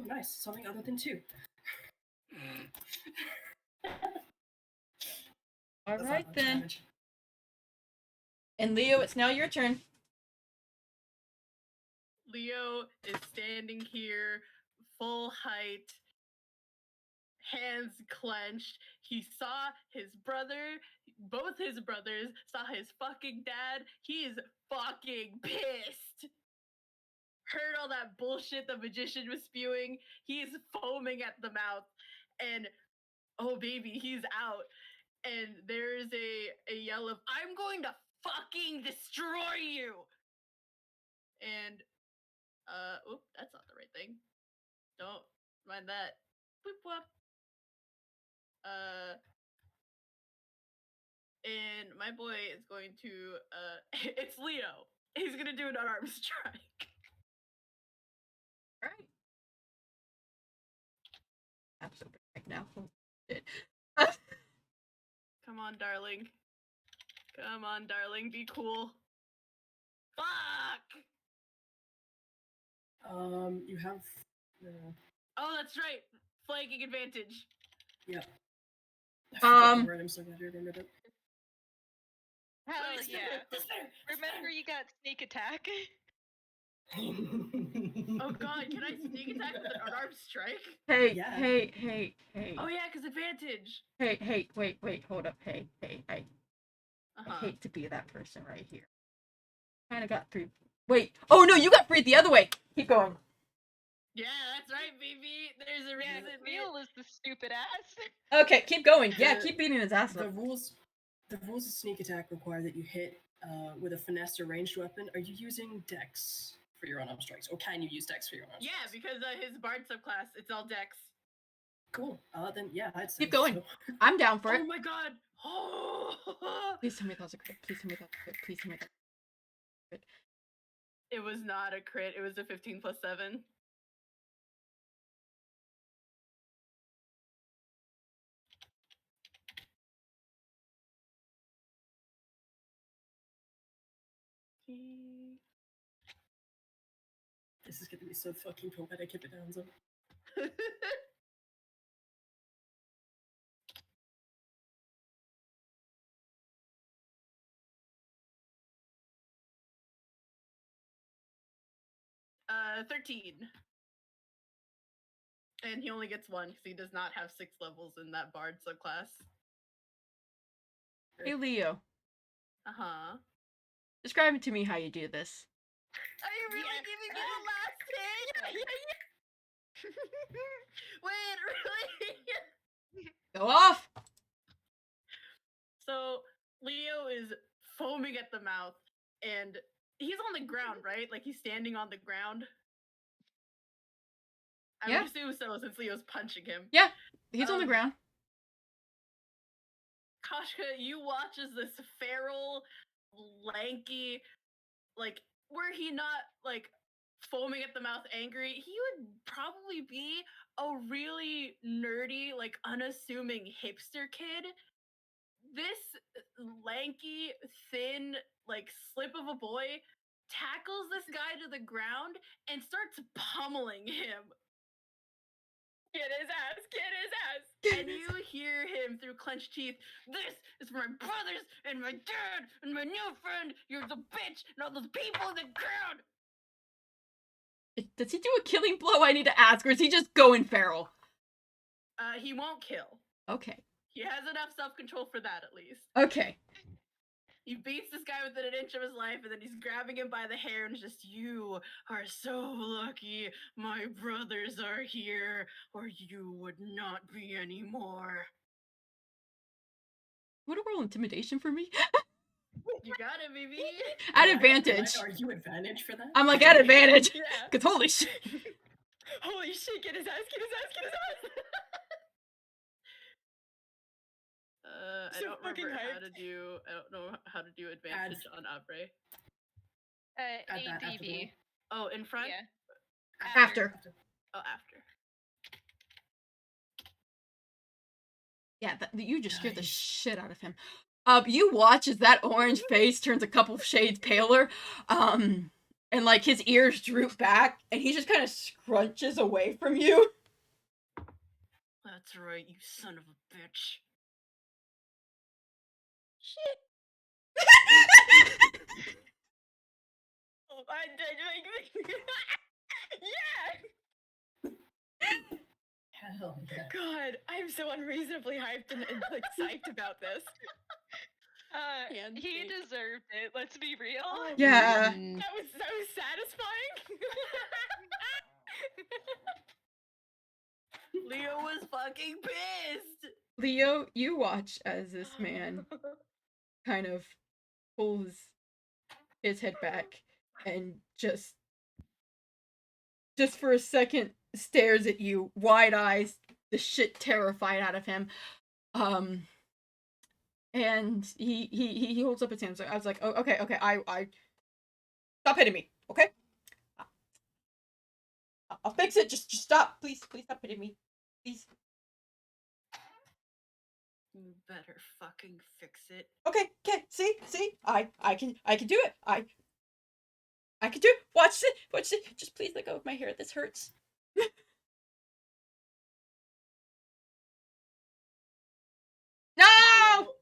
nice. Something other than 2. All That's right not much then. damage. And Leo, it's now your turn. Leo is standing here, full height, hands clenched. He saw his brother, both his brothers saw his fucking dad. He is fucking pissed. Heard all that bullshit the magician was spewing. He's foaming at the mouth. And oh baby, he's out. And there's a yell of, I'm going to fucking destroy you. And oh, that's not the right thing. Don't mind that. Boop whoop. And my boy is going to it's Leo. He's gonna do an unarmed strike. All right. Absolutely. Right now. Shit. Come on, darling. Come on, darling. Be cool. Fuck! You have. Oh, that's right. Flanking advantage. Yep. I forgot the word, I'm so glad you remembered it. Hell Wait, yeah. it's there. Remember, you got sneak attack. Oh god, can I sneak attack with an unarmed strike? Hey, Yeah. hey. Oh yeah, because advantage. Hey, wait, hold up. Hey, I Uh-huh. hate to be that person right here. Kinda got 3. Wait. Oh no, you got 3 the other way. Keep going. Yeah, that's right, baby. There's a Yeah, reason. Camille is the stupid ass. Okay, keep going. Yeah, The- keep beating his ass The up. rules of sneak attack require that you hit with a finesse or ranged weapon. Are you using Dex for your unarmed strikes, or can you use Dex for your unarmed Yeah, strikes? because his bard subclass, it's all dex. Cool. Then yeah, I'd say Keep going. so. I'm down for it. Oh my god! Oh! Please tell me that was a crit. Please tell me that was a crit. Please tell me that. It was not a crit. It was a 15 plus 7. This is gonna be so fucking poetic if it ends up. 13. And he only gets 1 because he does not have 6 levels in that bard subclass. Hey Leo, Uh-huh. describe to me how you do this. Are you really Yes. giving me the last hit? Wait, really? Go off. So Leo is foaming at the mouth, and he's on the ground, right? Like he's standing on the ground. I Yeah. would assume so, since Leo's punching him. Yeah, he's on the Um, ground. Koshka, you watch as this feral, lanky, like, were he not like foaming at the mouth angry, he would probably be a really nerdy, like unassuming hipster kid. This lanky, thin, like slip of a boy tackles this guy to the ground and starts pummeling him. Get his ass. And you hear him through clenched teeth, this is for my brothers and my dad and my new friend. You're the bitch and all those people on the ground. Does he do a killing blow? I need to ask, or is he just going feral? He won't kill. Okay. He has enough self-control for that, at least. Okay. He beats this guy within an inch of his life, and then he's grabbing him by the hair and just, you are so lucky my brothers are here, or you would not be anymore. What a roll intimidation for me. You got it, baby. At Can advantage. I argue advantage for that? I'm like, at advantage. Yeah. Because holy shit. Holy shit, get his ass, get his ass, get his ass! I So don't fucking remember how hyped. to do. I don't know how to do advantage on Abre. Add that after the ADV. roll. Oh, in front. Yeah. After. Oh, after. Yeah, you just scared the Nice. shit out of him. You watch as that orange face turns a couple shades paler, and like his ears droop back, and he just kind of scrunches away from you. That's right, you son of a bitch. Oh, I did like yeah! Hell yeah. God, I'm so unreasonably hyped and like psyched about this. He Handshake. deserved it, let's be real. Oh, Yeah. Mm. That was satisfying. Leo was fucking pissed. Leo, you watch as this man kind of pulls his head back and just for a second stares at you, wide eyes, the shit terrified out of him. And he holds up his hand. So I was like, oh, okay, I stop hitting me, okay? I'll fix it. Just stop, please stop hitting me, please. You better fucking fix it. Okay, see, I can do it. I can do it. Watch it. Just please let go of my hair. This hurts. No!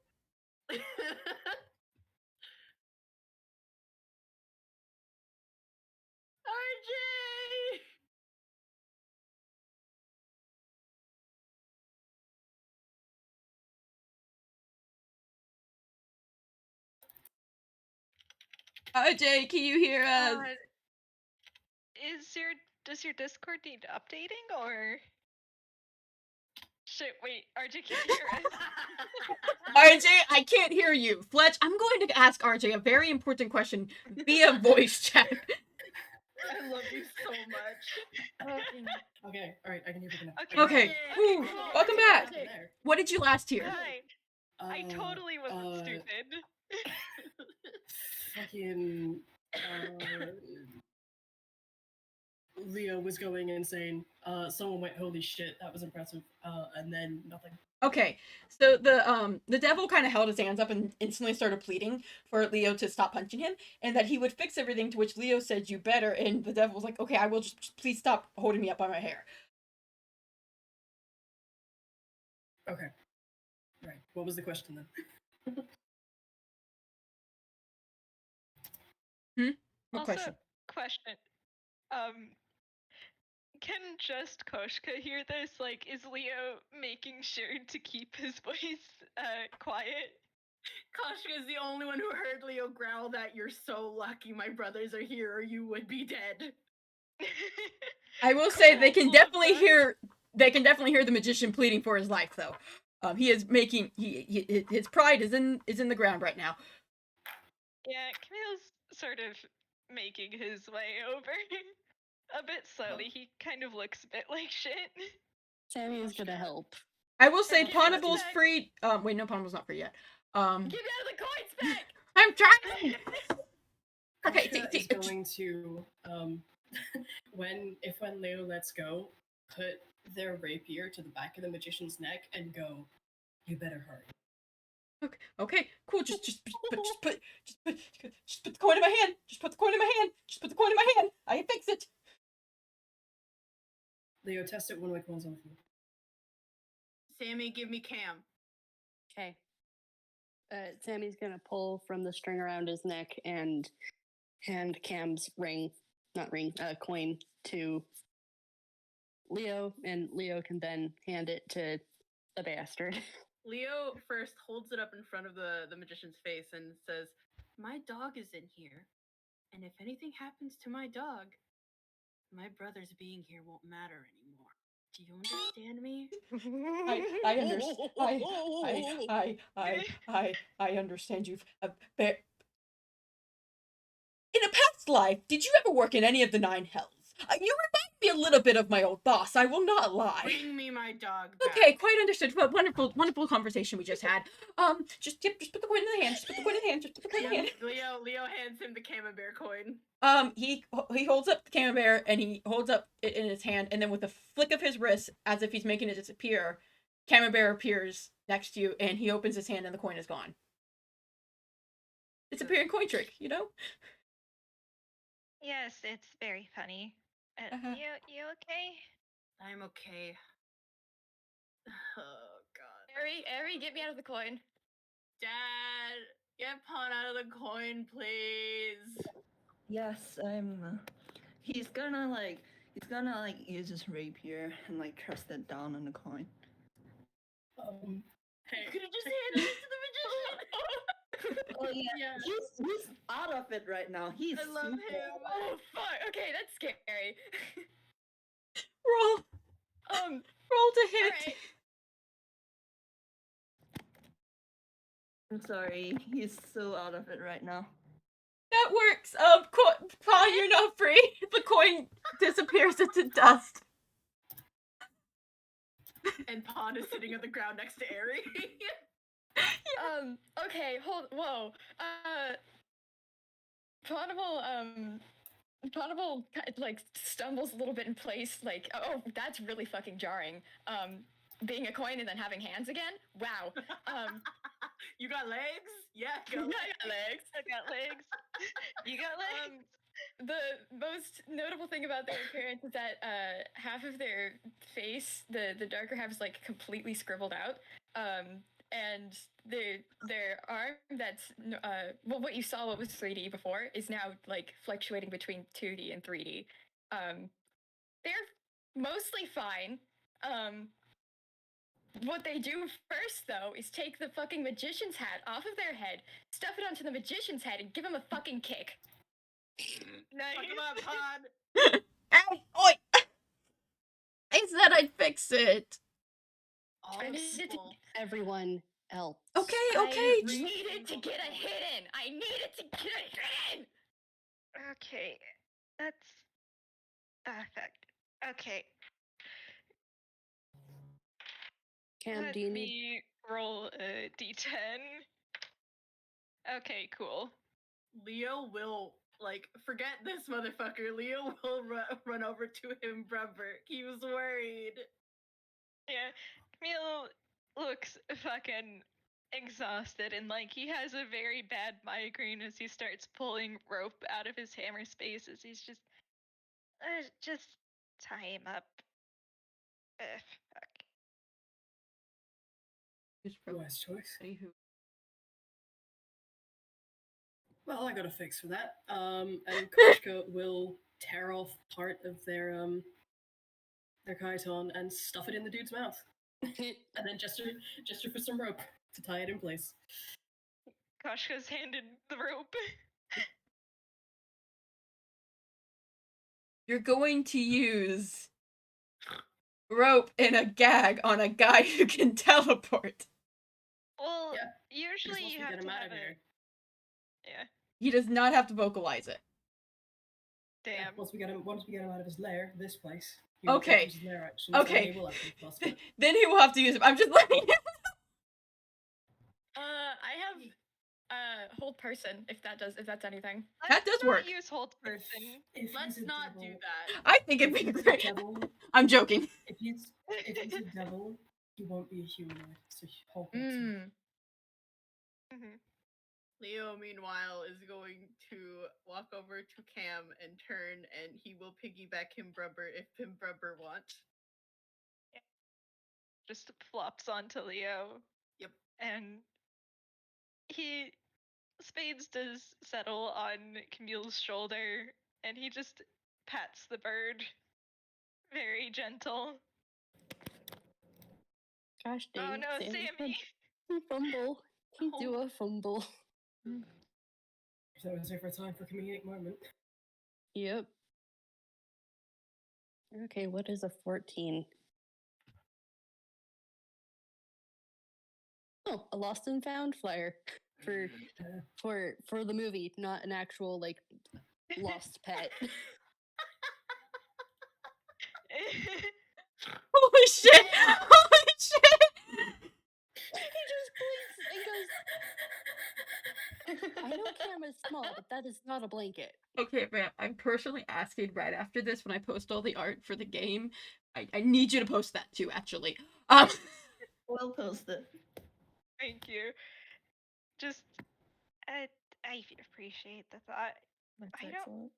RJ! OJ, can you hear us? Does your Discord need updating or? Shit, wait, RJ, can you hear us? RJ, I can't hear you. Fletch, I'm going to ask RJ a very important question via voice chat. I love you so much. Okay, alright, I can hear you now. Okay, whew, welcome back. There. What did you last hear? Hi. I totally wasn't stupid. Fucking Leo was going insane. Someone went, holy shit, that was impressive. And then nothing. Okay, so the devil kind of held his hands up and instantly started pleading for Leo to stop punching him and that he would fix everything, to which Leo said, you better, and the devil was like, okay, I will, just please stop holding me up by my hair. Okay. Right. What was the question then? What Also, question? question. Can just Koshka hear this? Like, is Leo making sure to keep his voice quiet? Koshka is the only one who heard Leo growl that you're so lucky my brothers are here or you would be dead. I will say they can Cool, definitely fuck. hear the magician pleading for his life, though. He is making his pride is in the ground right now. Yeah, Camille's sort of making his way over a bit slowly. He kind of looks a bit like shit. Sammy is gonna help. I will say Yeah, Ponable's Spec. free. Wait, no, Ponable's not free yet. Get me out of the coin, Spec! I'm trying. Okay, Koshka is going to when Leo lets go, put their rapier to the back of the magician's neck and go, you better hurry. Okay, cool. Just put the coin in my hand. Just put the coin in my hand. Just put the coin in my hand. I fix it. Leo, test it one way coins on the floor. Sammy, give me Cam. Okay. Sammy's gonna pull from the string around his neck and hand Cam's coin to Leo, and Leo can then hand it to the bastard. Leo first holds it up in front of the magician's face and says, "My dog is in here, and if anything happens to my dog, my brother's being here won't matter anymore. Do you understand me?" I understand. I understand you. In a past life, did you ever work in any of the 9 hells? You remind me a little bit of my old boss, I will not lie. Bring me my dog back. Okay, quite understood. What wonderful conversation we just had. Just put the coin in the hand. Just put the coin in the hand. Just put the coin in the hand. Leo hands him the camembert coin. He holds up the camembert and he holds up it in his hand, and then with a flick of his wrist, as if he's making it disappear, camembert appears next to you, and he opens his hand, and the coin is gone. Disappearing coin trick, you know? Yes, it's very funny. Uh-huh. You okay? I'm okay. Oh god. Ehri, get me out of the coin. Dad, get Pawn out of the coin, please. Yes, I'm. He's gonna use his rapier and like press it down on the coin. Hey, you could have just handed it to the magician. Oh yeah, he's out of it right now. He's. I love super- him. Oh fuck! Okay, that's scary. Roll roll to hit. Alright. I'm sorry, he's so out of it right now. That works. Pawn, you're not free. The coin disappears into dust. And Pawn is sitting on the ground next to Ehri. Okay, whoa. Ponable like stumbles a little bit in place, like, oh, that's really fucking jarring. Being a coin and then having hands again? Wow. You got legs? Yeah, I got legs. I got legs. You got legs. The most notable thing about their appearance is that half of their face, the darker half, is like completely scribbled out. And their arm that's what you saw, what was 3D before, is now like fluctuating between 2D and 3D. They're mostly fine. What they do first, though, is take the fucking magician's hat off of their head, stuff it onto the magician's head, and give him a fucking kick. Nice. Fuck him up, Pawn. Ow! Oi! I said I'd fix it. All I the needed to- people. Everyone else. Okay. I needed to get a hit in. I needed to get a hit in. Okay, that's perfect. Okay, Cam, let do you need me roll a d10. Okay, cool. Leo will, like, forget this motherfucker. Leo will run over to him, brother. He was worried. Yeah, Camille looks fucking exhausted, and like he has a very bad migraine as he starts pulling rope out of his hammer spaces. He's just tie him up. Fuck. Wise choice. Who? Well, I got a fix for that. And Koshka will tear off part of their chiton and stuff it in the dude's mouth, and then gesture for some rope to tie it in place. Koshka's handed the rope. You're going to use rope and a gag on a guy who can teleport. Well, Yeah, usually Once you we have get to him out have of it. here. Yeah. He does not have to vocalize it. Yeah, Damn. once we get him out of his lair, this place. Okay. His lair actions, Okay. then he will have to be possible. Then he will have to use it. I'm just letting you. I have hold person, if that's anything. That does Let's not work. Use hold person. If Let's he's a not devil, do that. I think it'd If be he's a great. devil, I'm joking. if he's a devil, he won't be a humanoid. So hold person. Mhm. Leo, meanwhile, is going to walk over to Cam and turn, and he will piggyback him brubber if him brubber wants. Just flops onto Leo. Yep. And Spades does settle on Camille's shoulder, and he just pats the bird. Very gentle. Gosh Oh dang. no, Sammy. Sammy! He fumble. He do Oh. a fumble. So it's over time for a comedic moment. Yep. Okay, what is a 14? Oh, a lost and found flyer for the movie, not an actual like lost pet. Holy shit! Holy shit! He just blinks and goes, I know camera's small, but that is not a blanket. Okay, Vamp, I'm personally asking right after this when I post all the art for the game. I need you to post that too, actually. We'll post it. Thank you. Just, I appreciate the thought. That's I don't- excellent.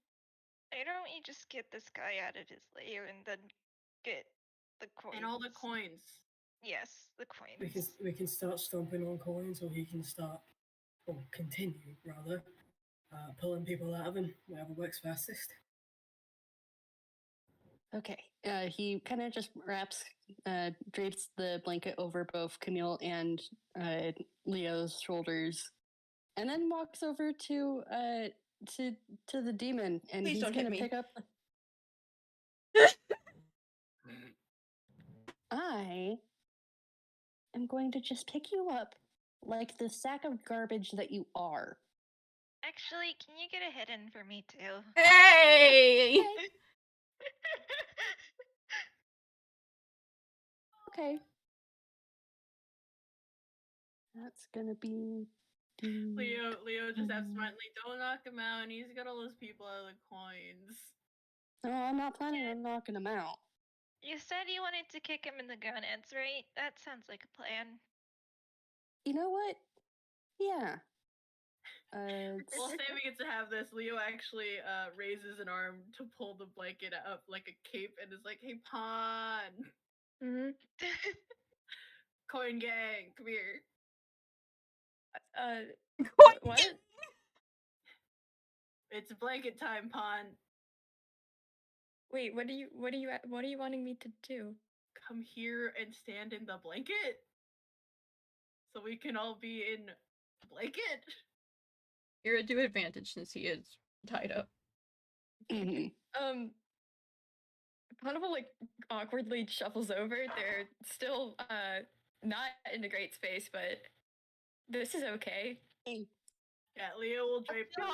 Why don't we just get this guy out of his lair and then get the coins? And all the coins. Yes, the coins. We can start stomping on coins, or he can start, or continue rather, pulling people out of him. Whatever works fastest. Okay. He kind of just drapes the blanket over both Camille and Leo's shoulders, and then walks over to the demon, and Please he's don't hit gonna me. pick up. I am going to just pick you up like the sack of garbage that you are. Actually, can you get a hit in for me too? Hey! Okay. That's gonna be. Leo just absently, don't knock him out, and he's got all those people out of the coins. No, I'm not planning on knocking him out. You said you wanted to kick him in the gonads, right? That sounds like a plan. You know what? Yeah. Well, Sammy gets to have this. Leo actually raises an arm to pull the blanket up like a cape and is like, hey, Pawn! Mm-hmm. Coin gang, come here. What? It's blanket time, Pawn. Wait, what are you wanting me to do? Come here and stand in the blanket so we can all be in blanket. Mira, do advantage since he is tied up. Mhm. Ponable like awkwardly shuffles over. They're still not in a great space, but this is okay. Yeah, Leo will drape you.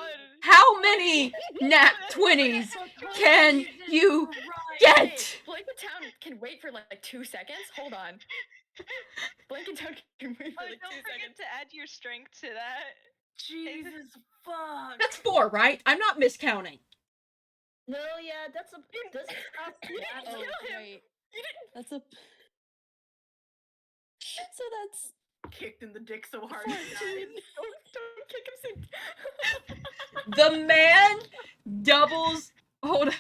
How many nat 20s can you get? Blanket Town can wait for like 2 seconds. Hold on. Blanket Town can wait for Oh, like 2 don't forget seconds. to add your strength to that. Jesus fuck. That's 4, right? I'm not miscounting. No, yeah, that's a that's You didn't Oh, kill him. right. You didn't. That's a. So that's Kicked in the dick so hard he 14. died. Don't kick him. The man doubles. Hold on.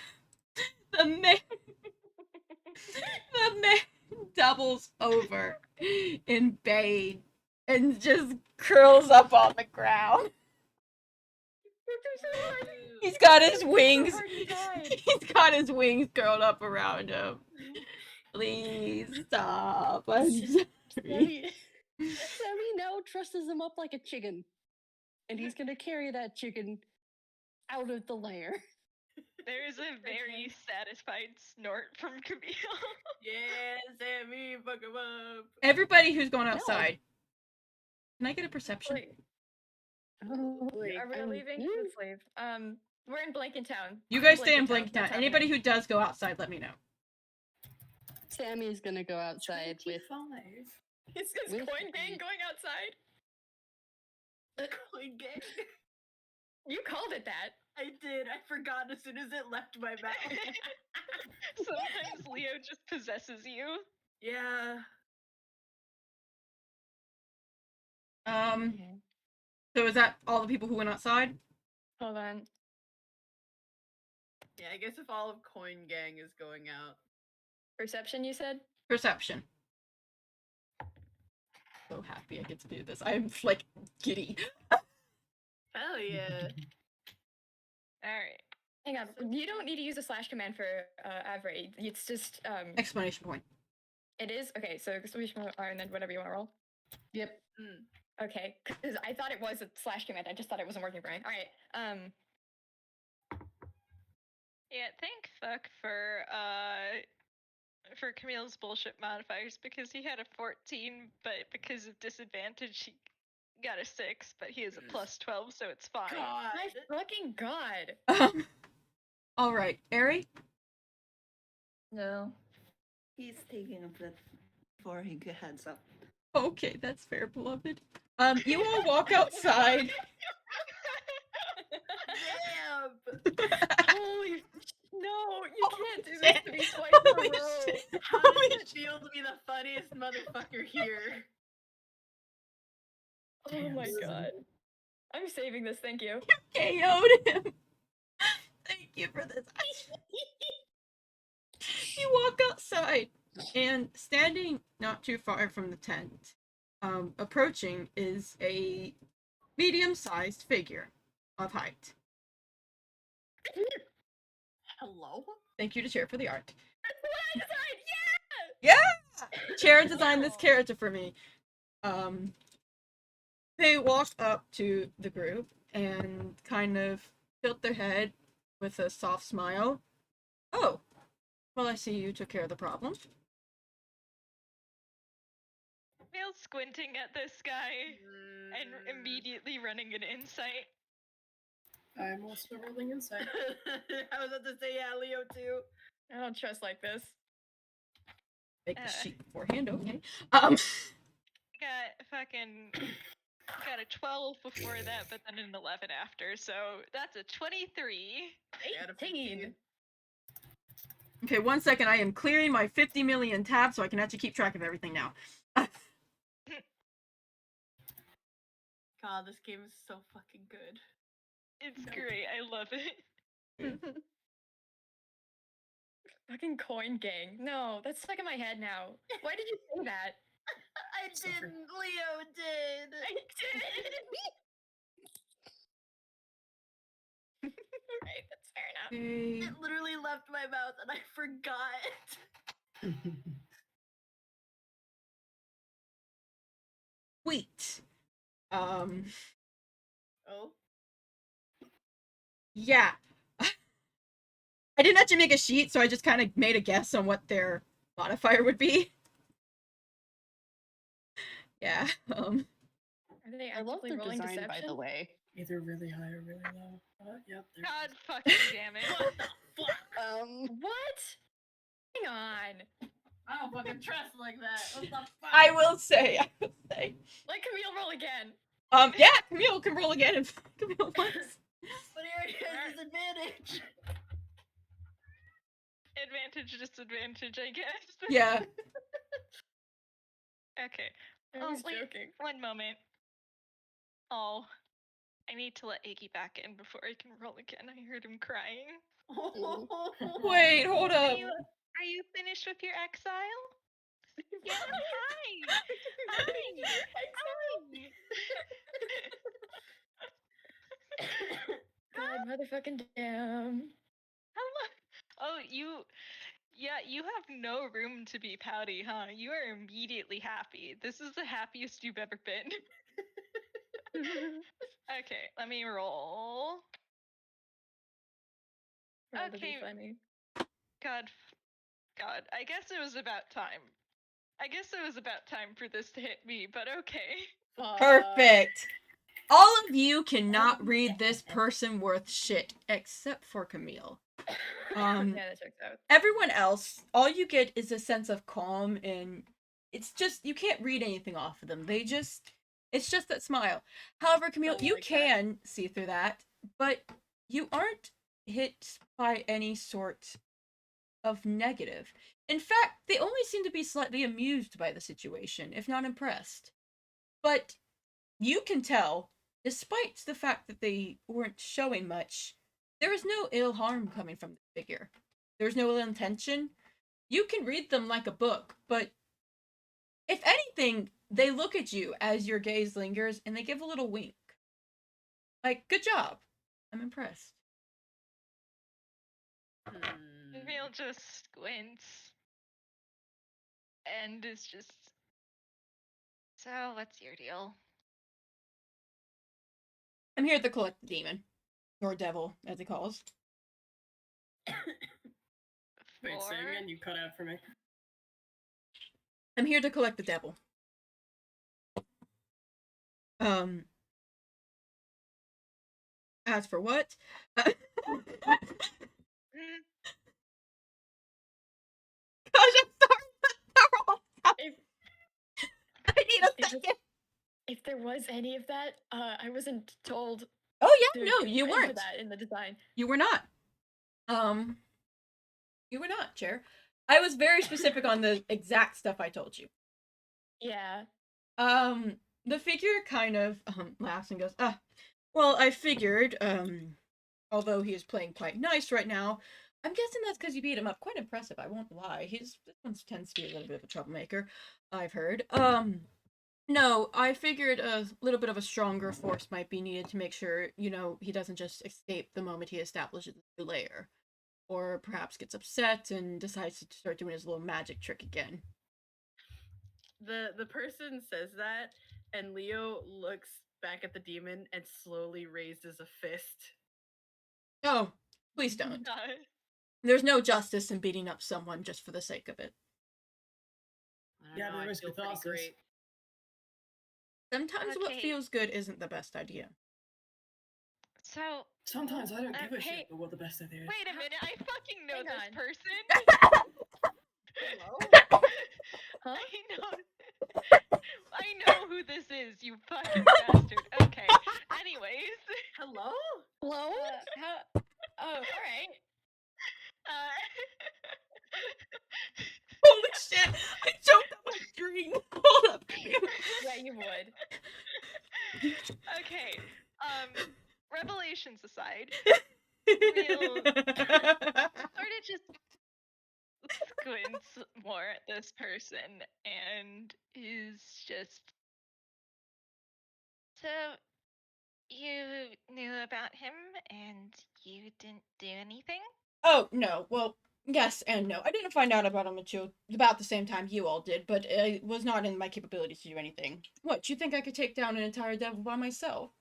The man doubles over in pain and just curls up on the ground. He's got his wings. He's got his wings curled up around him. Please stop. I'm sorry. Sammy now dresses him up like a chicken, and he's gonna carry that chicken out of the lair. There is a very satisfied snort from Camille. Yeah, Sammy, fuck him up. Everybody who's going outside. Can I get a perception? Wait, Oh, are we leaving? Let's leave. We're in Blanket Town. You guys stay in Blanket Blanket Town. That's Anybody happening. who does go outside, let me know. Sammy's gonna go outside with. 25. Is with Coin Gang the- going outside? Coin gang. You called it that. I did. I forgot as soon as it left my mouth. Sometimes Leo just possesses you. Yeah. So is that all the people who went outside? Hold on. Yeah, I guess if all of Coin Gang is going out. Perception, you said? Perception. So happy I get to do this. I'm like giddy. Hell yeah. Alright. Hang on. You don't need to use a slash command for Avery. It's just Exclamation point. It is? Okay, so exclamation mark R and then whatever you want to roll. Yep. Okay, because I thought it was a slash command. I just thought it wasn't working for me. All right. Yeah, thank fuck for Camille's bullshit modifiers because he had a 14, but because of disadvantage he got a 6, but he has a plus 12, so it's fine. God. My fucking god. All right, Ehri. No. He's taking a bit before he heads up. Okay, that's fair, beloved. You all walk outside. Damn. Holy no, you can't do shit. this to me twice in a Holy row. shit. How Holy does it feel to be the funniest motherfucker here? Oh my Damn, god. I'm saving this, thank you. KO'd him. Thank you for this. You walk outside, and standing not too far from the tent, approaching is a medium-sized figure of height. Hello? Thank you to Cherr for the art. That's what I designed, Yeah! Cherr designed this character for me. They walk up to the group and kind of tilt their head with a soft smile. Oh, well, I see you took care of the problem. Camille's squinting at this guy and immediately running an insight. I'm also rolling insight. I was about to say, yeah, Leo too. I don't trust like this. Make the Uh. sheet beforehand, okay? Got a 12 before that, but then an 11 after, so that's a 23. 18. Okay, 1 second. I am clearing my 50 million tabs so I can actually keep track of everything now. God, this game is so fucking good. It's great. I love it. Fucking coin gang. No, that's stuck in my head now. Why did you say that? I Suffer. didn't. Leo did. I did. Alright, that's fair enough. Okay. It literally left my mouth and I forgot. Wheat. Oh. Yeah. I didn't actually make a sheet, so I just kind of made a guess on what their modifier would be. Yeah. Are they I love actively the rolling design, deception? by the way. Either really high or really low. Yep. There. God fucking damn it. What the fuck? What? Hang on. I don't fucking trust like that. What the fuck? I will say. Let Camille roll again. Yeah, Camille can roll again if Camille wants. But he already has disadvantage. Advantage, disadvantage, I guess. Yeah. Okay. I Oh, was wait. joking. One moment. Oh. I need to let Iggy back in before I can roll again. I heard him crying. Wait, hold up. Are you finished with your exile? Yeah, hi! God motherfucking damn. Hello. Oh, you have no room to be pouty, huh? You are immediately happy. This is the happiest you've ever been. Okay, let me roll. Roll to be Okay. funny. God, I guess it was about time. I guess it was about time for this to hit me, but okay. Perfect. All of you cannot read this person worth shit, except for Camille. Yeah, that checks out. Everyone else, all you get is a sense of calm, and it's just, you can't read anything off of them. It's just that smile. However, Camille, Don't you like that. can see through that, but you aren't hit by any sort of negative. In fact, they only seem to be slightly amused by the situation, if not impressed. But you can tell, despite the fact that they weren't showing much, there is no ill harm coming from the figure. There's no ill intention. You can read them like a book, but if anything, they look at you as your gaze lingers and they give a little wink. Like, good job. I'm impressed. Camille just squints. and is just. So, what's your deal? I'm here to collect the demon. Or devil, as he calls. Wait, say For- again, you cut out for me. I'm here to collect the devil. As for what? Gosh, Mm, I'm sorry. If, I need a if, second. if there was any of that, I wasn't told Oh yeah, to no, you enter weren't. that in the design. You were not. You were not, Cherr. I was very specific on the exact stuff I told you. Yeah. The figure kind of laughs and goes, well, I figured, although he is playing quite nice right now, I'm guessing that's because you beat him up. Quite impressive, I won't lie. This one tends to be a little bit of a troublemaker, I've heard. No, I figured a little bit of a stronger force might be needed to make sure, he doesn't just escape the moment he establishes the lair. Or perhaps gets upset and decides to start doing his little magic trick again. The person says that, and Leo looks back at the demon and slowly raises a fist. Oh, please don't. God. There's no justice in beating up someone just for the sake of it. I don't Yeah, know, but I there is feel pretty catharsis. great. Sometimes what Okay. feels good isn't the best idea. So, Sometimes I don't give a hey. shit about what the best idea is. wait a minute. I fucking know Hang this on. person. Hello? Huh? I know who this is, you fucking bastard. Okay. Anyways. Hello? Hello? How? Oh, alright. Holy shit! I choked on my drink! Hold up, Camille. Yeah, you would. Okay. Revelations aside, Camille. sort of just squints more at this person and is just. So, you knew about him and you didn't do anything? Oh, no. Well, yes and no. I didn't find out about him until about the same time you all did, but it was not in my capabilities to do anything. What, you think I could take down an entire devil by myself?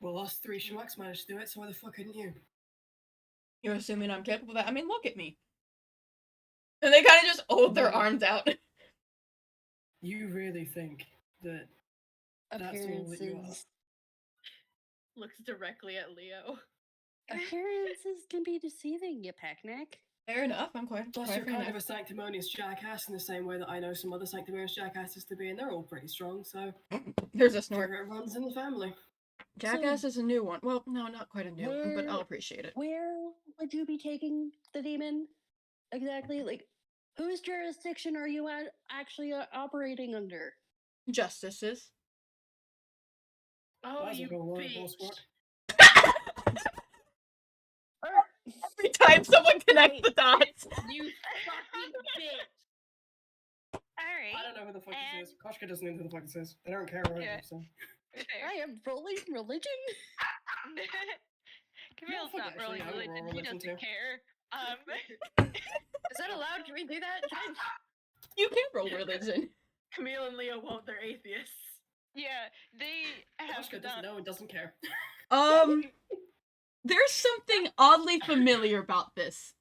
Well, us three schmucks managed to do it, so why the fuck couldn't you? You're assuming I'm capable of that? I mean, look at me. And they kind of just hold their arms out. You really think that that's all that you are? Appearances. Looks directly at Leo. Appearances can be deceiving, you packneck. Fair enough, I'm quite Plus, fair you're kind enough. of a sanctimonious jackass in the same way that I know some other sanctimonious jackasses to be, and they're all pretty strong, so There's a snort. it runs in the family. Jackass is a new one. Well, no, not quite a new one, but I'll appreciate it. Where would you be taking the demon? Exactly? Like, whose jurisdiction are you actually operating under? Justices. Oh, That's a you good one, bitch. horse fuck. Every time someone connects the dots. You fucking bitch. Alright. I don't know who the fuck and- this is. Koshka doesn't know who the fuck this is. They don't care about Yeah. him, so. Fair. I am rolling religion? Camille's fuck not it, rolling actually, I would religion. roll He religion doesn't too. care. Is that allowed? Can we do that? Can You can roll religion. Camille and Leo won't, they're atheists. Yeah, they have Koshka doesn't know and doesn't care. There's something oddly familiar about this.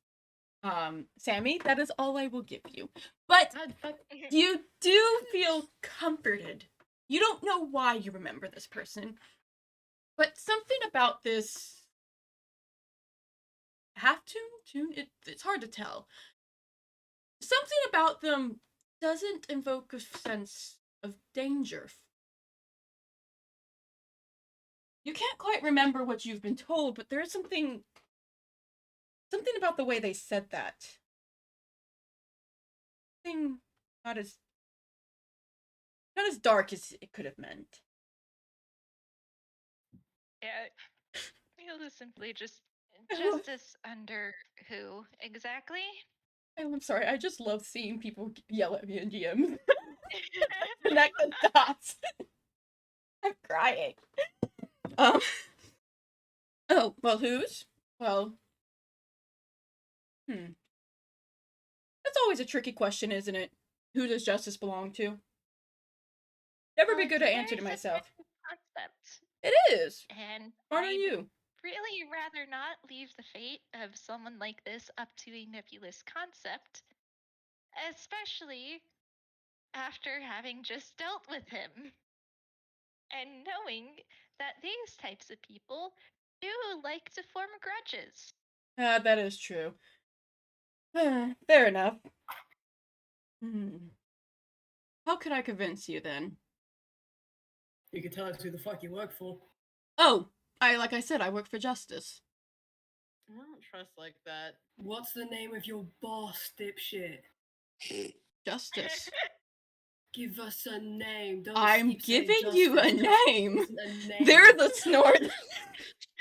Sammy, that is all I will give you. But God, fuck. you do feel comforted. You don't know why you remember this person, but something about this half-tune? It's hard to tell. Something about them doesn't invoke a sense of danger. You can't quite remember what you've been told, but there is something about the way they said that. Something not as dark as it could have meant. Yeah, Camille is simply just I love- justice under who exactly? I'm sorry, I just love seeing people yell at me in GM. Connect the dots. I'm crying. Oh, well, whose? Well, that's That's always a tricky question, isn't it? Who does justice belong to? Never be good at answering to Very myself. subjective concept, It is. and Smart on I'd you. really rather not leave the fate of someone like this up to a nebulous concept, especially after having just dealt with him and knowing that these types of people do like to form grudges. That is true. Fair enough. How could I convince you then? You can tell us who the fuck you work for. Oh, like I said, I work for justice. I don't trust like that. What's the name of your boss, dipshit? Justice. Give us a name. Don't I'm keep saying giving you a justice. name. Isn't a name. There's a snort.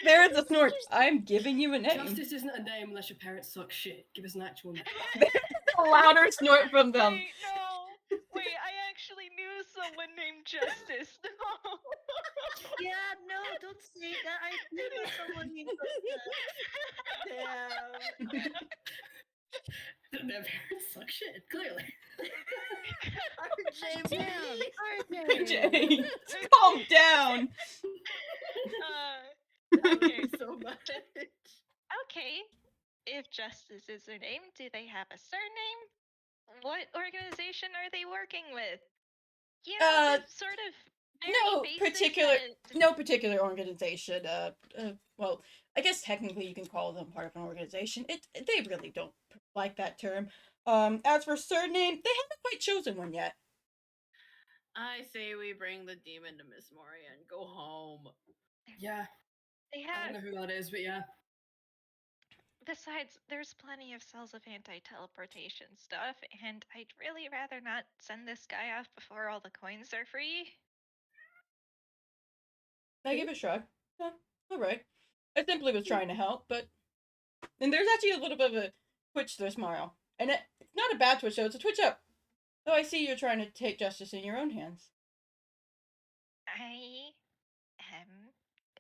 There's a snort. I'm giving you a name. Justice isn't a name unless your parents suck shit. Give us an actual name. A louder snort from them. Wait, no. Wait, I actually knew someone named Justice. No. Yeah, no, don't say that. I do know someone named Damn. Their parents suck shit, clearly. RJ, Jay, calm down. Okay. So much. Okay. If Justice is their name, do they have a surname? What organization are they working with? You know, the sort of very basic, No particular organization. Well, I guess technically you can call them part of an organization. They really don't like that term. As for surname, they haven't quite chosen one yet. I say we bring the demon to Miss Moria and go home. Yeah, they I have. don't know who that is, but yeah. Besides, there's plenty of cells of anti-teleportation stuff, and I'd really rather not send this guy off before all the coins are free. I give a shrug. Yeah, alright. I simply was trying to help, but... And there's actually a little bit of a twitch to their smile. And it's not a bad twitch, though. It's a twitch up. Though I see you're trying to take justice in your own hands. I am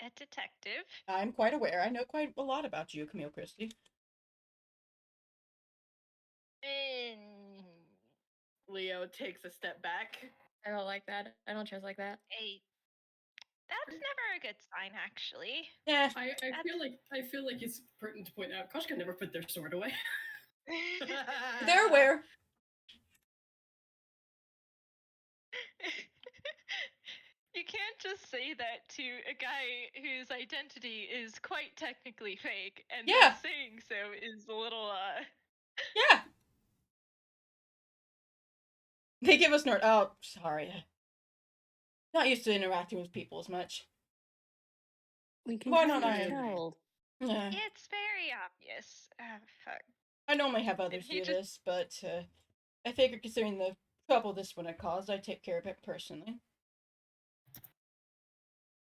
a detective. I'm quite aware. I know quite a lot about you, Camille Christie. Leo takes a step back. I don't like that. I don't trust like that. That's never a good sign, actually. Yeah. I feel like it's pertinent to point out Koshka never put their sword away. They're aware. You can't just say that to a guy whose identity is quite technically fake, and Yeah. then saying so is a little, Yeah. They give a snort. Oh, sorry. Not used to interacting with people as much. We can Why kind don't of I- tell. Yeah. It's very obvious. Fuck. I normally have others He do just- this, but I figure considering the trouble this one had caused, I take care of it personally.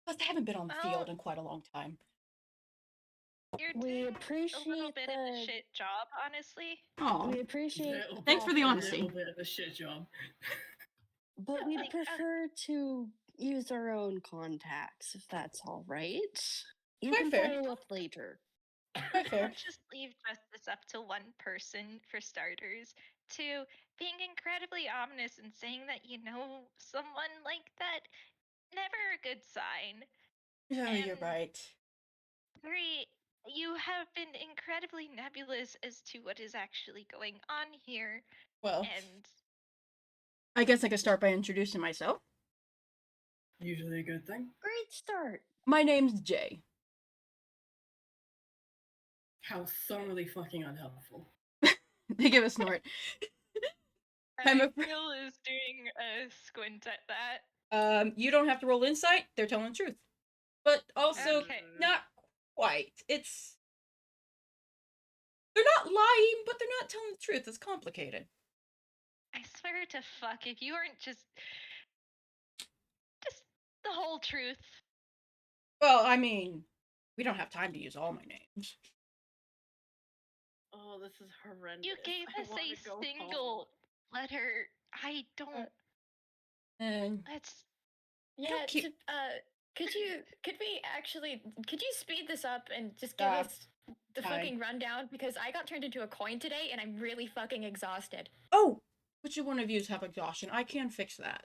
Plus, I haven't been on the field in quite a long time. You're We doing a appreciate little bit of a the- shit job, honestly. Aw. We appreciate. Thanks for the A honesty. little bit of a shit job. But we'd Like, prefer to use our own contacts, if that's all right. You Quite can fair. follow up later. Quite fair. Don't just leave justice up to one person, for starters. Two, being incredibly ominous and saying that you know someone like that, never a good sign. Yeah, you're And- right. Three, you have been incredibly nebulous as to what is actually going on here, Well, and I guess I could start by introducing myself. Usually a good thing. Great start. My name's Jay. How thoroughly fucking unhelpful. They give a snort. I'm I a- feel is doing a squint at that. You don't have to roll insight. They're telling the truth. But also, Okay. not quite. They're not lying, but they're not telling the truth. It's complicated. I swear to fuck if you aren't just the whole truth. Well, I mean, we don't have time to use all my names. Oh, this is horrendous. You gave I us wanna a go single home. letter. I don't. And Let's. Yeah, keep- could we actually, could you speed this up and just give Stop. us the Hi. fucking rundown because I got turned into a coin today and I'm really fucking exhausted. Oh, which one of yous have exhaustion? I can fix that.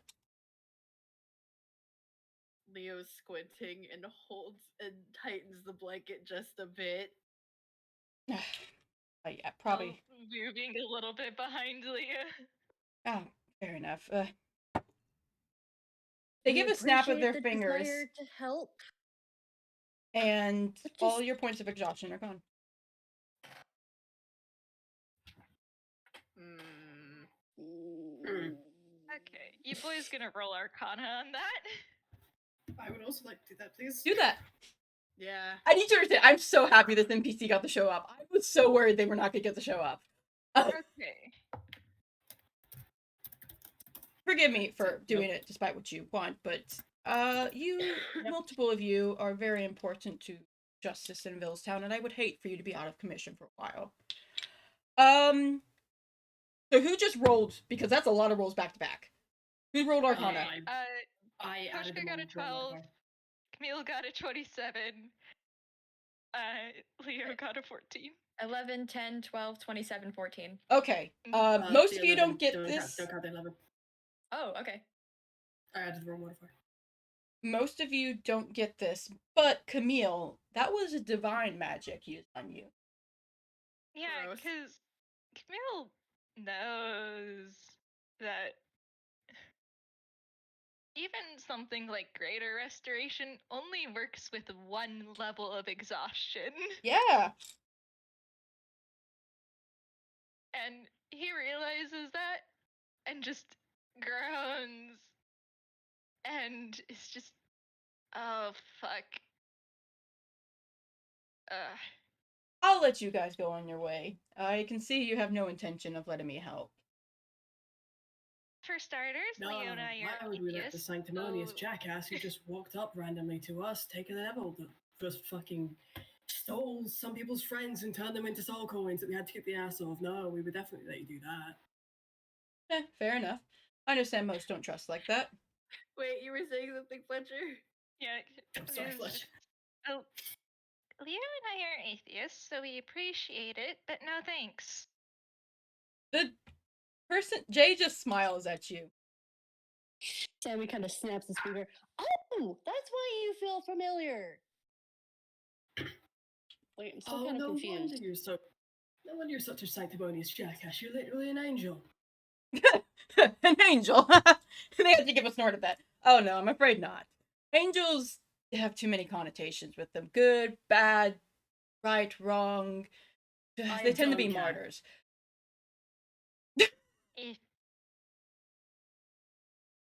Leo's squinting and holds and tightens the blanket just a bit. Yeah, probably. Moving a little bit behind Leah. Oh, fair enough. They We give a snap of appreciate their the fingers, desire to help. and But all just- your points of exhaustion are gone. Okay, you boys gonna roll Arcana on that? I would also like to do that, please. Do that. Yeah. I need to understand. I'm so happy this NPC got the show up. I was so worried they were not gonna get the show up. Okay. Forgive me for doing it despite what you want, but you, multiple of you, are very important to justice in Villestown, and I would hate for you to be out of commission for a while. So who just rolled? Because that's a lot of rolls back to back. Who rolled Arcana? I added Koshka them got all a to one 12. modifier. Camille got a 27. Leo got a 14. 11, 10, 12, 27, 14. Okay. Most The of you 11, don't get don't this. Don't count the 11. Oh, okay. I added the wrong modifier. Most of you don't get this, but Camille, that was a divine magic used on you. Yeah, Gross. because Camille knows that even something like Greater Restoration only works with one level of exhaustion. Yeah. And he realizes that and just groans and is just, oh, fuck. I'll let you guys go on your way. I can see you have no intention of letting me help. For starters, No, Leona, you're why would we let the atheist, sanctimonious so- jackass who just walked up randomly to us take a level that just fucking stole some people's friends and turned them into soul coins that we had to kick the ass off? No, we would definitely let you do that. Fair enough. I understand most don't trust like that. Wait, you were saying something, Fletcher? Yeah. I'm sorry, it's Fletch. just- Oh, Leo and I are atheists, so we appreciate it, but no thanks. The person, Jay just smiles at you. Sammy kind of snaps his finger. Oh, that's why you feel familiar. Wait, I'm still kind of confused. No wonder you're such a sanctimonious jackass. You're literally an angel. An angel. They had to give a snort at that. Oh no, I'm afraid not. Angels have too many connotations with them. Good, bad, right, wrong. They tend to be don't care. martyrs. If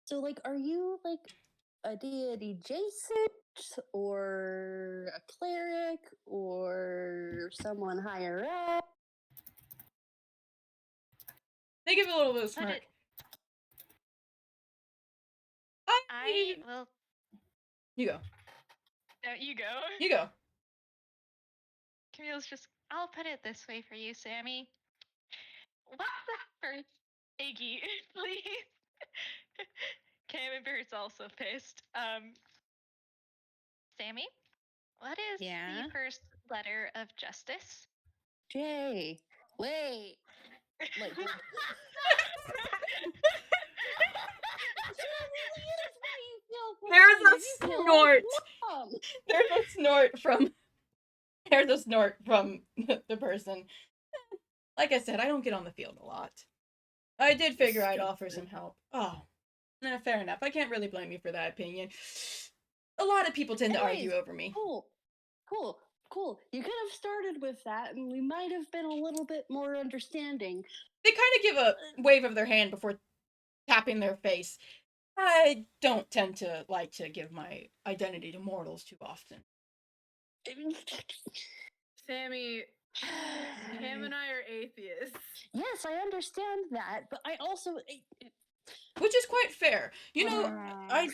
So, like, are you like a deity adjacent, or a cleric, or someone higher up? They give a little bit of But smirk. it- I will. You go. No, you go. You go. Camille's just. I'll put it this way for you, Sammy. What's the first Iggy, please? Camembert's also pissed. Sammy, what is Yeah? the first letter of justice? Jay, wait. Like, so that really is why you feel There's familiar. a You feel snort. like Mom. There's a snort from. There's a snort from the person. Like I said, I don't get on the field a lot. I did figure I'd offer some help. Oh, fair enough. I can't really blame you for that opinion. A lot of people tend to argue Anyways, over me. Cool. You could have started with that, and we might have been a little bit more understanding. They kind of give a wave of their hand before tapping their face. I don't tend to like to give my identity to mortals too often. Sammy, Cam and I are atheists. Yes, I understand that, but I also Which is quite fair. You know, I'm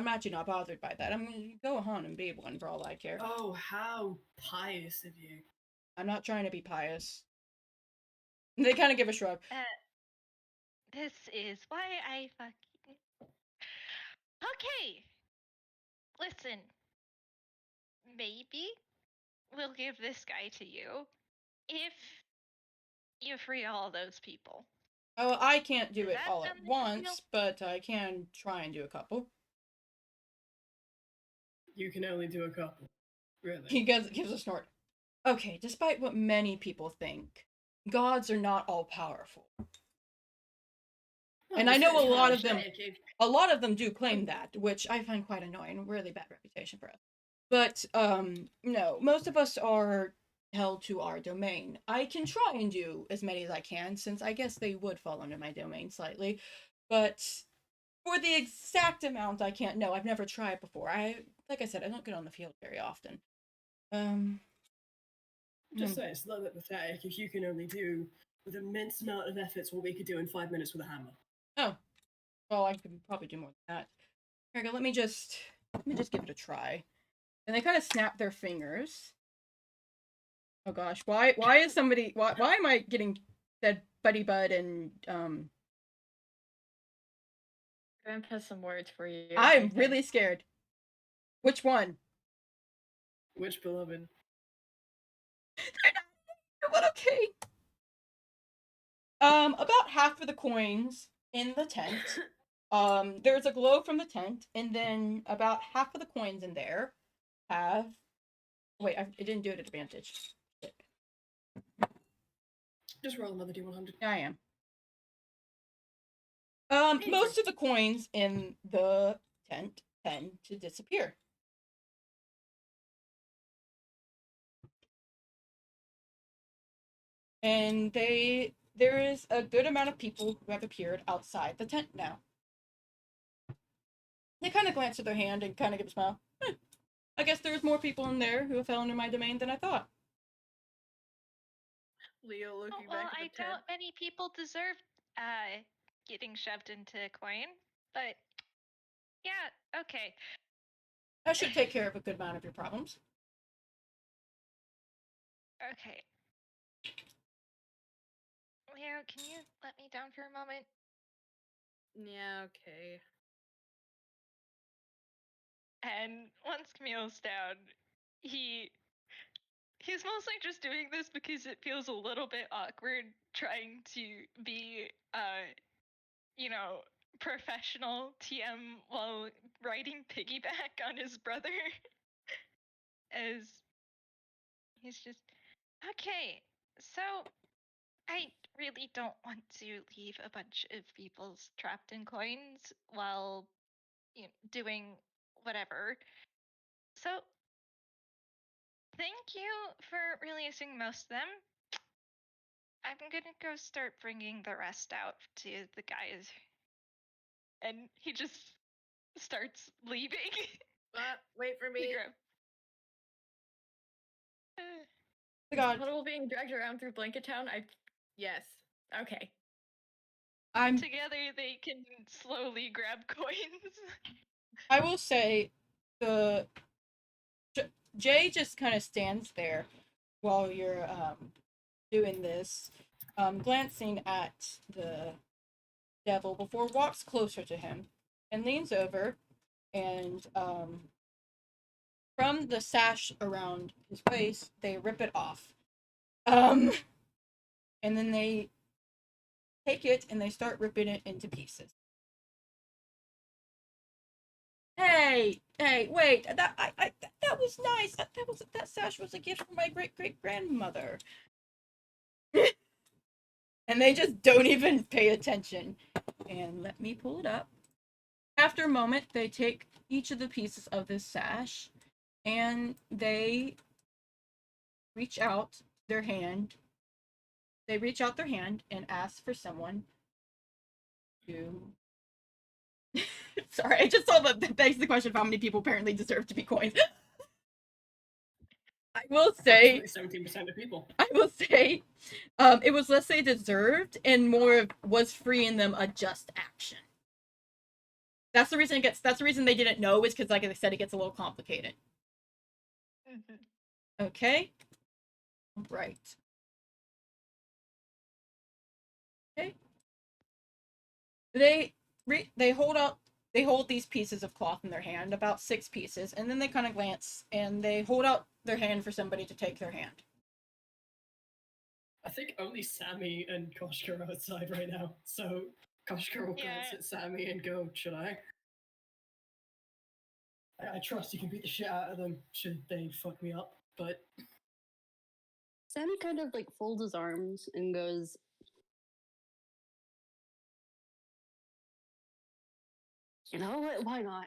actually not bothered by that. I'm gonna go on and be one for all I care. Oh, how pious of you. I'm not trying to be pious. They kind of give a shrug. This is why I fucking. Okay! Listen. Maybe we'll give this guy to you if you free all those people. Oh, I can't do Does it that all at sound like a deal? once, but I can try and do a couple. You can only do a couple. Really? He gives a snort. Okay, despite what many people think, gods are not all powerful. Well, And I it's know a very lot of them pathetic if- a lot of them do claim that, which I find quite annoying. Really bad reputation for us. But no, most of us are held to our domain. I can try and do as many as I can, since I guess they would fall under my domain slightly. But for the exact amount, I can't. No, I've never tried before. Like I said, I don't get on the field very often. Just say it's a little bit pathetic if you can only do with immense amount of efforts what we could do in 5 minutes with a hammer. Oh, well, I could probably do more than that. Here we go. Let me just give it a try. And they kind of snap their fingers. Oh gosh, why is somebody why am I getting said buddy bud and Vamp has some words for you. I'm really scared. Which one? Which beloved? But okay. About half of the coins in the tent. There's a glow from the tent, and then about half of the coins in there have. Wait, it didn't do it at advantage. Shit. Just roll another D100. Yeah, I am. Most of the coins in the tent tend to disappear. And there is a good amount of people who have appeared outside the tent now. They kind of glance at their hand and kind of give a smile. I guess there's more people in there who fell under my domain than I thought. Leo looking Well, back at I the tent. doubt many people deserve getting shoved into a coin, but yeah, okay. That should take care of a good amount of your problems. Okay. Leo, can you let me down for a moment? Yeah, okay. And once Camille's down, he's mostly just doing this because it feels a little bit awkward trying to be professional TM while riding piggyback on his brother. As he's just okay, so I really don't want to leave a bunch of people trapped in coins while doing whatever. So, thank you for releasing most of them. I'm gonna go start bringing the rest out to the guys. And he just starts leaving. Wait for me. The god. Ponable being dragged around through Blanket Town? Yes. Okay. Together they can slowly grab coins. I will say, Jay just kind of stands there while you're doing this, glancing at the devil before walks closer to him and leans over and from the sash around his waist they rip it off. And then they take it and they start ripping it into pieces. Hey, wait! That was nice. That sash was a gift from my great grandmother. And they just don't even pay attention. And let me pull it up. After a moment, they take each of the pieces of this sash and they reach out their hand. They reach out their hand and ask for someone to. Sorry, I just saw that begs the question of how many people apparently deserve to be coins. I will say 17% of people. I will say it was less they deserved and more of was freeing them a just action. That's the reason they didn't know, is because, like I said, it gets a little complicated. Okay. Right. Okay. They hold out they hold these pieces of cloth in their hand, about 6 pieces, and then they kind of glance and they hold out their hand for somebody to take their hand. I think only Sammy and Koshka are outside right now, so Koshka will glance Yeah. at Sammy and go, should I? I trust you can beat the shit out of them should they fuck me up, but Sammy kind of like folds his arms and goes, you know what? Why not?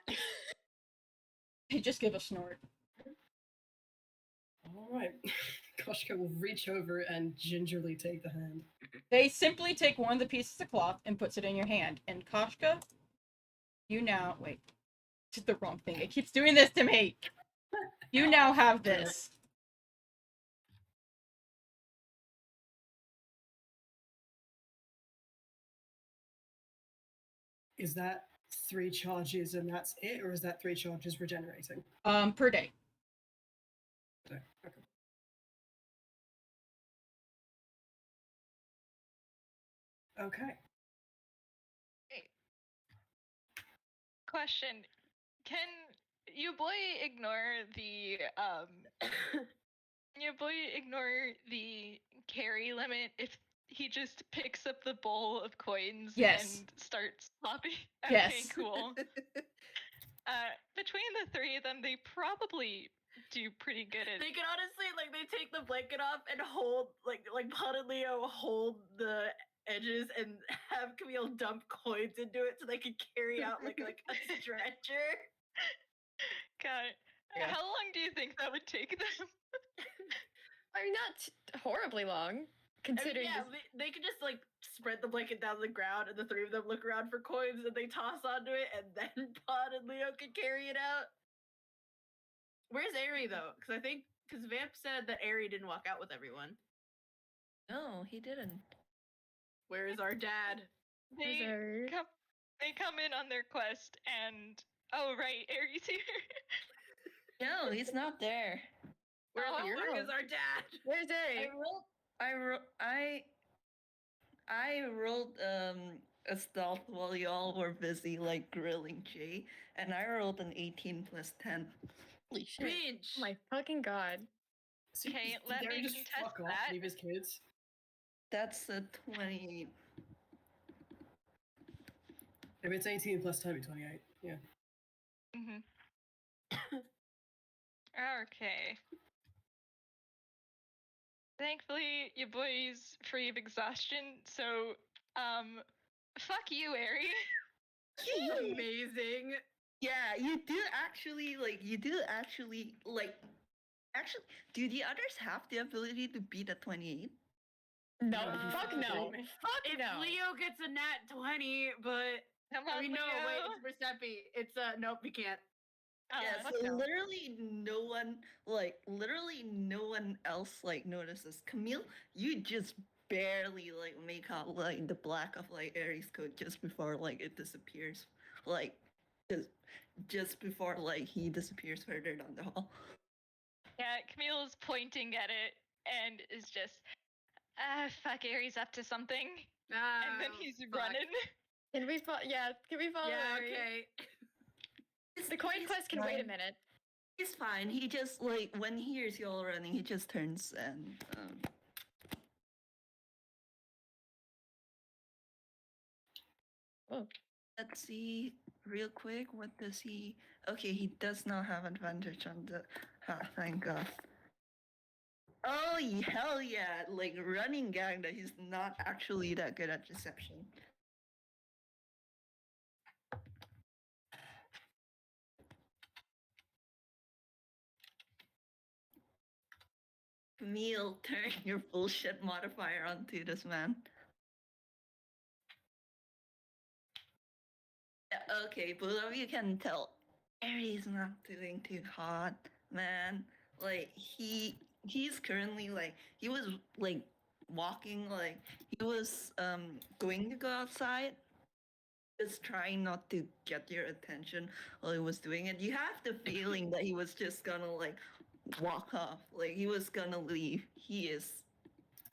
They just give a snort. alright. Koshka will reach over and gingerly take the hand. They simply take one of the pieces of cloth and puts it in your hand. And Koshka, you now wait. Did the wrong thing. It keeps doing this to me. You now have this. Is that 3 charges and that's it, or is that 3 charges regenerating? Per day. Okay. Okay. Hey. Question: Can you boy ignore the carry limit if he just picks up the bowl of coins Yes. and starts slopping? Yes. Okay, cool. Between the 3 of them, they probably do pretty good at. They can honestly like they take the blanket off and hold like Pod and Leo hold the edges and have Camille dump coins into it so they can carry out like a stretcher. God, Yeah. how long do you think that would take them? I mean, not horribly long, I mean, considering. yeah, they can just like spread the blanket down the ground and the 3 of them look around for coins and they toss onto it and then Pod and Leo can carry it out. Where's Ehri though? Because Vamp said that Ehri didn't walk out with everyone. No, he didn't. Where is our dad? They Wizard. come in on their quest and oh right, Ehri's here. No, he's not there. Where Oh, the fuck is our dad? Where's Ehri? I rolled a stealth while y'all were busy like grilling Jay, and I rolled an 18 plus 10. Holy shit. Bitch. Oh my fucking god. See, Okay, did let Darren me just contest fuck off, that. leave his kids? That's a 28. If it's 18 plus 10, it'd be 28. Yeah. Okay. Thankfully, your boy's free of exhaustion, so fuck you, Ehri. She's amazing. Yeah, you do actually actually, do the others have the ability to beat a 28? No, No, fuck he's no. fucking- Fuck If no. Leo gets a nat 20, but Come I on, mean, no, Leo. wait, it's Persepi. It's nope, we can't. Yeah, fuck so no. literally no one else like notices. Camille, you just barely like make out like the black of like Aries coat just before like it disappears. Like just before like he disappears further down the hall. Yeah, Camille is pointing at it and is just, fuck, Ehri's up to something. And then he's fuck. running. Can we follow? Yeah, can we follow Yeah, Ehri? okay. The coin He's quest can wait a fine. minute. He's fine. He just like when he hears y'all running, he just turns and Oh. let's see real quick. What does he? Okay, he does not have advantage on the. Thank God. Oh hell yeah! Like running gag that he's not actually that good at deception. Camille, turn your bullshit modifier onto this man. Yeah, okay, both of you can tell Ehri's not doing too hot, man. Like he's currently like he was like walking like he was going to go outside, just trying not to get your attention while he was doing it. You have the feeling that he was just gonna like walk off, like he was gonna leave. He is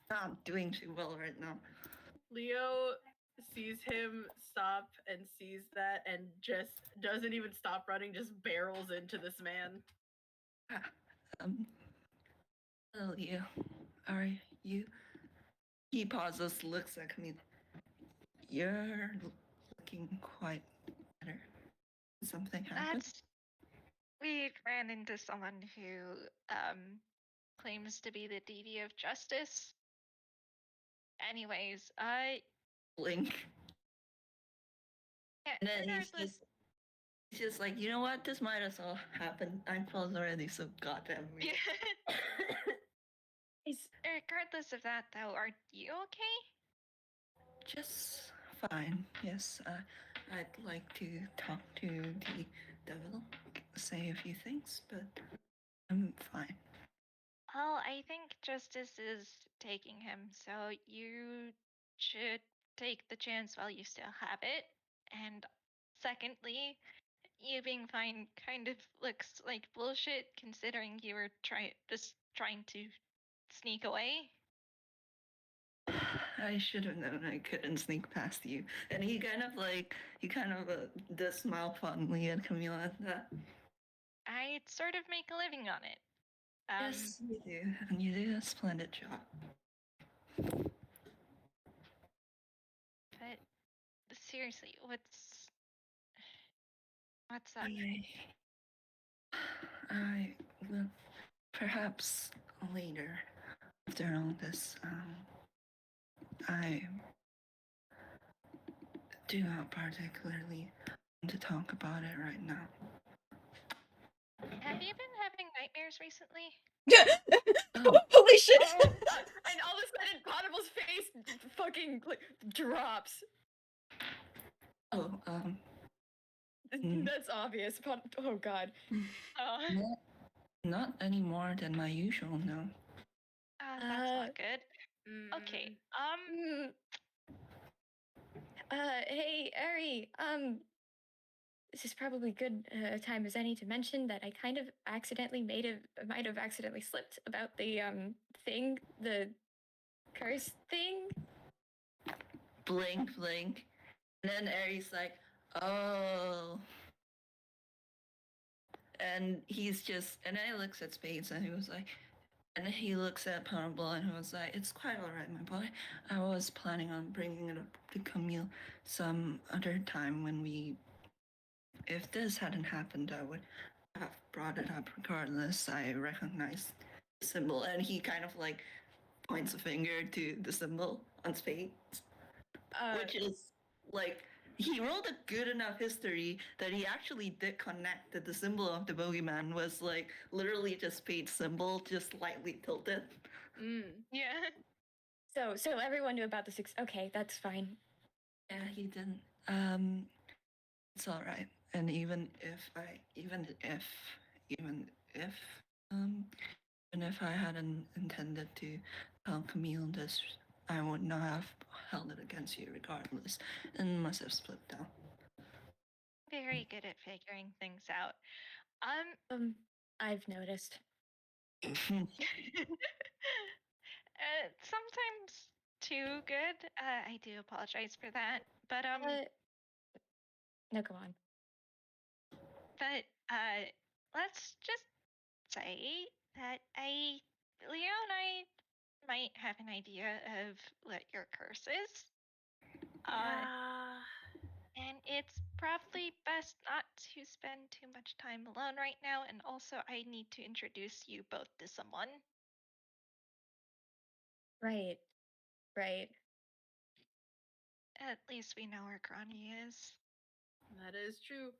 not doing too well right now. Leo sees him stop and sees that and just doesn't even stop running, just barrels into this man. Um, hello, you. Are you? He pauses, looks at Camille. You're looking quite better. Something happened? We ran into someone who claims to be the deity of justice. Anyways, Blink. yeah, And then regardless, he's just like, you know what? This might as well happen. I'm close already, so goddamn me. regardless of that, though, are you okay? Just fine. Yes, I'd like to talk to the devil, say a few things, but I'm fine. Well, I think justice is taking him, so you should take the chance while you still have it. And secondly, you being fine kind of looks like bullshit considering you were just trying to sneak away. I should have known I couldn't sneak past you. And he kind of does smile fondly at Camille at that. I sort of make a living on it. Yes, you do, and you do a splendid job. But seriously, what's up? I will perhaps later after all this. I do not particularly want to talk about it right now. Have you been having nightmares recently? Holy shit! And all of a sudden, Ponable's face fucking like drops. Oh, That's obvious. Oh god. not any more than my usual, no. That's not good. Okay. Hey, Ehri. This is probably good time as any to mention that I kind of might have accidentally slipped about the thing, the curse thing. Blink, blink. And then Ehri's like, oh. And he's just, and then he looks at Spades and he was like, and then he looks at Ponable and he was like, it's quite alright, my boy. I was planning on bringing it up to Camille some other time when if this hadn't happened, I would have brought it up regardless. I recognized the symbol, and he kind of like points a finger to the symbol on Spades, which is like, he rolled a good enough history that he actually did connect that the symbol of the bogeyman was like literally just Spade's symbol, just slightly tilted. Yeah. So everyone knew about the six. Okay, that's fine. Yeah, he didn't. It's all right. And even if I hadn't intended to tell Camille this, I would not have held it against you regardless, and must have slipped down. Very good at figuring things out. I've noticed. Sometimes too good. I do apologize for that. But no, go on. But let's just say that Leo and I might have an idea of what your curse is. And it's probably best not to spend too much time alone right now. And also, I need to introduce you both to someone. Right. At least we know where Granny is. That is true.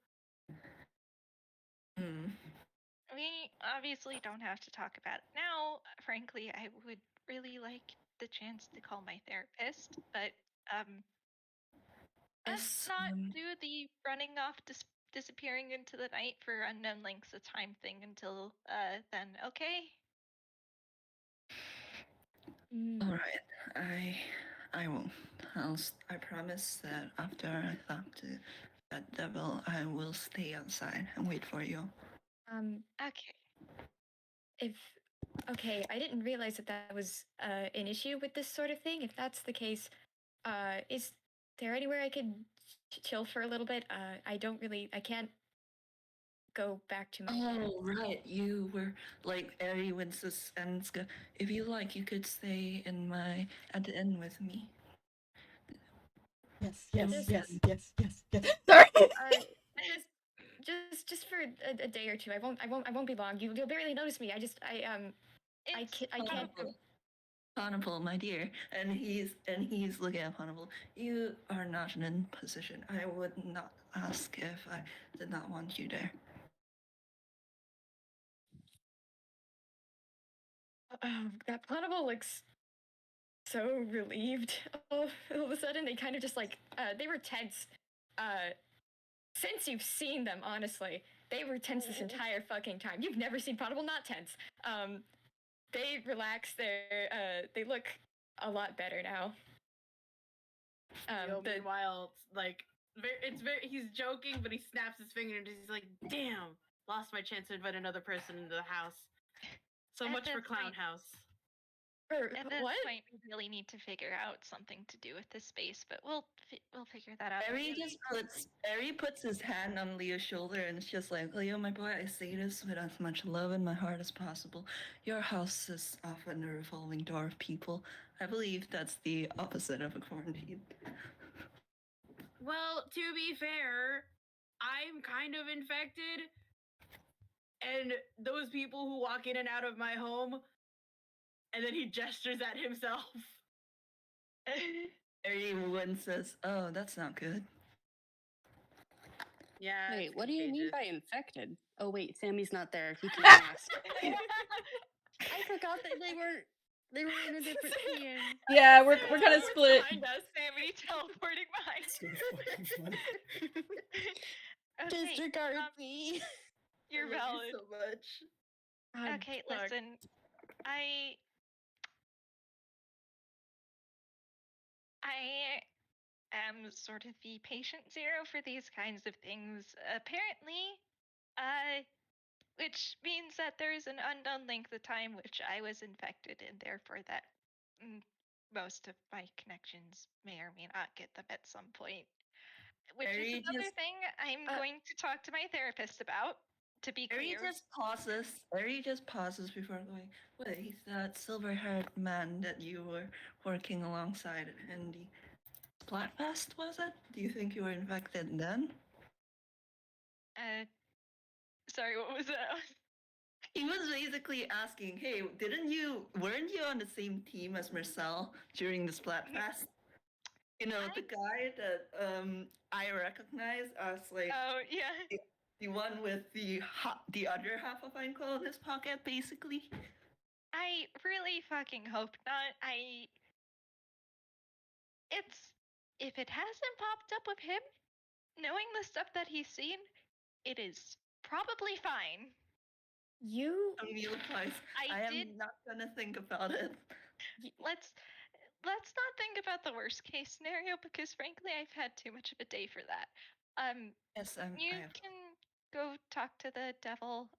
We obviously don't have to talk about it now. Frankly, I would really like the chance to call my therapist, but let's not do the running off, disappearing into the night for unknown lengths of time thing until then. Okay. All right, I will. I promise that after I talk to that devil, I will stay outside and wait for you. Okay. Okay, I didn't realize that was an issue with this sort of thing. If that's the case, is there anywhere I could chill for a little bit? I can't go back to my. Oh, right. You were like Ehri Winces and if you like, you could stay at the inn with me. Yes, yes, yes. Sorry. Just for a day or two. I won't be long. You'll barely notice me. I can't. Ponable, my dear, and he's looking at Ponable. You are not in position. I would not ask if I did not want you there. That Ponable looks so relieved. All of a sudden, they kind of just like they were tense. Since you've seen them, honestly, they were tense this entire fucking time. You've never seen Ponable not tense. They relax. They look a lot better now. Meanwhile, he's joking, but he snaps his finger and he's like, "Damn, lost my chance to invite another person into the house. So At much for this Clown point- House." At this What? point, we really need to figure out something to do with this space, but we'll figure that out. Ehri puts his hand on Leo's shoulder and it's just like, Leo, my boy, I say this with as much love in my heart as possible. Your house is often a revolving door of people. I believe that's the opposite of a quarantine. Well, to be fair, I'm kind of infected, and those people who walk in and out of my home, and then he gestures at himself. Everyone says, "Oh, that's not good." Yeah. Wait, it's what do you mean contagious. by infected? Oh wait, Sammy's not there. He can't ask. I forgot that they were in a different team. Yeah, we're kind of split. Behind us, Sammy teleporting behind. So fucking funny. Okay, Disregard me. you're I love valid. you so much. God, Okay, fuck. listen. I am sort of the patient zero for these kinds of things, apparently. Which means that there is an unknown length of time which I was infected, and therefore that most of my connections may or may not get them at some point. Which is Ehri another just- thing I'm going to talk to my therapist about, to be Ehri clear. just pauses before going, wait, that silver-haired man that you were working alongside in the Splatfest, was it? Do you think you were infected then? Sorry, what was that? He was basically asking, hey, weren't you on the same team as Marcel during the Splatfest? You know, the guy that I recognize as like Oh, yeah. the one with the other half of Einkel in his pocket, basically. I really fucking hope not. If it hasn't popped up with him, knowing the stuff that he's seen, it is probably fine. You Camille replies, I am not gonna think about it. Let's not think about the worst case scenario, because frankly I've had too much of a day for that. Yes, You can go talk to the devil.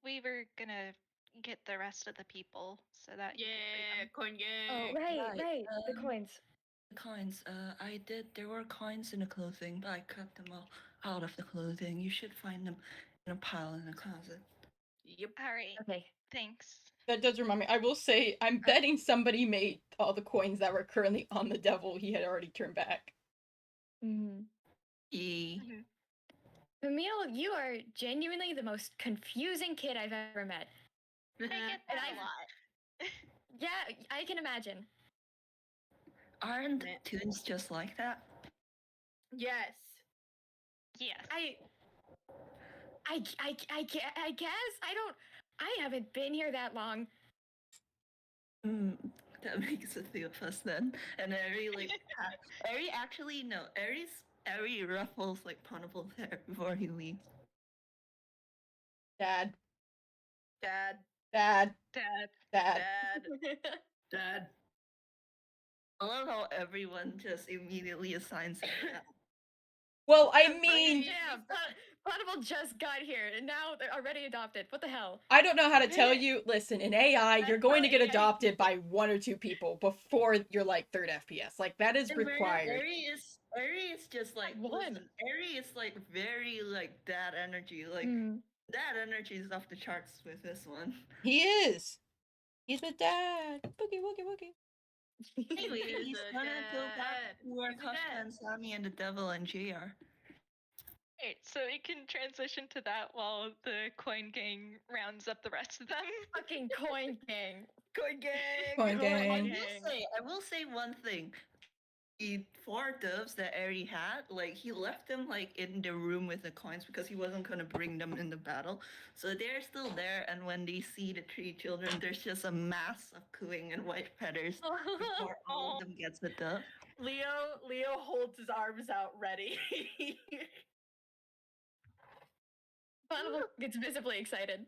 We were gonna get the rest of the people so that you could free Yeah, them. coin gang. Oh, right. The coins. The coins, there were coins in the clothing, but I cut them all out of the clothing. You should find them in a pile in the closet. Yep. All right. Okay. Thanks. That does remind me. I will say, I'm betting somebody made all the coins that were currently on the devil he had already turned back. Mm-hmm. Camille, you are genuinely the most confusing kid I've ever met. I get that a lot. Yeah, I can imagine. Aren't tunes just like that? Yes. Yes. I guess I haven't been here that long. That makes it the of us then. And Ehri Ehri ruffles like Ponable hair before he leaves. Dad. Dad. Dad. Dad. Dad. Dad. Dad. I love how everyone just immediately assigns him that. Well, I mean, Yeah, Ponable just got here, and now they're already adopted. What the hell? I don't know how to tell you. Listen, in AI, you're going to get AI. adopted by 1 or 2 people before you're like 3rd FPS. Like that is And Mira, required. Ehri is just like One. listen, Ehri is like very like dad energy. Like Hmm. dad energy is off the charts with this one. He is. He's the dad. Boogie woogie woogie. Anyway, He's he's a gonna go back dad. to where He's a Koshka dad. and Sammy and the devil and JR. Right, so we can transition to that while the coin gang rounds up the rest of them. Fucking coin gang. Coin gang! Coin gang. I will say one thing. The 4 doves that Ehri had, like he left them like in the room with the coins because he wasn't gonna bring them in the battle. So they're still there, and when they see the 3 children, there's just a mass of cooing and white feathers before all of them gets a dove. Leo holds his arms out ready. Ponable gets visibly excited.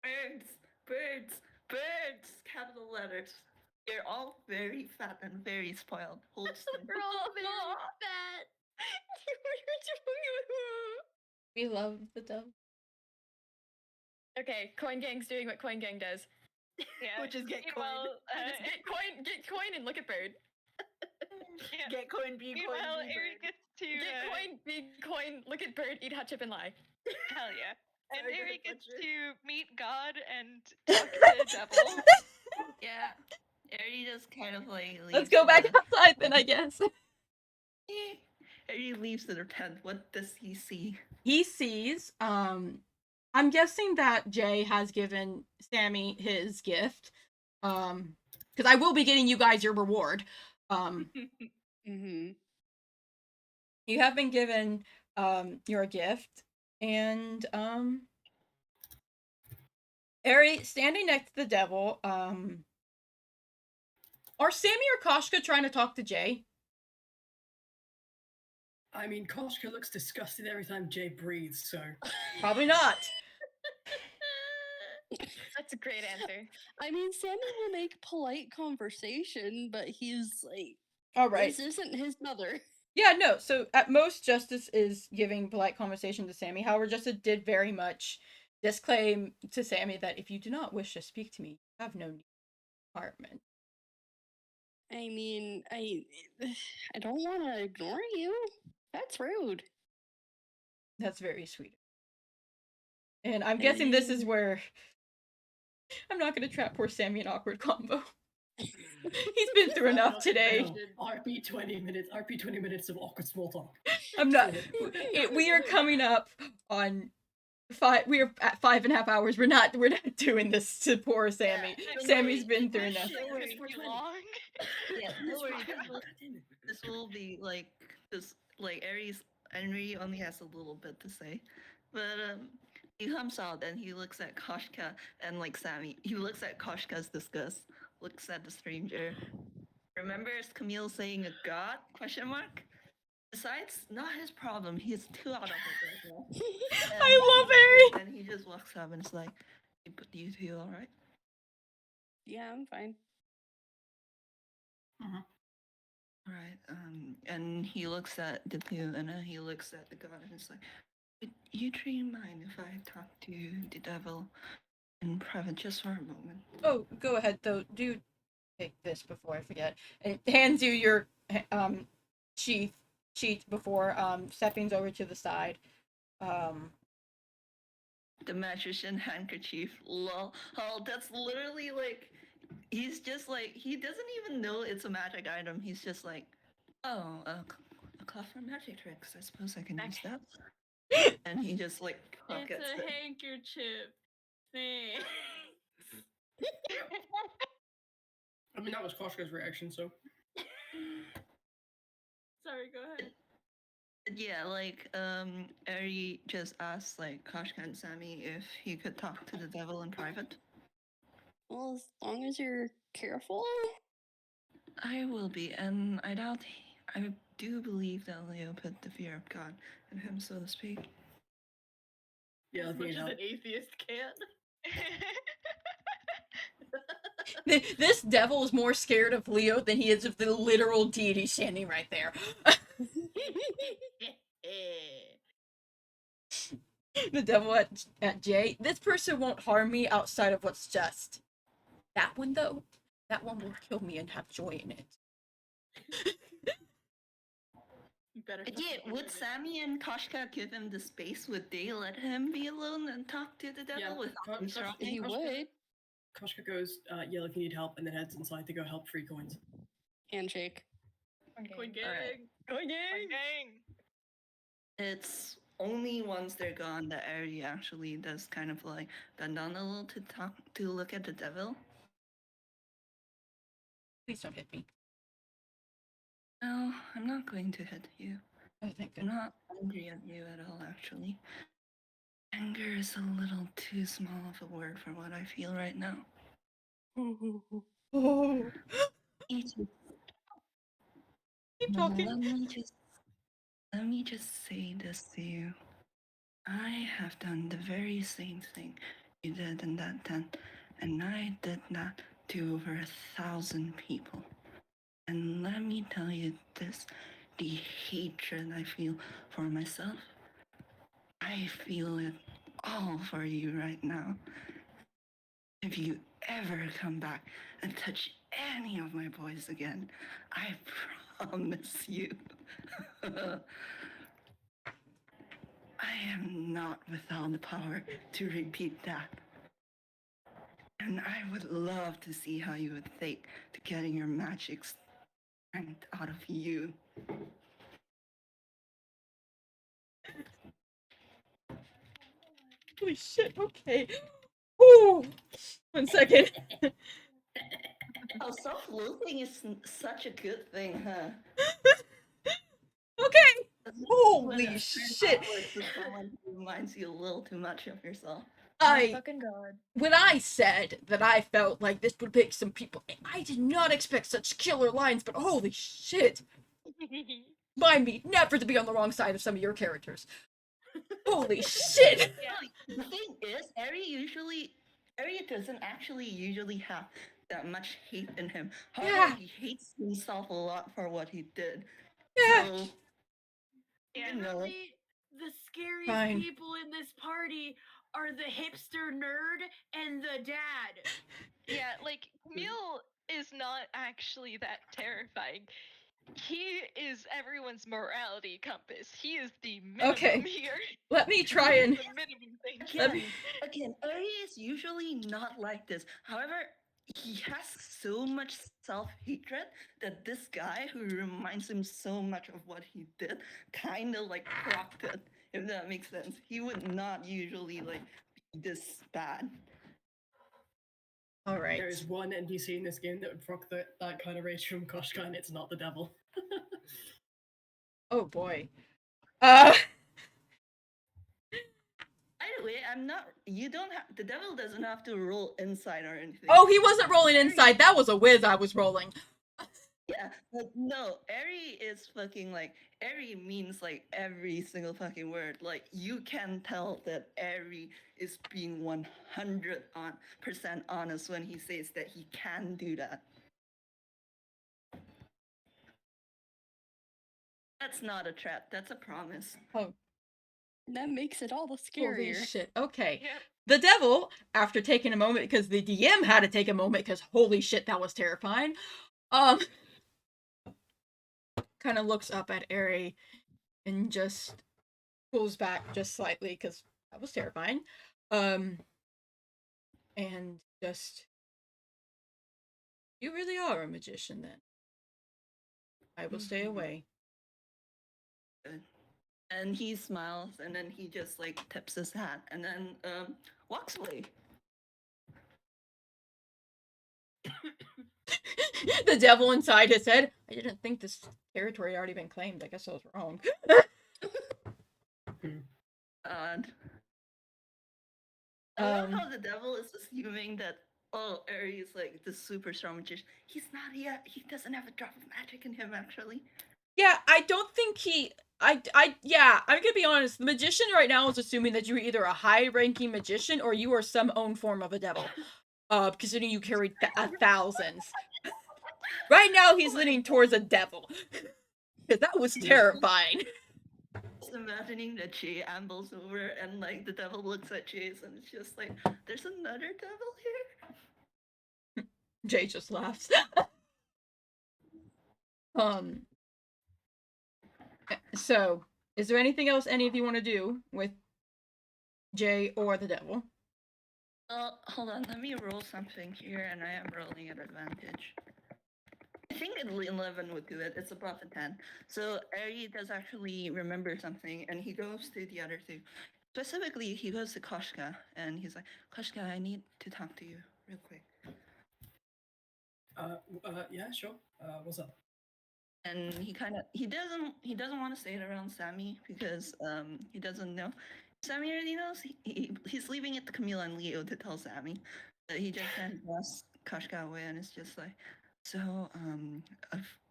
Birds, birds, birds! Capital letters. They're all very fat and very spoiled. Hold still. We're all very fat. We love the dove. Okay, coin gang's doing what coin gang does. Yeah. Which is get coin. Meanwhile, Get coin, and look at bird. yeah. Get coin, be coin, Meanwhile, be Ehri bird. gets to Get coin, be coin, look at bird, eat hot chip and lie. hell yeah. And Sorry, Ehri good gets butcher. to meet God and talk to the devil. Yeah. Ehri just kind of like leaves. Let's go back the- outside then, I guess. Ehri leaves the tent. What does he see? He sees, I'm guessing that Jay has given Sammy his gift. Because I will be getting you guys your reward. Mm-hmm. You have been given your gift, and Ehri standing next to the devil. Are Sammy or Koshka trying to talk to Jay? I mean, Koshka looks disgusted every time Jay breathes, so. Probably not. That's a great answer. I mean, Sammy will make polite conversation, but he's like, All right. this isn't his mother. Yeah, no. So at most, Justice is giving polite conversation to Sammy. However, Justice did very much disclaim to Sammy that if you do not wish to speak to me, you have no need for apartment. I mean, I don't want to ignore you. That's rude. That's very sweet. And I'm guessing this is where I'm not gonna trap poor Sammy in awkward combo. He's been through enough today. RP 20 minutes of awkward small talk. I'm not. We are coming up on 5. We are at 5.5 hours. We're not doing this to poor Sammy. Sammy's been through enough. Too long. Yeah, no worries. This will be like this. Like Ehri only has a little bit to say, but he comes out and he looks at Koshka and like Sammy. He looks at Koshka's disgust. Looks at the stranger. Remembers Camille saying a god? Question mark. Besides, not his problem. He's too out of it right now. I love Ehri. And he just walks up and is like, "Do you feel all right?" Yeah, I'm fine. Uh-huh. All right. And he looks at the two, and then he looks at the god, and is like, "Would you three mind if I talk to the devil in private just for a moment?" Oh, go ahead though. Do take this before I forget. And hands you your sheet before stepping over to the side. The magician handkerchief. Lol. Oh, that's literally like, he's just like, he doesn't even know it's a magic item. He's just like, oh, a cloth for magic tricks. I suppose I can use that. And he just like pockets It's a it. handkerchief. Thanks. I mean, that was Koshka's reaction, so. Sorry, go ahead. Yeah, like, Ehri just asked, like, Koshka and Sammy if he could talk to the devil in private. Well, as long as you're careful. I will be, and I doubt I do believe that Leo put the fear of God in him, so to speak. Yeah, I As much think as it an atheist can. This devil is more scared of Leo than he is of the literal deity standing right there. The devil at J. This person won't harm me outside of what's just. That one, though, that one will kill me and have joy in it. You better. Yeah, would Sammy and Koshka give him the space? Would they let him be alone and talk to the devil Yeah, without Koshka- interrupting? He would. Koshka goes, yell if you need help, and then heads inside to go help free coins. Handshake. Coin gang. Alright. Coin Gang. gang. It's only once they're gone that Ehri actually does kind of like bend down a little to look at the devil. Please don't hit me. No, I'm not going to hit you. Oh, thank I'm goodness. not angry at you at all, actually. Anger is a little too small of a word for what I feel right now. Oh, You just- keep talking. Let me just say this to you. I have done the very same thing you did in that tent, and I did that to over 1,000 people. And let me tell you this, the hatred I feel for myself, I feel it all for you right now. If you ever come back and touch any of my boys again, I promise you, I am not without the power to repeat that. And I would love to see how you would take to getting your magic strength out of you. Holy shit, okay. Woo! 1 second. Oh, self-loathing is such a good thing, huh? Okay. When Holy it's turned shit. outwards to someone who reminds you a little too much of yourself. My fucking god. When I said that I felt like this would pick some people, I did not expect such killer lines, but holy shit. Mind me never to be on the wrong side of some of your characters. Holy shit. The thing is, Ehri doesn't actually usually have that much hate in him. However, Yeah. he hates himself a lot for what he did. Yeah. So, Yeah. you know, Literally, the scariest Fine. people in this party are the hipster nerd and the dad. Yeah, like Camille is not actually that terrifying. He is everyone's morality compass. He is the minimum Okay. here. Let me try and The minimum thing. again, Ehri is usually not like this. However, he has so much self-hatred that this guy who reminds him so much of what he did kind of like propped it, if that makes sense. He would not usually like be this bad. all right. There is one NPC in this game that would proc that kind of rage from Koshka, and it's not the devil. Oh boy. By the way, you don't have, the devil doesn't have to roll inside or anything. Oh, he wasn't rolling inside. That was a whiz I was rolling. Yeah, but no, Ehri is fucking like, Ehri means like every single fucking word. Like, you can tell that Ehri is being 100% honest when he says that he can do that. That's not a threat, that's a promise. Oh, That makes it all the holy scarier. shit. Okay. Yep. The devil, after taking a moment, because the DM had to take a moment, because holy shit, that was terrifying. Kind of looks up at Ehri and just pulls back just slightly, because that was terrifying. And just, you really are a magician then. I will stay away. Good. And he smiles, and then he just like tips his hat, and then walks away. The devil inside his head. I didn't think this territory had already been claimed. I guess I was wrong. Odd. I love how the devil is assuming that, oh, Ehri is like the super strong magician. He's not yet. He doesn't have a drop of magic in him, actually. Yeah, I don't think he. I'm gonna be honest. The magician right now is assuming that you're either a high-ranking magician or you are some own form of a devil. Considering you carried thousands. Right now, he's leaning towards a devil. Because that was terrifying. just imagining that she ambles over and like the devil looks at Chase and it's just like, there's another devil here? Jay just laughs. So, is there anything else any of you want to do with Jay or the devil? Hold on, let me roll something here, and I am rolling at advantage. I think an 11 would do it. It's above a 10. So Ehri does actually remember something, and he goes to the other two. Specifically, he goes to Koshka, and he's like, Koshka, I need to talk to you real quick. Yeah, sure. What's up? And he doesn't want to say it around Sammy because he doesn't know. Sammy already knows. He's leaving it to Camille and Leo to tell Sammy. But he just kind of asks Koshka away, and it's just like, so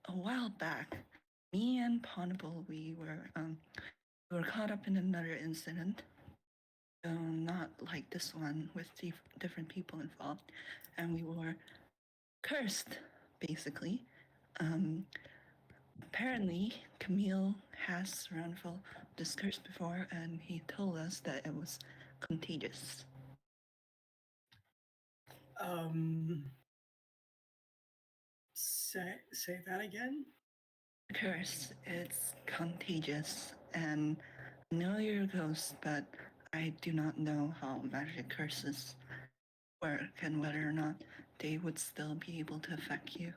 a while back, me and Ponable, we were caught up in another incident. Not like this one with different people involved, and we were cursed, basically. Apparently, Camille has run full this curse before, and he told us that it was contagious. Say that again? Curse, it's contagious, and I know you're a ghost, but I do not know how magic curses work and whether or not they would still be able to affect you.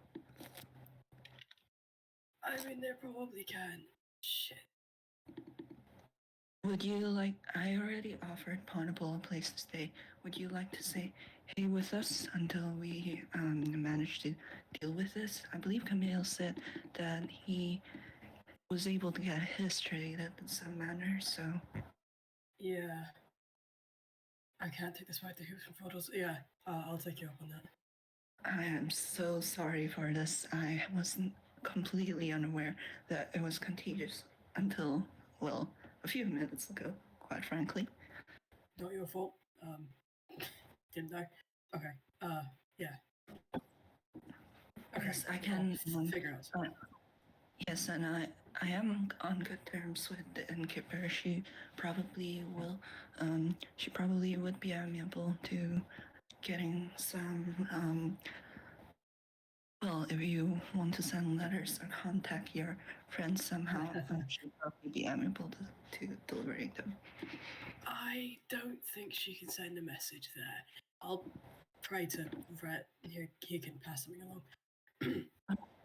I mean, they probably can. Shit. Would you like, I already offered Ponable a place to stay. Would you like to stay with us until we manage to deal with this? I believe Camille said that he was able to get a history in some manner, so... Yeah. I can't take this back to some photos. Yeah, I'll take you up on that. I am so sorry for this. I wasn't completely unaware that it was contagious until, well, a few minutes ago, quite frankly. Not your fault. Didn't know. Okay. Yeah. Okay. Yes, I can figure out something. Yes, and I am on good terms with the innkeeper. She probably would be amiable to getting some, well, if you want to send letters or contact your friends somehow, she'd probably be amiable to delivering them. I don't think she can send a message there. I'll try to Rhett. He can pass something along.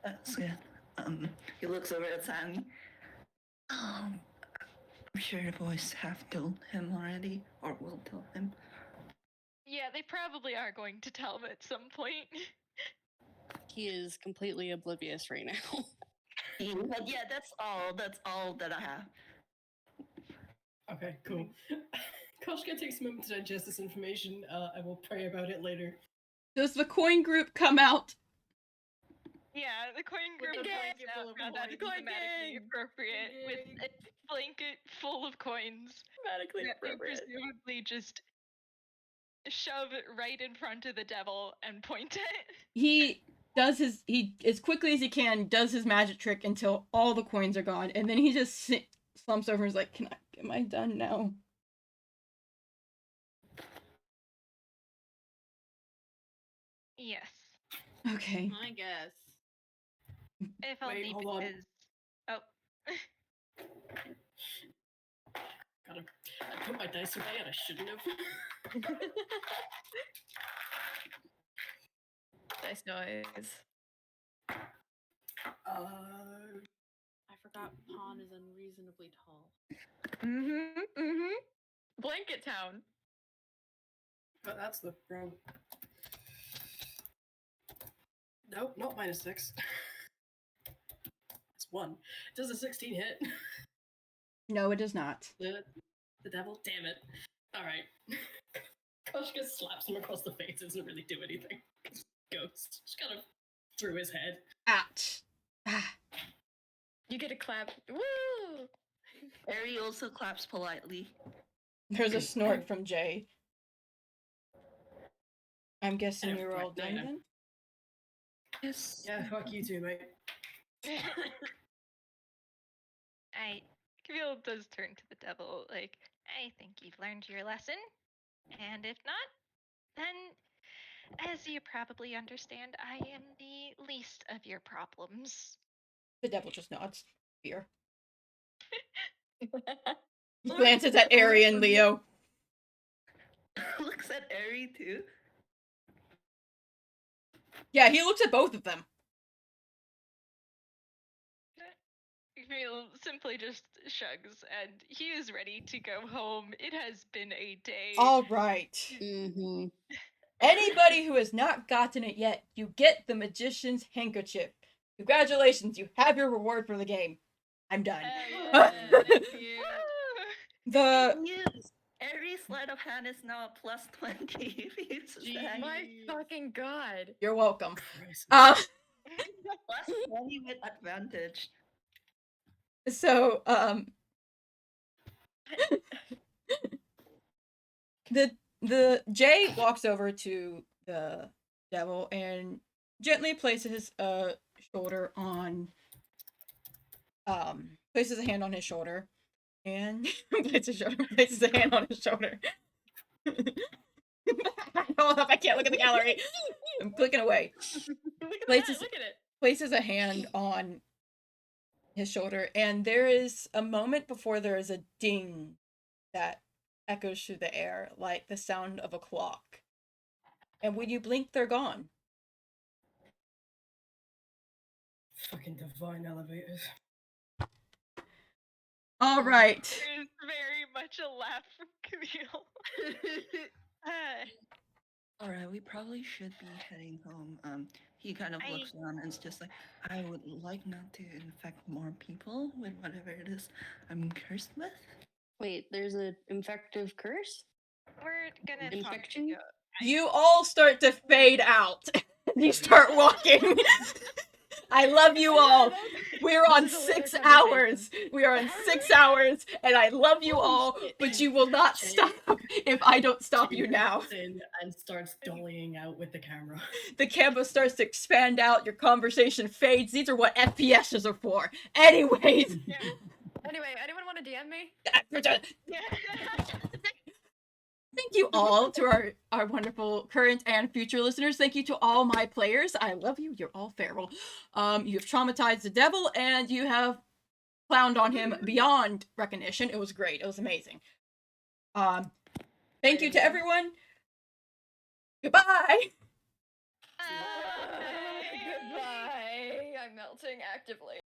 That's good. He looks over at Sammy. I'm sure the boys have told him already, or will tell him. Yeah, they probably are going to tell him at some point. He is completely oblivious right now. But yeah, that's all that I have. Okay, cool. Koshka takes a moment to digest this information. I will pray about it later. Does the coin group come out? Yeah, the coin group points out that is thematically appropriate with a blanket full of coins. Thematically That they appropriate. presumably just shove it right in front of the devil and point it. He as quickly as he can does his magic trick until all the coins are gone, and then he just slumps over and is like, am I done now? Yes. Okay. I guess. If I'll Wait, deep hold on. is oh. I put my dice away and I shouldn't have. Dice noise. I forgot Pawn is unreasonably tall. Blanket Town. But that's the wrong. Nope, not -6. It's 1. Does a 16 hit? No, it does not. The devil? Damn it. Alright. Koshka slaps him across the face. It doesn't really do anything. Ghost. Just kind of through his head. Ouch. Ah. You get a clap. Woo! Ehri also claps politely. There's a snort from Jay. I'm guessing Yeah, you're all right, done yeah. then? Yeah, fuck you too, mate. Camille does turn to the devil, like, I think you've learned your lesson. And if not, then, as you probably understand, I am the least of your problems. The devil just nods. Fear. He glances at Ehri and Leo. Looks at Ehri too. Yeah, he looks at both of them. Camille simply just shrugs, and he is ready to go home. It has been a day. All right. Mm-hmm. Anybody who has not gotten it yet, you get the magician's handkerchief. Congratulations, you have your reward for the game. I'm done. Thank you. The Yes. Every sleight of hand is now a plus 20 if he uses that. My fucking god. You're welcome. Christ. Plus 20 with advantage. So the Jay walks over to the devil and gently places a shoulder on places a hand on his shoulder and places a hand on his shoulder. Hold up, I can't look at the gallery. I'm clicking away. Places Look at it. places a hand on his shoulder, and there is a moment before there is a ding that echoes through the air like the sound of a clock. And when you blink, they're gone. Fucking divine elevators. All right. There's very much a laugh from Camille. Alright, we probably should be heading home. He kind of looks around and is just like, I would like not to infect more people with whatever it is I'm cursed with. Wait, there's an infective curse? We're gonna talk to Infection? you. You all start to fade out. You start walking. I love you all. We're on This is a later 6 conversation. hours. We are on 6 hours, and I love you all, but you will not stop if I don't stop you now. In and starts dollying out with the camera. The camera starts to expand out. Your conversation fades. These are what FPSs are for. Anyways. Yeah. Anyway, anyone want to DM me? Yeah. Thank you all to our wonderful current and future listeners. Thank you to all my players. I love you. You're all feral. You have traumatized the devil, and you have clowned on him beyond recognition. It was great. It was amazing. Thank you to everyone. Goodbye. Goodbye. I'm melting actively.